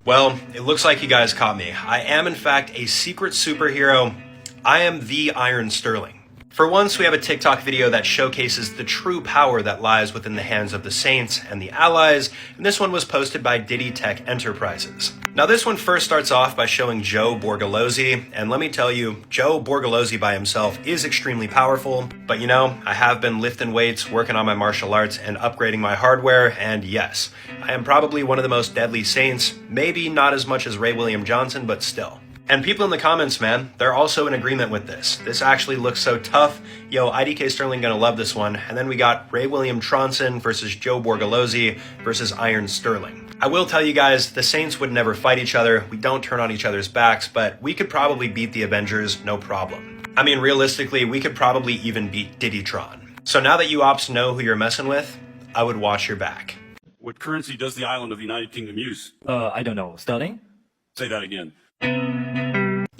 Well, it looks like you guys caught me. I am in fact a secret superhero. I am the Iron Sterling. For once, we have a TikTok video that showcases the true power that lies within the hands of the Saints and the Allies, and this one was posted by Diddy Tech Enterprises. Now this one first starts off by showing Joe Borgolozzi, and let me tell you, Joe Borgolozzi by himself is extremely powerful, but you know, I have been lifting weights, working on my martial arts, and upgrading my hardware, and yes, I am probably one of the most deadly Saints, maybe not as much as Ray William Johnson, but still. And people in the comments, man, they're also in agreement with this. This actually looks so tough. Yo, IDKSterling gonna love this one. And then we got Ray William Tronson versus Joe Borgolozzi versus Iron Sterling. I will tell you guys, the Saints would never fight each other. We don't turn on each other's backs, but we could probably beat the Avengers, no problem. I mean, realistically, we could probably even beat Diddytron. So now that you ops know who you're messing with, I would watch your back. What currency does the island of the United Kingdom use? I don't know. Sterling? Say that again.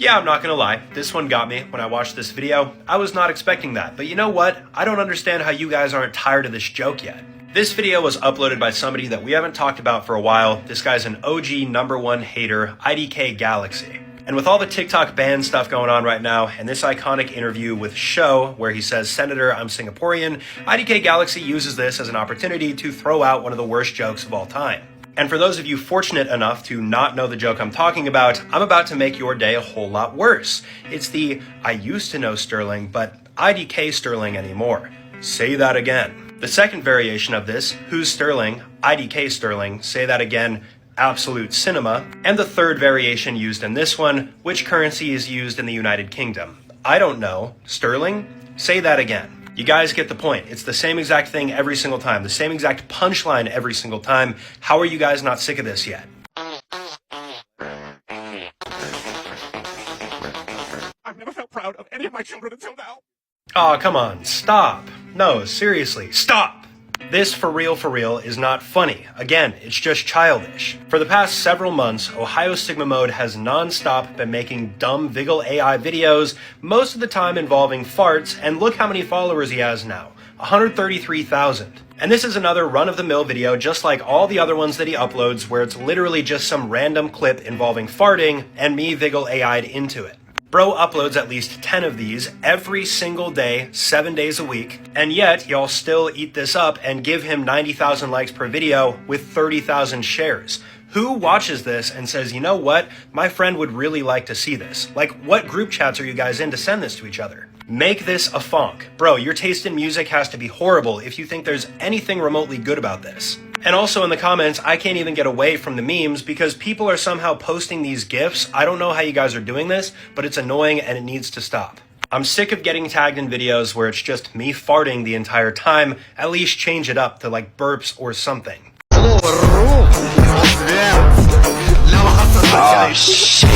Yeah, I'm not gonna lie, this one got me when I watched this video. I was not expecting that, but you know what? I don't understand how you guys aren't tired of this joke yet. This video was uploaded by somebody that we haven't talked about for a while. This guy's an OG #1 hater, IDK Galaxy. And with all the TikTok ban stuff going on right now, and this iconic interview with Show, where he says, "Senator, I'm Singaporean," IDK Galaxy uses this as an opportunity to throw out one of the worst jokes of all time. And for those of you fortunate enough to not know the joke I'm talking about, I'm about to make your day a whole lot worse. It's the "I used to know Sterling, but IDK Sterling anymore. Say that again." The second variation of this, "Who's Sterling? IDK Sterling. Say that again. Absolute cinema." And the third variation used in this one, "Which currency is used in the United Kingdom? I don't know. Sterling? Say that again." You guys get the point. It's the same exact thing every single time, the same exact punchline every single time. How are you guys not sick of this yet? I've never felt proud of any of my children until now. Aw, come on, stop. No, seriously, stop. This for real is not funny. Again, it's just childish. For the past several months, Ohio Sigma Mode has non-stop been making dumb Vigil AI videos, most of the time involving farts, and look how many followers he has now, 133,000. And this is another run-of-the-mill video just like all the other ones that he uploads where it's literally just some random clip involving farting and me Vigil AI'd into it. Bro uploads at least 10 of these every single day, 7 days a week, and yet y'all still eat this up and give him 90,000 likes per video with 30,000 shares. Who watches this and says, you know what, my friend would really like to see this? Like, what group chats are you guys in to send this to each other? Make this a funk. Bro, your taste in music has to be horrible if you think there's anything remotely good about this. And also in the comments, I can't even get away from the memes because people are somehow posting these GIFs. I don't know how you guys are doing this, but it's annoying and it needs to stop. I'm sick of getting tagged in videos where it's just me farting the entire time. At least change it up to like burps or something. Oh, shit.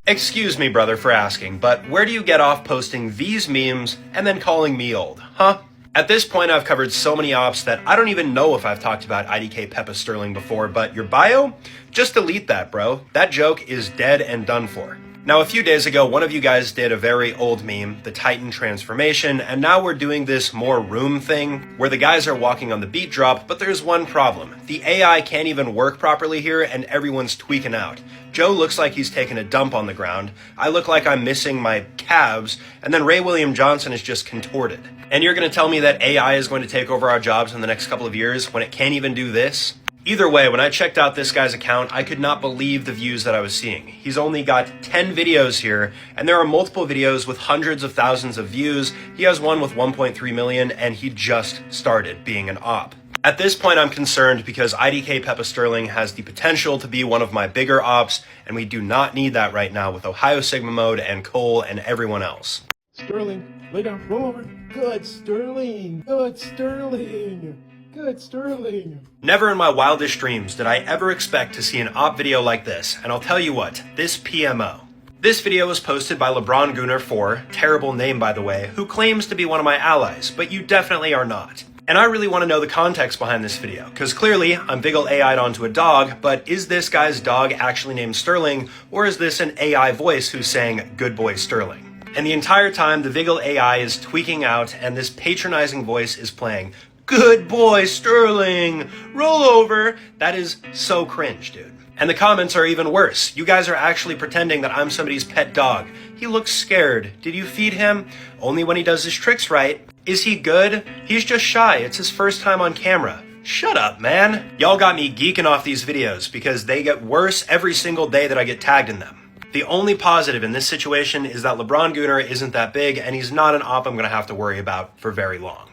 Excuse me, brother, for asking, but where do you get off posting these memes and then calling me old, huh? At this point, I've covered so many ops that I don't even know if I've talked about IDK Peppa Sterling before, but your bio? Just delete that, bro. That joke is dead and done for. Now, a few days ago, one of you guys did a very old meme, the Titan transformation, and now we're doing this more room thing, where the guys are walking on the beat drop, but there's one problem. The AI can't even work properly here, and everyone's tweaking out. Joe looks like he's taking a dump on the ground, I look like I'm missing my calves, and then Ray William Johnson is just contorted. And you're gonna tell me that AI is going to take over our jobs in the next couple of years when it can't even do this? Either way, when I checked out this guy's account, I could not believe the views that I was seeing. He's only got 10 videos here, and there are multiple videos with hundreds of thousands of views. He has one with 1.3 million, and he just started being an op. At this point, I'm concerned because IDKSterling has the potential to be one of my bigger ops, and we do not need that right now with Ohio Sigma Mode and Cole and everyone else. Sterling, lay down, roll over. Good, Sterling. Good, Sterling. Good, Sterling. Never in my wildest dreams did I ever expect to see an op video like this, and I'll tell you what, this PMO. This video was posted by LeBron Gunner 4, terrible name by the way, who claims to be one of my allies, but you definitely are not. And I really want to know the context behind this video, because clearly I'm Vigil AI'd onto a dog, but is this guy's dog actually named Sterling, or is this an AI voice who's saying, good boy Sterling? And the entire time the Vigil AI is tweaking out and this patronizing voice is playing, good boy Sterling, roll over. That is so cringe, dude. And the comments are even worse. You guys are actually pretending that I'm somebody's pet dog. He looks scared. Did you feed him? Only when he does his tricks right. Is he good? He's just shy. It's his first time on camera. Shut up, man. Y'all got me geeking off these videos because they get worse every single day that I get tagged in them. The only positive in this situation is that LeBron Gunner isn't that big and he's not an op I'm gonna have to worry about for very long.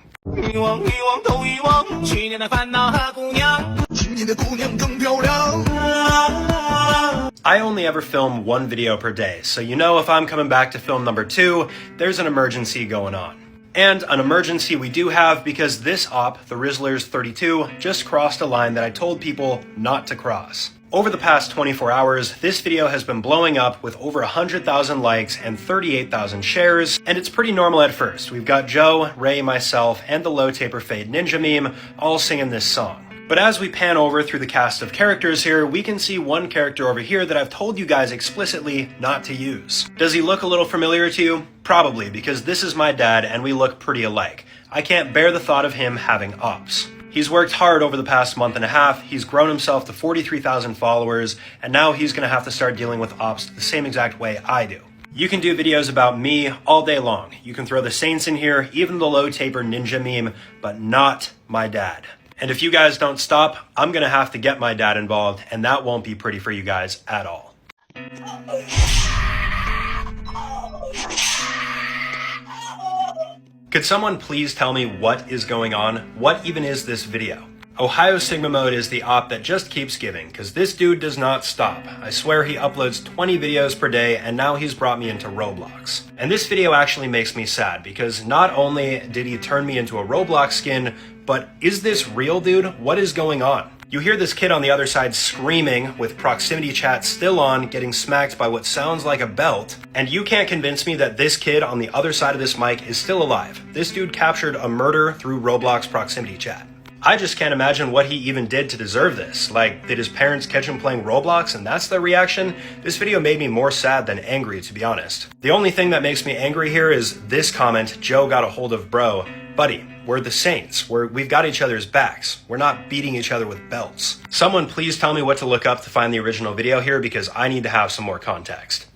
I only ever film one video per day, so you know if I'm coming back to film number 2, there's an emergency going on. And an emergency we do have because this op, the Rizzlers 32, just crossed a line that I told people not to cross. Over the past 24 hours, this video has been blowing up with over 100,000 likes and 38,000 shares, and it's pretty normal at first. We've got Joe, Ray, myself, and the Low Taper Fade Ninja meme all singing this song. But as we pan over through the cast of characters here, we can see one character over here that I've told you guys explicitly not to use. Does he look a little familiar to you? Probably, because this is my dad and we look pretty alike. I can't bear the thought of him having ops. He's worked hard over the past month and a half, he's grown himself to 43,000 followers, and now he's gonna have to start dealing with ops the same exact way I do. You can do videos about me all day long. You can throw the Saints in here, even the Low Taper Ninja meme, but not my dad. And if you guys don't stop, I'm gonna have to get my dad involved, and that won't be pretty for you guys at all. Could someone please tell me what is going on? What even is this video? Ohio Sigma Mode is the op that just keeps giving, because this dude does not stop. I swear he uploads 20 videos per day, and now he's brought me into Roblox. And this video actually makes me sad, because not only did he turn me into a Roblox skin, but is this real, dude? What is going on? You hear this kid on the other side screaming with proximity chat still on, getting smacked by what sounds like a belt, and you can't convince me that this kid on the other side of this mic is still alive. This dude captured a murder through Roblox proximity chat. I just can't imagine what he even did to deserve this. Like, did his parents catch him playing Roblox and that's their reaction? This video made me more sad than angry, to be honest. The only thing that makes me angry here is this comment, Joe got a hold of bro. Buddy, we're the Saints. We've got each other's backs. We're not beating each other with belts. Someone please tell me what to look up to find the original video here because I need to have some more context.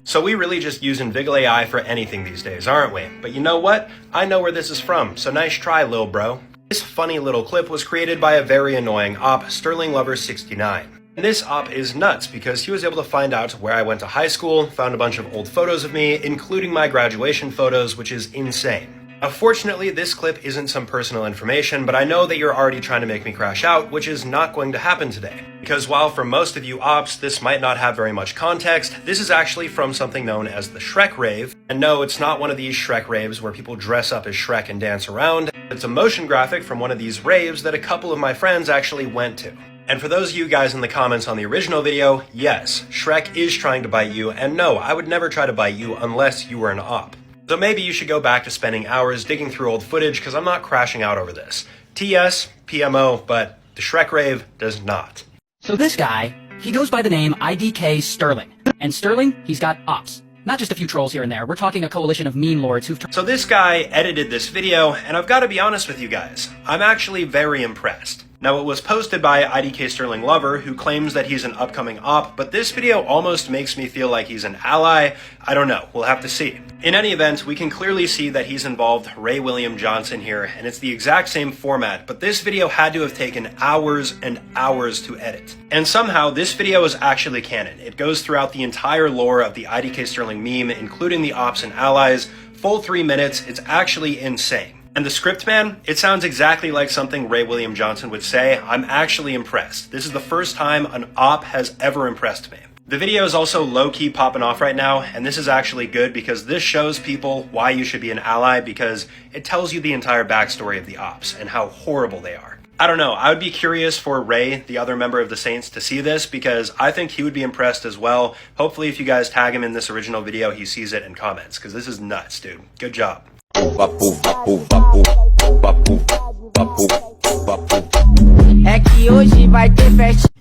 So we really just using Vigil AI for anything these days, aren't we? But you know what? I know where this is from, so nice try, lil bro. This funny little clip was created by a very annoying op, Sterling Lover 69. And this op is nuts because he was able to find out where I went to high school, found a bunch of old photos of me, including my graduation photos, which is insane. Unfortunately, this clip isn't some personal information, but I know that you're already trying to make me crash out, which is not going to happen today. Because while for most of you ops, this might not have very much context, this is actually from something known as the Shrek rave. And no, it's not one of these Shrek raves where people dress up as Shrek and dance around. It's a motion graphic from one of these raves that a couple of my friends actually went to. And for those of you guys in the comments on the original video, yes, Shrek is trying to bite you, and no, I would never try to bite you unless you were an op. So maybe you should go back to spending hours digging through old footage because I'm not crashing out over this. TS, PMO, but The Shrek Rave does not. So this guy, he goes by the name IDKSterling. And Sterling, he's got ops. Not just a few trolls here and there, we're talking a coalition of meme lords who've... So this guy edited this video, and I've got to be honest with you guys, I'm actually very impressed. Now, it was posted by IDKSterling Lover, who claims that he's an upcoming op, but this video almost makes me feel like he's an ally. I don't know, we'll have to see. In any event, we can clearly see that he's involved Ray William Johnson here, and it's the exact same format, but this video had to have taken hours and hours to edit. And somehow, this video is actually canon. It goes throughout the entire lore of the IDKSterling meme, including the ops and allies, full 3 minutes. It's actually insane. And the script, man, it sounds exactly like something Ray William Johnson would say. I'm actually impressed. This is the first time an op has ever impressed me. The video is also low-key popping off right now, and this is actually good because this shows people why you should be an ally, because it tells you the entire backstory of the ops and how horrible they are. I don't know, I would be curious for Ray, the other member of the Saints, to see this because I think he would be impressed as well. Hopefully if you guys tag him in this original video, he sees it and comments, because this is nuts, dude. Good job.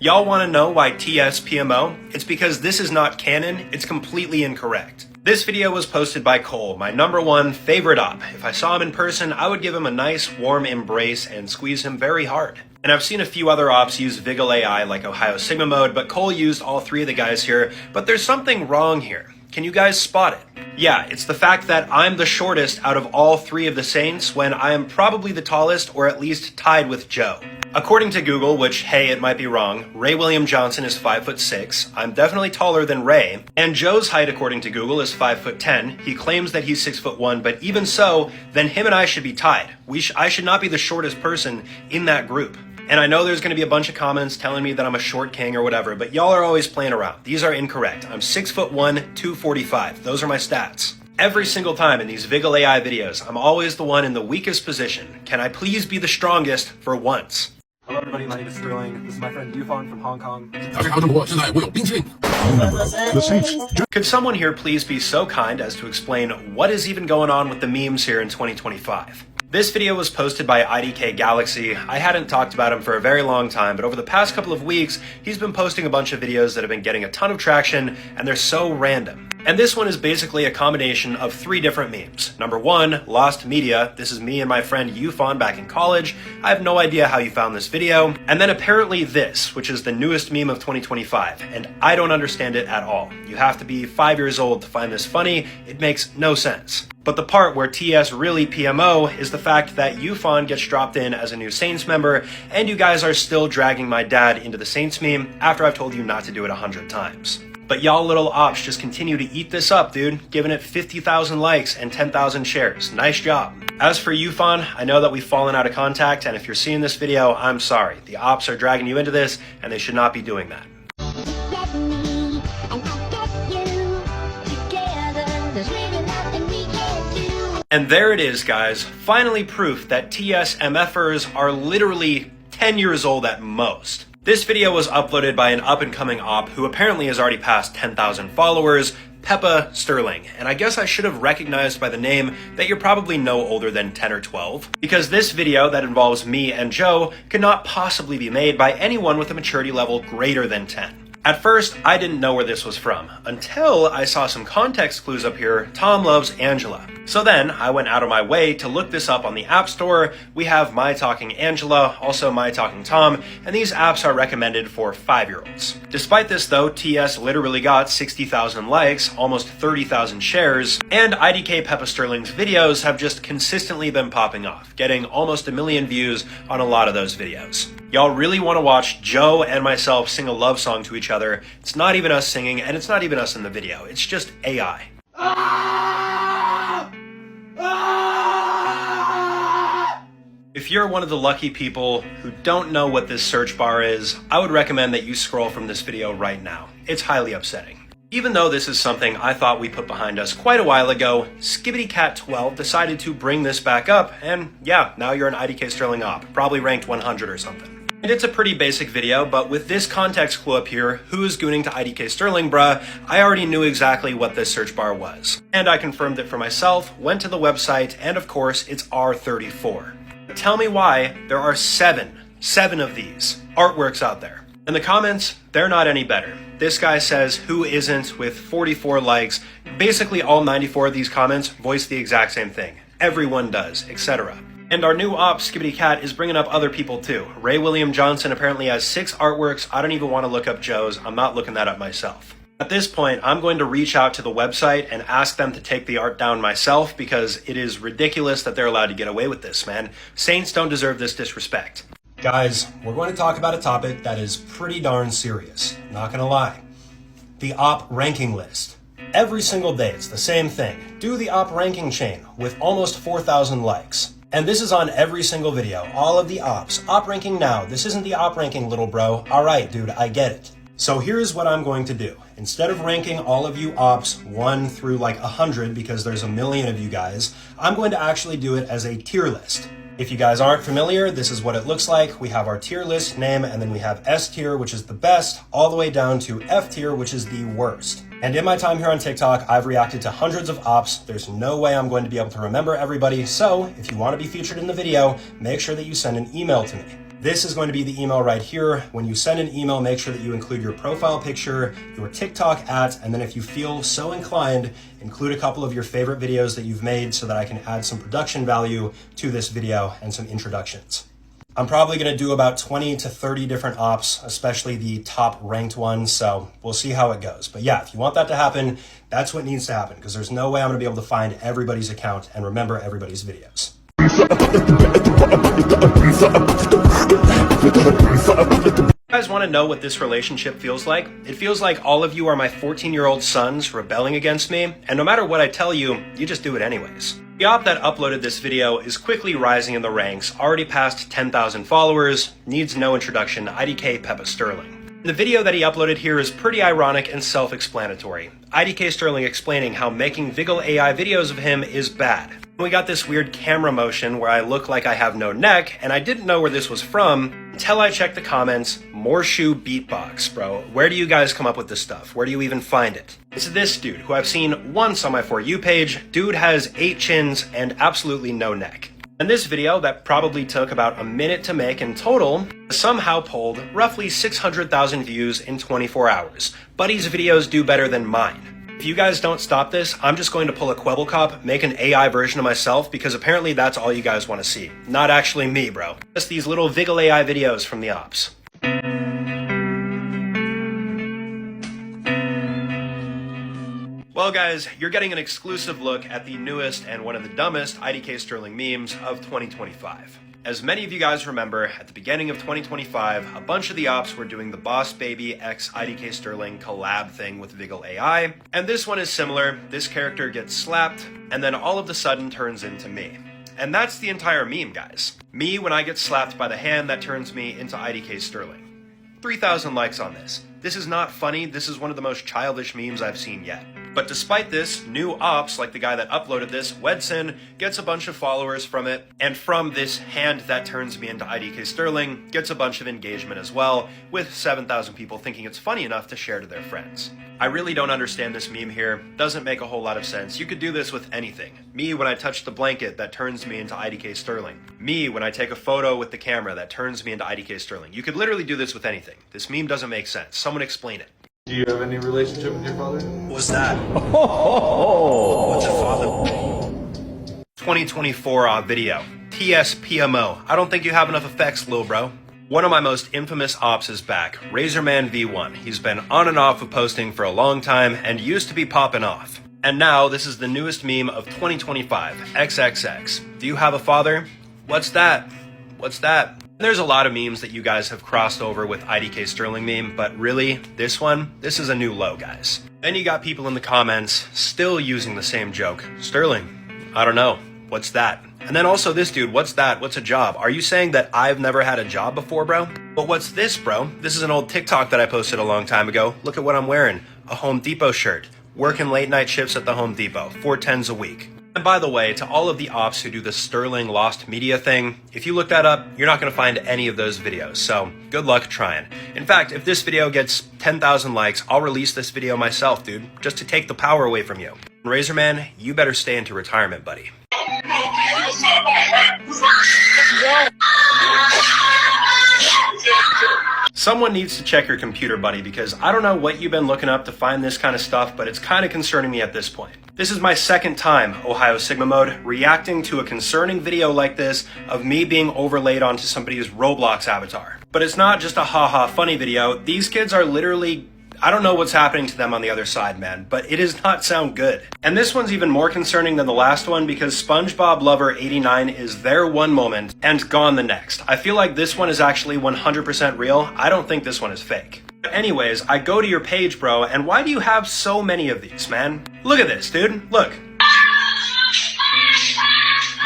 Y'all want to know why TS PMO? It's because this is not canon, it's completely incorrect. This video was posted by Cole, my #1 favorite op. If I saw him in person, I would give him a nice warm embrace and squeeze him very hard. And I've seen a few other ops use Vigil AI like Ohio Sigma mode, but Cole used all 3 of the guys here, but there's something wrong here. Can you guys spot it? Yeah, it's the fact that I'm the shortest out of all 3 of the Saints when I am probably the tallest, or at least tied with Joe. According to Google, which, hey, it might be wrong, Ray William Johnson is 5'6". I'm definitely taller than Ray. And Joe's height, according to Google, is 5'10". He claims that he's 6'1", but even so, then him and I should be tied. I should not be the shortest person in that group. And I know there's going to be a bunch of comments telling me that I'm a short king or whatever, but y'all are always playing around. These are incorrect. I'm 6'1", 245. Those are my stats. Every single time in these Vigil AI videos, I'm always the one in the weakest position. Can I please be the strongest for once? Hello everybody, my name is Sterling. This is my friend Yufan from Hong Kong. Could someone here please be so kind as to explain what is even going on with the memes here in 2025? This video was posted by IDK Galaxy. I hadn't talked about him for a very long time, but over the past couple of weeks, he's been posting a bunch of videos that have been getting a ton of traction, and they're so random. And this one is basically a combination of 3 different memes. #1, Lost Media. This is me and my friend Yufan back in college. I have no idea how you found this video. And then apparently this, which is the newest meme of 2025, and I don't understand it at all. You have to be 5 years old to find this funny. It makes no sense. But the part where TS really PMO is the fact that Yufan gets dropped in as a new Saints member, and you guys are still dragging my dad into the Saints meme after I've told you not to do it 100 times. But y'all little ops just continue to eat this up, dude, giving it 50,000 likes and 10,000 shares. Nice job. As for Yufan, I know that we've fallen out of contact, and if you're seeing this video, I'm sorry. The ops are dragging you into this, and they should not be doing that. And there it is, guys. Finally proof that TS MFers are literally 10 years old at most. This video was uploaded by an up-and-coming op who apparently has already passed 10,000 followers, Peppa Sterling, and I guess I should have recognized by the name that you're probably no older than 10 or 12, because this video that involves me and Joe could not possibly be made by anyone with a maturity level greater than 10. At first, I didn't know where this was from, until I saw some context clues up here, Tom loves Angela. So then, I went out of my way to look this up on the App Store. We have My Talking Angela, also My Talking Tom, and these apps are recommended for 5-year-olds. Despite this though, TS literally got 60,000 likes, almost 30,000 shares, and IDK Peppa Sterling's videos have just consistently been popping off, getting almost 1 million views on a lot of those videos. Y'all really want to watch Joe and myself sing a love song to each other. It's not even us singing, and it's not even us in the video. It's just AI. If you're one of the lucky people who don't know what this search bar is, I would recommend that you scroll from this video right now. It's highly upsetting. Even though this is something I thought we put behind us quite a while ago, SkibbityCat12 decided to bring this back up, and yeah, now you're an IDKSterling Opp, probably ranked 100 or something. And it's a pretty basic video, but with this context clue up here, who's gooning to IDKSterling bruh, I already knew exactly what this search bar was. And I confirmed it for myself, went to the website, and of course, it's R34. Tell me why there are 7 7 of these artworks out there. And the comments, they're not any better. This guy says, who isn't, with 44 likes. Basically all 94 of these comments voice the exact same thing. Everyone does, etc. And our new op, Skibbity Cat, is bringing up other people too. Ray William Johnson apparently has 6 artworks. I don't even want to look up Joe's. I'm not looking that up myself. At this point, I'm going to reach out to the website and ask them to take the art down myself because it is ridiculous that they're allowed to get away with this, man. Saints don't deserve this disrespect. Guys, we're going to talk about a topic that is pretty darn serious. Not gonna lie. The op ranking list. Every single day, it's the same thing. Do the op ranking chain with almost 4,000 likes. And this is on every single video. All of the ops. Op ranking now. This isn't the op ranking, little bro. Alright, dude, I get it. So here's what I'm going to do. Instead of ranking all of you ops 1 through like 100, because there's a million of you guys, I'm going to actually do it as a tier list. If you guys aren't familiar, this is what it looks like. We have our tier list name, and then we have S tier, which is the best, all the way down to F tier, which is the worst. And in my time here on TikTok, I've reacted to hundreds of ops. There's no way I'm going to be able to remember everybody. So if you want to be featured in the video, make sure that you send an email to me. This is going to be the email right here. When you send an email, make sure that you include your profile picture, your TikTok @ and then if you feel so inclined, include a couple of your favorite videos that you've made so that I can add some production value to this video and some introductions. I'm probably going to do about 20 to 30 different ops, especially the top ranked ones, so we'll see how it goes. But yeah, if you want that to happen, that's what needs to happen, because there's no way I'm going to be able to find everybody's account and remember everybody's videos. You guys want to know what this relationship feels like? It feels like all of you are my 14-year-old sons rebelling against me, and no matter what I tell you, you just do it anyways. The op that uploaded this video is quickly rising in the ranks, already past 10,000 followers, needs no introduction, IDKSterling. The video that he uploaded here is pretty ironic and self-explanatory. IDKSterling explaining how making Viggle AI videos of him is bad. We got this weird camera motion where I look like I have no neck, and I didn't know where this was from until I checked the comments. More shoe beatbox, bro. Where do you guys come up with this stuff? Where do you even find it? It's this dude who I've seen once on my For You page. Dude has 8 chins and absolutely no neck. And this video that probably took about a minute to make in total somehow pulled roughly 600,000 views in 24 hours. Buddy's videos do better than mine. If you guys don't stop this, I'm just going to pull a Kwebbelkop, make an AI version of myself, because apparently that's all you guys want to see. Not actually me, bro. Just these little Viggle AI videos from the ops. Well guys, you're getting an exclusive look at the newest and one of the dumbest IDKSterling memes of 2025. As many of you guys remember, at the beginning of 2025, a bunch of the ops were doing the Boss Baby x IDKSterling collab thing with Viggle AI, and this one is similar. This character gets slapped, and then all of a sudden turns into me. And that's the entire meme, guys. Me when I get slapped by the hand that turns me into IDKSterling. 3,000 likes on this. This is not funny, this is one of the most childish memes I've seen yet. But despite this, new ops, like the guy that uploaded this, Wedson, gets a bunch of followers from it, and from this hand that turns me into IDKSterling, gets a bunch of engagement as well, with 7,000 people thinking it's funny enough to share to their friends. I really don't understand this meme here, doesn't make a whole lot of sense. You could do this with anything. Me when I touch the blanket that turns me into IDKSterling. Me when I take a photo with the camera that turns me into IDKSterling. You could literally do this with anything. This meme doesn't make sense. Someone explain it. Do you have any relationship with your father? What's that? What's your father? 2024 video. TSPMO. I don't think you have enough effects, lil bro. One of my most infamous ops is back. Razorman V1. He's been on and off of posting for a long time and used to be popping off. And now this is the newest meme of 2025. XXX. Do you have a father? What's that? What's that? There's a lot of memes that you guys have crossed over with IDKSterling meme, but really, this is a new low, guys. Then you got people in the comments still using the same joke. Sterling, I don't know. What's that? And then also this dude, what's that? What's a job? Are you saying that I've never had a job before, bro? But what's this, bro? This is an old TikTok that I posted a long time ago. Look at what I'm wearing. A Home Depot shirt. Working late night shifts at the Home Depot. 4 10s a week. And by the way, to all of the ops who do the Sterling Lost Media thing, if you look that up, you're not going to find any of those videos, so good luck trying. In fact, if this video gets 10,000 likes, I'll release this video myself, dude, just to take the power away from you. Razorman, you better stay into retirement, buddy. Someone needs to check your computer, buddy, because I don't know what you've been looking up to find this kind of stuff, but it's kind of concerning me at this point. This is my second time, Ohio Sigma Mode, reacting to a concerning video like this of me being overlaid onto somebody's Roblox avatar. But it's not just a haha funny video. These kids are literally, I don't know what's happening to them on the other side, man, but it does not sound good. And this one's even more concerning than the last one because SpongeBob Lover 89 is there one moment and gone the next. I feel like this one is actually 100% real. I don't think this one is fake. But anyways, I go to your page, bro, and why do you have so many of these, man? Look at this, dude. Look.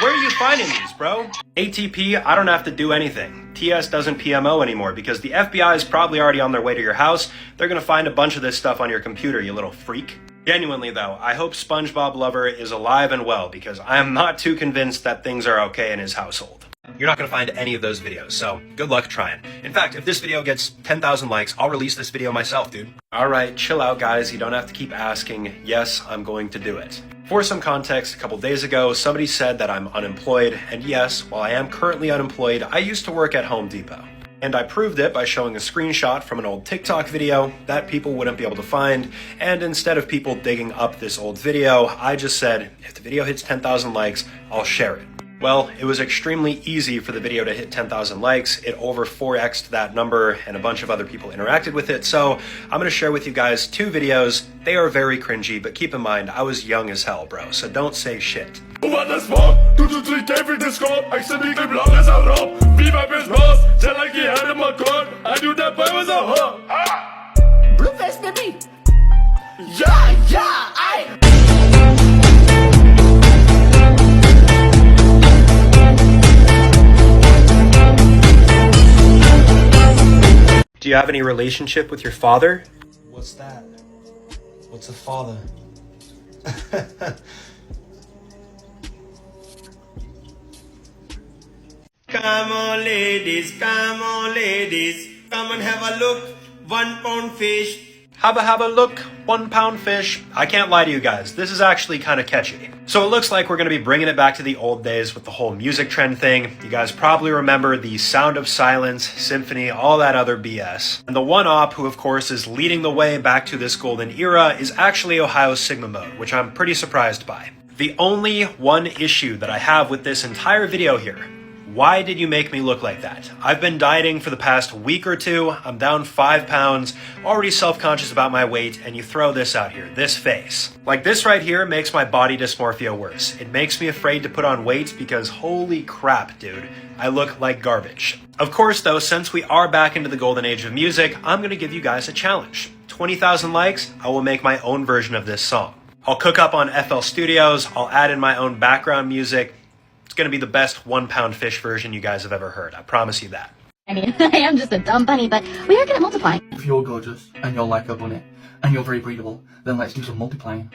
Where are you finding these, bro? ATP, I don't have to do anything. TS doesn't PMO anymore because the FBI is probably already on their way to your house. They're gonna find a bunch of this stuff on your computer, you little freak. Genuinely though, I hope SpongeBob Lover is alive and well because I am not too convinced that things are okay in his household. You're not gonna find any of those videos, so good luck trying. In fact, if this video gets 10,000 likes, I'll release this video myself, dude. Alright, chill out guys, you don't have to keep asking. Yes, I'm going to do it. For some context, a couple days ago, somebody said that I'm unemployed, and yes, while I am currently unemployed, I used to work at Home Depot. And I proved it by showing a screenshot from an old TikTok video that people wouldn't be able to find, and instead of people digging up this old video, I just said, if the video hits 10,000 likes, I'll share it. Well, it was extremely easy for the video to hit 10,000 likes. It over 4x'd that number and a bunch of other people interacted with it. So I'm gonna share with you guys 2 videos. They are very cringy, but keep in mind, I was young as hell, bro, so don't say shit. Blueface, baby! Yeah, Do you have any relationship with your father? What's that? What's a father? Come on ladies, come and have a look, 1 pound fish. Have a look, 1 pound fish. I can't lie to you guys, this is actually kind of catchy. So it looks like we're gonna be bringing it back to the old days with the whole music trend thing. You guys probably remember the Sound of Silence, Symphony, all that other BS. And the one op who of course is leading the way back to this golden era is actually Ohio Sigma Mode, which I'm pretty surprised by. The only one issue that I have with this entire video here, why did you make me look like that? I've been dieting for the past week or 2, I'm down 5 pounds, already self-conscious about my weight, and you throw this out here, this face. Like this right here makes my body dysmorphia worse. It makes me afraid to put on weight because holy crap, dude, I look like garbage. Of course though, since we are back into the golden age of music, I'm gonna give you guys a challenge. 20,000 likes, I will make my own version of this song. I'll cook up on FL Studios, I'll add in my own background music. It's gonna be the best 1 pound fish version you guys have ever heard. I promise you that. I mean, I am just a dumb bunny, but we are good at multiplying. If you're gorgeous, and you're likable, and you're very breedable, then let's do some multiplying.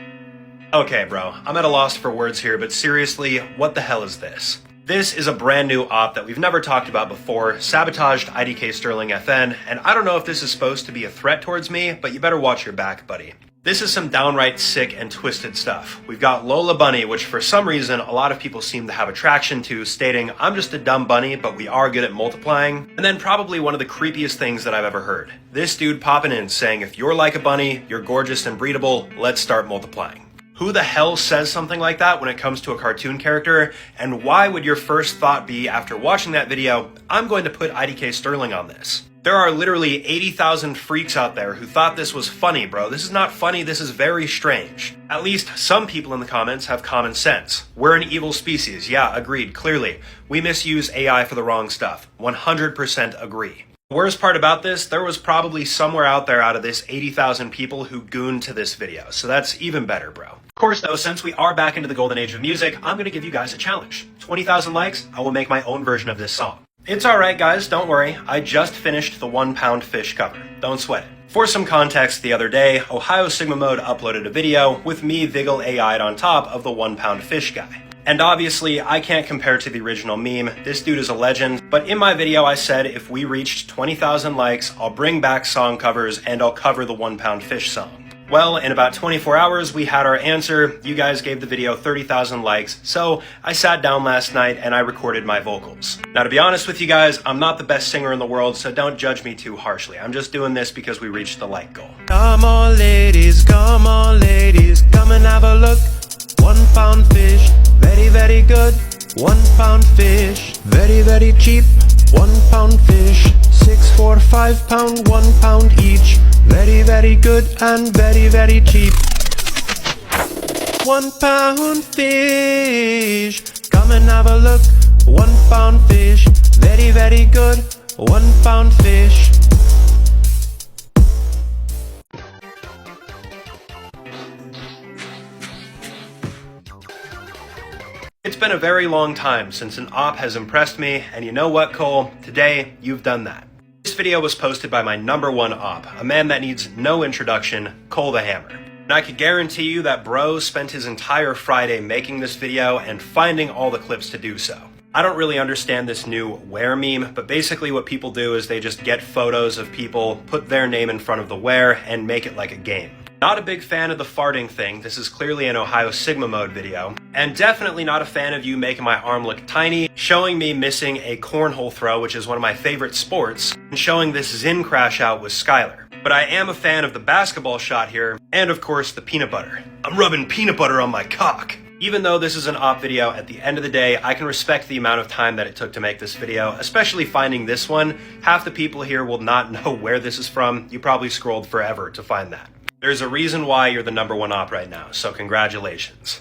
Okay, bro, I'm at a loss for words here, but seriously, what the hell is this? This is a brand new op that we've never talked about before, sabotaged IDKSterling FN, and I don't know if this is supposed to be a threat towards me, but you better watch your back, buddy. This is some downright sick and twisted stuff. We've got Lola Bunny, which for some reason a lot of people seem to have attraction to, stating, I'm just a dumb bunny, but we are good at multiplying. And then probably one of the creepiest things that I've ever heard. This dude popping in saying, if you're like a bunny, you're gorgeous and breedable, let's start multiplying. Who the hell says something like that when it comes to a cartoon character? And why would your first thought be after watching that video, I'm going to put IDKSterling on this? There are literally 80,000 freaks out there who thought this was funny, bro. This is not funny, this is very strange. At least some people in the comments have common sense. We're an evil species, yeah, agreed, clearly. We misuse AI for the wrong stuff, 100% agree. The worst part about this, there was probably somewhere out there out of this 80,000 people who gooned to this video, so that's even better, bro. Of course though, since we are back into the golden age of music, I'm gonna give you guys a challenge. 20,000 likes, I will make my own version of this song. It's alright guys, don't worry, I just finished the 1 pound fish cover, don't sweat it. For some context, the other day, Ohio Sigma Mode uploaded a video with me Vigil AI'd on top of the 1 pound fish guy. And obviously, I can't compare to the original meme, this dude is a legend, but in my video I said if we reached 20,000 likes, I'll bring back song covers and I'll cover the 1 pound fish song. Well, in about 24 hours, we had our answer. You guys gave the video 30,000 likes, so I sat down last night and I recorded my vocals. Now, to be honest with you guys, I'm not the best singer in the world, so don't judge me too harshly. I'm just doing this because we reached the like goal. Come on ladies, come and have a look. £1 fish, very, very good. £1 fish, very, very cheap. £1 fish, 6, 4, £5, £1 each. Very, very good and very, very cheap. £1 fish, come and have a look. £1 fish, very, very good. £1 fish. It's been a very long time since an op has impressed me, and you know what, Cole? Today, you've done that. This video was posted by my #1 op, a man that needs no introduction, Cole the Hammer. And I could guarantee you that bro spent his entire Friday making this video and finding all the clips to do so. I don't really understand this new where meme, but basically what people do is they just get photos of people, put their name in front of the where, and make it like a game. Not a big fan of the farting thing. This is clearly an Ohio Sigma mode video. And definitely not a fan of you making my arm look tiny, showing me missing a cornhole throw, which is one of my favorite sports, and showing this Zin crash out with Skylar. But I am a fan of the basketball shot here, and of course the peanut butter. I'm rubbing peanut butter on my cock. Even though this is an op video, at the end of the day, I can respect the amount of time that it took to make this video, especially finding this one. Half the people here will not know where this is from. You probably scrolled forever to find that. There's a reason why you're the #1 op right now, so congratulations.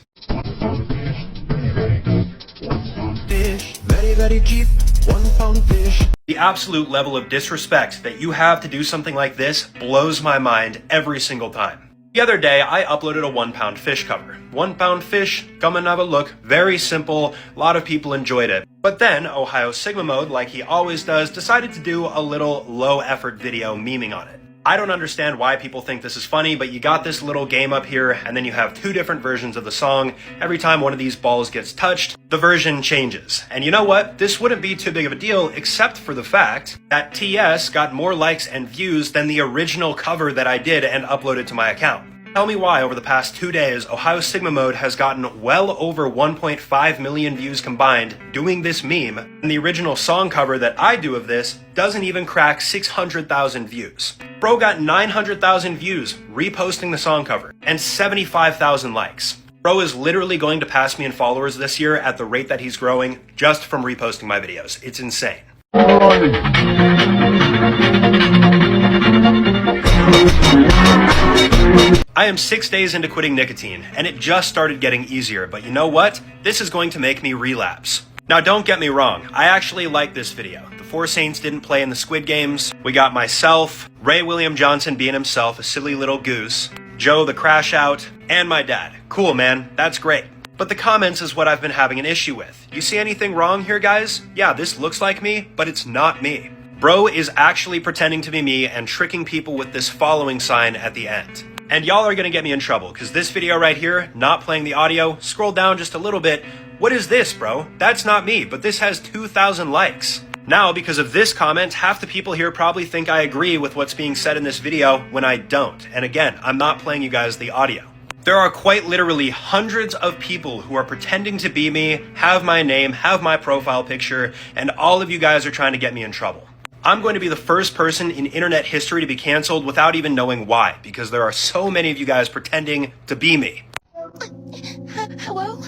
Fish, very, very cheap. £1 fish. The absolute level of disrespect that you have to do something like this blows my mind every single time. The other day, I uploaded a £1 fish cover. £1 fish, come and have a look. Very simple, a lot of people enjoyed it. But then, Ohio Sigma Mode, like he always does, decided to do a little low-effort video memeing on it. I don't understand why people think this is funny, but you got this little game up here, and then you have 2 different versions of the song. Every time one of these balls gets touched, the version changes. And you know what? This wouldn't be too big of a deal, except for the fact that TS got more likes and views than the original cover that I did and uploaded to my account. Tell me why over the past 2 days, Ohio Sigma Mode has gotten well over 1.5 million views combined doing this meme, and the original song cover that I do of this doesn't even crack 600,000 views. Bro got 900,000 views reposting the song cover, and 75,000 likes. Bro is literally going to pass me in followers this year at the rate that he's growing just from reposting my videos. It's insane. I am 6 days into quitting nicotine, and it just started getting easier, but you know what? This is going to make me relapse. Now don't get me wrong, I actually like this video. The 4 Saints didn't play in the Squid Games. We got myself, Ray William Johnson being himself, a silly little goose, Joe the Crash Out, and my dad. Cool, man, that's great. But the comments is what I've been having an issue with. You see anything wrong here, guys? Yeah, this looks like me, but it's not me. Bro is actually pretending to be me and tricking people with this following sign at the end. And y'all are gonna get me in trouble, because this video right here, not playing the audio, scroll down just a little bit. What is this, bro? That's not me, but this has 2,000 likes. Now, because of this comment, half the people here probably think I agree with what's being said in this video when I don't. And again, I'm not playing you guys the audio. There are quite literally hundreds of people who are pretending to be me, have my name, have my profile picture, and all of you guys are trying to get me in trouble. I'm going to be the first person in internet history to be canceled without even knowing why, because there are so many of you guys pretending to be me. Hello?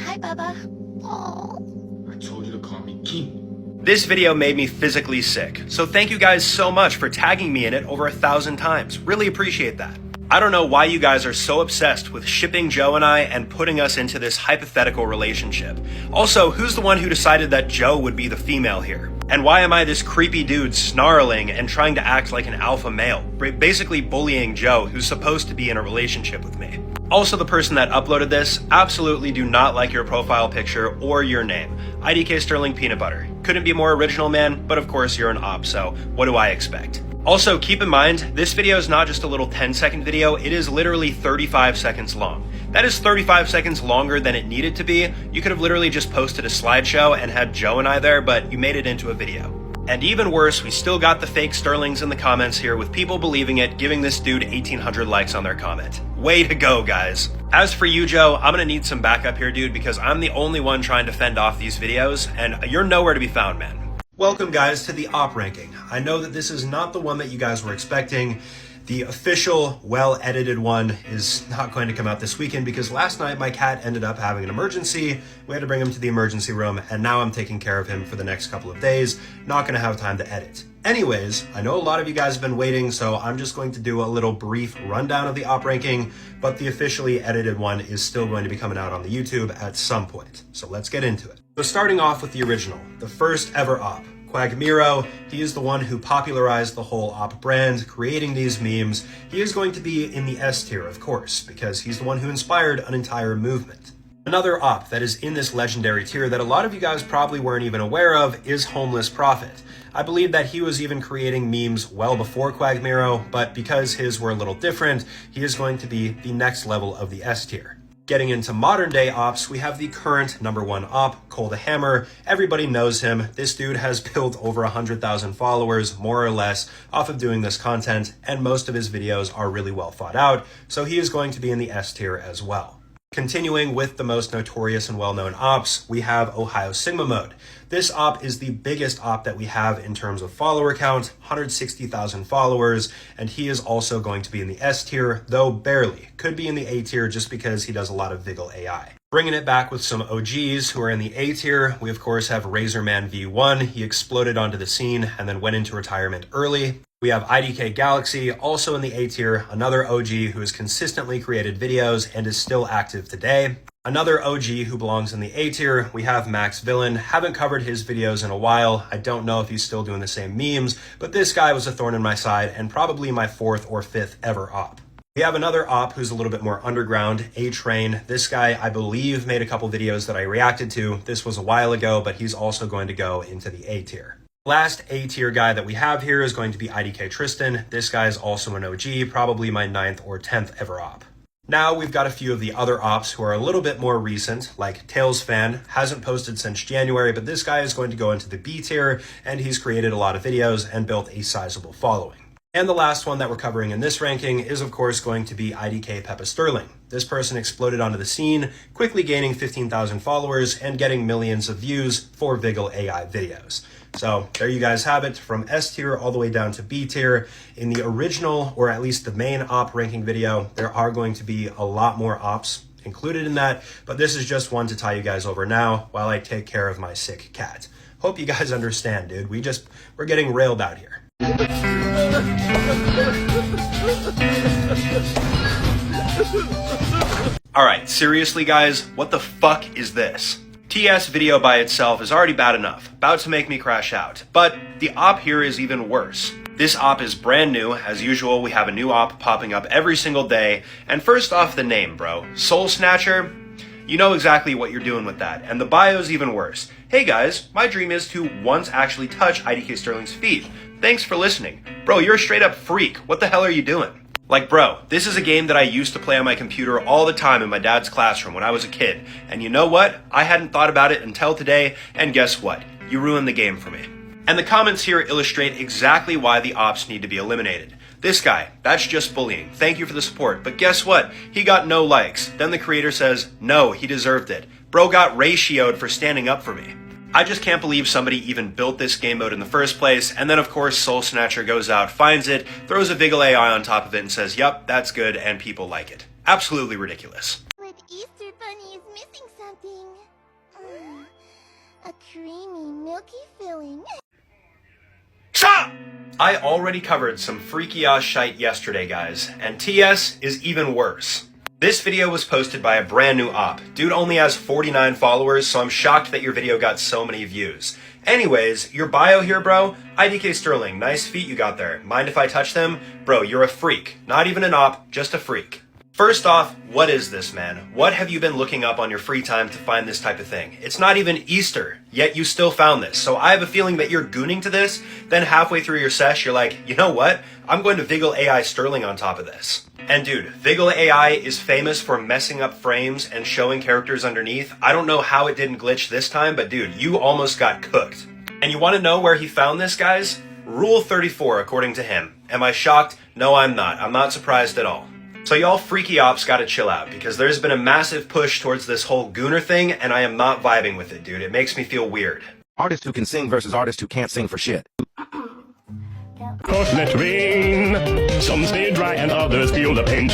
Hi, Bubba. Aww. I told you to call me King. This video made me physically sick, so thank you guys so much for tagging me in it over 1,000 times. Really appreciate that. I don't know why you guys are so obsessed with shipping Joe and I and putting us into this hypothetical relationship. Also, who's the one who decided that Joe would be the female here? And why am I this creepy dude snarling and trying to act like an alpha male, basically bullying Joe, who's supposed to be in a relationship with me? Also, the person that uploaded this, absolutely do not like your profile picture or your name. IDKSterling Peanut Butter. Couldn't be more original, man, but of course you're an op, so what do I expect? Also, keep in mind, this video is not just a little 10-second video, it is literally 35 seconds long. That is 35 seconds longer than it needed to be. You could have literally just posted a slideshow and had Joe and I there, but you made it into a video. And even worse, we still got the fake Sterlings in the comments here with people believing it, giving this dude 1,800 likes on their comment. Way to go, guys. As for you, Joe, I'm gonna need some backup here, dude, because I'm the only one trying to fend off these videos, and you're nowhere to be found, man. Welcome, guys, to the Opp ranking. I know that this is not the one that you guys were expecting. The official, well-edited one is not going to come out this weekend because last night my cat ended up having an emergency. We had to bring him to the emergency room, and now I'm taking care of him for the next couple of days. Not going to have time to edit. Anyways, I know a lot of you guys have been waiting, so I'm just going to do a little brief rundown of the Opp ranking, but the officially edited one is still going to be coming out on the YouTube at some point. So let's get into it. So starting off with the original, the first ever Opp. Quagmiro, he is the one who popularized the whole Opp brand, creating these memes. He is going to be in the S tier, of course, because he's the one who inspired an entire movement. Another Opp that is in this legendary tier that a lot of you guys probably weren't even aware of is Homeless Prophet. I believe that he was even creating memes well before Quagmiro, but because his were a little different, he is going to be the next level of the S tier. Getting into modern day Opps, we have the current #1 Opp, Cole the Hammer. Everybody knows him. This dude has built over 100,000 followers, more or less, off of doing this content, and most of his videos are really well thought out, so he is going to be in the S tier as well. Continuing with the most notorious and well-known Opps, we have Ohio Sigma Mode. This Opp is the biggest Opp that we have in terms of follower count, 160,000 followers, and he is also going to be in the S tier, though barely. Could be in the A tier just because he does a lot of Vigil AI. Bringing it back with some OGs who are in the A tier, we of course have Razorman V1. He exploded onto the scene and then went into retirement early. We have IDK Galaxy, also in the A tier, another OG who has consistently created videos and is still active today. Another OG who belongs in the A tier, we have Max Villain. Haven't covered his videos in a while. I don't know if he's still doing the same memes, but this guy was a thorn in my side and probably my 4th or 5th ever Opp. We have another Opp who's a little bit more underground, A-Train. This guy, I believe, made a couple videos that I reacted to. This was a while ago, but he's also going to go into the A tier. Last A tier guy that we have here is going to be IDK Tristan. This guy is also an OG, probably my 9th or 10th ever Opp. Now we've got a few of the other Opps who are a little bit more recent, like Tails Fan, hasn't posted since January, but this guy is going to go into the B tier, and he's created a lot of videos and built a sizable following. And the last one that we're covering in this ranking is of course going to be IDKSterling. This person exploded onto the scene, quickly gaining 15,000 followers and getting millions of views for Vigil AI videos. So there you guys have it, from S tier all the way down to B tier. In the original, or at least the main Opp ranking video, there are going to be a lot more Opps included in that, but this is just one to tie you guys over now while I take care of my sick cat. Hope you guys understand, dude. We're getting railed out here. Alright, seriously guys, what the fuck is this? TS video by itself is already bad enough, about to make me crash out, but the Opp here is even worse. This Opp is brand new. As usual, we have a new Opp popping up every single day, and first off the name, bro. Soul Snatcher? You know exactly what you're doing with that, and the bio's even worse. Hey guys, my dream is to once actually touch IDKSterling's feet. Thanks for listening. Bro, you're a straight up freak. What the hell are you doing? Like, bro, this is a game that I used to play on my computer all the time in my dad's classroom when I was a kid. And you know what? I hadn't thought about it until today, and guess what? You ruined the game for me. And the comments here illustrate exactly why the Opps need to be eliminated. This guy, that's just bullying. Thank you for the support. But guess what? He got no likes. Then the creator says, no, he deserved it. Bro got ratioed for standing up for me. I just can't believe somebody even built this game mode in the first place, and then of course Soul Snatcher goes out, finds it, throws a Vigil AI on top of it and says, yup, that's good, and people like it. Absolutely ridiculous. But Easter Bunny is missing something. A creamy, milky filling. Stop! I already covered some freaky ass shite yesterday, guys, and TS is even worse. This video was posted by a brand new Opp. Dude only has 49 followers, so I'm shocked that your video got so many views. Anyways, your bio here, bro, IDKSterling, nice feet you got there. Mind if I touch them? Bro, you're a freak. Not even an Opp, just a freak. First off, what is this, man? What have you been looking up on your free time to find this type of thing? It's not even Easter, yet you still found this. So I have a feeling that you're gooning to this, then halfway through your sesh, you're like, you know what? I'm going to Vigil AI Sterling on top of this. And dude, Vigil AI is famous for messing up frames and showing characters underneath. I don't know how it didn't glitch this time, but dude, you almost got cooked. And you want to know where he found this, guys? Rule 34, according to him. Am I shocked? No, I'm not. I'm not surprised at all. So y'all freaky ops gotta chill out, because there's been a massive push towards this whole gooner thing, and I am not vibing with it, dude. It makes me feel weird. Artists who can sing versus artists who can't sing for shit. Cause let rain. Some stay dry and others feel the pain.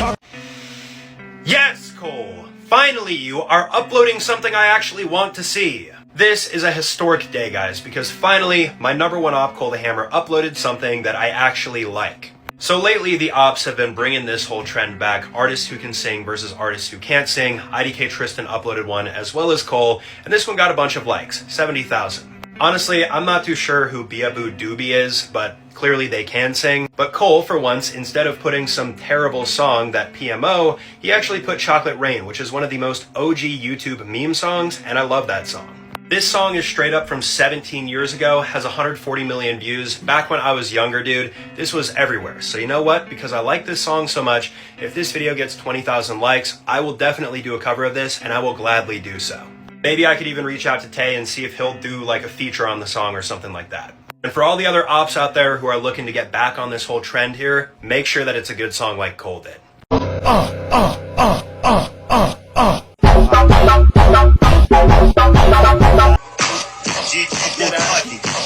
Yes, Cole! Finally, you are uploading something I actually want to see. This is a historic day, guys, because finally, my #1 op, Cole the Hammer, uploaded something that I actually like. So lately, the ops have been bringing this whole trend back, artists who can sing versus artists who can't sing. IDK Tristan uploaded one, as well as Cole, and this one got a bunch of likes, 70,000. Honestly, I'm not too sure who Beaboo Doobie is, but clearly they can sing. But Cole, for once, instead of putting some terrible song that PMO, he actually put Chocolate Rain, which is one of the most OG YouTube meme songs, and I love that song. This song is straight up from 17 years ago, has 140 million views. Back when I was younger, dude, this was everywhere. So you know what? Because I like this song so much, if this video gets 20,000 likes, I will definitely do a cover of this, and I will gladly do so. Maybe I could even reach out to Tay and see if he'll do like a feature on the song or something like that. And for all the other ops out there who are looking to get back on this whole trend here, make sure that it's a good song like Cole did.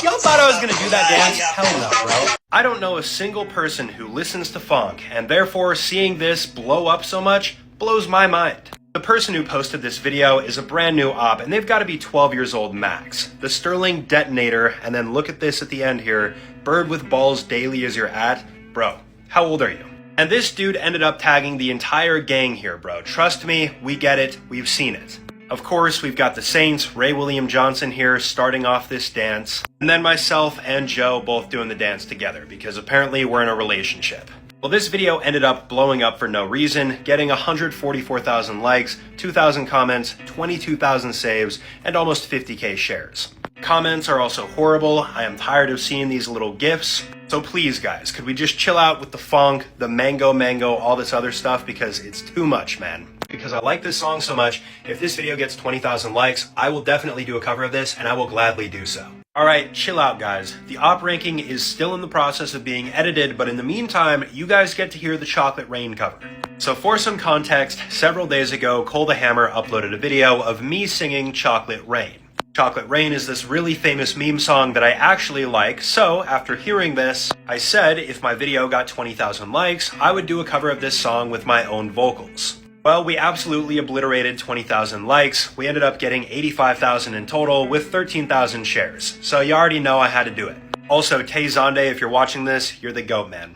Y'all thought I was gonna do that dance? Hell no, bro. I don't know a single person who listens to funk, and therefore seeing this blow up so much blows my mind. The person who posted this video is a brand new op, and they've got to be 12 years old max. The Sterling Detonator, and then look at this at the end here, bird with balls daily as you're at. Bro, how old are you? And this dude ended up tagging the entire gang here, bro. Trust me, we get it, we've seen it. Of course, we've got the Saints, Ray William Johnson here starting off this dance, and then myself and Joe both doing the dance together, because apparently we're in a relationship. Well, this video ended up blowing up for no reason, getting 144,000 likes, 2,000 comments, 22,000 saves, and almost 50k shares. Comments are also horrible. I am tired of seeing these little gifs. So please, guys, could we just chill out with the funk, the mango, all this other stuff, because it's too much, man. Because I like this song so much, if this video gets 20,000 likes, I will definitely do a cover of this, and I will gladly do so. Alright, chill out, guys. The op ranking is still in the process of being edited, but in the meantime, you guys get to hear the Chocolate Rain cover. So for some context, several days ago, Cole the Hammer uploaded a video of me singing Chocolate Rain. Chocolate Rain is this really famous meme song that I actually like, so after hearing this, I said if my video got 20,000 likes, I would do a cover of this song with my own vocals. Well, we absolutely obliterated 20,000 likes. We ended up getting 85,000 in total with 13,000 shares. So you already know I had to do it. Also, Tay Zonde, if you're watching this, you're the GOAT, man.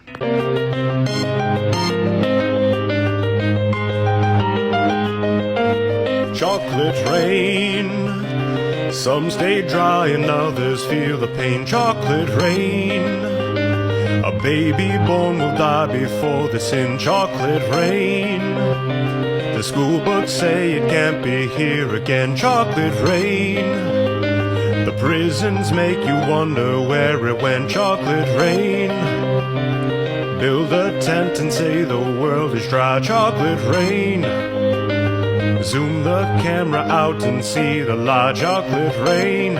Chocolate rain. Some stay dry and others feel the pain. Chocolate rain. A baby born will die before the sin. Chocolate rain. The school books say it can't be here again. Chocolate rain. The prisons make you wonder where it went. Chocolate rain. Build a tent and say the world is dry. Chocolate rain. Zoom the camera out and see the light. Chocolate rain.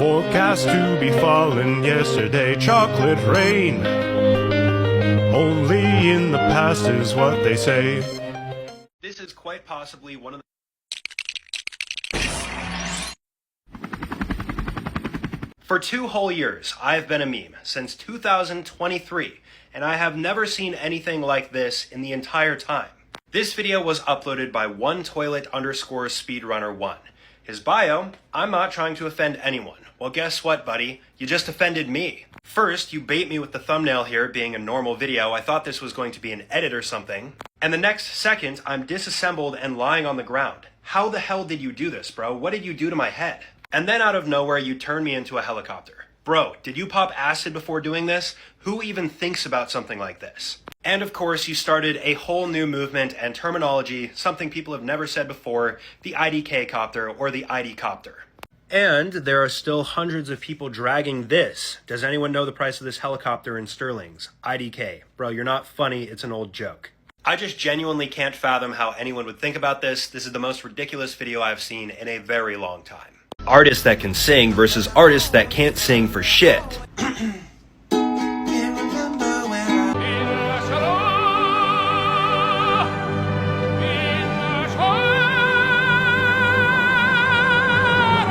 Forecast to be falling yesterday. Chocolate rain. Only in the past is what they say. This is quite possibly one of the... For 2 whole years, I've been a meme, since 2023, and I have never seen anything like this in the entire time. This video was uploaded by OneToilet_Speedrunner1. His bio, I'm not trying to offend anyone. Well, guess what, buddy? You just offended me. First, you bait me with the thumbnail here being a normal video. I thought this was going to be an edit or something. And the next second, I'm disassembled and lying on the ground. How the hell did you do this, bro? What did you do to my head? And then out of nowhere, you turn me into a helicopter. Bro, did you pop acid before doing this? Who even thinks about something like this? And of course, you started a whole new movement and terminology, something people have never said before, the IDK copter or the ID copter. And there are still hundreds of people dragging this. Does anyone know the price of this helicopter in sterlings? IDK. Bro, you're not funny, it's an old joke. I just genuinely can't fathom how anyone would think about this. This is the most ridiculous video I've seen in a very long time. Artists that can sing versus artists that can't sing for shit.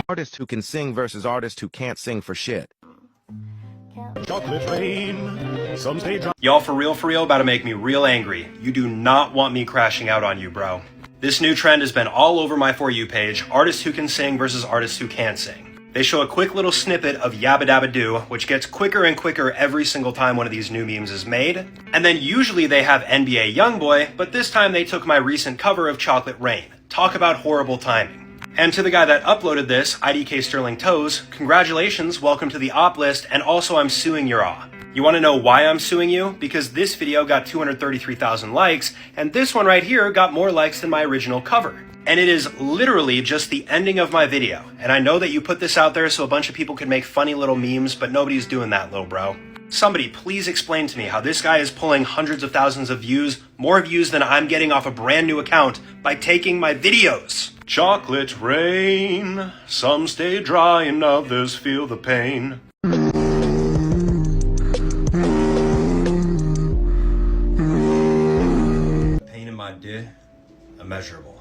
Artists who can sing versus artists who can't sing for shit. Chocolate rain, some stay dry. Y'all for real about to make me real angry. You do not want me crashing out on you, bro. This new trend has been all over my For You page, artists who can sing versus artists who can't sing. They show a quick little snippet of Yabba Dabba Doo, which gets quicker and quicker every single time one of these new memes is made. And then usually they have NBA Youngboy, but this time they took my recent cover of Chocolate Rain. Talk about horrible timing. And to the guy that uploaded this, IDKSterling Toes, congratulations, welcome to the op list, and also I'm suing your awe. You want to know why I'm suing you? Because this video got 233,000 likes, and this one right here got more likes than my original cover. And it is literally just the ending of my video. And I know that you put this out there so a bunch of people can make funny little memes, but nobody's doing that, little bro. Somebody please explain to me how this guy is pulling hundreds of thousands of views, more views than I'm getting off a brand new account, by taking my videos. Chocolate rain, some stay dry and others feel the pain. Pain in my dick, immeasurable.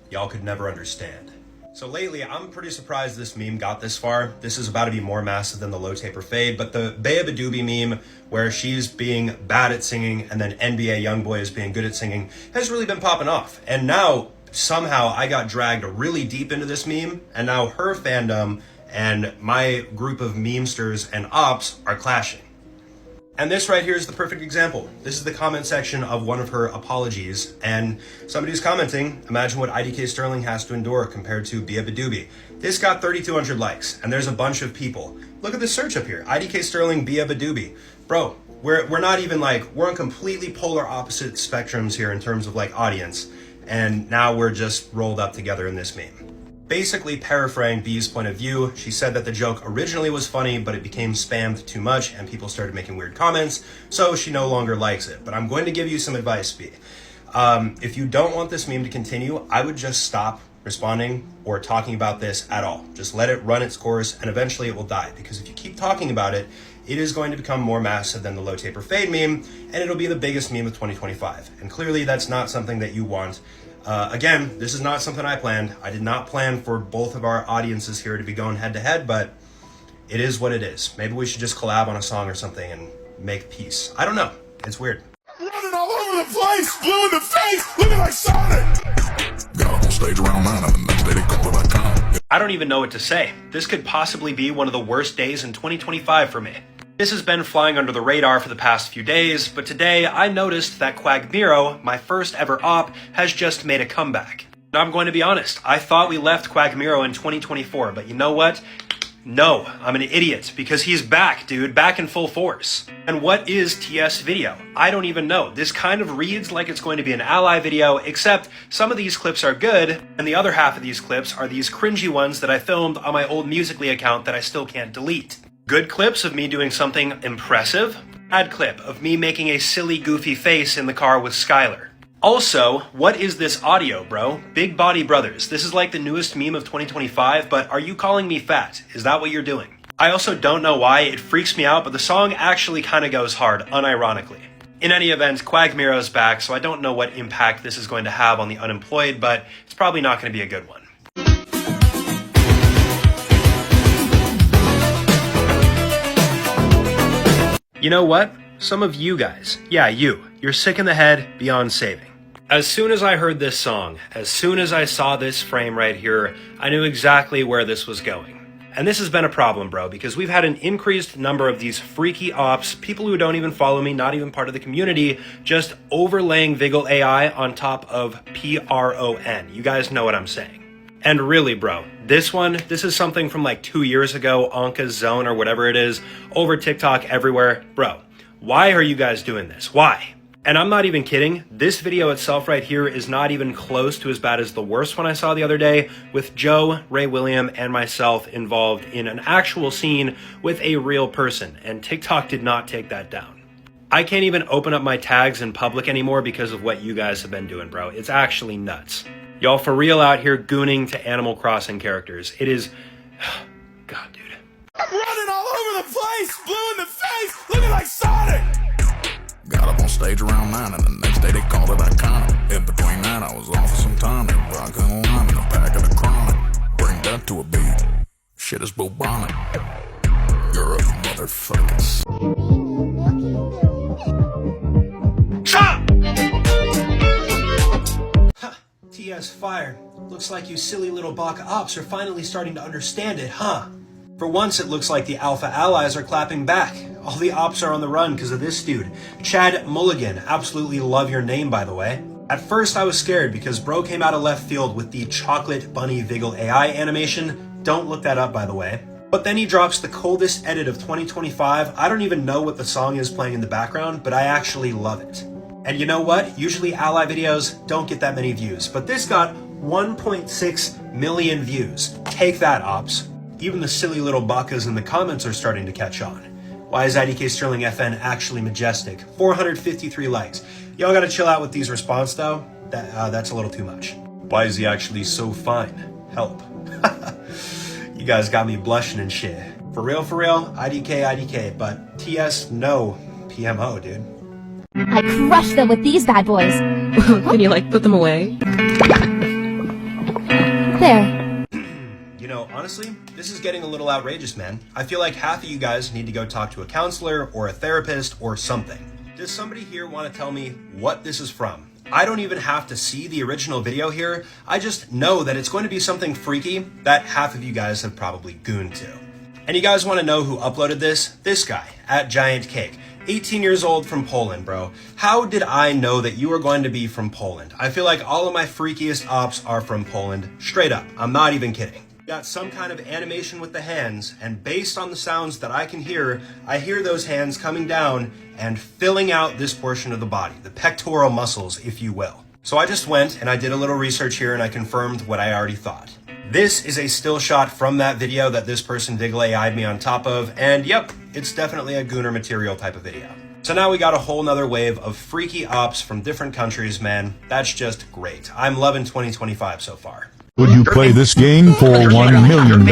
Y'all could never understand. So lately, I'm pretty surprised this meme got this far. This is about to be more massive than the Low Taper Fade, but the Bea Badoobie meme, where she's being bad at singing and then NBA Youngboy is being good at singing, has really been popping off. And now, somehow, I got dragged really deep into this meme, and now her fandom and my group of memesters and ops are clashing. And this right here is the perfect example. This is the comment section of one of her apologies, and somebody's commenting, imagine what IDKSterling has to endure compared to Bea Badoobie. This got 3,200 likes, and there's a bunch of people. Look at this search up here, IDKSterling Bea Badoobie. Bro, we're not even like, we're on completely polar opposite spectrums here in terms of like audience, and now we're just rolled up together in this meme. Basically paraphrasing B's point of view, she said that the joke originally was funny, but it became spammed too much and people started making weird comments, so she no longer likes it. But I'm going to give you some advice, B. If you don't want this meme to continue, I would just stop responding or talking about this at all. Just let it run its course and eventually it will die, because if you keep talking about it, it is going to become more massive than the Low Taper Fade meme, and it'll be the biggest meme of 2025. And clearly that's not something that you want. Again, this is not something I planned. I did not plan for both of our audiences here to be going head to head, but it is what it is. Maybe we should just collab on a song or something and make peace. I don't know. It's weird. Running all over the place, blue in the face, looking like Sonic. Got on stage around 9 and the next day they call it like I don't even know what to say. This could possibly be one of the worst days in 2025 for me. This has been flying under the radar for the past few days, but today I noticed that Quagmiro, my first ever op, has just made a comeback. Now I'm going to be honest, I thought we left Quagmiro in 2024, but you know what? No, I'm an idiot, because he's back, dude, back in full force. And what is TS video? I don't even know. This kind of reads like it's going to be an ally video, except some of these clips are good, and the other half of these clips are these cringy ones that I filmed on my old Musical.ly account that I still can't delete. Good clips of me doing something impressive. Bad clip of me making a silly, goofy face in the car with Skylar. Also, what is this audio, bro? Big Body Brothers. This is like the newest meme of 2025, but are you calling me fat? Is that what you're doing? I also don't know why, it freaks me out, but the song actually kind of goes hard, unironically. In any event, Quagmiro's back, so I don't know what impact this is going to have on the unemployed, but it's probably not going to be a good one. You know what? Some of you guys, yeah, you're sick in the head beyond saving. As soon as I heard this song, as soon as I saw this frame right here, I knew exactly where this was going. And this has been a problem, bro, because we've had an increased number of these freaky ops, people who don't even follow me, not even part of the community, just overlaying Vigil AI on top of PRON. You guys know what I'm saying. And really, bro, this is something from like 2 years ago, Anka's Zone or whatever it is, over TikTok everywhere. Bro, why are you guys doing this? Why? And I'm not even kidding. This video itself right here is not even close to as bad as the worst one I saw the other day, with Joe, Ray William, and myself involved in an actual scene with a real person, and TikTok did not take that down. I can't even open up my tags in public anymore because of what you guys have been doing, bro. It's actually nuts. Y'all for real out here gooning to Animal Crossing characters. It is God, dude. I'm running all over the place, blue in the face, looking like Sonic. Got up on stage around 9 and the next day they called it iconic. In between that I was off for some time. They rockin' a lime in a pack of the chronic. Bring that to a beat. Shit is bubonic. You're a motherfucker. TS fire. Looks like you silly little Baka ops are finally starting to understand it, huh? For once, it looks like the Alpha Allies are clapping back. All the ops are on the run because of this dude. Chad Mulligan. Absolutely love your name, by the way. At first, I was scared because bro came out of left field with the Chocolate Bunny Vigil AI animation. Don't look that up, by the way. But then he drops the coldest edit of 2025. I don't even know what the song is playing in the background, but I actually love it. And you know what? Usually Ally videos don't get that many views, but this got 1.6 million views. Take that, ops. Even the silly little bakas in the comments are starting to catch on. Why is IDKSterling FN actually majestic? 453 likes. Y'all gotta chill out with these response though. That's a little too much. Why is he actually so fine? Help. You guys got me blushing and shit. For real, IDK, but TS, no PMO, dude. I crushed them with these bad boys. Can you, like, put them away? There. You know, honestly, this is getting a little outrageous, man. I feel like half of you guys need to go talk to a counselor or a therapist or something. Does somebody here want to tell me what this is from? I don't even have to see the original video here. I just know that it's going to be something freaky that half of you guys have probably gooned to. And you guys want to know who uploaded this? This guy, @GiantCake. 18 years old from Poland, bro. How did I know that you were going to be from Poland? I feel like all of my freakiest ops are from Poland. Straight up, I'm not even kidding. Got some kind of animation with the hands, and based on the sounds that I can hear, I hear those hands coming down and filling out this portion of the body, the pectoral muscles, if you will. So I just went and I did a little research here and I confirmed what I already thought. This is a still shot from that video that this person Vigil AI'd me on top of, and yep, it's definitely a Gooner material type of video. So now we got a whole nother wave of freaky ops from different countries, man. That's just great. I'm loving 2025 so far. Would you play this game for $1 million?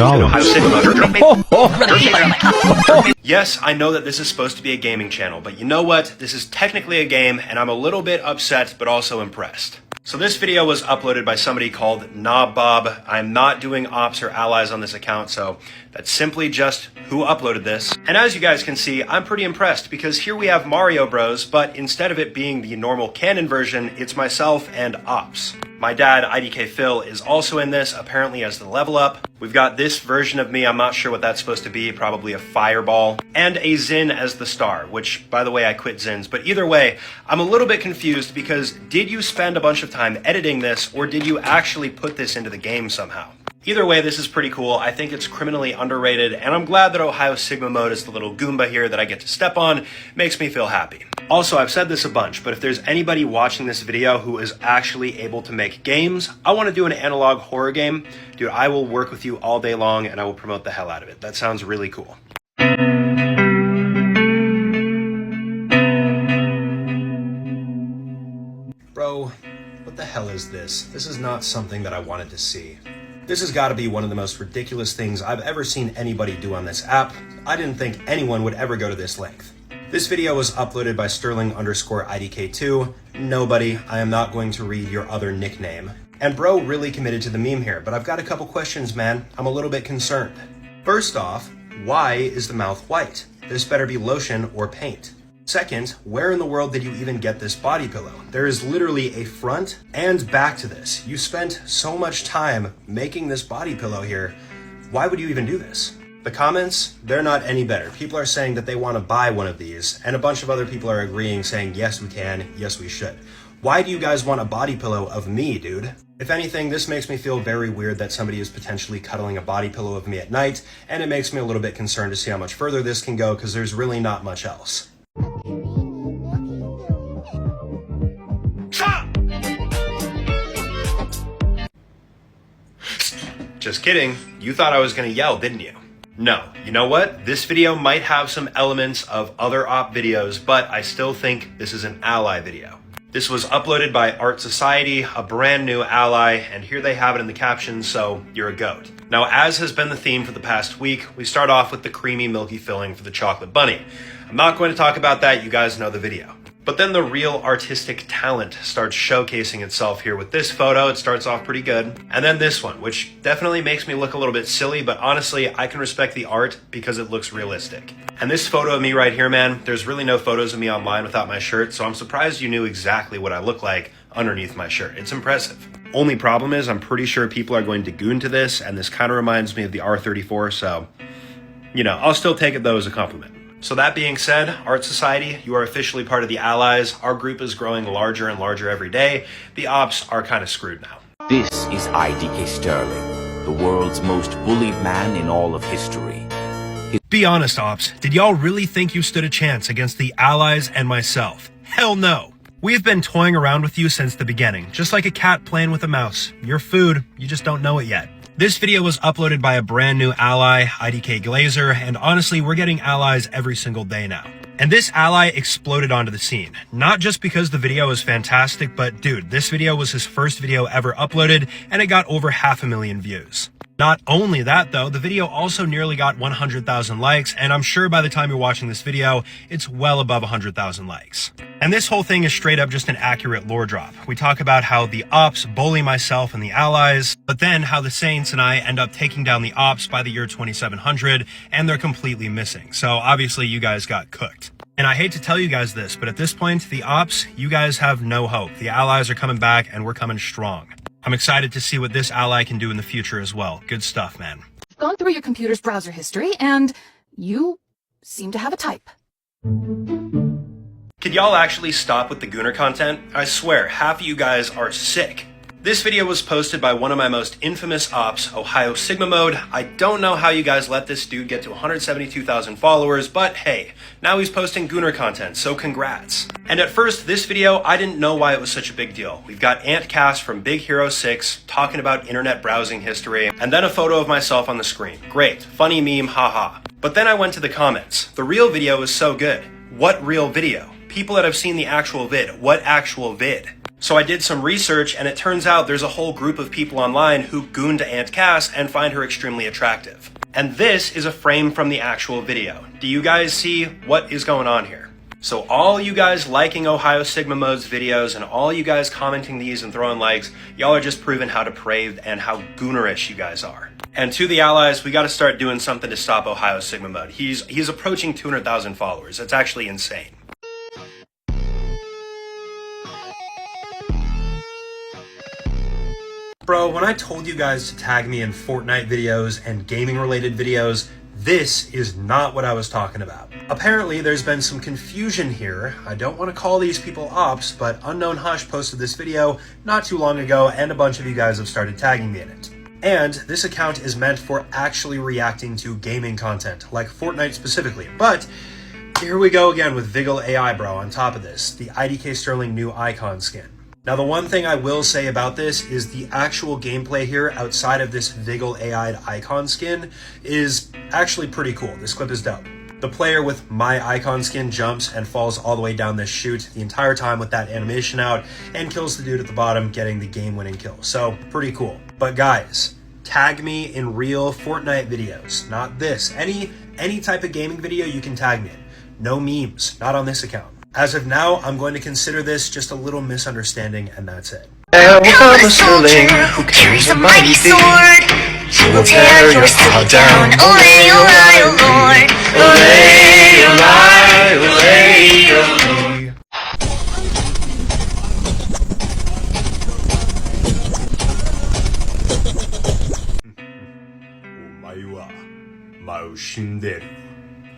Yes, I know that this is supposed to be a gaming channel, but you know what? This is technically a game, and I'm a little bit upset, but also impressed. So this video was uploaded by somebody called Nobbob. I'm not doing ops or allies on this account, so that's simply just who uploaded this. And as you guys can see, I'm pretty impressed because here we have Mario Bros, but instead of it being the normal canon version, it's myself and ops. My dad, IDK Phil, is also in this, apparently as the level up. We've got this version of me, I'm not sure what that's supposed to be, probably a fireball, and a Zin as the star, which, by the way, I quit Zins. But either way, I'm a little bit confused because did you spend a bunch of time editing this, or did you actually put this into the game somehow? Either way, this is pretty cool. I think it's criminally underrated, and I'm glad that Ohio Sigma mode is the little Goomba here that I get to step on. Makes me feel happy. Also, I've said this a bunch, but if there's anybody watching this video who is actually able to make games, I want to do an analog horror game. Dude, I will work with you all day long, and I will promote the hell out of it. That sounds really cool. Bro, what the hell is this? This is not something that I wanted to see. This has got to be one of the most ridiculous things I've ever seen anybody do on this app. I didn't think anyone would ever go to this length. This video was uploaded by Sterling_IDK2. Nobody, I am not going to read your other nickname. And bro really committed to the meme here, but I've got a couple questions, man. I'm a little bit concerned. First off, why is the mouth white? This better be lotion or paint. Second, where in the world did you even get this body pillow? There is literally a front and back to this. You spent so much time making this body pillow here. Why would you even do this? The comments, they're not any better. People are saying that they want to buy one of these, and a bunch of other people are agreeing, saying, yes, we can, yes, we should. Why do you guys want a body pillow of me, dude? If anything, this makes me feel very weird that somebody is potentially cuddling a body pillow of me at night, and it makes me a little bit concerned to see how much further this can go, because there's really not much else. Just kidding. You thought I was gonna yell, didn't you? No. You know what? This video might have some elements of other op videos, but I still think this is an ally video. This was uploaded by Art Society, a brand new ally, and here they have it in the caption, so you're a goat. Now, as has been the theme for the past week, we start off with the creamy, milky filling for the chocolate bunny. I'm not going to talk about that, you guys know the video. But then the real artistic talent starts showcasing itself here with this photo. It starts off pretty good. And then this one, which definitely makes me look a little bit silly, but honestly, I can respect the art because it looks realistic. And this photo of me right here, man, there's really no photos of me online without my shirt, so I'm surprised you knew exactly what I look like underneath my shirt. It's impressive. Only problem is I'm pretty sure people are going to goon to this, and this kind of reminds me of the R34, so, you know, I'll still take it though as a compliment. So that being said, Art Society, you are officially part of the Allies. Our group is growing larger and larger every day. The ops are kind of screwed now. This is IDKSterling, the world's most bullied man in all of history. Be honest, ops. Did y'all really think you stood a chance against the Allies and myself? Hell no. We've been toying around with you since the beginning, just like a cat playing with a mouse. Your food, you just don't know it yet. This video was uploaded by a brand new ally, IDK Glazer, and honestly, we're getting allies every single day now. And this ally exploded onto the scene. Not just because the video is fantastic, but dude, this video was his first video ever uploaded, and it got over 500,000 views. Not only that though, the video also nearly got 100,000 likes, and I'm sure by the time you're watching this video, it's well above 100,000 likes. And this whole thing is straight up just an accurate lore drop. We talk about how the ops bully myself and the allies, but then how the Saints and I end up taking down the ops by the year 2700, and they're completely missing. So obviously you guys got cooked. And I hate to tell you guys this, but at this point, the ops, you guys have no hope. The allies are coming back and we're coming strong. I'm excited to see what this ally can do in the future as well. Good stuff, man. I've gone through your computer's browser history, and you seem to have a type. Could y'all actually stop with the Gooner content? I swear, half of you guys are sick. This video was posted by one of my most infamous ops, Ohio Sigma Mode. I don't know how you guys let this dude get to 172,000 followers, but hey, now he's posting Gooner content, so congrats. And at first, this video, I didn't know why it was such a big deal. We've got Antcast from Big Hero 6 talking about internet browsing history, and then a photo of myself on the screen. Great, funny meme, haha. But then I went to the comments. The real video is so good. What real video? People that have seen the actual vid. What actual vid? So I did some research, and it turns out there's a whole group of people online who goon to Aunt Cass and find her extremely attractive. And this is a frame from the actual video. Do you guys see what is going on here? So all you guys liking Ohio Sigma Mode's videos and all you guys commenting these and throwing likes, y'all are just proving how depraved and how goonerish you guys are. And to the allies, we got to start doing something to stop Ohio Sigma Mode. He's approaching 200,000 followers. That's actually insane. Bro, when I told you guys to tag me in Fortnite videos and gaming related videos, this is not what I was talking about. Apparently, there's been some confusion here. I don't want to call these people ops, but Unknown Hush posted this video not too long ago, and a bunch of you guys have started tagging me in it. And this account is meant for actually reacting to gaming content, like Fortnite specifically. But here we go again with Vigil AI, bro, on top of this, the IDKSterling new icon skin. Now, the one thing I will say about this is the actual gameplay here outside of this Vigil AI'd icon skin is actually pretty cool. This clip is dope. The player with my icon skin jumps and falls all the way down this chute the entire time with that animation out and kills the dude at the bottom, getting the game-winning kill. So, pretty cool. But guys, tag me in real Fortnite videos, not this. Any type of gaming video you can tag me in. No memes, not on this account. As of now, I'm going to consider this just a little misunderstanding, and that's it. There will come a sterling who carries a mighty sword. He will tear your city down. Olay, olay, oh Lord. Olay, olay, olay, olay.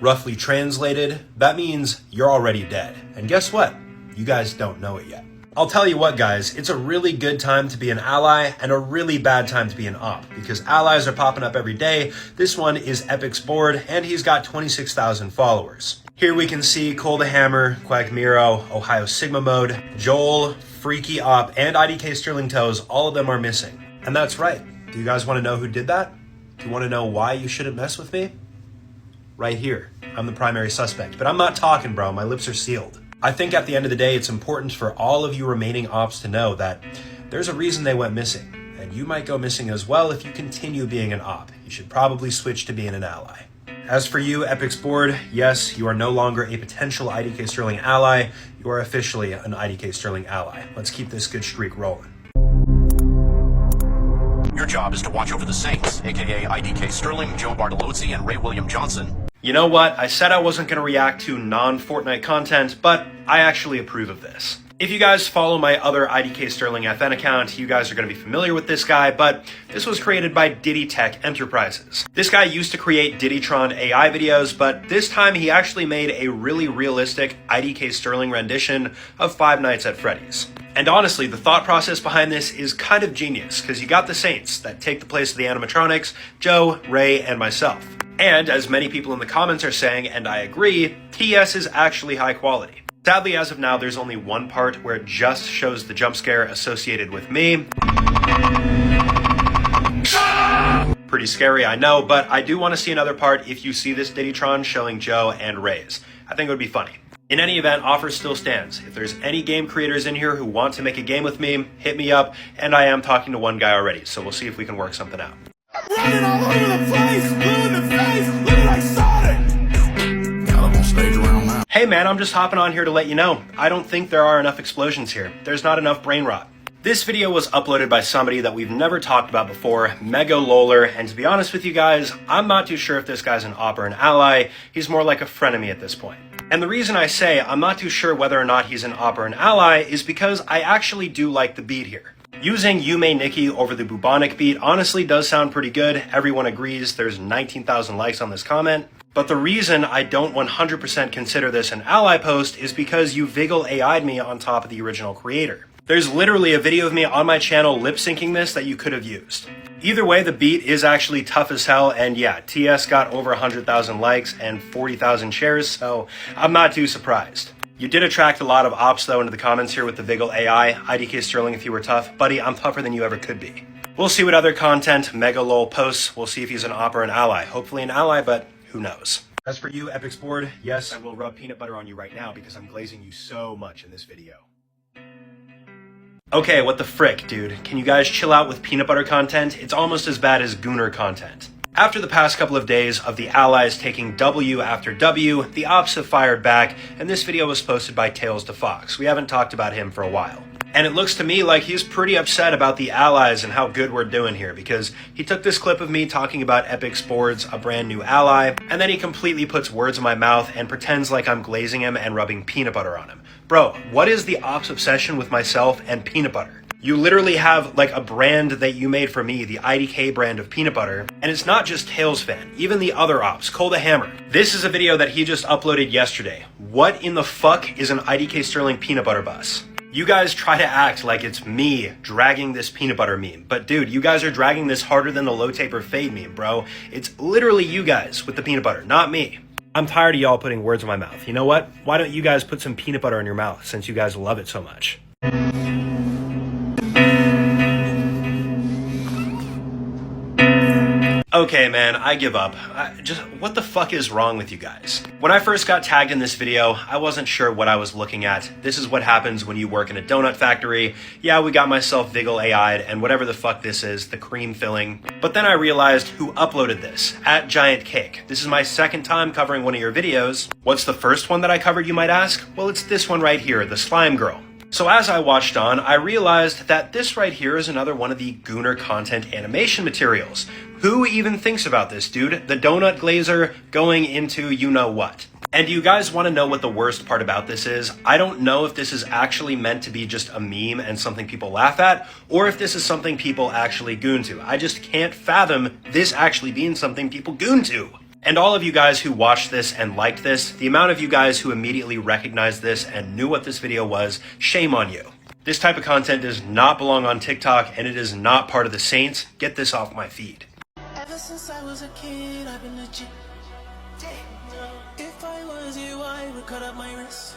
Roughly translated, that means you're already dead. And guess what? You guys don't know it yet. I'll tell you what, guys, it's a really good time to be an ally and a really bad time to be an op, because allies are popping up every day. This one is Epic's board, and he's got 26,000 followers. Here we can see Cole the Hammer, Quack Miro, Ohio Sigma Mode, Joel, Freaky Op, and IDKSterling Toes. All of them are missing. And that's right. Do you guys want to know who did that? Do you want to know why you shouldn't mess with me? Right here. I'm the primary suspect, but I'm not talking, bro. My lips are sealed. I think at the end of the day, it's important for all of you remaining ops to know that there's a reason they went missing, and you might go missing as well if you continue being an op. You should probably switch to being an ally. As for you, Epic's board, yes, you are no longer a potential IDKSterling ally. You are officially an IDKSterling ally. Let's keep this good streak rolling. Your job is to watch over the Saints, aka IDKSterling, Joe Bartolozzi, and Ray William Johnson. You know what? I said I wasn't going to react to non-Fortnite content, but I actually approve of this. If you guys follow my other IDKSterling FN account, you guys are going to be familiar with this guy, but this was created by Diddy Tech Enterprises. This guy used to create Diddytron AI videos, but this time he actually made a really realistic IDKSterling rendition of Five Nights at Freddy's. And honestly, the thought process behind this is kind of genius, because you got the Saints that take the place of the animatronics, Joe, Ray, and myself. And as many people in the comments are saying, and I agree, TS is actually high quality. Sadly, as of now, there's only one part where it just shows the jump scare associated with me. Pretty scary, I know, but I do want to see another part if you see this Diddytron showing Joe and Ray's. I think it would be funny. In any event, offer still stands. If there's any game creators in here who want to make a game with me, hit me up, and I am talking to one guy already, so we'll see if we can work something out. Running all over the place, blue in the face, looking like Sonic. Got up on stage around 9. Hey man, I'm just hopping on here to let you know. I don't think there are enough explosions here. There's not enough brain rot. This video was uploaded by somebody that we've never talked about before, Mega Loler, and to be honest with you guys, I'm not too sure if this guy's an op or an ally. He's more like a frenemy at this point. And the reason I say I'm not too sure whether or not he's an op or an ally is because I actually do like the beat here. Using Yume Nikki over the bubonic beat honestly does sound pretty good. Everyone agrees. There's 19,000 likes on this comment. But the reason I don't 100% consider this an ally post is because you Vigil AI'd me on top of the original creator. There's literally a video of me on my channel lip syncing this that you could have used. Either way, the beat is actually tough as hell, and yeah, TS got over 100,000 likes and 40,000 shares, so I'm not too surprised. You did attract a lot of ops though into the comments here with the Vigil AI. IDKSterling, if you were tough, buddy, I'm tougher than you ever could be. We'll see what other content Mega Lol posts. We'll see if he's an op or an ally. Hopefully an ally, but who knows. As for you, Epic's board, yes, I will rub peanut butter on you right now because I'm glazing you so much in this video. Okay, what the frick, dude? Can you guys chill out with peanut butter content? It's almost as bad as Gooner content. After the past couple of days of the allies taking W after W, the ops have fired back, and this video was posted by Tails to Fox. We haven't talked about him for a while. And it looks to me like he's pretty upset about the allies and how good we're doing here, because he took this clip of me talking about Epic's boards, a brand new ally, and then he completely puts words in my mouth and pretends like I'm glazing him and rubbing peanut butter on him. Bro, what is the ops obsession with myself and peanut butter? You literally have like a brand that you made for me, the IDK brand of peanut butter, and it's not just Tails Fan, even the other ops, Cole the Hammer. This is a video that he just uploaded yesterday. What in the fuck is an IDKSterling peanut butter bus? You guys try to act like it's me dragging this peanut butter meme, but dude, you guys are dragging this harder than the low taper fade meme, bro. It's literally you guys with the peanut butter, not me. I'm tired of y'all putting words in my mouth. You know what? Why don't you guys put some peanut butter in your mouth since you guys love it so much? Okay, man, I give up. What the fuck is wrong with you guys? When I first got tagged in this video, I wasn't sure what I was looking at. This is what happens when you work in a donut factory. Yeah, we got myself Vigil AI'd and whatever the fuck this is, the cream filling. But then I realized who uploaded this, @GiantCake. This is my second time covering one of your videos. What's the first one that I covered, you might ask? Well, it's this one right here, the slime girl. So as I watched on, I realized that this right here is another one of the Gooner content animation materials. Who even thinks about this, dude? The donut glazer going into you-know-what. And do you guys want to know what the worst part about this is? I don't know if this is actually meant to be just a meme and something people laugh at, or if this is something people actually goon to. I just can't fathom this actually being something people goon to. And all of you guys who watched this and liked this, the amount of you guys who immediately recognized this and knew what this video was, shame on you. This type of content does not belong on TikTok, and it is not part of the Saints. Get this off my feed. Ever since I was a kid, I've been legit. If I was you, I would cut up my wrist.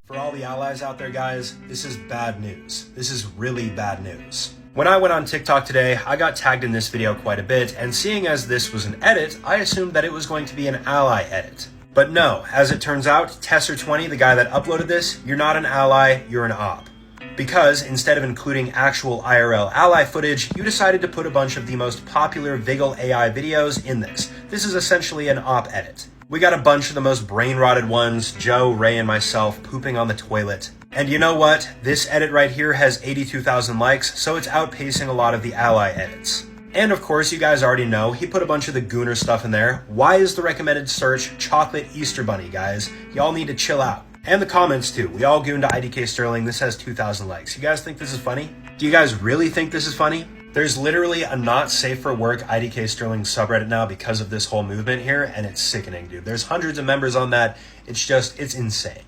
For all the allies out there, guys, this is bad news. This is really bad news. When I went on TikTok today, I got tagged in this video quite a bit, and seeing as this was an edit, I assumed that it was going to be an ally edit. But no, as it turns out, Tesser20, the guy that uploaded this, you're not an ally, you're an op. Because instead of including actual IRL ally footage, you decided to put a bunch of the most popular Vigil AI videos in this. This is essentially an op edit. We got a bunch of the most brain-rotted ones, Joe, Ray, and myself pooping on the toilet. And you know what? This edit right here has 82,000 likes, so it's outpacing a lot of the ally edits. And of course, you guys already know, he put a bunch of the Gooner stuff in there. Why is the recommended search Chocolate Easter Bunny, guys? Y'all need to chill out. And the comments too. We all gooned to IDKSterling. This has 2,000 likes. You guys think this is funny? Do you guys really think this is funny? There's literally a not safe for work IDKSterling subreddit now because of this whole movement here, and it's sickening, dude. There's hundreds of members on that. It's insane.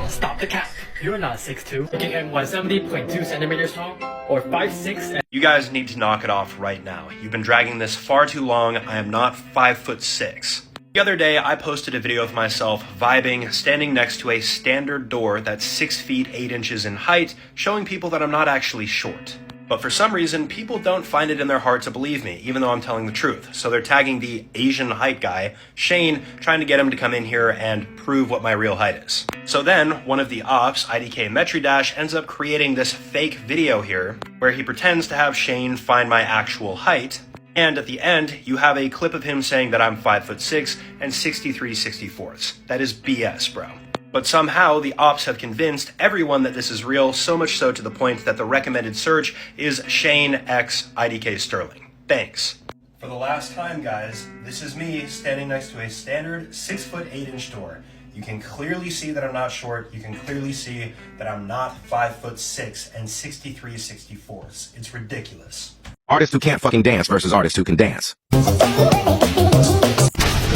Stop the cap. You're not 6'2", looking at 170.2 centimeters tall, or 5'6". You guys need to knock it off right now. You've been dragging this far too long. I am not 5'6". The other day, I posted a video of myself vibing, standing next to a standard door that's 6 feet 8 inches in height, showing people that I'm not actually short. But for some reason, people don't find it in their heart to believe me, even though I'm telling the truth. So they're tagging the Asian height guy, Shane, trying to get him to come in here and prove what my real height is. So then, one of the ops, IDK Metridash, ends up creating this fake video here, where he pretends to have Shane find my actual height, and at the end, you have a clip of him saying that I'm 5'6" and 63/64. That is BS, bro. But somehow, the ops have convinced everyone that this is real, so much so to the point that the recommended search is Shane X IDKSterling. Thanks. For the last time, guys, this is me standing next to a standard 6 foot 8 inch door. You can clearly see that I'm not short. You can clearly see that I'm not 5'6" and 63/64. It's ridiculous. Artists who can't fucking dance versus artists who can dance. The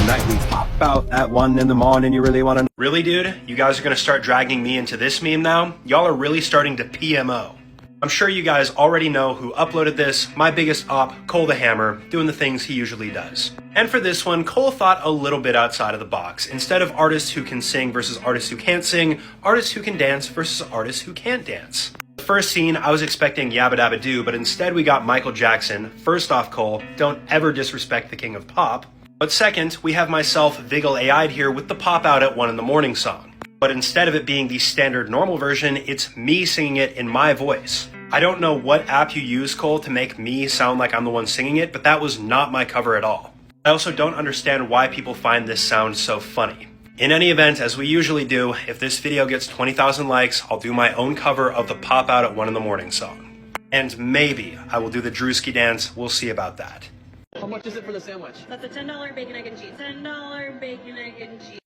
night we pop out at 1 in the morning, you really wanna... Really, dude? You guys are gonna start dragging me into this meme now? Y'all are really starting to PMO. I'm sure you guys already know who uploaded this, my biggest op, Cole the Hammer, doing the things he usually does. And for this one, Cole thought a little bit outside of the box. Instead of artists who can sing versus artists who can't sing, artists who can dance versus artists who can't dance. The first scene, I was expecting Yabba Dabba Doo, but instead we got Michael Jackson. First off, Cole, don't ever disrespect the king of pop. But second, we have myself Vigil AI'd here with the Pop Out at 1 in the morning song. But instead of it being the standard normal version, it's me singing it in my voice. I don't know what app you use, Cole, to make me sound like I'm the one singing it, but that was not my cover at all. I also don't understand why people find this sound so funny. In any event, as we usually do, if this video gets 20,000 likes, I'll do my own cover of the Pop Out at 1 in the morning song. And maybe I will do the Drewski dance. We'll see about that. How much is it for the sandwich? That's a $10 bacon, egg, and cheese. $10 bacon, egg, and cheese.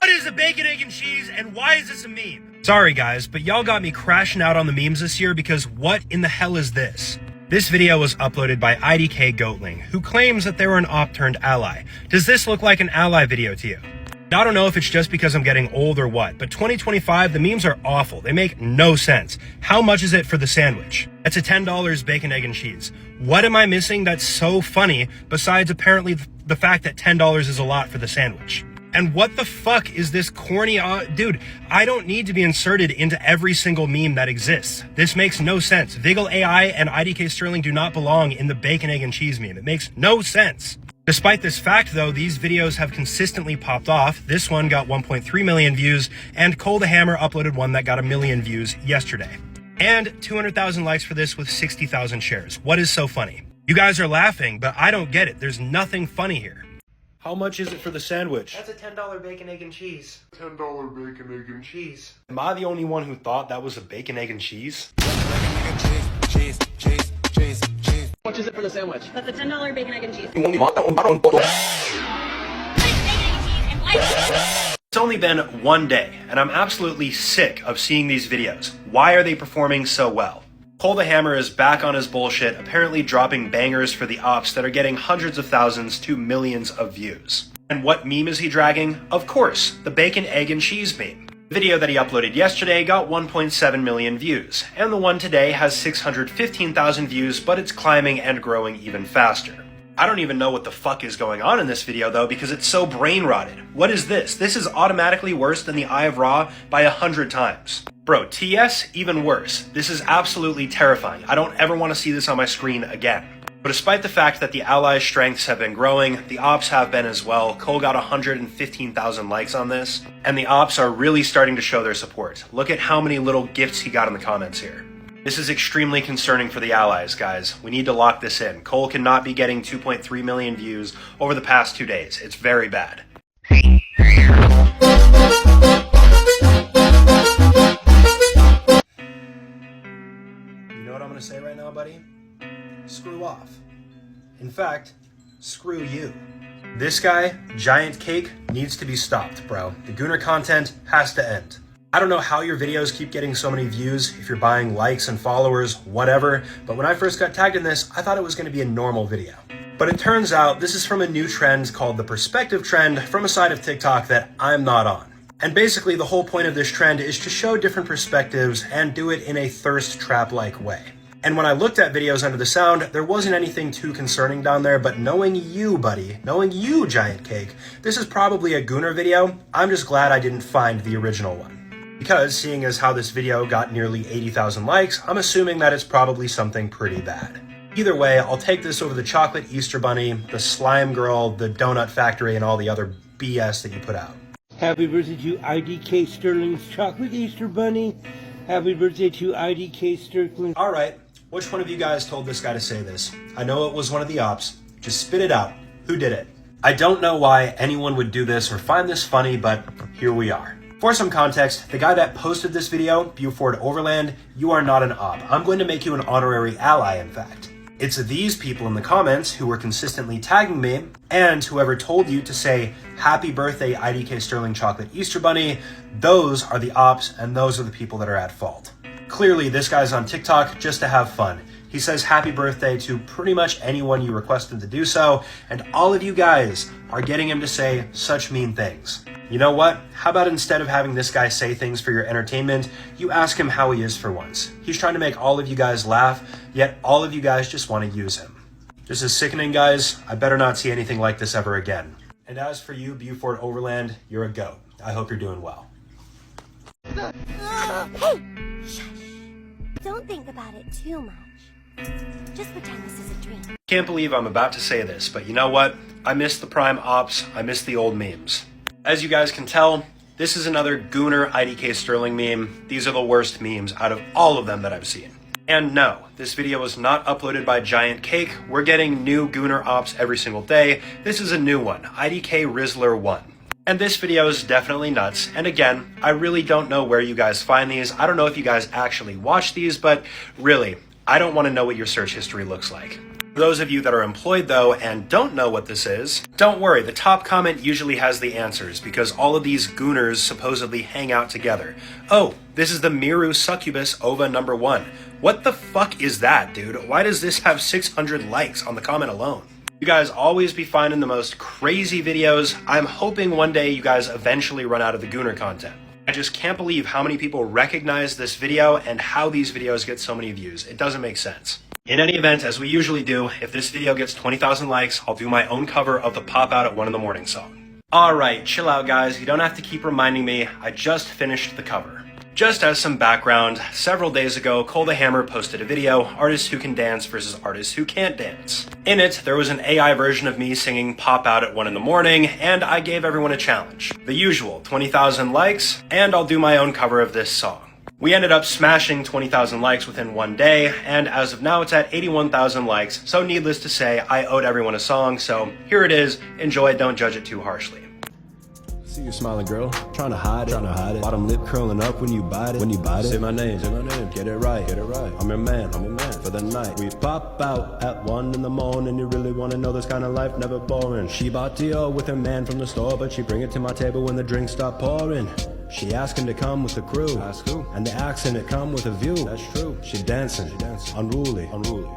What is a bacon, egg, and cheese, and why is this a meme? Sorry guys, but y'all got me crashing out on the memes this year because what in the hell is this? This video was uploaded by IDK Goatling, who claims that they were an op turned ally. Does this look like an ally video to you? I don't know if it's just because I'm getting old or what, but 2025, the memes are awful. They make no sense. How much is it for the sandwich? That's a $10 bacon, egg, and cheese. What am I missing that's so funny besides apparently the fact that $10 is a lot for the sandwich? And what the fuck is this corny, dude, I don't need to be inserted into every single meme that exists. This makes no sense. Vigil AI and IDKSterling do not belong in the bacon, egg, and cheese meme. It makes no sense. Despite this fact, though, these videos have consistently popped off. This one got 1.3 million views, and Cole the Hammer uploaded one that got 1 million views yesterday. And 200,000 likes for this with 60,000 shares. What is so funny? You guys are laughing, but I don't get it. There's nothing funny here. How much is it for the sandwich? That's a $10 bacon, egg, and cheese. $10 bacon, egg, and cheese. Am I the only one who thought that was a bacon, egg, and cheese? Cheese. How much is it for the sandwich? That's a $10 bacon, egg, and cheese. It's only been 1 day, and I'm absolutely sick of seeing these videos. Why are they performing so well? Cole the Hammer is back on his bullshit, apparently dropping bangers for the ops that are getting hundreds of thousands to millions of views. And what meme is he dragging? Of course, the bacon, egg, and cheese meme. The video that he uploaded yesterday got 1.7 million views, and the one today has 615,000 views, but it's climbing and growing even faster. I don't even know what the fuck is going on in this video though, because it's so brain rotted. What is this? This is automatically worse than the Eye of Ra by 100 times. Bro, TS, even worse. This is absolutely terrifying. I don't ever want to see this on my screen again. But despite the fact that the Allies' strengths have been growing, the Ops have been as well. Cole got 115,000 likes on this, and the Ops are really starting to show their support. Look at how many little gifts he got in the comments here. This is extremely concerning for the Allies, guys. We need to lock this in. Cole cannot be getting 2.3 million views over the past 2 days. It's very bad. You know what I'm gonna say right now, buddy? Screw off. In fact, screw you. This guy, Giant Cake, needs to be stopped, bro. The Gooner content has to end. I don't know how your videos keep getting so many views, if you're buying likes and followers, whatever, but when I first got tagged in this, I thought it was gonna be a normal video. But it turns out this is from a new trend called the perspective trend from a side of TikTok that I'm not on. And basically the whole point of this trend is to show different perspectives and do it in a thirst trap-like way. And when I looked at videos under the sound, there wasn't anything too concerning down there, but knowing you, buddy, knowing you, Giant Cake, this is probably a Gooner video. I'm just glad I didn't find the original one. Because seeing as how this video got nearly 80,000 likes, I'm assuming that it's probably something pretty bad. Either way, I'll take this over the chocolate Easter bunny, the slime girl, the donut factory, and all the other BS that you put out. Happy birthday to IDKSterling's chocolate Easter bunny. Happy birthday to IDKSterling. All right. Which one of you guys told this guy to say this? I know it was one of the Ops. Just spit it out. Who did it? I don't know why anyone would do this or find this funny, but here we are. For some context, the guy that posted this video, Buford Overland, you are not an Op. I'm going to make you an honorary ally, in fact. It's these people in the comments who were consistently tagging me, and whoever told you to say, happy birthday IDKSterling Chocolate Easter Bunny, those are the Ops, and those are the people that are at fault. Clearly, this guy's on TikTok just to have fun. He says happy birthday to pretty much anyone you requested to do so, and all of you guys are getting him to say such mean things. You know what? How about instead of having this guy say things for your entertainment, you ask him how he is for once. He's trying to make all of you guys laugh, yet all of you guys just want to use him. This is sickening, guys. I better not see anything like this ever again. And as for you, Buford Overland, you're a goat. I hope you're doing well. Hey! Shush. Don't think about it too much. Just pretend this is a dream. Can't believe I'm about to say this, but you know what? I miss the Prime Ops. I miss the old memes. As you guys can tell, this is another Gooner IDKSterling meme. These are the worst memes out of all of them that I've seen. And no, this video was not uploaded by Giant Cake. We're getting new Gooner Ops every single day. This is a new one, IDK Rizzler 1. And this video is definitely nuts. And again, I really don't know where you guys find these. I don't know if you guys actually watch these, but really, I don't want to know what your search history looks like. For those of you that are employed though and don't know what this is, don't worry, the top comment usually has the answers because all of these Gooners supposedly hang out together. Oh, this is the Miru Succubus Ova number 1. What the fuck is that, dude? Why does this have 600 likes on the comment alone? You guys always be finding the most crazy videos. I'm hoping one day you guys eventually run out of the Gooner content. I just can't believe how many people recognize this video and how these videos get so many views. It doesn't make sense. In any event, as we usually do, if this video gets 20,000 likes, I'll do my own cover of the Pop Out at 1 in the morning song. Alright, chill out guys, you don't have to keep reminding me, I just finished the cover. Just as some background, several days ago, Cole the Hammer posted a video, Artists Who Can Dance versus Artists Who Can't Dance. In it, there was an AI version of me singing Pop Out at 1 in the morning, and I gave everyone a challenge. The usual, 20,000 likes, and I'll do my own cover of this song. We ended up smashing 20,000 likes within one day, and as of now it's at 81,000 likes, so needless to say, I owed everyone a song, so here it is, enjoy, don't judge it too harshly. See you smiling, girl. Trying to hide it. Bottom lip curling up when you bite it. Say my name, get it right. I'm your man, for the night. We pop out at 1 in the morning. You really wanna know this kind of life, never boring. She bought Dio with her man from the store, but she bring it to my table when the drinks stop pouring. She asking to come with the crew. Ask who? And the accent it come with a view. That's true. She dancing. Unruly.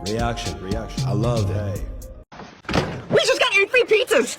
Reaction. I love it. We just got you 3 pizzas!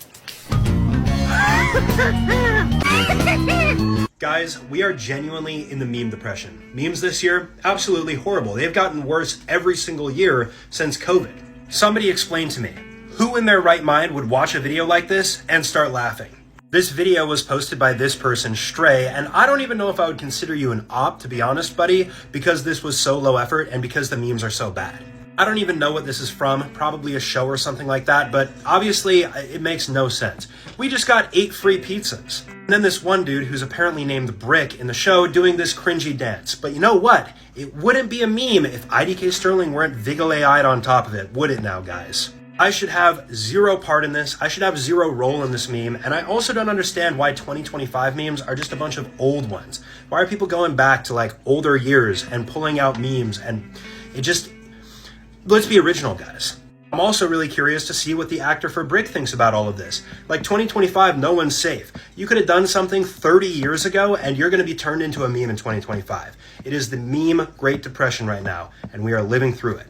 Guys, we are genuinely in the meme depression. Memes this year, absolutely horrible. They've gotten worse every single year since COVID. Somebody explain to me, who in their right mind would watch a video like this and start laughing? This video was posted by this person, Stray, and I don't even know if I would consider you an op, to be honest, buddy, because this was so low effort and because the memes are so bad. I don't even know what this is from, probably a show or something like that, but obviously it makes no sense. We just got 8 free pizzas. And then this one dude who's apparently named Brick in the show doing this cringy dance. But you know what? It wouldn't be a meme if IDKSterling weren't Vigil AI'd on top of it, would it now, guys? I should have zero part in this, I should have zero role in this meme, and I also don't understand why 2025 memes are just a bunch of old ones. Why are people going back to like older years and pulling out memes, and it just... Let's be original, guys. I'm also really curious to see what the actor for Brick thinks about all of this. Like 2025, no one's safe. You could have done something 30 years ago and you're going to be turned into a meme in 2025. It is the meme Great Depression right now, and we are living through it.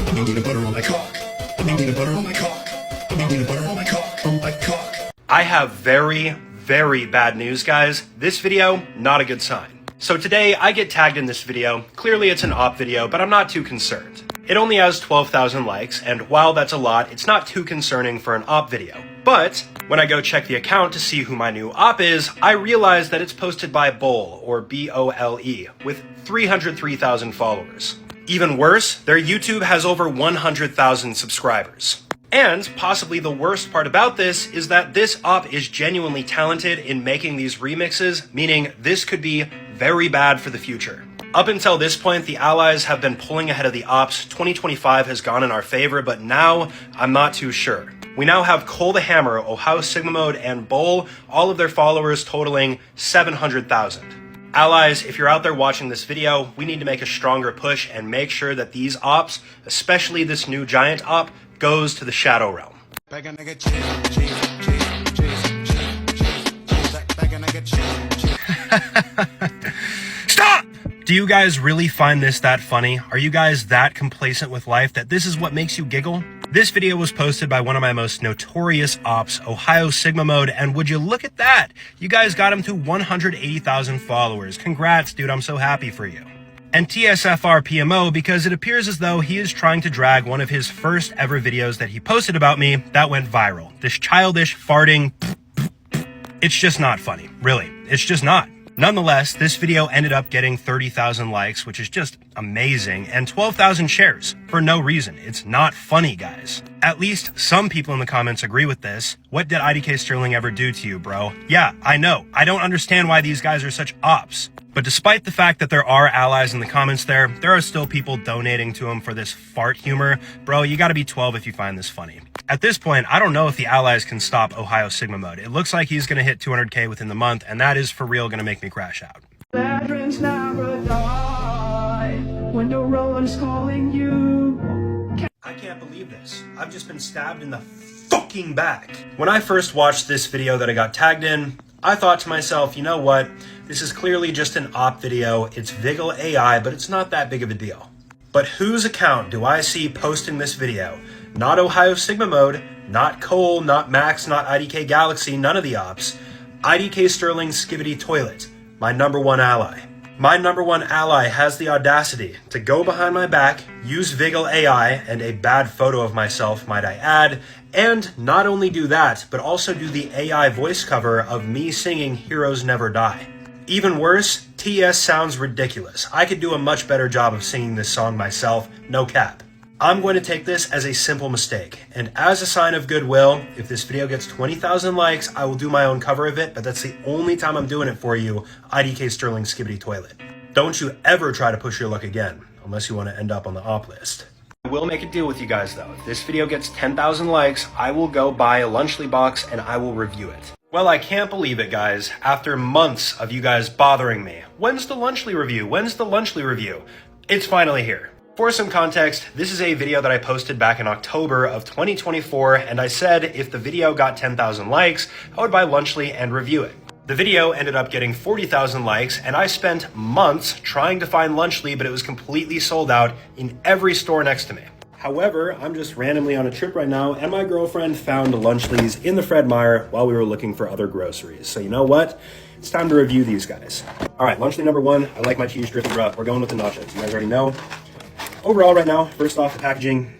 I'm needing butter on my cock. I'm needing butter on my cock. I'm needing butter on my cock. On my cock. I have very, very bad news, guys. This video, not a good sign. So today, I get tagged in this video. Clearly it's an op video, but I'm not too concerned. It only has 12,000 likes, and while that's a lot, it's not too concerning for an op video. But when I go check the account to see who my new op is, I realize that it's posted by Bole, or B-O-L-E, with 303,000 followers. Even worse, their YouTube has over 100,000 subscribers. And possibly the worst part about this is that this op is genuinely talented in making these remixes, meaning this could be very bad for the future. Up until this point, the allies have been pulling ahead of the ops. 2025 has gone in our favor, but now I'm not too sure. We now have Cole the Hammer, Ohio Sigma Mode, and Bole, all of their followers totaling 700,000. Allies, if you're out there watching this video, we need to make a stronger push and make sure that these ops, especially this new giant op, goes to the Shadow Realm. Stop! Do you guys really find this that funny? Are you guys that complacent with life that this is what makes you giggle? This video was posted by one of my most notorious ops, Ohio Sigma Mode, and would you look at that? You guys got him to 180,000 followers. Congrats, dude, I'm so happy for you. And TSFR PMO because it appears as though he is trying to drag one of his first ever videos that he posted about me that went viral. This childish farting... It's just not funny, really. It's just not. Nonetheless, this video ended up getting 30,000 likes, which is just amazing, and 12,000 shares for no reason. It's not funny, guys. At least some people in the comments agree with this. What did IDKSterling ever do to you, bro? Yeah, I know. I don't understand why these guys are such ops. But despite the fact that there are allies in the comments there are still people donating to him for this fart humor. Bro, you gotta be 12 if you find this funny. At this point, I don't know if the allies can stop Ohio Sigma Mode. It looks like he's gonna hit 200K within the month, and that is for real gonna make me crash out. Veterans never die when the road is calling you. I can't believe this. I've just been stabbed in the fucking back. When I first watched this video that I got tagged in, I thought to myself, you know what? This is clearly just an op video. It's Vigil AI, but it's not that big of a deal. But whose account do I see posting this video? Not Ohio Sigma Mode, not Cole, not Max, not IDK Galaxy, none of the ops. IDKSterling Skibbity Toilet, my #1 ally. My #1 ally has the audacity to go behind my back, use Vigil AI, and a bad photo of myself, might I add, and not only do that, but also do the AI voice cover of me singing Heroes Never Die. Even worse, TS sounds ridiculous. I could do a much better job of singing this song myself, no cap. I'm going to take this as a simple mistake, and as a sign of goodwill, if this video gets 20,000 likes, I will do my own cover of it, but that's the only time I'm doing it for you, IDKSterling Skibbity Toilet. Don't you ever try to push your luck again, unless you want to end up on the op list. I will make a deal with you guys though. If this video gets 10,000 likes, I will go buy a Lunchly box and I will review it. Well, I can't believe it, guys. After months of you guys bothering me, when's the Lunchly review? When's the Lunchly review? It's finally here. For some context, this is a video that I posted back in October of 2024, and I said if the video got 10,000 likes, I would buy Lunchly and review it. The video ended up getting 40,000 likes, and I spent months trying to find Lunchly, but it was completely sold out in every store next to me. However, I'm just randomly on a trip right now, and my girlfriend found Lunchly's in the Fred Meyer while we were looking for other groceries. So you know what? It's time to review these guys. All right, Lunchly #1. I like my cheese drifted rough. We're going with the nachos. You guys already know. Overall right now, first off, the packaging,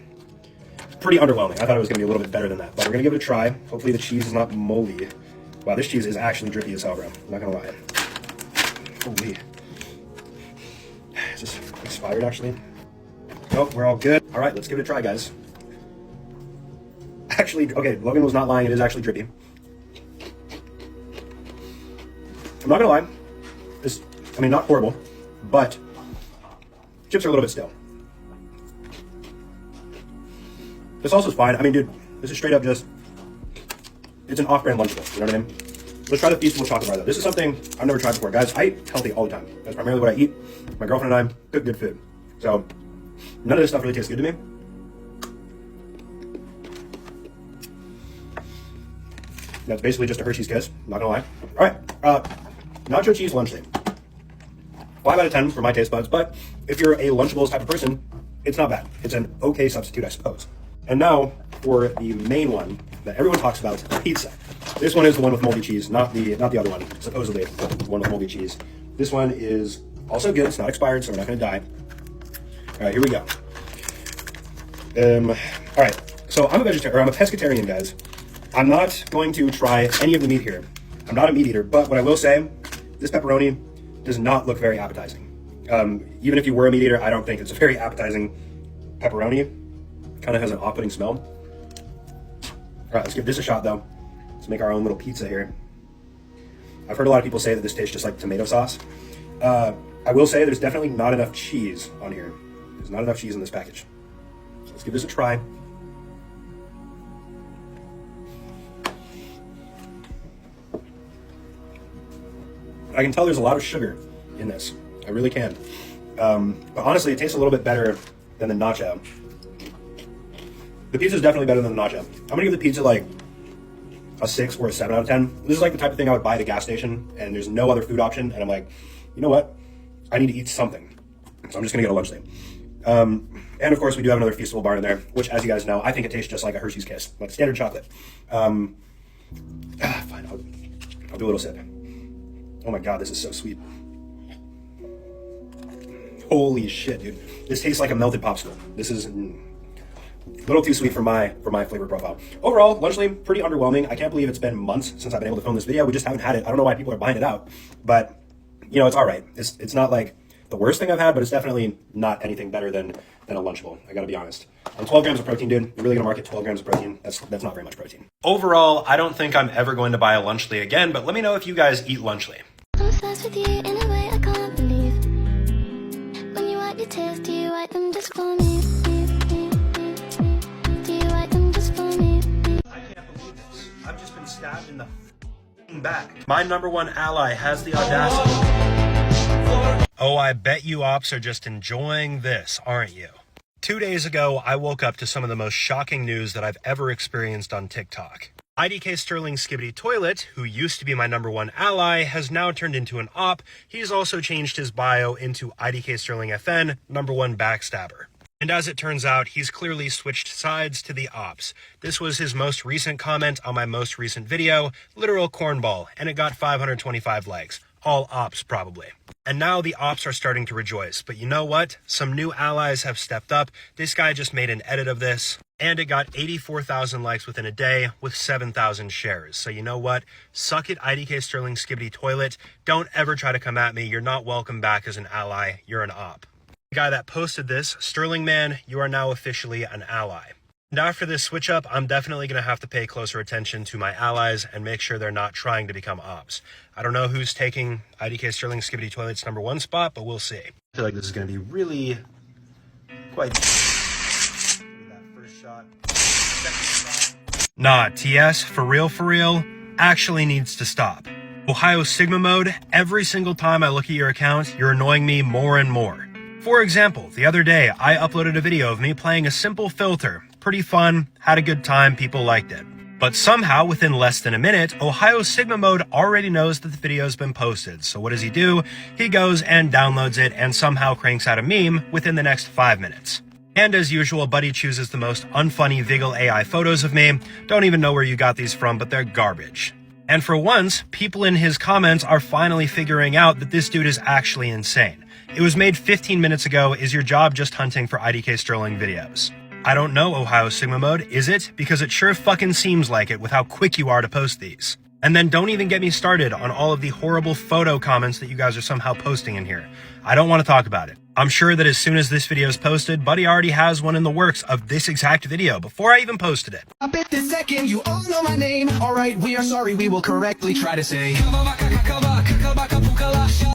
pretty underwhelming. I thought it was going to be a little bit better than that, but we're going to give it a try. Hopefully the cheese is not moldy. Wow, this cheese is actually drippy as hell, bro. I'm not going to lie. Holy. Is this expired, actually? Nope, we're all good. All right, let's give it a try, guys. Actually, okay, Logan was not lying. It is actually drippy. I'm not going to lie. I mean, not horrible, but chips are a little bit stale. This also is fine. I mean, dude, this is straight up just, it's an off-brand Lunchable, you know what I mean? Let's try the Feastable chocolate bar, though. This is something I've never tried before. Guys, I eat healthy all the time. That's primarily what I eat. My girlfriend and I cook good food. So, none of this stuff really tastes good to me. That's basically just a Hershey's Kiss, not gonna lie. All right, nacho cheese lunchable. 5 out of 10 for my taste buds, but if you're a Lunchables type of person, it's not bad. It's an okay substitute, I suppose. And now for the main one that everyone talks about, pizza. This one is the one with moldy cheese, not the other one, supposedly the one with moldy cheese. This one is also good. It's not expired, so we're not going to die. All right, here we go. All right, so I'm a vegetarian, or I'm a pescatarian, guys. I'm not going to try any of the meat here. I'm not a meat eater, but what I will say, this pepperoni does not look very appetizing. Even if you were a meat eater, I don't think it's a very appetizing pepperoni. Kind of has an off-putting smell. All right, let's give this a shot, though. Let's make our own little pizza here. I've heard a lot of people say that this tastes just like tomato sauce. I will say there's definitely not enough cheese on here. There's not enough cheese in this package. So let's give this a try. I can tell there's a lot of sugar in this. I really can. But honestly, it tastes a little bit better than the nacho. The pizza is definitely better than the nacho. I'm gonna give the pizza like a 6 or a 7 out of 10. This is like the type of thing I would buy at a gas station and there's no other food option. And I'm like, you know what? I need to eat something. So I'm just gonna get a lunch thing. And of course we do have another Feastable bar in there, which as you guys know, I think it tastes just like a Hershey's Kiss, like standard chocolate. Fine, I'll do a little sip. Oh my God, this is so sweet. Holy shit, dude. This tastes like a melted popsicle. This is a little too sweet for my flavor profile. Overall, Lunchly, pretty underwhelming. I can't believe it's been months since I've been able to film this video. We just haven't had it. I don't know why people are buying it out, but you know, it's all right. It's not like the worst thing I've had, but it's definitely not anything better than a Lunchable. I gotta be honest. On 12 grams of protein, dude, you're really gonna market 12 grams of protein. That's not very much protein. Overall, I don't think I'm ever going to buy a Lunchly again, but let me know if you guys eat Lunchly. I'm obsessed with you in a way I can't believe. When you wipe your tears, do you wipe them just for me? Do you wipe them just for me? I can't believe this. I've just been stabbed in the back. My #1 ally has the audacity. Oh, I bet you ops are just enjoying this, aren't you? 2 days ago, I woke up to some of the most shocking news that I've ever experienced on TikTok. IDKSterling Skibbity Toilet, who used to be my #1 ally, has now turned into an op. He's also changed his bio into IDKSterling FN, #1 backstabber. And as it turns out, he's clearly switched sides to the ops. This was his most recent comment on my most recent video, literal cornball, and it got 525 likes. All ops, probably. And now the ops are starting to rejoice. But you know what? Some new allies have stepped up. This guy just made an edit of this, and it got 84,000 likes within a day with 7,000 shares. So you know what? Suck it, IDKSterling Skibbity Toilet. Don't ever try to come at me. You're not welcome back as an ally. You're an op. The guy that posted this, Sterling Man, you are now officially an ally. And after this switch up, I'm definitely going to have to pay closer attention to my allies and make sure they're not trying to become ops. I don't know who's taking IDKSterling Skibbity Toilet's #1 spot, but we'll see. I feel like this is going to be really quite... That first shot. Second shot. Nah, TS, for real, actually needs to stop. Ohio Sigma mode, every single time I look at your account, you're annoying me more and more. For example, the other day, I uploaded a video of me playing a simple filter. Pretty fun, had a good time, people liked it. But somehow, within less than a minute, Ohio Sigma mode already knows that the video's been posted. So what does he do? He goes and downloads it and somehow cranks out a meme within the next 5 minutes. And as usual, Buddy chooses the most unfunny Vigil AI photos of me. Don't even know where you got these from, but they're garbage. And for once, people in his comments are finally figuring out that this dude is actually insane. It was made 15 minutes ago. Is your job just hunting for IDKSterling videos? I don't know, Ohio Sigma Mode, is it? Because it sure fucking seems like it with how quick you are to post these. And then don't even get me started on all of the horrible photo comments that you guys are somehow posting in here. I don't want to talk about it. I'm sure that as soon as this video is posted, Buddy already has one in the works of this exact video before I even posted it. I bet this second you all know my name. Alright, we are sorry, we will correctly try to say.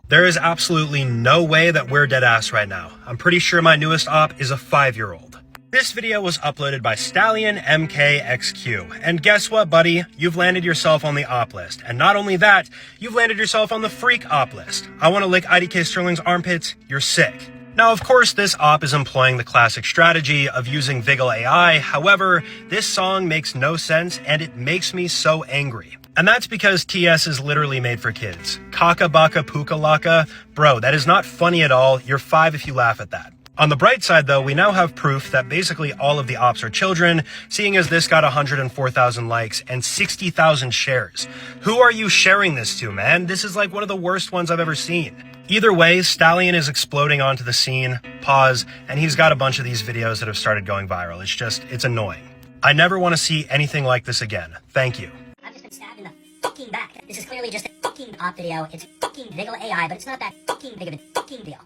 There is absolutely no way that we're dead ass right now. I'm pretty sure my newest op is a 5-year-old. This video was uploaded by Stallion MKXQ. And guess what, buddy? You've landed yourself on the op list. And not only that, you've landed yourself on the freak op list. I want to lick IDKSterling's armpits. You're sick. Now, of course, this op is employing the classic strategy of using Vigil AI. However, this song makes no sense and it makes me so angry. And that's because TS is literally made for kids. Kaka baka puka laka. Bro, that is not funny at all. You're 5 if you laugh at that. On the bright side, though, we now have proof that basically all of the ops are children, seeing as this got 104,000 likes and 60,000 shares. Who are you sharing this to, man? This is like one of the worst ones I've ever seen. Either way, Stallion is exploding onto the scene, pause, and he's got a bunch of these videos that have started going viral. It's annoying. I never want to see anything like this again. Thank you. I've just been stabbed in the fucking back. This is clearly just a fucking op video. It's fucking Vigil AI, but it's not that fucking big of a fucking deal.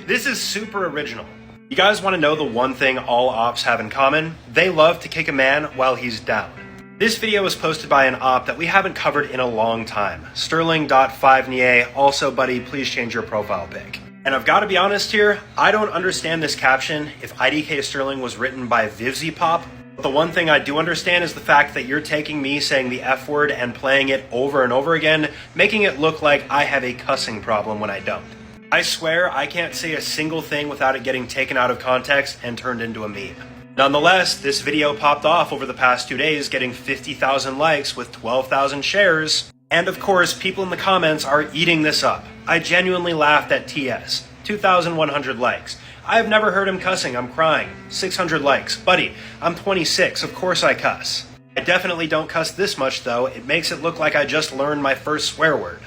This is super original. You guys want to know the one thing all ops have in common? They love to kick a man while he's down. This video was posted by an op that we haven't covered in a long time. Sterling.5nie. Also, buddy, please change your profile pic. And I've got to be honest here, I don't understand this caption if IDKSterling was written by VivzyPop. But the one thing I do understand is the fact that you're taking me saying the F word and playing it over and over again, making it look like I have a cussing problem when I don't. I swear I can't say a single thing without it getting taken out of context and turned into a meme. Nonetheless, this video popped off over the past 2 days, getting 50,000 likes with 12,000 shares. And of course, people in the comments are eating this up. I genuinely laughed at TS. 2,100 likes. I've never heard him cussing, I'm crying. 600 likes. Buddy, I'm 26, of course I cuss. I definitely don't cuss this much though, it makes it look like I just learned my first swear word.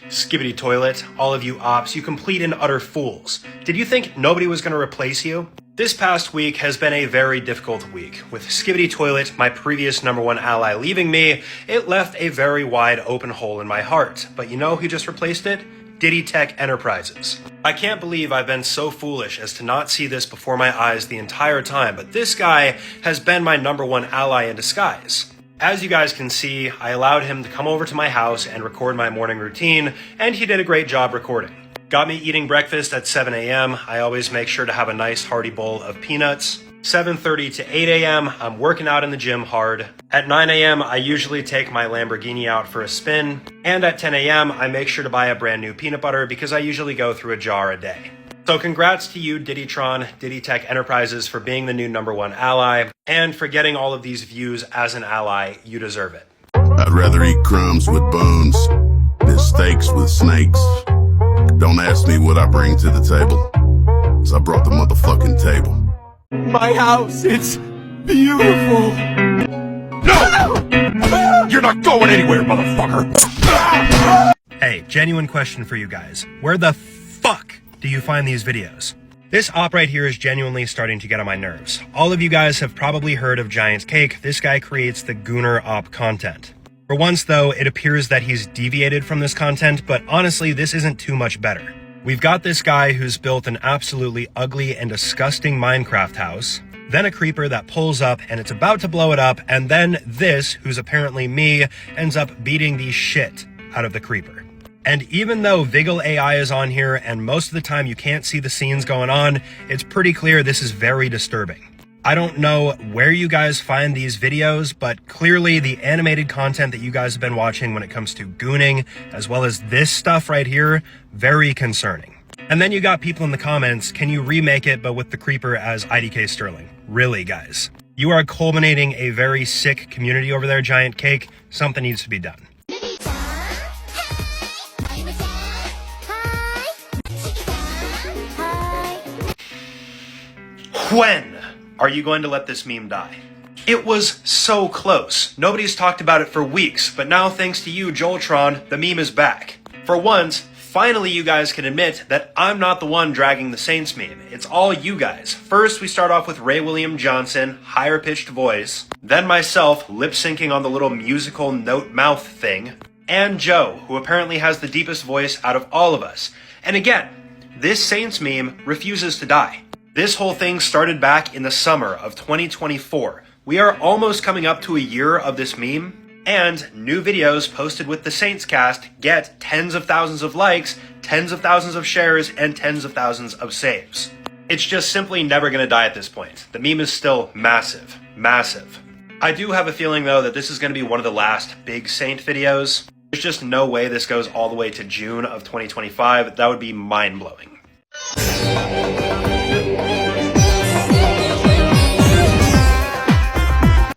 Skibbity toilet, all of you ops, you complete and utter fools. Did you think nobody was going to replace you? This past week has been a very difficult week. With Skibbity Toilet, my previous #1 ally, leaving me, it left a very wide open hole in my heart. But you know who just replaced it? Diddy Tech Enterprises. I can't believe I've been so foolish as to not see this before my eyes the entire time, but this guy has been my #1 ally in disguise. As you guys can see, I allowed him to come over to my house and record my morning routine, and he did a great job recording. Got me eating breakfast at 7 a.m. I always make sure to have a nice hearty bowl of peanuts. 7:30 to 8 a.m., I'm working out in the gym hard. At 9 a.m., I usually take my Lamborghini out for a spin. And at 10 a.m., I make sure to buy a brand new peanut butter because I usually go through a jar a day. So congrats to you, Diddytron, Diddy Tech Enterprises, for being the new #1 ally, and for getting all of these views as an ally. You deserve it. I'd rather eat crumbs with bones than steaks with snakes. Don't ask me what I bring to the table, 'cause I brought the motherfucking table. My house, it's beautiful. No! You're not going anywhere, motherfucker! Hey, genuine question for you guys. Where the fuck do you find these videos? This op right here is genuinely starting to get on my nerves. All of you guys have probably heard of Giant's Cake. This guy creates the Gooner op content. For once though, it appears that he's deviated from this content, but honestly, this isn't too much better. We've got this guy who's built an absolutely ugly and disgusting Minecraft house, then a creeper that pulls up and it's about to blow it up, and then this, who's apparently me, ends up beating the shit out of the creeper. And even though Vigil AI is on here and most of the time you can't see the scenes going on, it's pretty clear this is very disturbing. I don't know where you guys find these videos, but clearly the animated content that you guys have been watching when it comes to gooning, as well as this stuff right here, very concerning. And then you got people in the comments, can you remake it but with the creeper as IDKSterling? Really, guys? You are culminating a very sick community over there, Giant Cake. Something needs to be done. When are you going to let this meme die? It was so close. Nobody's talked about it for weeks, but now thanks to you, Joeltron, the meme is back. For once, finally you guys can admit that I'm not the one dragging the Saints meme. It's all you guys. First, we start off with Ray William Johnson, higher pitched voice, then myself lip syncing on the little musical note mouth thing, and Joe, who apparently has the deepest voice out of all of us. And again, this Saints meme refuses to die. This whole thing started back in the summer of 2024. We are almost coming up to a year of this meme, and new videos posted with the Saints cast get tens of thousands of likes, tens of thousands of shares, and tens of thousands of saves. It's just simply never gonna die at this point. The meme is still massive, massive. I do have a feeling though that this is gonna be one of the last big Saint videos. There's just no way this goes all the way to June of 2025. That would be mind-blowing.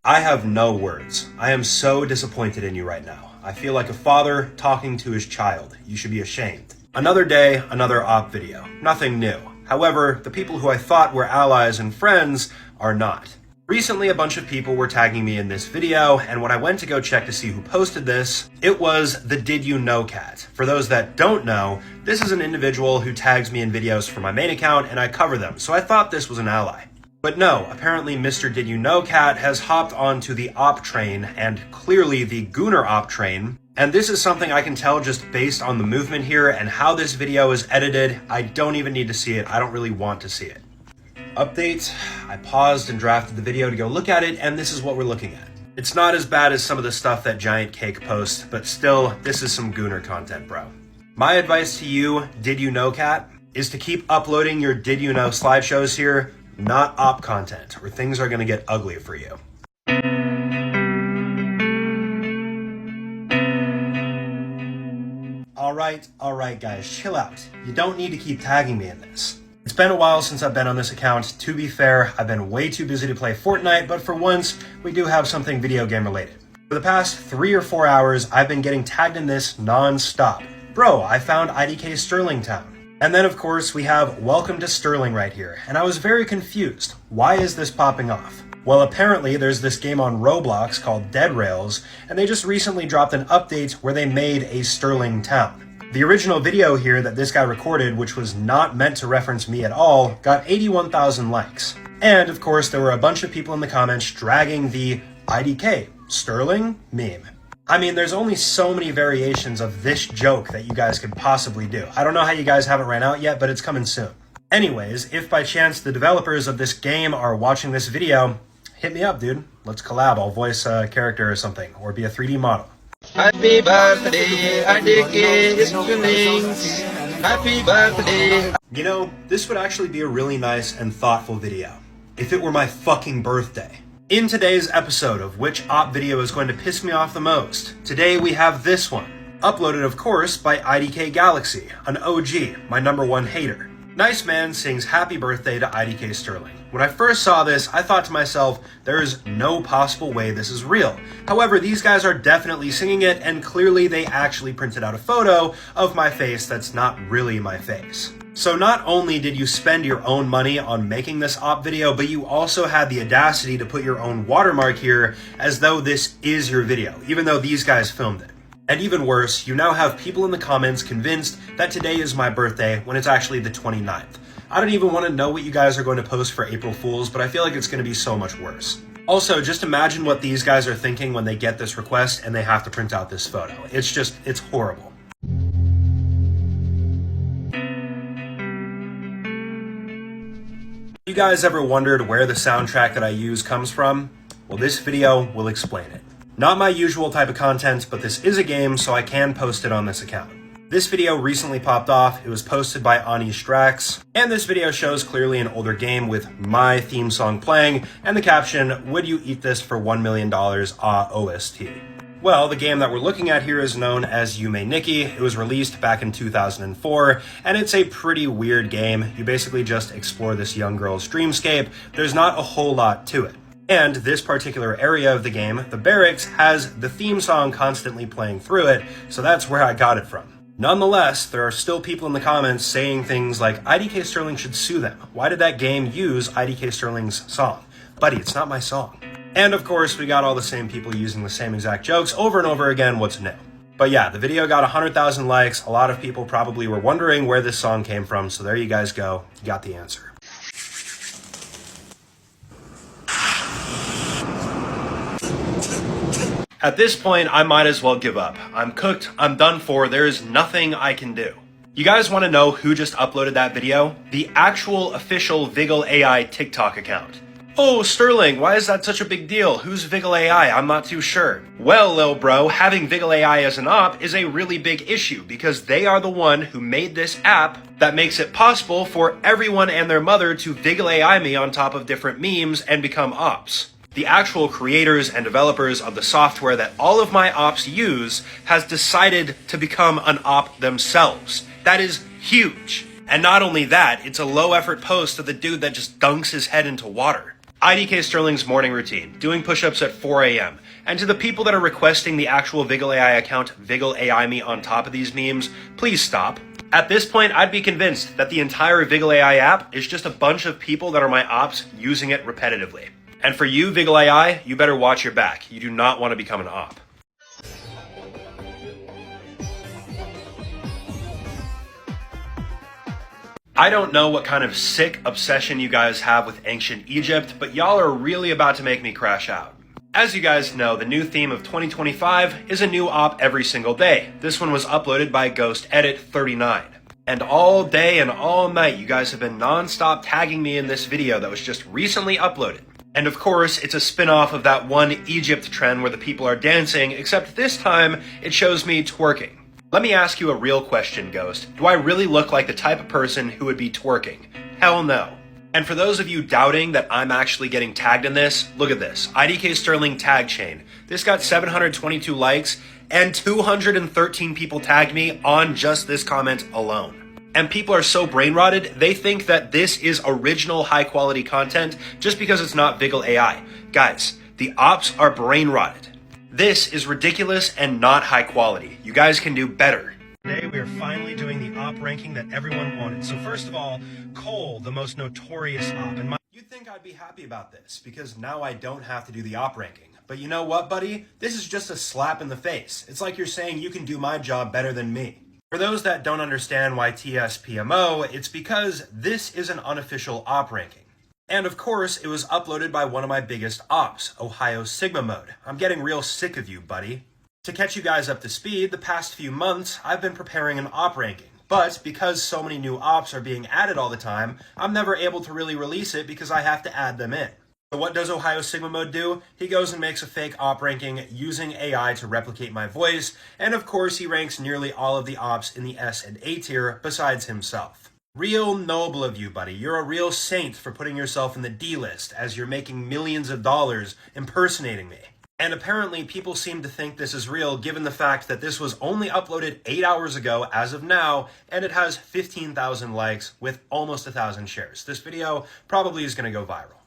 I have no words. I am so disappointed in you right now. I feel like a father talking to his child. You should be ashamed. Another day, another op video. Nothing new. However, the people who I thought were allies and friends are not. Recently, a bunch of people were tagging me in this video, and when I went to go check to see who posted this, it was the Did You Know Cat. For those that don't know, this is an individual who tags me in videos for my main account, and I cover them, so I thought this was an ally. But no, apparently Mr. Did You Know Cat has hopped onto the op train, and clearly the Gooner op train, and this is something I can tell just based on the movement here and how this video is edited. I don't even need to see it. I don't really want to see it. Update, I paused and drafted the video to go look at it, and this is what we're looking at. It's not as bad as some of the stuff that Giant Cake posts, but still, this is some Gooner content, bro. My advice to you, Did You Know Cat, is to keep uploading your Did You Know slideshows here, not op content, or things are gonna get ugly for you. Alright guys, chill out. You don't need to keep tagging me in this. It's been a while since I've been on this account. To be fair, I've been way too busy to play Fortnite, but for once, we do have something video game related. For the past 3 or 4 hours, I've been getting tagged in this non-stop. Bro, I found IDKSterling Town. And then of course, we have Welcome to Sterling right here, and I was very confused. Why is this popping off? Well, apparently there's this game on Roblox called Dead Rails, and they just recently dropped an update where they made a Sterling Town. The original video here that this guy recorded, which was not meant to reference me at all, got 81,000 likes. And of course, there were a bunch of people in the comments dragging the IDK Sterling meme. I mean, there's only so many variations of this joke that you guys could possibly do. I don't know how you guys haven't ran out yet, but it's coming soon. Anyways, if by chance the developers of this game are watching this video, hit me up, dude. Let's collab. I'll voice a character or something, or be a 3D model. Happy birthday, IDKSterling. Happy birthday. You know, this would actually be a really nice and thoughtful video if it were my fucking birthday. In today's episode of which op video is going to piss me off the most, today we have this one. Uploaded, of course, by IDK Galaxy, an OG, my #1 hater. Nice Man sings happy birthday to IDKSterling. When I first saw this, I thought to myself, there is no possible way this is real. However, these guys are definitely singing it, and clearly they actually printed out a photo of my face that's not really my face. So not only did you spend your own money on making this op video, but you also had the audacity to put your own watermark here as though this is your video, even though these guys filmed it. And even worse, you now have people in the comments convinced that today is my birthday when it's actually the 29th. I don't even want to know what you guys are going to post for April Fools, but I feel like it's going to be so much worse. Also, just imagine what these guys are thinking when they get this request and they have to print out this photo. It's horrible. You guys ever wondered where the soundtrack that I use comes from? Well, this video will explain it. Not my usual type of content, but this is a game, so I can post it on this account. This video recently popped off. It was posted by Ani Strax, and this video shows clearly an older game with my theme song playing, and the caption, "Would you eat this for $1 million, OST?" Well, the game that we're looking at here is known as Yume Nikki. It was released back in 2004, and it's a pretty weird game. You basically just explore this young girl's dreamscape. There's not a whole lot to it. And this particular area of the game, the barracks, has the theme song constantly playing through it, so that's where I got it from. Nonetheless, there are still people in the comments saying things like, IDKSterling should sue them. Why did that game use IDKSterling's song? Buddy, it's not my song. And of course, we got all the same people using the same exact jokes over and over again. What's new? But yeah, the video got 100,000 likes. A lot of people probably were wondering where this song came from, so there you guys go. You got the answer. At this point, I might as well give up. I'm cooked, I'm done for, there is nothing I can do. You guys want to know who just uploaded that video? The actual official Viggle AI TikTok account. Oh, Sterling, why is that such a big deal? Who's Viggle AI? I'm not too sure. Well, lil bro, having Viggle AI as an op is a really big issue because they are the one who made this app that makes it possible for everyone and their mother to Viggle AI me on top of different memes and become ops. The actual creators and developers of the software that all of my ops use has decided to become an op themselves. That is huge. And not only that, it's a low effort post of the dude that just dunks his head into water. IDKSterling's morning routine, doing push-ups at 4 a.m. And to the people that are requesting the actual Viggle AI account, Viggle AI me on top of these memes, please stop. At this point, I'd be convinced that the entire Viggle AI app is just a bunch of people that are my ops using it repetitively. And for you, Viggle AI, you better watch your back. You do not want to become an op. I don't know what kind of sick obsession you guys have with ancient Egypt, but y'all are really about to make me crash out. As you guys know, the new theme of 2025 is a new op every single day. This one was uploaded by Ghost Edit 39. And all day and all night, you guys have been non-stop tagging me in this video that was just recently uploaded. And of course, it's a spin-off of that one Egypt trend where the people are dancing, except this time, it shows me twerking. Let me ask you a real question, Ghost. Do I really look like the type of person who would be twerking? Hell no. And for those of you doubting that I'm actually getting tagged in this, look at this. IDKSterling tag chain. This got 722 likes, and 213 people tagged me on just this comment alone. And people are so brain-rotted, they think that this is original high-quality content just because it's not Viggle AI. Guys, the ops are brain-rotted. This is ridiculous and not high quality. You guys can do better. Today we are finally doing the op ranking that everyone wanted. So first of all, Cole, the most notorious op. And you'd think I'd be happy about this because now I don't have to do the op ranking. But you know what, buddy? This is just a slap in the face. It's like you're saying you can do my job better than me. For those that don't understand why TSPMO, it's because this is an unofficial op ranking. And of course, it was uploaded by one of my biggest ops, Ohio Sigma Mode. I'm getting real sick of you, buddy. To catch you guys up to speed, the past few months, I've been preparing an op ranking. But because so many new ops are being added all the time, I'm never able to really release it because I have to add them in. So what does Ohio Sigma Mode do? He goes and makes a fake op ranking using AI to replicate my voice, and of course he ranks nearly all of the ops in the S and A tier besides himself. Real noble of you, buddy. You're a real saint for putting yourself in the D list as you're making millions of dollars impersonating me. And apparently people seem to think this is real given the fact that this was only uploaded 8 hours ago as of now, and it has 15,000 likes with almost 1,000 shares. This video probably is going to go viral.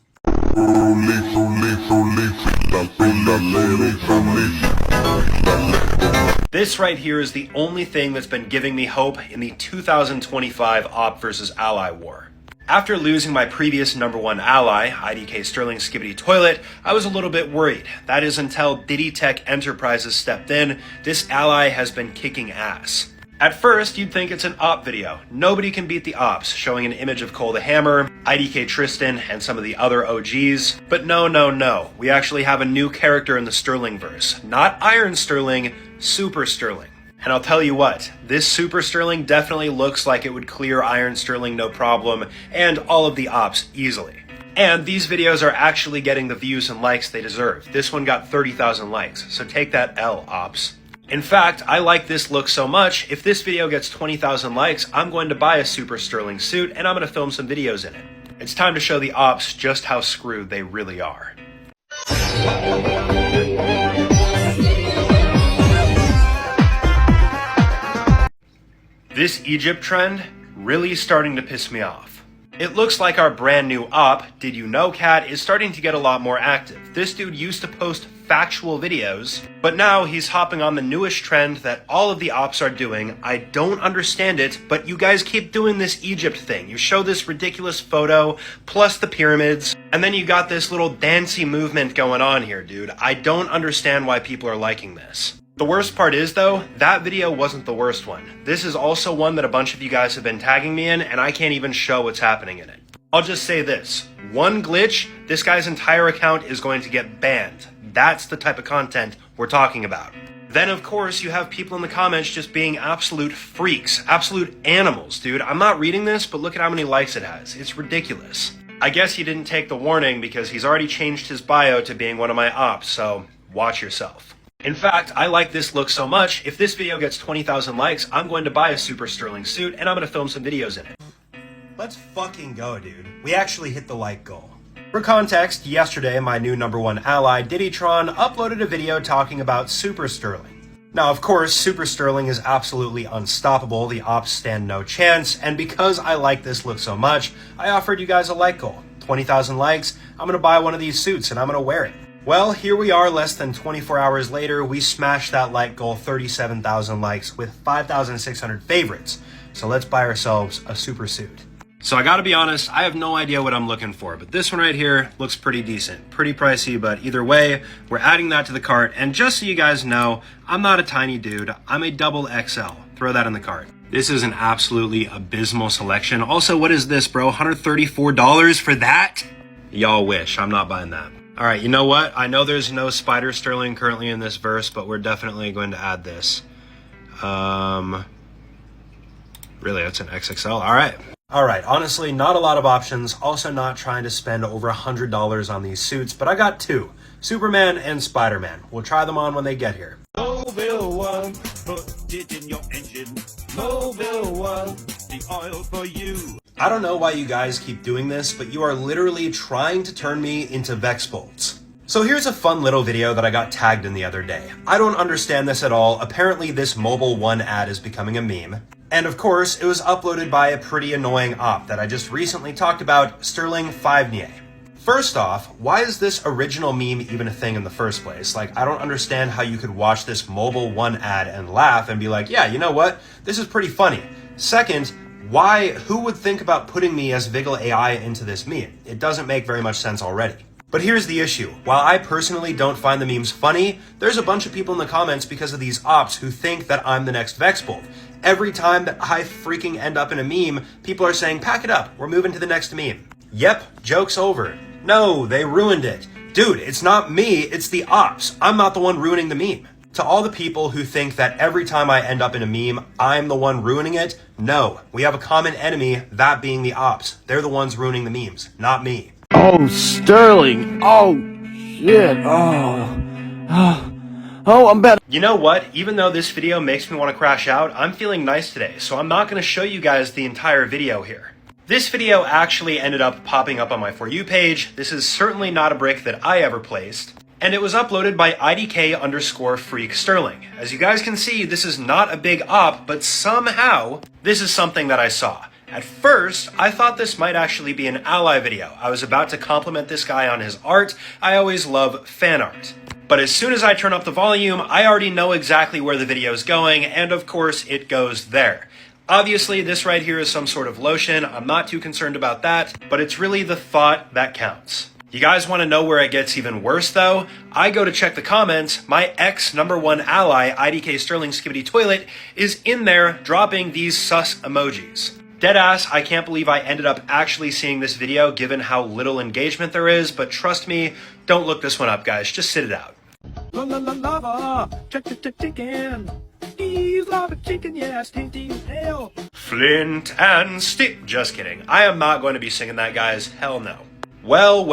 This right here is the only thing that's been giving me hope in the 2025 Op versus Ally war. After losing my previous #1 ally, IDKSterling Skibbity Toilet, I was a little bit worried. That is until Diddy Tech Enterprises stepped in. This ally has been kicking ass. At first, you'd think it's an op video. Nobody can beat the ops, showing an image of Cole the Hammer, IDK Tristan, and some of the other OGs. But no. We actually have a new character in the Sterlingverse. Not Iron Sterling, Super Sterling. And I'll tell you what, this Super Sterling definitely looks like it would clear Iron Sterling no problem, and all of the ops easily. And these videos are actually getting the views and likes they deserve. This one got 30,000 likes, so take that L, ops. In fact, I like this look so much, if this video gets 20,000 likes, I'm going to buy a Super Sterling suit and I'm going to film some videos in it. It's time to show the ops just how screwed they really are. This Egypt trend really starting to piss me off. It looks like our brand new op, Did You Know Cat, is starting to get a lot more active. This dude used to post factual videos, but now he's hopping on the newest trend that all of the ops are doing. I don't understand it, but you guys keep doing this Egypt thing. You show this ridiculous photo, plus the pyramids, and then you got this little dancey movement going on here, dude. I don't understand why people are liking this. The worst part is though, that video wasn't the worst one. This is also one that a bunch of you guys have been tagging me in, and I can't even show what's happening in it. I'll just say this, one glitch, this guy's entire account is going to get banned. That's the type of content we're talking about. Then of course you have people in the comments just being absolute freaks, absolute animals, dude. I'm not reading this, but look at how many likes it has. It's ridiculous. I guess he didn't take the warning because he's already changed his bio to being one of my ops, so watch yourself. In fact, I like this look so much, if this video gets 20,000 likes, I'm going to buy a Super Sterling suit and I'm going to film some videos in it. Let's fucking go, dude. We actually hit the like goal. For context, yesterday my new #1 ally, Diddytron, uploaded a video talking about Super Sterling. Now of course, Super Sterling is absolutely unstoppable, the ops stand no chance, and because I like this look so much, I offered you guys a like goal. 20,000 likes, I'm gonna buy one of these suits and I'm gonna wear it. Well, here we are less than 24 hours later, we smashed that like goal, 37,000 likes with 5,600 favorites. So let's buy ourselves a super suit. So I gotta be honest, I have no idea what I'm looking for, but this one right here looks pretty decent. Pretty pricey, but either way, we're adding that to the cart. And just so you guys know, I'm not a tiny dude, I'm a double XL. Throw that in the cart. This is an absolutely abysmal selection. Also, what is this, bro? $134 for that? Y'all wish, I'm not buying that. All right, you know what? I know there's no Spider Sterling currently in this verse, but we're definitely going to add this. Really, that's an XXL, all right. All right, honestly, not a lot of options. Also not trying to spend over $100 on these suits, but I got two, Superman and Spider-Man. We'll try them on when they get here. Mobile One, put it in your engine. Mobile One, the oil for you. I don't know why you guys keep doing this, but you are literally trying to turn me into Vex bolts. So here's a fun little video that I got tagged in the other day. I don't understand this at all. Apparently this Mobile One ad is becoming a meme. And of course, it was uploaded by a pretty annoying op that I just recently talked about, Sterling 5 First off, why is this original meme even a thing in the first place? Like, I don't understand how you could watch this Mobile One ad and laugh and be like, yeah, you know what? This is pretty funny. Second, who would think about putting me as Vigil AI into this meme? It doesn't make very much sense already. But here's the issue. While I personally don't find the memes funny, there's a bunch of people in the comments because of these ops who think that I'm the next Vexbolt. Every time that I freaking end up in a meme, people are saying, pack it up, we're moving to the next meme. Yep, joke's over. No, they ruined it. Dude, it's not me, it's the ops. I'm not the one ruining the meme. To all the people who think that every time I end up in a meme, I'm the one ruining it, no. We have a common enemy, that being the ops. They're the ones ruining the memes, not me. Oh, Sterling. Oh, shit. Oh, I'm better. You know what? Even though this video makes me want to crash out, I'm feeling nice today, so I'm not going to show you guys the entire video here. This video actually ended up popping up on my For You page. This is certainly not a brick that I ever placed. And it was uploaded by IDK_Sterling. As you guys can see, this is not a big op, but somehow, this is something that I saw. At first, I thought this might actually be an ally video. I was about to compliment this guy on his art. I always love fan art. But as soon as I turn up the volume, I already know exactly where the video is going, and of course, it goes there. Obviously, this right here is some sort of lotion. I'm not too concerned about that, but it's really the thought that counts. You guys want to know where it gets even worse though? I go to check the comments, my ex-#1 ally, IDKSterling Skibbity Toilet, is in there dropping these sus emojis. Deadass, I can't believe I ended up actually seeing this video given how little engagement there is, but trust me, don't look this one up guys, just sit it out. Lava, chicken. He's lava chicken, yes, hell. Flint and stick. Just kidding. I am not going to be singing that, guys. Hell no. Well.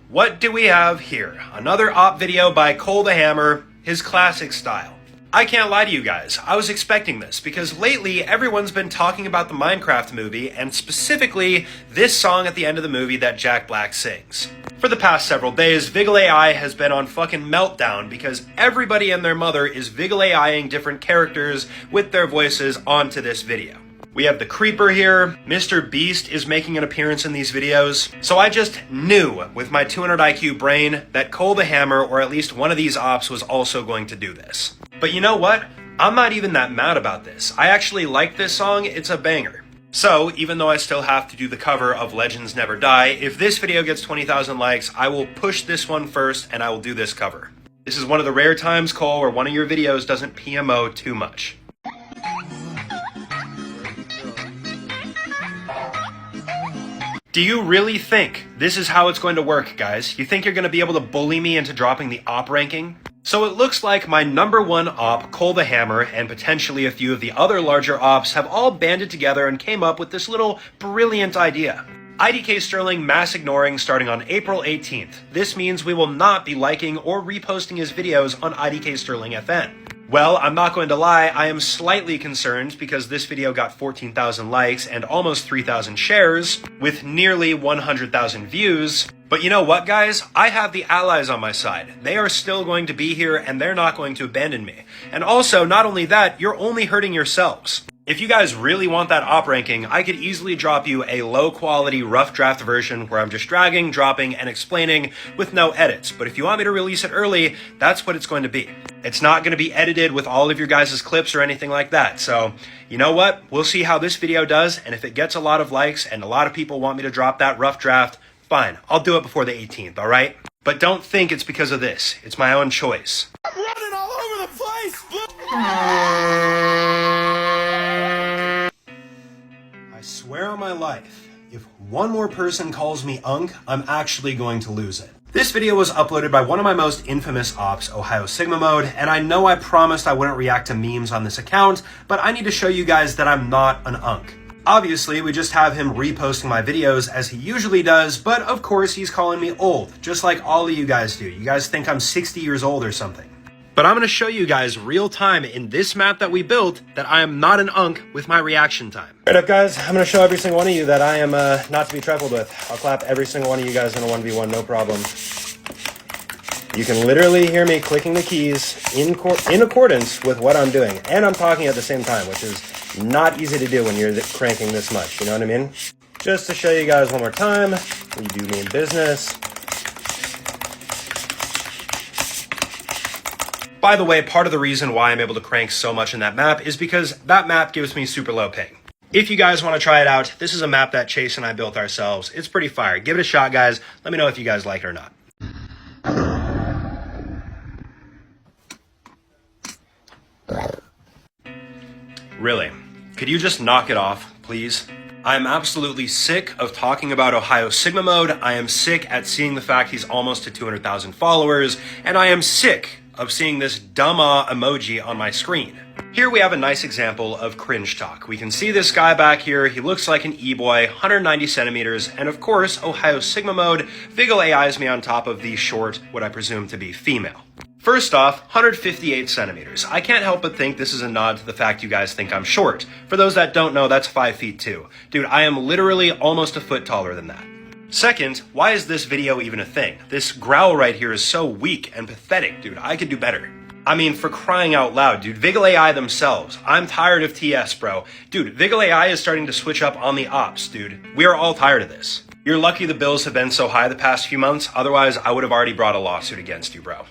What do we have here? Another op video by Cole the Hammer, his classic style. I can't lie to you guys, I was expecting this because lately everyone's been talking about the Minecraft movie and specifically this song at the end of the movie that Jack Black sings. For the past several days, Vigil AI has been on fucking meltdown because everybody and their mother is Vigil AIing different characters with their voices onto this video. We have the Creeper here, Mr. Beast is making an appearance in these videos, so I just knew with my 200 IQ brain that Cole the Hammer or at least one of these ops was also going to do this. But you know what? I'm not even that mad about this. I actually like this song, it's a banger. So, even though I still have to do the cover of Legends Never Die, if this video gets 20,000 likes, I will push this one first and I will do this cover. This is one of the rare times, Cole, where one of your videos doesn't PMO too much. Do you really think this is how it's going to work, guys? You think you're going to be able to bully me into dropping the op ranking? So it looks like my #1 op, Cole the Hammer, and potentially a few of the other larger ops have all banded together and came up with this little brilliant idea. IDKSterling mass ignoring starting on April 18th. This means we will not be liking or reposting his videos on IDKSterling FN. Well, I'm not going to lie, I am slightly concerned because this video got 14,000 likes and almost 3,000 shares with nearly 100,000 views. But you know what, guys? I have the allies on my side. They are still going to be here and they're not going to abandon me. And also, not only that, you're only hurting yourselves. If you guys really want that op ranking, I could easily drop you a low quality rough draft version where I'm just dragging, dropping, and explaining with no edits. But if you want me to release it early, that's what it's going to be. It's not going to be edited with all of your guys' clips or anything like that. So, you know what? We'll see how this video does, and if it gets a lot of likes and a lot of people want me to drop that rough draft, fine, I'll do it before the 18th, alright? But don't think it's because of this. It's my own choice. I'm running all over the place! I swear on my life, if one more person calls me Unk, I'm actually going to lose it. This video was uploaded by one of my most infamous ops, Ohio Sigma Mode, and I know I promised I wouldn't react to memes on this account, but I need to show you guys that I'm not an Unk. Obviously, we just have him reposting my videos as he usually does, but of course he's calling me old, just like all of you guys do. You guys think I'm 60 years old or something. But I'm going to show you guys real time in this map that we built that I am not an Unk with my reaction time. Right up, guys, I'm going to show every single one of you that I am not to be trifled with. I'll clap every single one of you guys in a 1v1, no problem. You can literally hear me clicking the keys in accordance with what I'm doing. And I'm talking at the same time, which is not easy to do when you're cranking this much, you know what I mean? Just to show you guys one more time, we do mean business. By the way, part of the reason why I'm able to crank so much in that map is because that map gives me super low ping. If you guys want to try it out, this is a map that Chase and I built ourselves. It's pretty fire. Give it a shot, guys. Let me know if you guys like it or not. Really? Could you just knock it off, please? I am absolutely sick of talking about Ohio Sigma Mode. I am sick at seeing the fact he's almost to 200,000 followers, and I am sick of seeing this dumb emoji on my screen. Here we have a nice example of cringe talk. We can see this guy back here. He looks like an e-boy, 190 centimeters, and of course, Ohio Sigma Mode Vigil AIs me on top of the short, what I presume to be female. First off, 158 centimeters. I can't help but think this is a nod to the fact you guys think I'm short. For those that don't know, that's 5 feet 2. Dude, I am literally almost a foot taller than that. Second, why is this video even a thing? This growl right here is so weak and pathetic, dude. I could do better. I mean, for crying out loud, dude, Vigil AI themselves. I'm tired of TS, bro. Dude, Vigil AI is starting to switch up on the ops, dude. We are all tired of this. You're lucky the bills have been so high the past few months, otherwise I would have already brought a lawsuit against you, bro.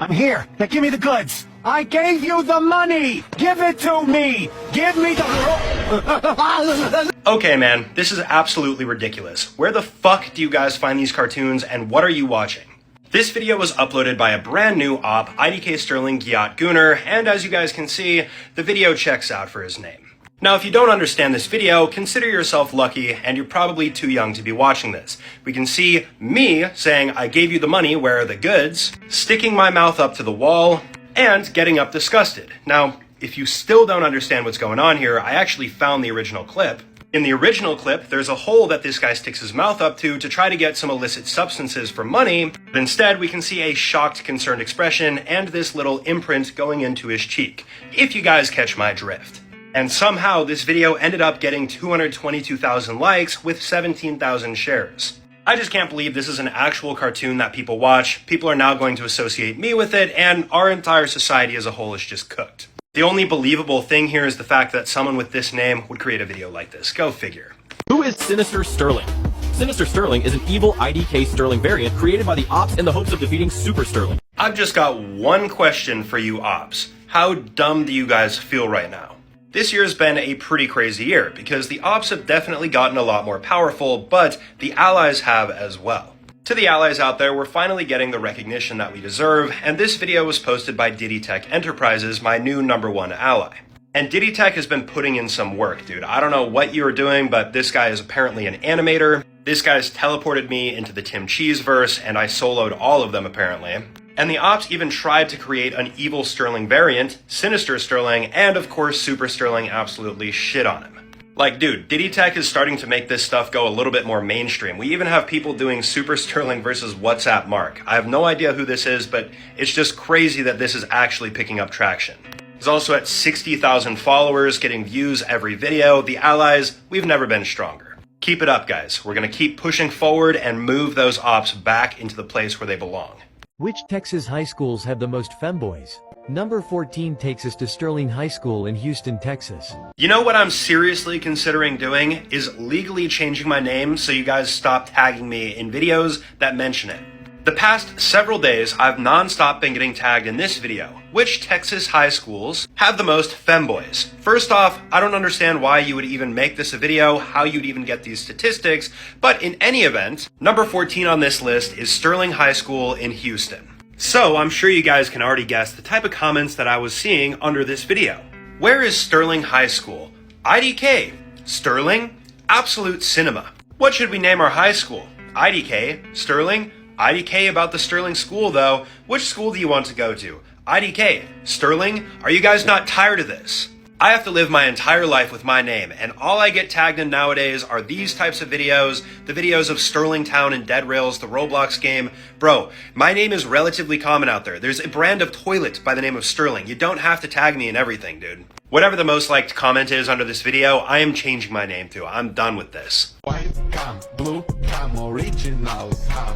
I'm here. Now give me the goods. I gave you the money. Give it to me. Give me the... Okay, man, this is absolutely ridiculous. Where the fuck do you guys find these cartoons and what are you watching? This video was uploaded by a brand new op, IDKSterling Opp Gunner, and as you guys can see, the video checks out for his name. Now, if you don't understand this video, consider yourself lucky, and you're probably too young to be watching this. We can see me saying, I gave you the money, where are the goods, sticking my mouth up to the wall, and getting up disgusted. Now, if you still don't understand what's going on here, I actually found the original clip. In the original clip, there's a hole that this guy sticks his mouth up to try to get some illicit substances for money, but instead we can see a shocked, concerned expression and this little imprint going into his cheek, if you guys catch my drift. And somehow this video ended up getting 222,000 likes with 17,000 shares. I just can't believe this is an actual cartoon that people watch. People are now going to associate me with it, and our entire society as a whole is just cooked. The only believable thing here is the fact that someone with this name would create a video like this. Go figure. Who is Sinister Sterling? Sinister Sterling is an evil IDKSterling variant created by the ops in the hopes of defeating Super Sterling. I've just got one question for you ops. How dumb do you guys feel right now? This year has been a pretty crazy year because the ops have definitely gotten a lot more powerful, but the allies have as well. To the allies out there, we're finally getting the recognition that we deserve, and this video was posted by Diddy Tech Enterprises, my new #1 ally. And Diddy Tech has been putting in some work, dude. I don't know what you were doing, but this guy is apparently an animator. This guy's teleported me into the Tim Cheeseverse, and I soloed all of them apparently. And the ops even tried to create an evil Sterling variant, Sinister Sterling, and of course Super Sterling absolutely shit on him. Like, dude, Diddy Tech is starting to make this stuff go a little bit more mainstream. We even have people doing Super Sterling versus WhatsApp Mark. I have no idea who this is, but it's just crazy that this is actually picking up traction. He's also at 60,000 followers, getting views every video. The allies, we've never been stronger. Keep it up, guys. We're gonna keep pushing forward and move those ops back into the place where they belong. Which Texas high schools have the most femboys? Number 14 takes us to Sterling High School in Houston, Texas. You know what I'm seriously considering doing is legally changing my name so you guys stop tagging me in videos that mention it. The past several days, I've non-stop been getting tagged in this video. Which Texas high schools have the most femboys? First off, I don't understand why you would even make this a video, how you'd even get these statistics, but in any event, number 14 on this list is Sterling High School in Houston. So I'm sure you guys can already guess the type of comments that I was seeing under this video. Where is Sterling High School? IDK. Sterling? Absolute cinema. What should we name our high school? IDK? Sterling? IDK about the Sterling school though. Which school do you want to go to? IDK. Sterling? Are you guys not tired of this? I have to live my entire life with my name, and all I get tagged in nowadays are these types of videos, the videos of Sterling Town and Dead Rails, the Roblox game. Bro, my name is relatively common out there. There's a brand of toilet by the name of Sterling. You don't have to tag me in everything, dude. Whatever the most liked comment is under this video, I am changing my name to. I'm done with this. White cam, blue cam, original cam.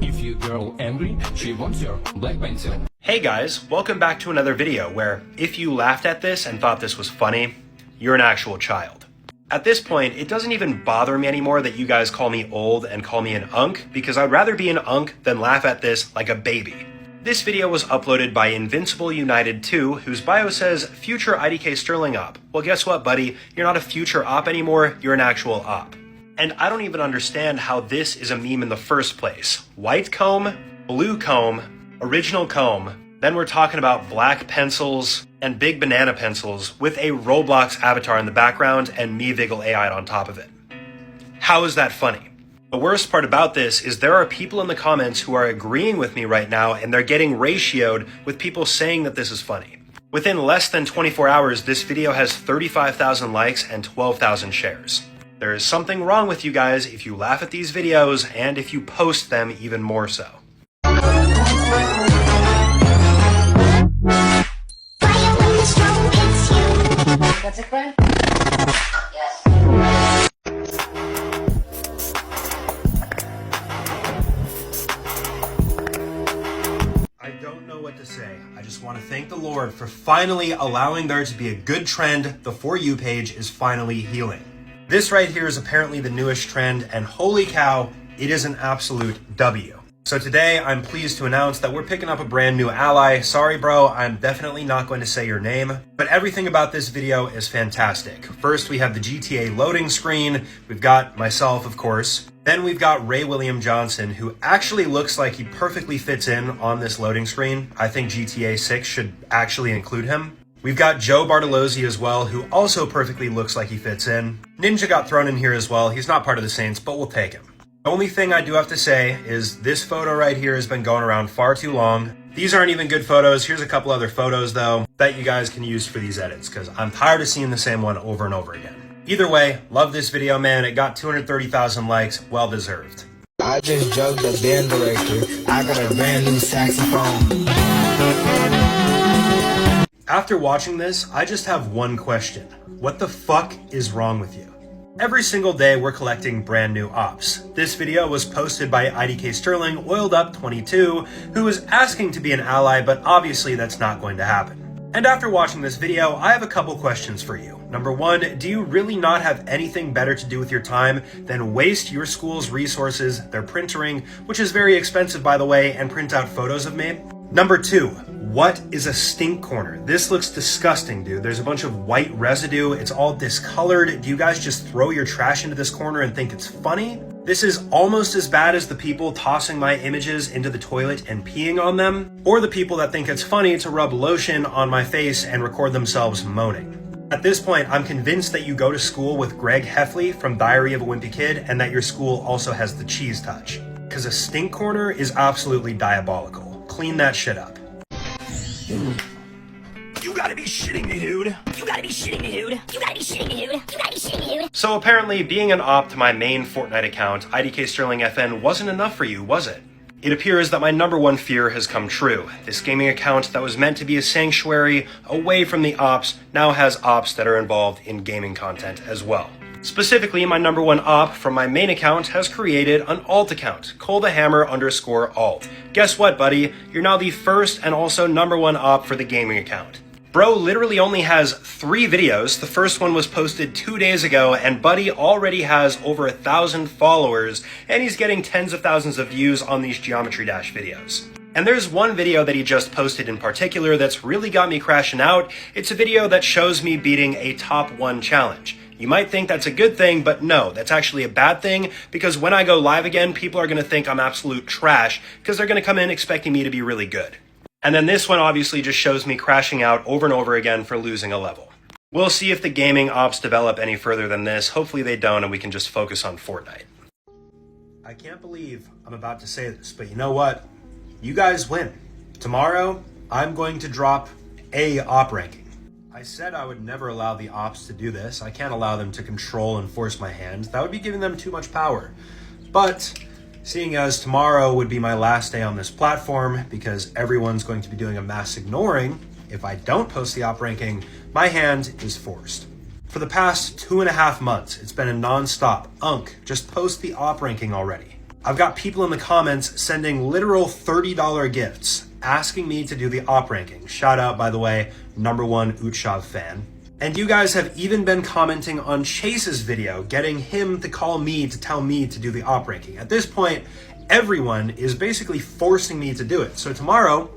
If your girl angry, she wants your black pencil. Hey guys, welcome back to another video where if you laughed at this and thought this was funny, you're an actual child. At this point, it doesn't even bother me anymore that you guys call me old and call me an unk, because I'd rather be an unk than laugh at this like a baby. This video was uploaded by Invincible United 2, whose bio says future IDKSterling Opp. Well, guess what, buddy? You're not a future op anymore, you're an actual op. And I don't even understand how this is a meme in the first place. White comb, blue comb, original comb, then we're talking about black pencils and big banana pencils with a Roblox avatar in the background and me Vigil AI'd on top of it. How is that funny? The worst part about this is there are people in the comments who are agreeing with me right now, and they're getting ratioed with people saying that this is funny. Within less than 24 hours, this video has 35,000 likes and 12,000 shares. There is something wrong with you guys if you laugh at these videos and if you post them even more so. That's it, friend? Yes. I don't know what to say. I just want to thank the Lord for finally allowing there to be a good trend. The For You page is finally healing. This right here is apparently the newest trend, and holy cow, it is an absolute W. So today, I'm pleased to announce that we're picking up a brand new ally. Sorry, bro, I'm definitely not going to say your name, but everything about this video is fantastic. First, we have the GTA loading screen. We've got myself, of course. Then we've got Ray William Johnson, who actually looks like he perfectly fits in on this loading screen. I think GTA 6 should actually include him. We've got Joe Bartolozzi as well, who also perfectly looks like he fits in. Ninja got thrown in here as well. He's not part of the Saints, but we'll take him. The only thing I do have to say is this photo right here has been going around far too long. These aren't even good photos. Here's a couple other photos though that you guys can use for these edits, because I'm tired of seeing the same one over and over again. Either way, love this video, man. It got 230,000 likes, well deserved. I just jugged the band director. I got a brand new saxophone. After watching this, I just have one question. What the fuck is wrong with you? Every single day, we're collecting brand new ops. This video was posted by IDKSterling Opp 22, who is asking to be an ally, but obviously that's not going to happen. And after watching this video, I have a couple questions for you. Number one, do you really not have anything better to do with your time than waste your school's resources, their printering, which is very expensive by the way, and print out photos of me? Number two, what is a stink corner? This looks disgusting, dude. There's a bunch of white residue. It's all discolored. Do you guys just throw your trash into this corner and think it's funny? This is almost as bad as the people tossing my images into the toilet and peeing on them, or the people that think it's funny to rub lotion on my face and record themselves moaning. At this point, I'm convinced that you go to school with Greg Heffley from Diary of a Wimpy Kid and that your school also has the cheese touch. Because a stink corner is absolutely diabolical. Clean that shit up. You gotta be shitting me, dude. You gotta be shitting me, dude. You gotta be shitting me, dude. You gotta be shitting me, dude. So apparently, being an op to my main Fortnite account, IDKSterling FN, wasn't enough for you, was it? It appears that my #1 fear has come true. This gaming account that was meant to be a sanctuary away from the ops now has ops that are involved in gaming content as well. Specifically, my #1 op from my main account has created an alt account, _alt. Guess what, buddy? You're now the first and also #1 op for the gaming account. Bro literally only has 3 videos. The first one was posted 2 days ago, and buddy already has over 1,000 followers, and he's getting tens of thousands of views on these Geometry Dash videos. And there's one video that he just posted in particular that's really got me crashing out. It's a video that shows me beating a top 1 challenge. You might think that's a good thing, but no, that's actually a bad thing, because when I go live again, people are going to think I'm absolute trash, because they're going to come in expecting me to be really good. And then this one obviously just shows me crashing out over and over again for losing a level. We'll see if the gaming ops develop any further than this. Hopefully they don't, and we can just focus on Fortnite. I can't believe I'm about to say this, but you know what? You guys win. Tomorrow, I'm going to drop a op ranking. I said I would never allow the ops to do this. I can't allow them to control and force my hand. That would be giving them too much power. But seeing as tomorrow would be my last day on this platform because everyone's going to be doing a mass ignoring if I don't post the op ranking, my hand is forced. For the past 2.5 months, it's been a non-stop just post the op ranking already. I've got people in the comments sending literal $30 gifts asking me to do the op ranking. Shout out, by the way, #1 Utshav fan. And you guys have even been commenting on Chase's video, getting him to call me to tell me to do the op ranking. At this point, everyone is basically forcing me to do it. So tomorrow,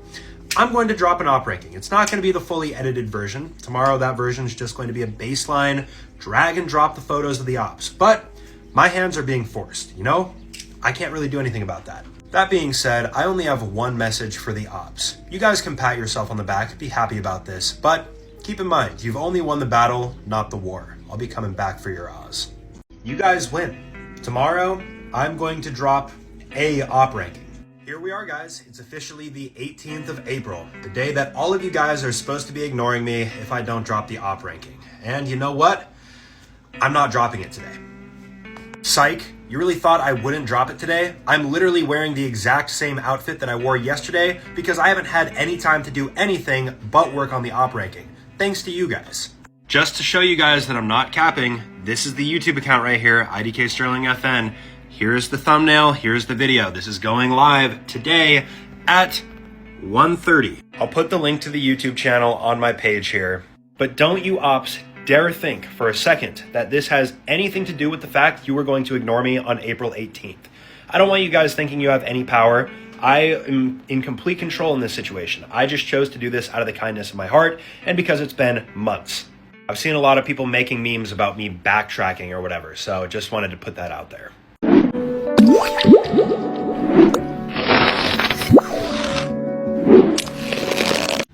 I'm going to drop an op ranking. It's not going to be the fully edited version. Tomorrow, that version is just going to be a baseline, drag and drop the photos of the ops. But my hands are being forced, you know? I can't really do anything about that. That being said, I only have one message for the ops. You guys can pat yourself on the back, be happy about this, but keep in mind, you've only won the battle, not the war. I'll be coming back for your Oz. You guys win. Tomorrow, I'm going to drop a op ranking. Here we are, guys. It's officially the 18th of April, the day that all of you guys are supposed to be ignoring me if I don't drop the op ranking. And you know what? I'm not dropping it today. Psych, you really thought I wouldn't drop it today? I'm literally wearing the exact same outfit that I wore yesterday because I haven't had any time to do anything but work on the op ranking. Thanks to you guys. Just to show you guys that I'm not capping, this is the YouTube account right here, IDKSterling FN. Here's the thumbnail, here's the video. This is going live today at 1:30. I'll put the link to the YouTube channel on my page here. But don't you ops dare think for a second that this has anything to do with the fact you were going to ignore me on April 18th. I don't want you guys thinking you have any power. I am in complete control in this situation. I just chose to do this out of the kindness of my heart and because it's been months. I've seen a lot of people making memes about me backtracking or whatever, so just wanted to put that out there.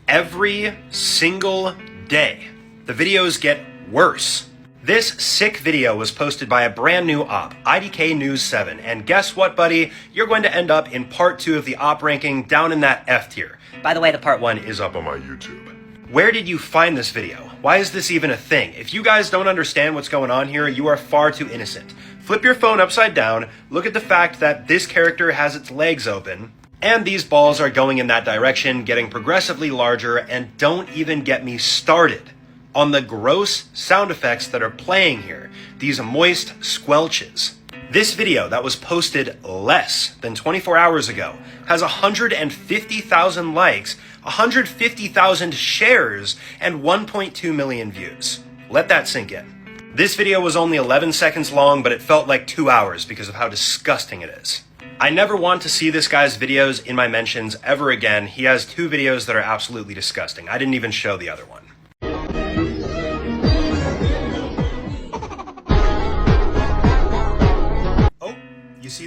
Every single day, the videos get worse. This sick video was posted by a brand new op, IDK News 7, and guess what, buddy? You're going to end up in part 2 of the op ranking down in that F tier. By the way, the part 1 is up on my YouTube. Where did you find this video? Why is this even a thing? If you guys don't understand what's going on here, you are far too innocent. Flip your phone upside down, look at the fact that this character has its legs open, and these balls are going in that direction, getting progressively larger, and don't even get me started on the gross sound effects that are playing here, these moist squelches. This video that was posted less than 24 hours ago has 150,000 likes, 150,000 shares, and 1.2 million views. Let that sink in. This video was only 11 seconds long, but it felt like 2 hours because of how disgusting it is. I never want to see this guy's videos in my mentions ever again. He has 2 videos that are absolutely disgusting. I didn't even show the other one.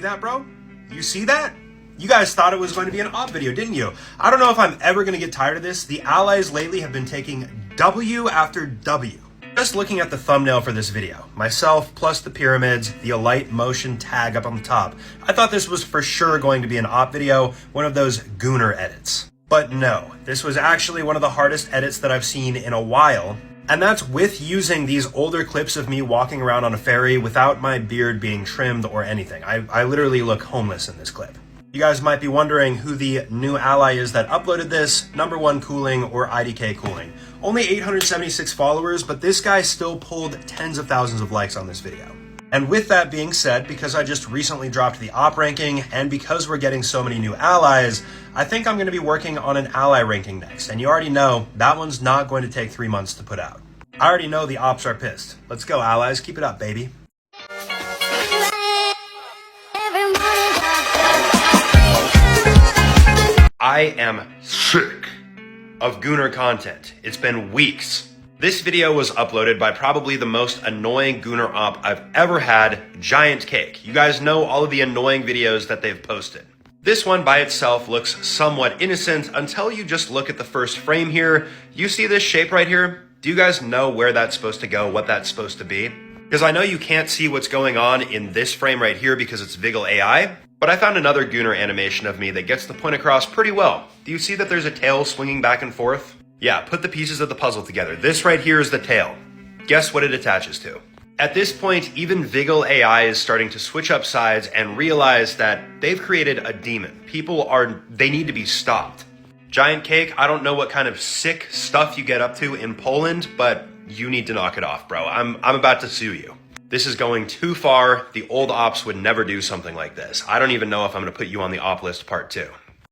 that, bro? You see that? You guys thought it was going to be an op video, didn't you? I don't know if I'm ever going to get tired of this. The allies lately have been taking W after W. Just looking at the thumbnail for this video, myself plus the pyramids, the Alight motion tag up on the top, I thought this was for sure going to be an op video, one of those Gooner edits. But no, this was actually one of the hardest edits that I've seen in a while, and that's with using these older clips of me walking around on a ferry without my beard being trimmed or anything. I literally look homeless in this clip. You guys might be wondering who the new ally is that uploaded this, Number One Cooling or IDK Cooling. Only 876 followers, but this guy still pulled tens of thousands of likes on this video. And with that being said, because I just recently dropped the op ranking, and because we're getting so many new allies, I think I'm going to be working on an ally ranking next. And you already know, that one's not going to take 3 months to put out. I already know the ops are pissed. Let's go, allies. Keep it up, baby. I am sick of Gooner content. It's been weeks. This video was uploaded by probably the most annoying Gooner op I've ever had, Giant Cake. You guys know all of the annoying videos that they've posted. This one by itself looks somewhat innocent until you just look at the first frame here. You see this shape right here? Do you guys know where that's supposed to go, what that's supposed to be? Because I know you can't see what's going on in this frame right here because it's Vigil AI, but I found another Gooner animation of me that gets the point across pretty well. Do you see that there's a tail swinging back and forth? Yeah, put the pieces of the puzzle together. This right here is the tail. Guess what it attaches to? At this point, even Vigil AI is starting to switch up sides and realize that they've created a demon. They need to be stopped. Giant Cake, I don't know what kind of sick stuff you get up to in Poland, but you need to knock it off, bro. I'm about to sue you. This is going too far. The old ops would never do something like this. I don't even know if I'm gonna put you on the op list part 2.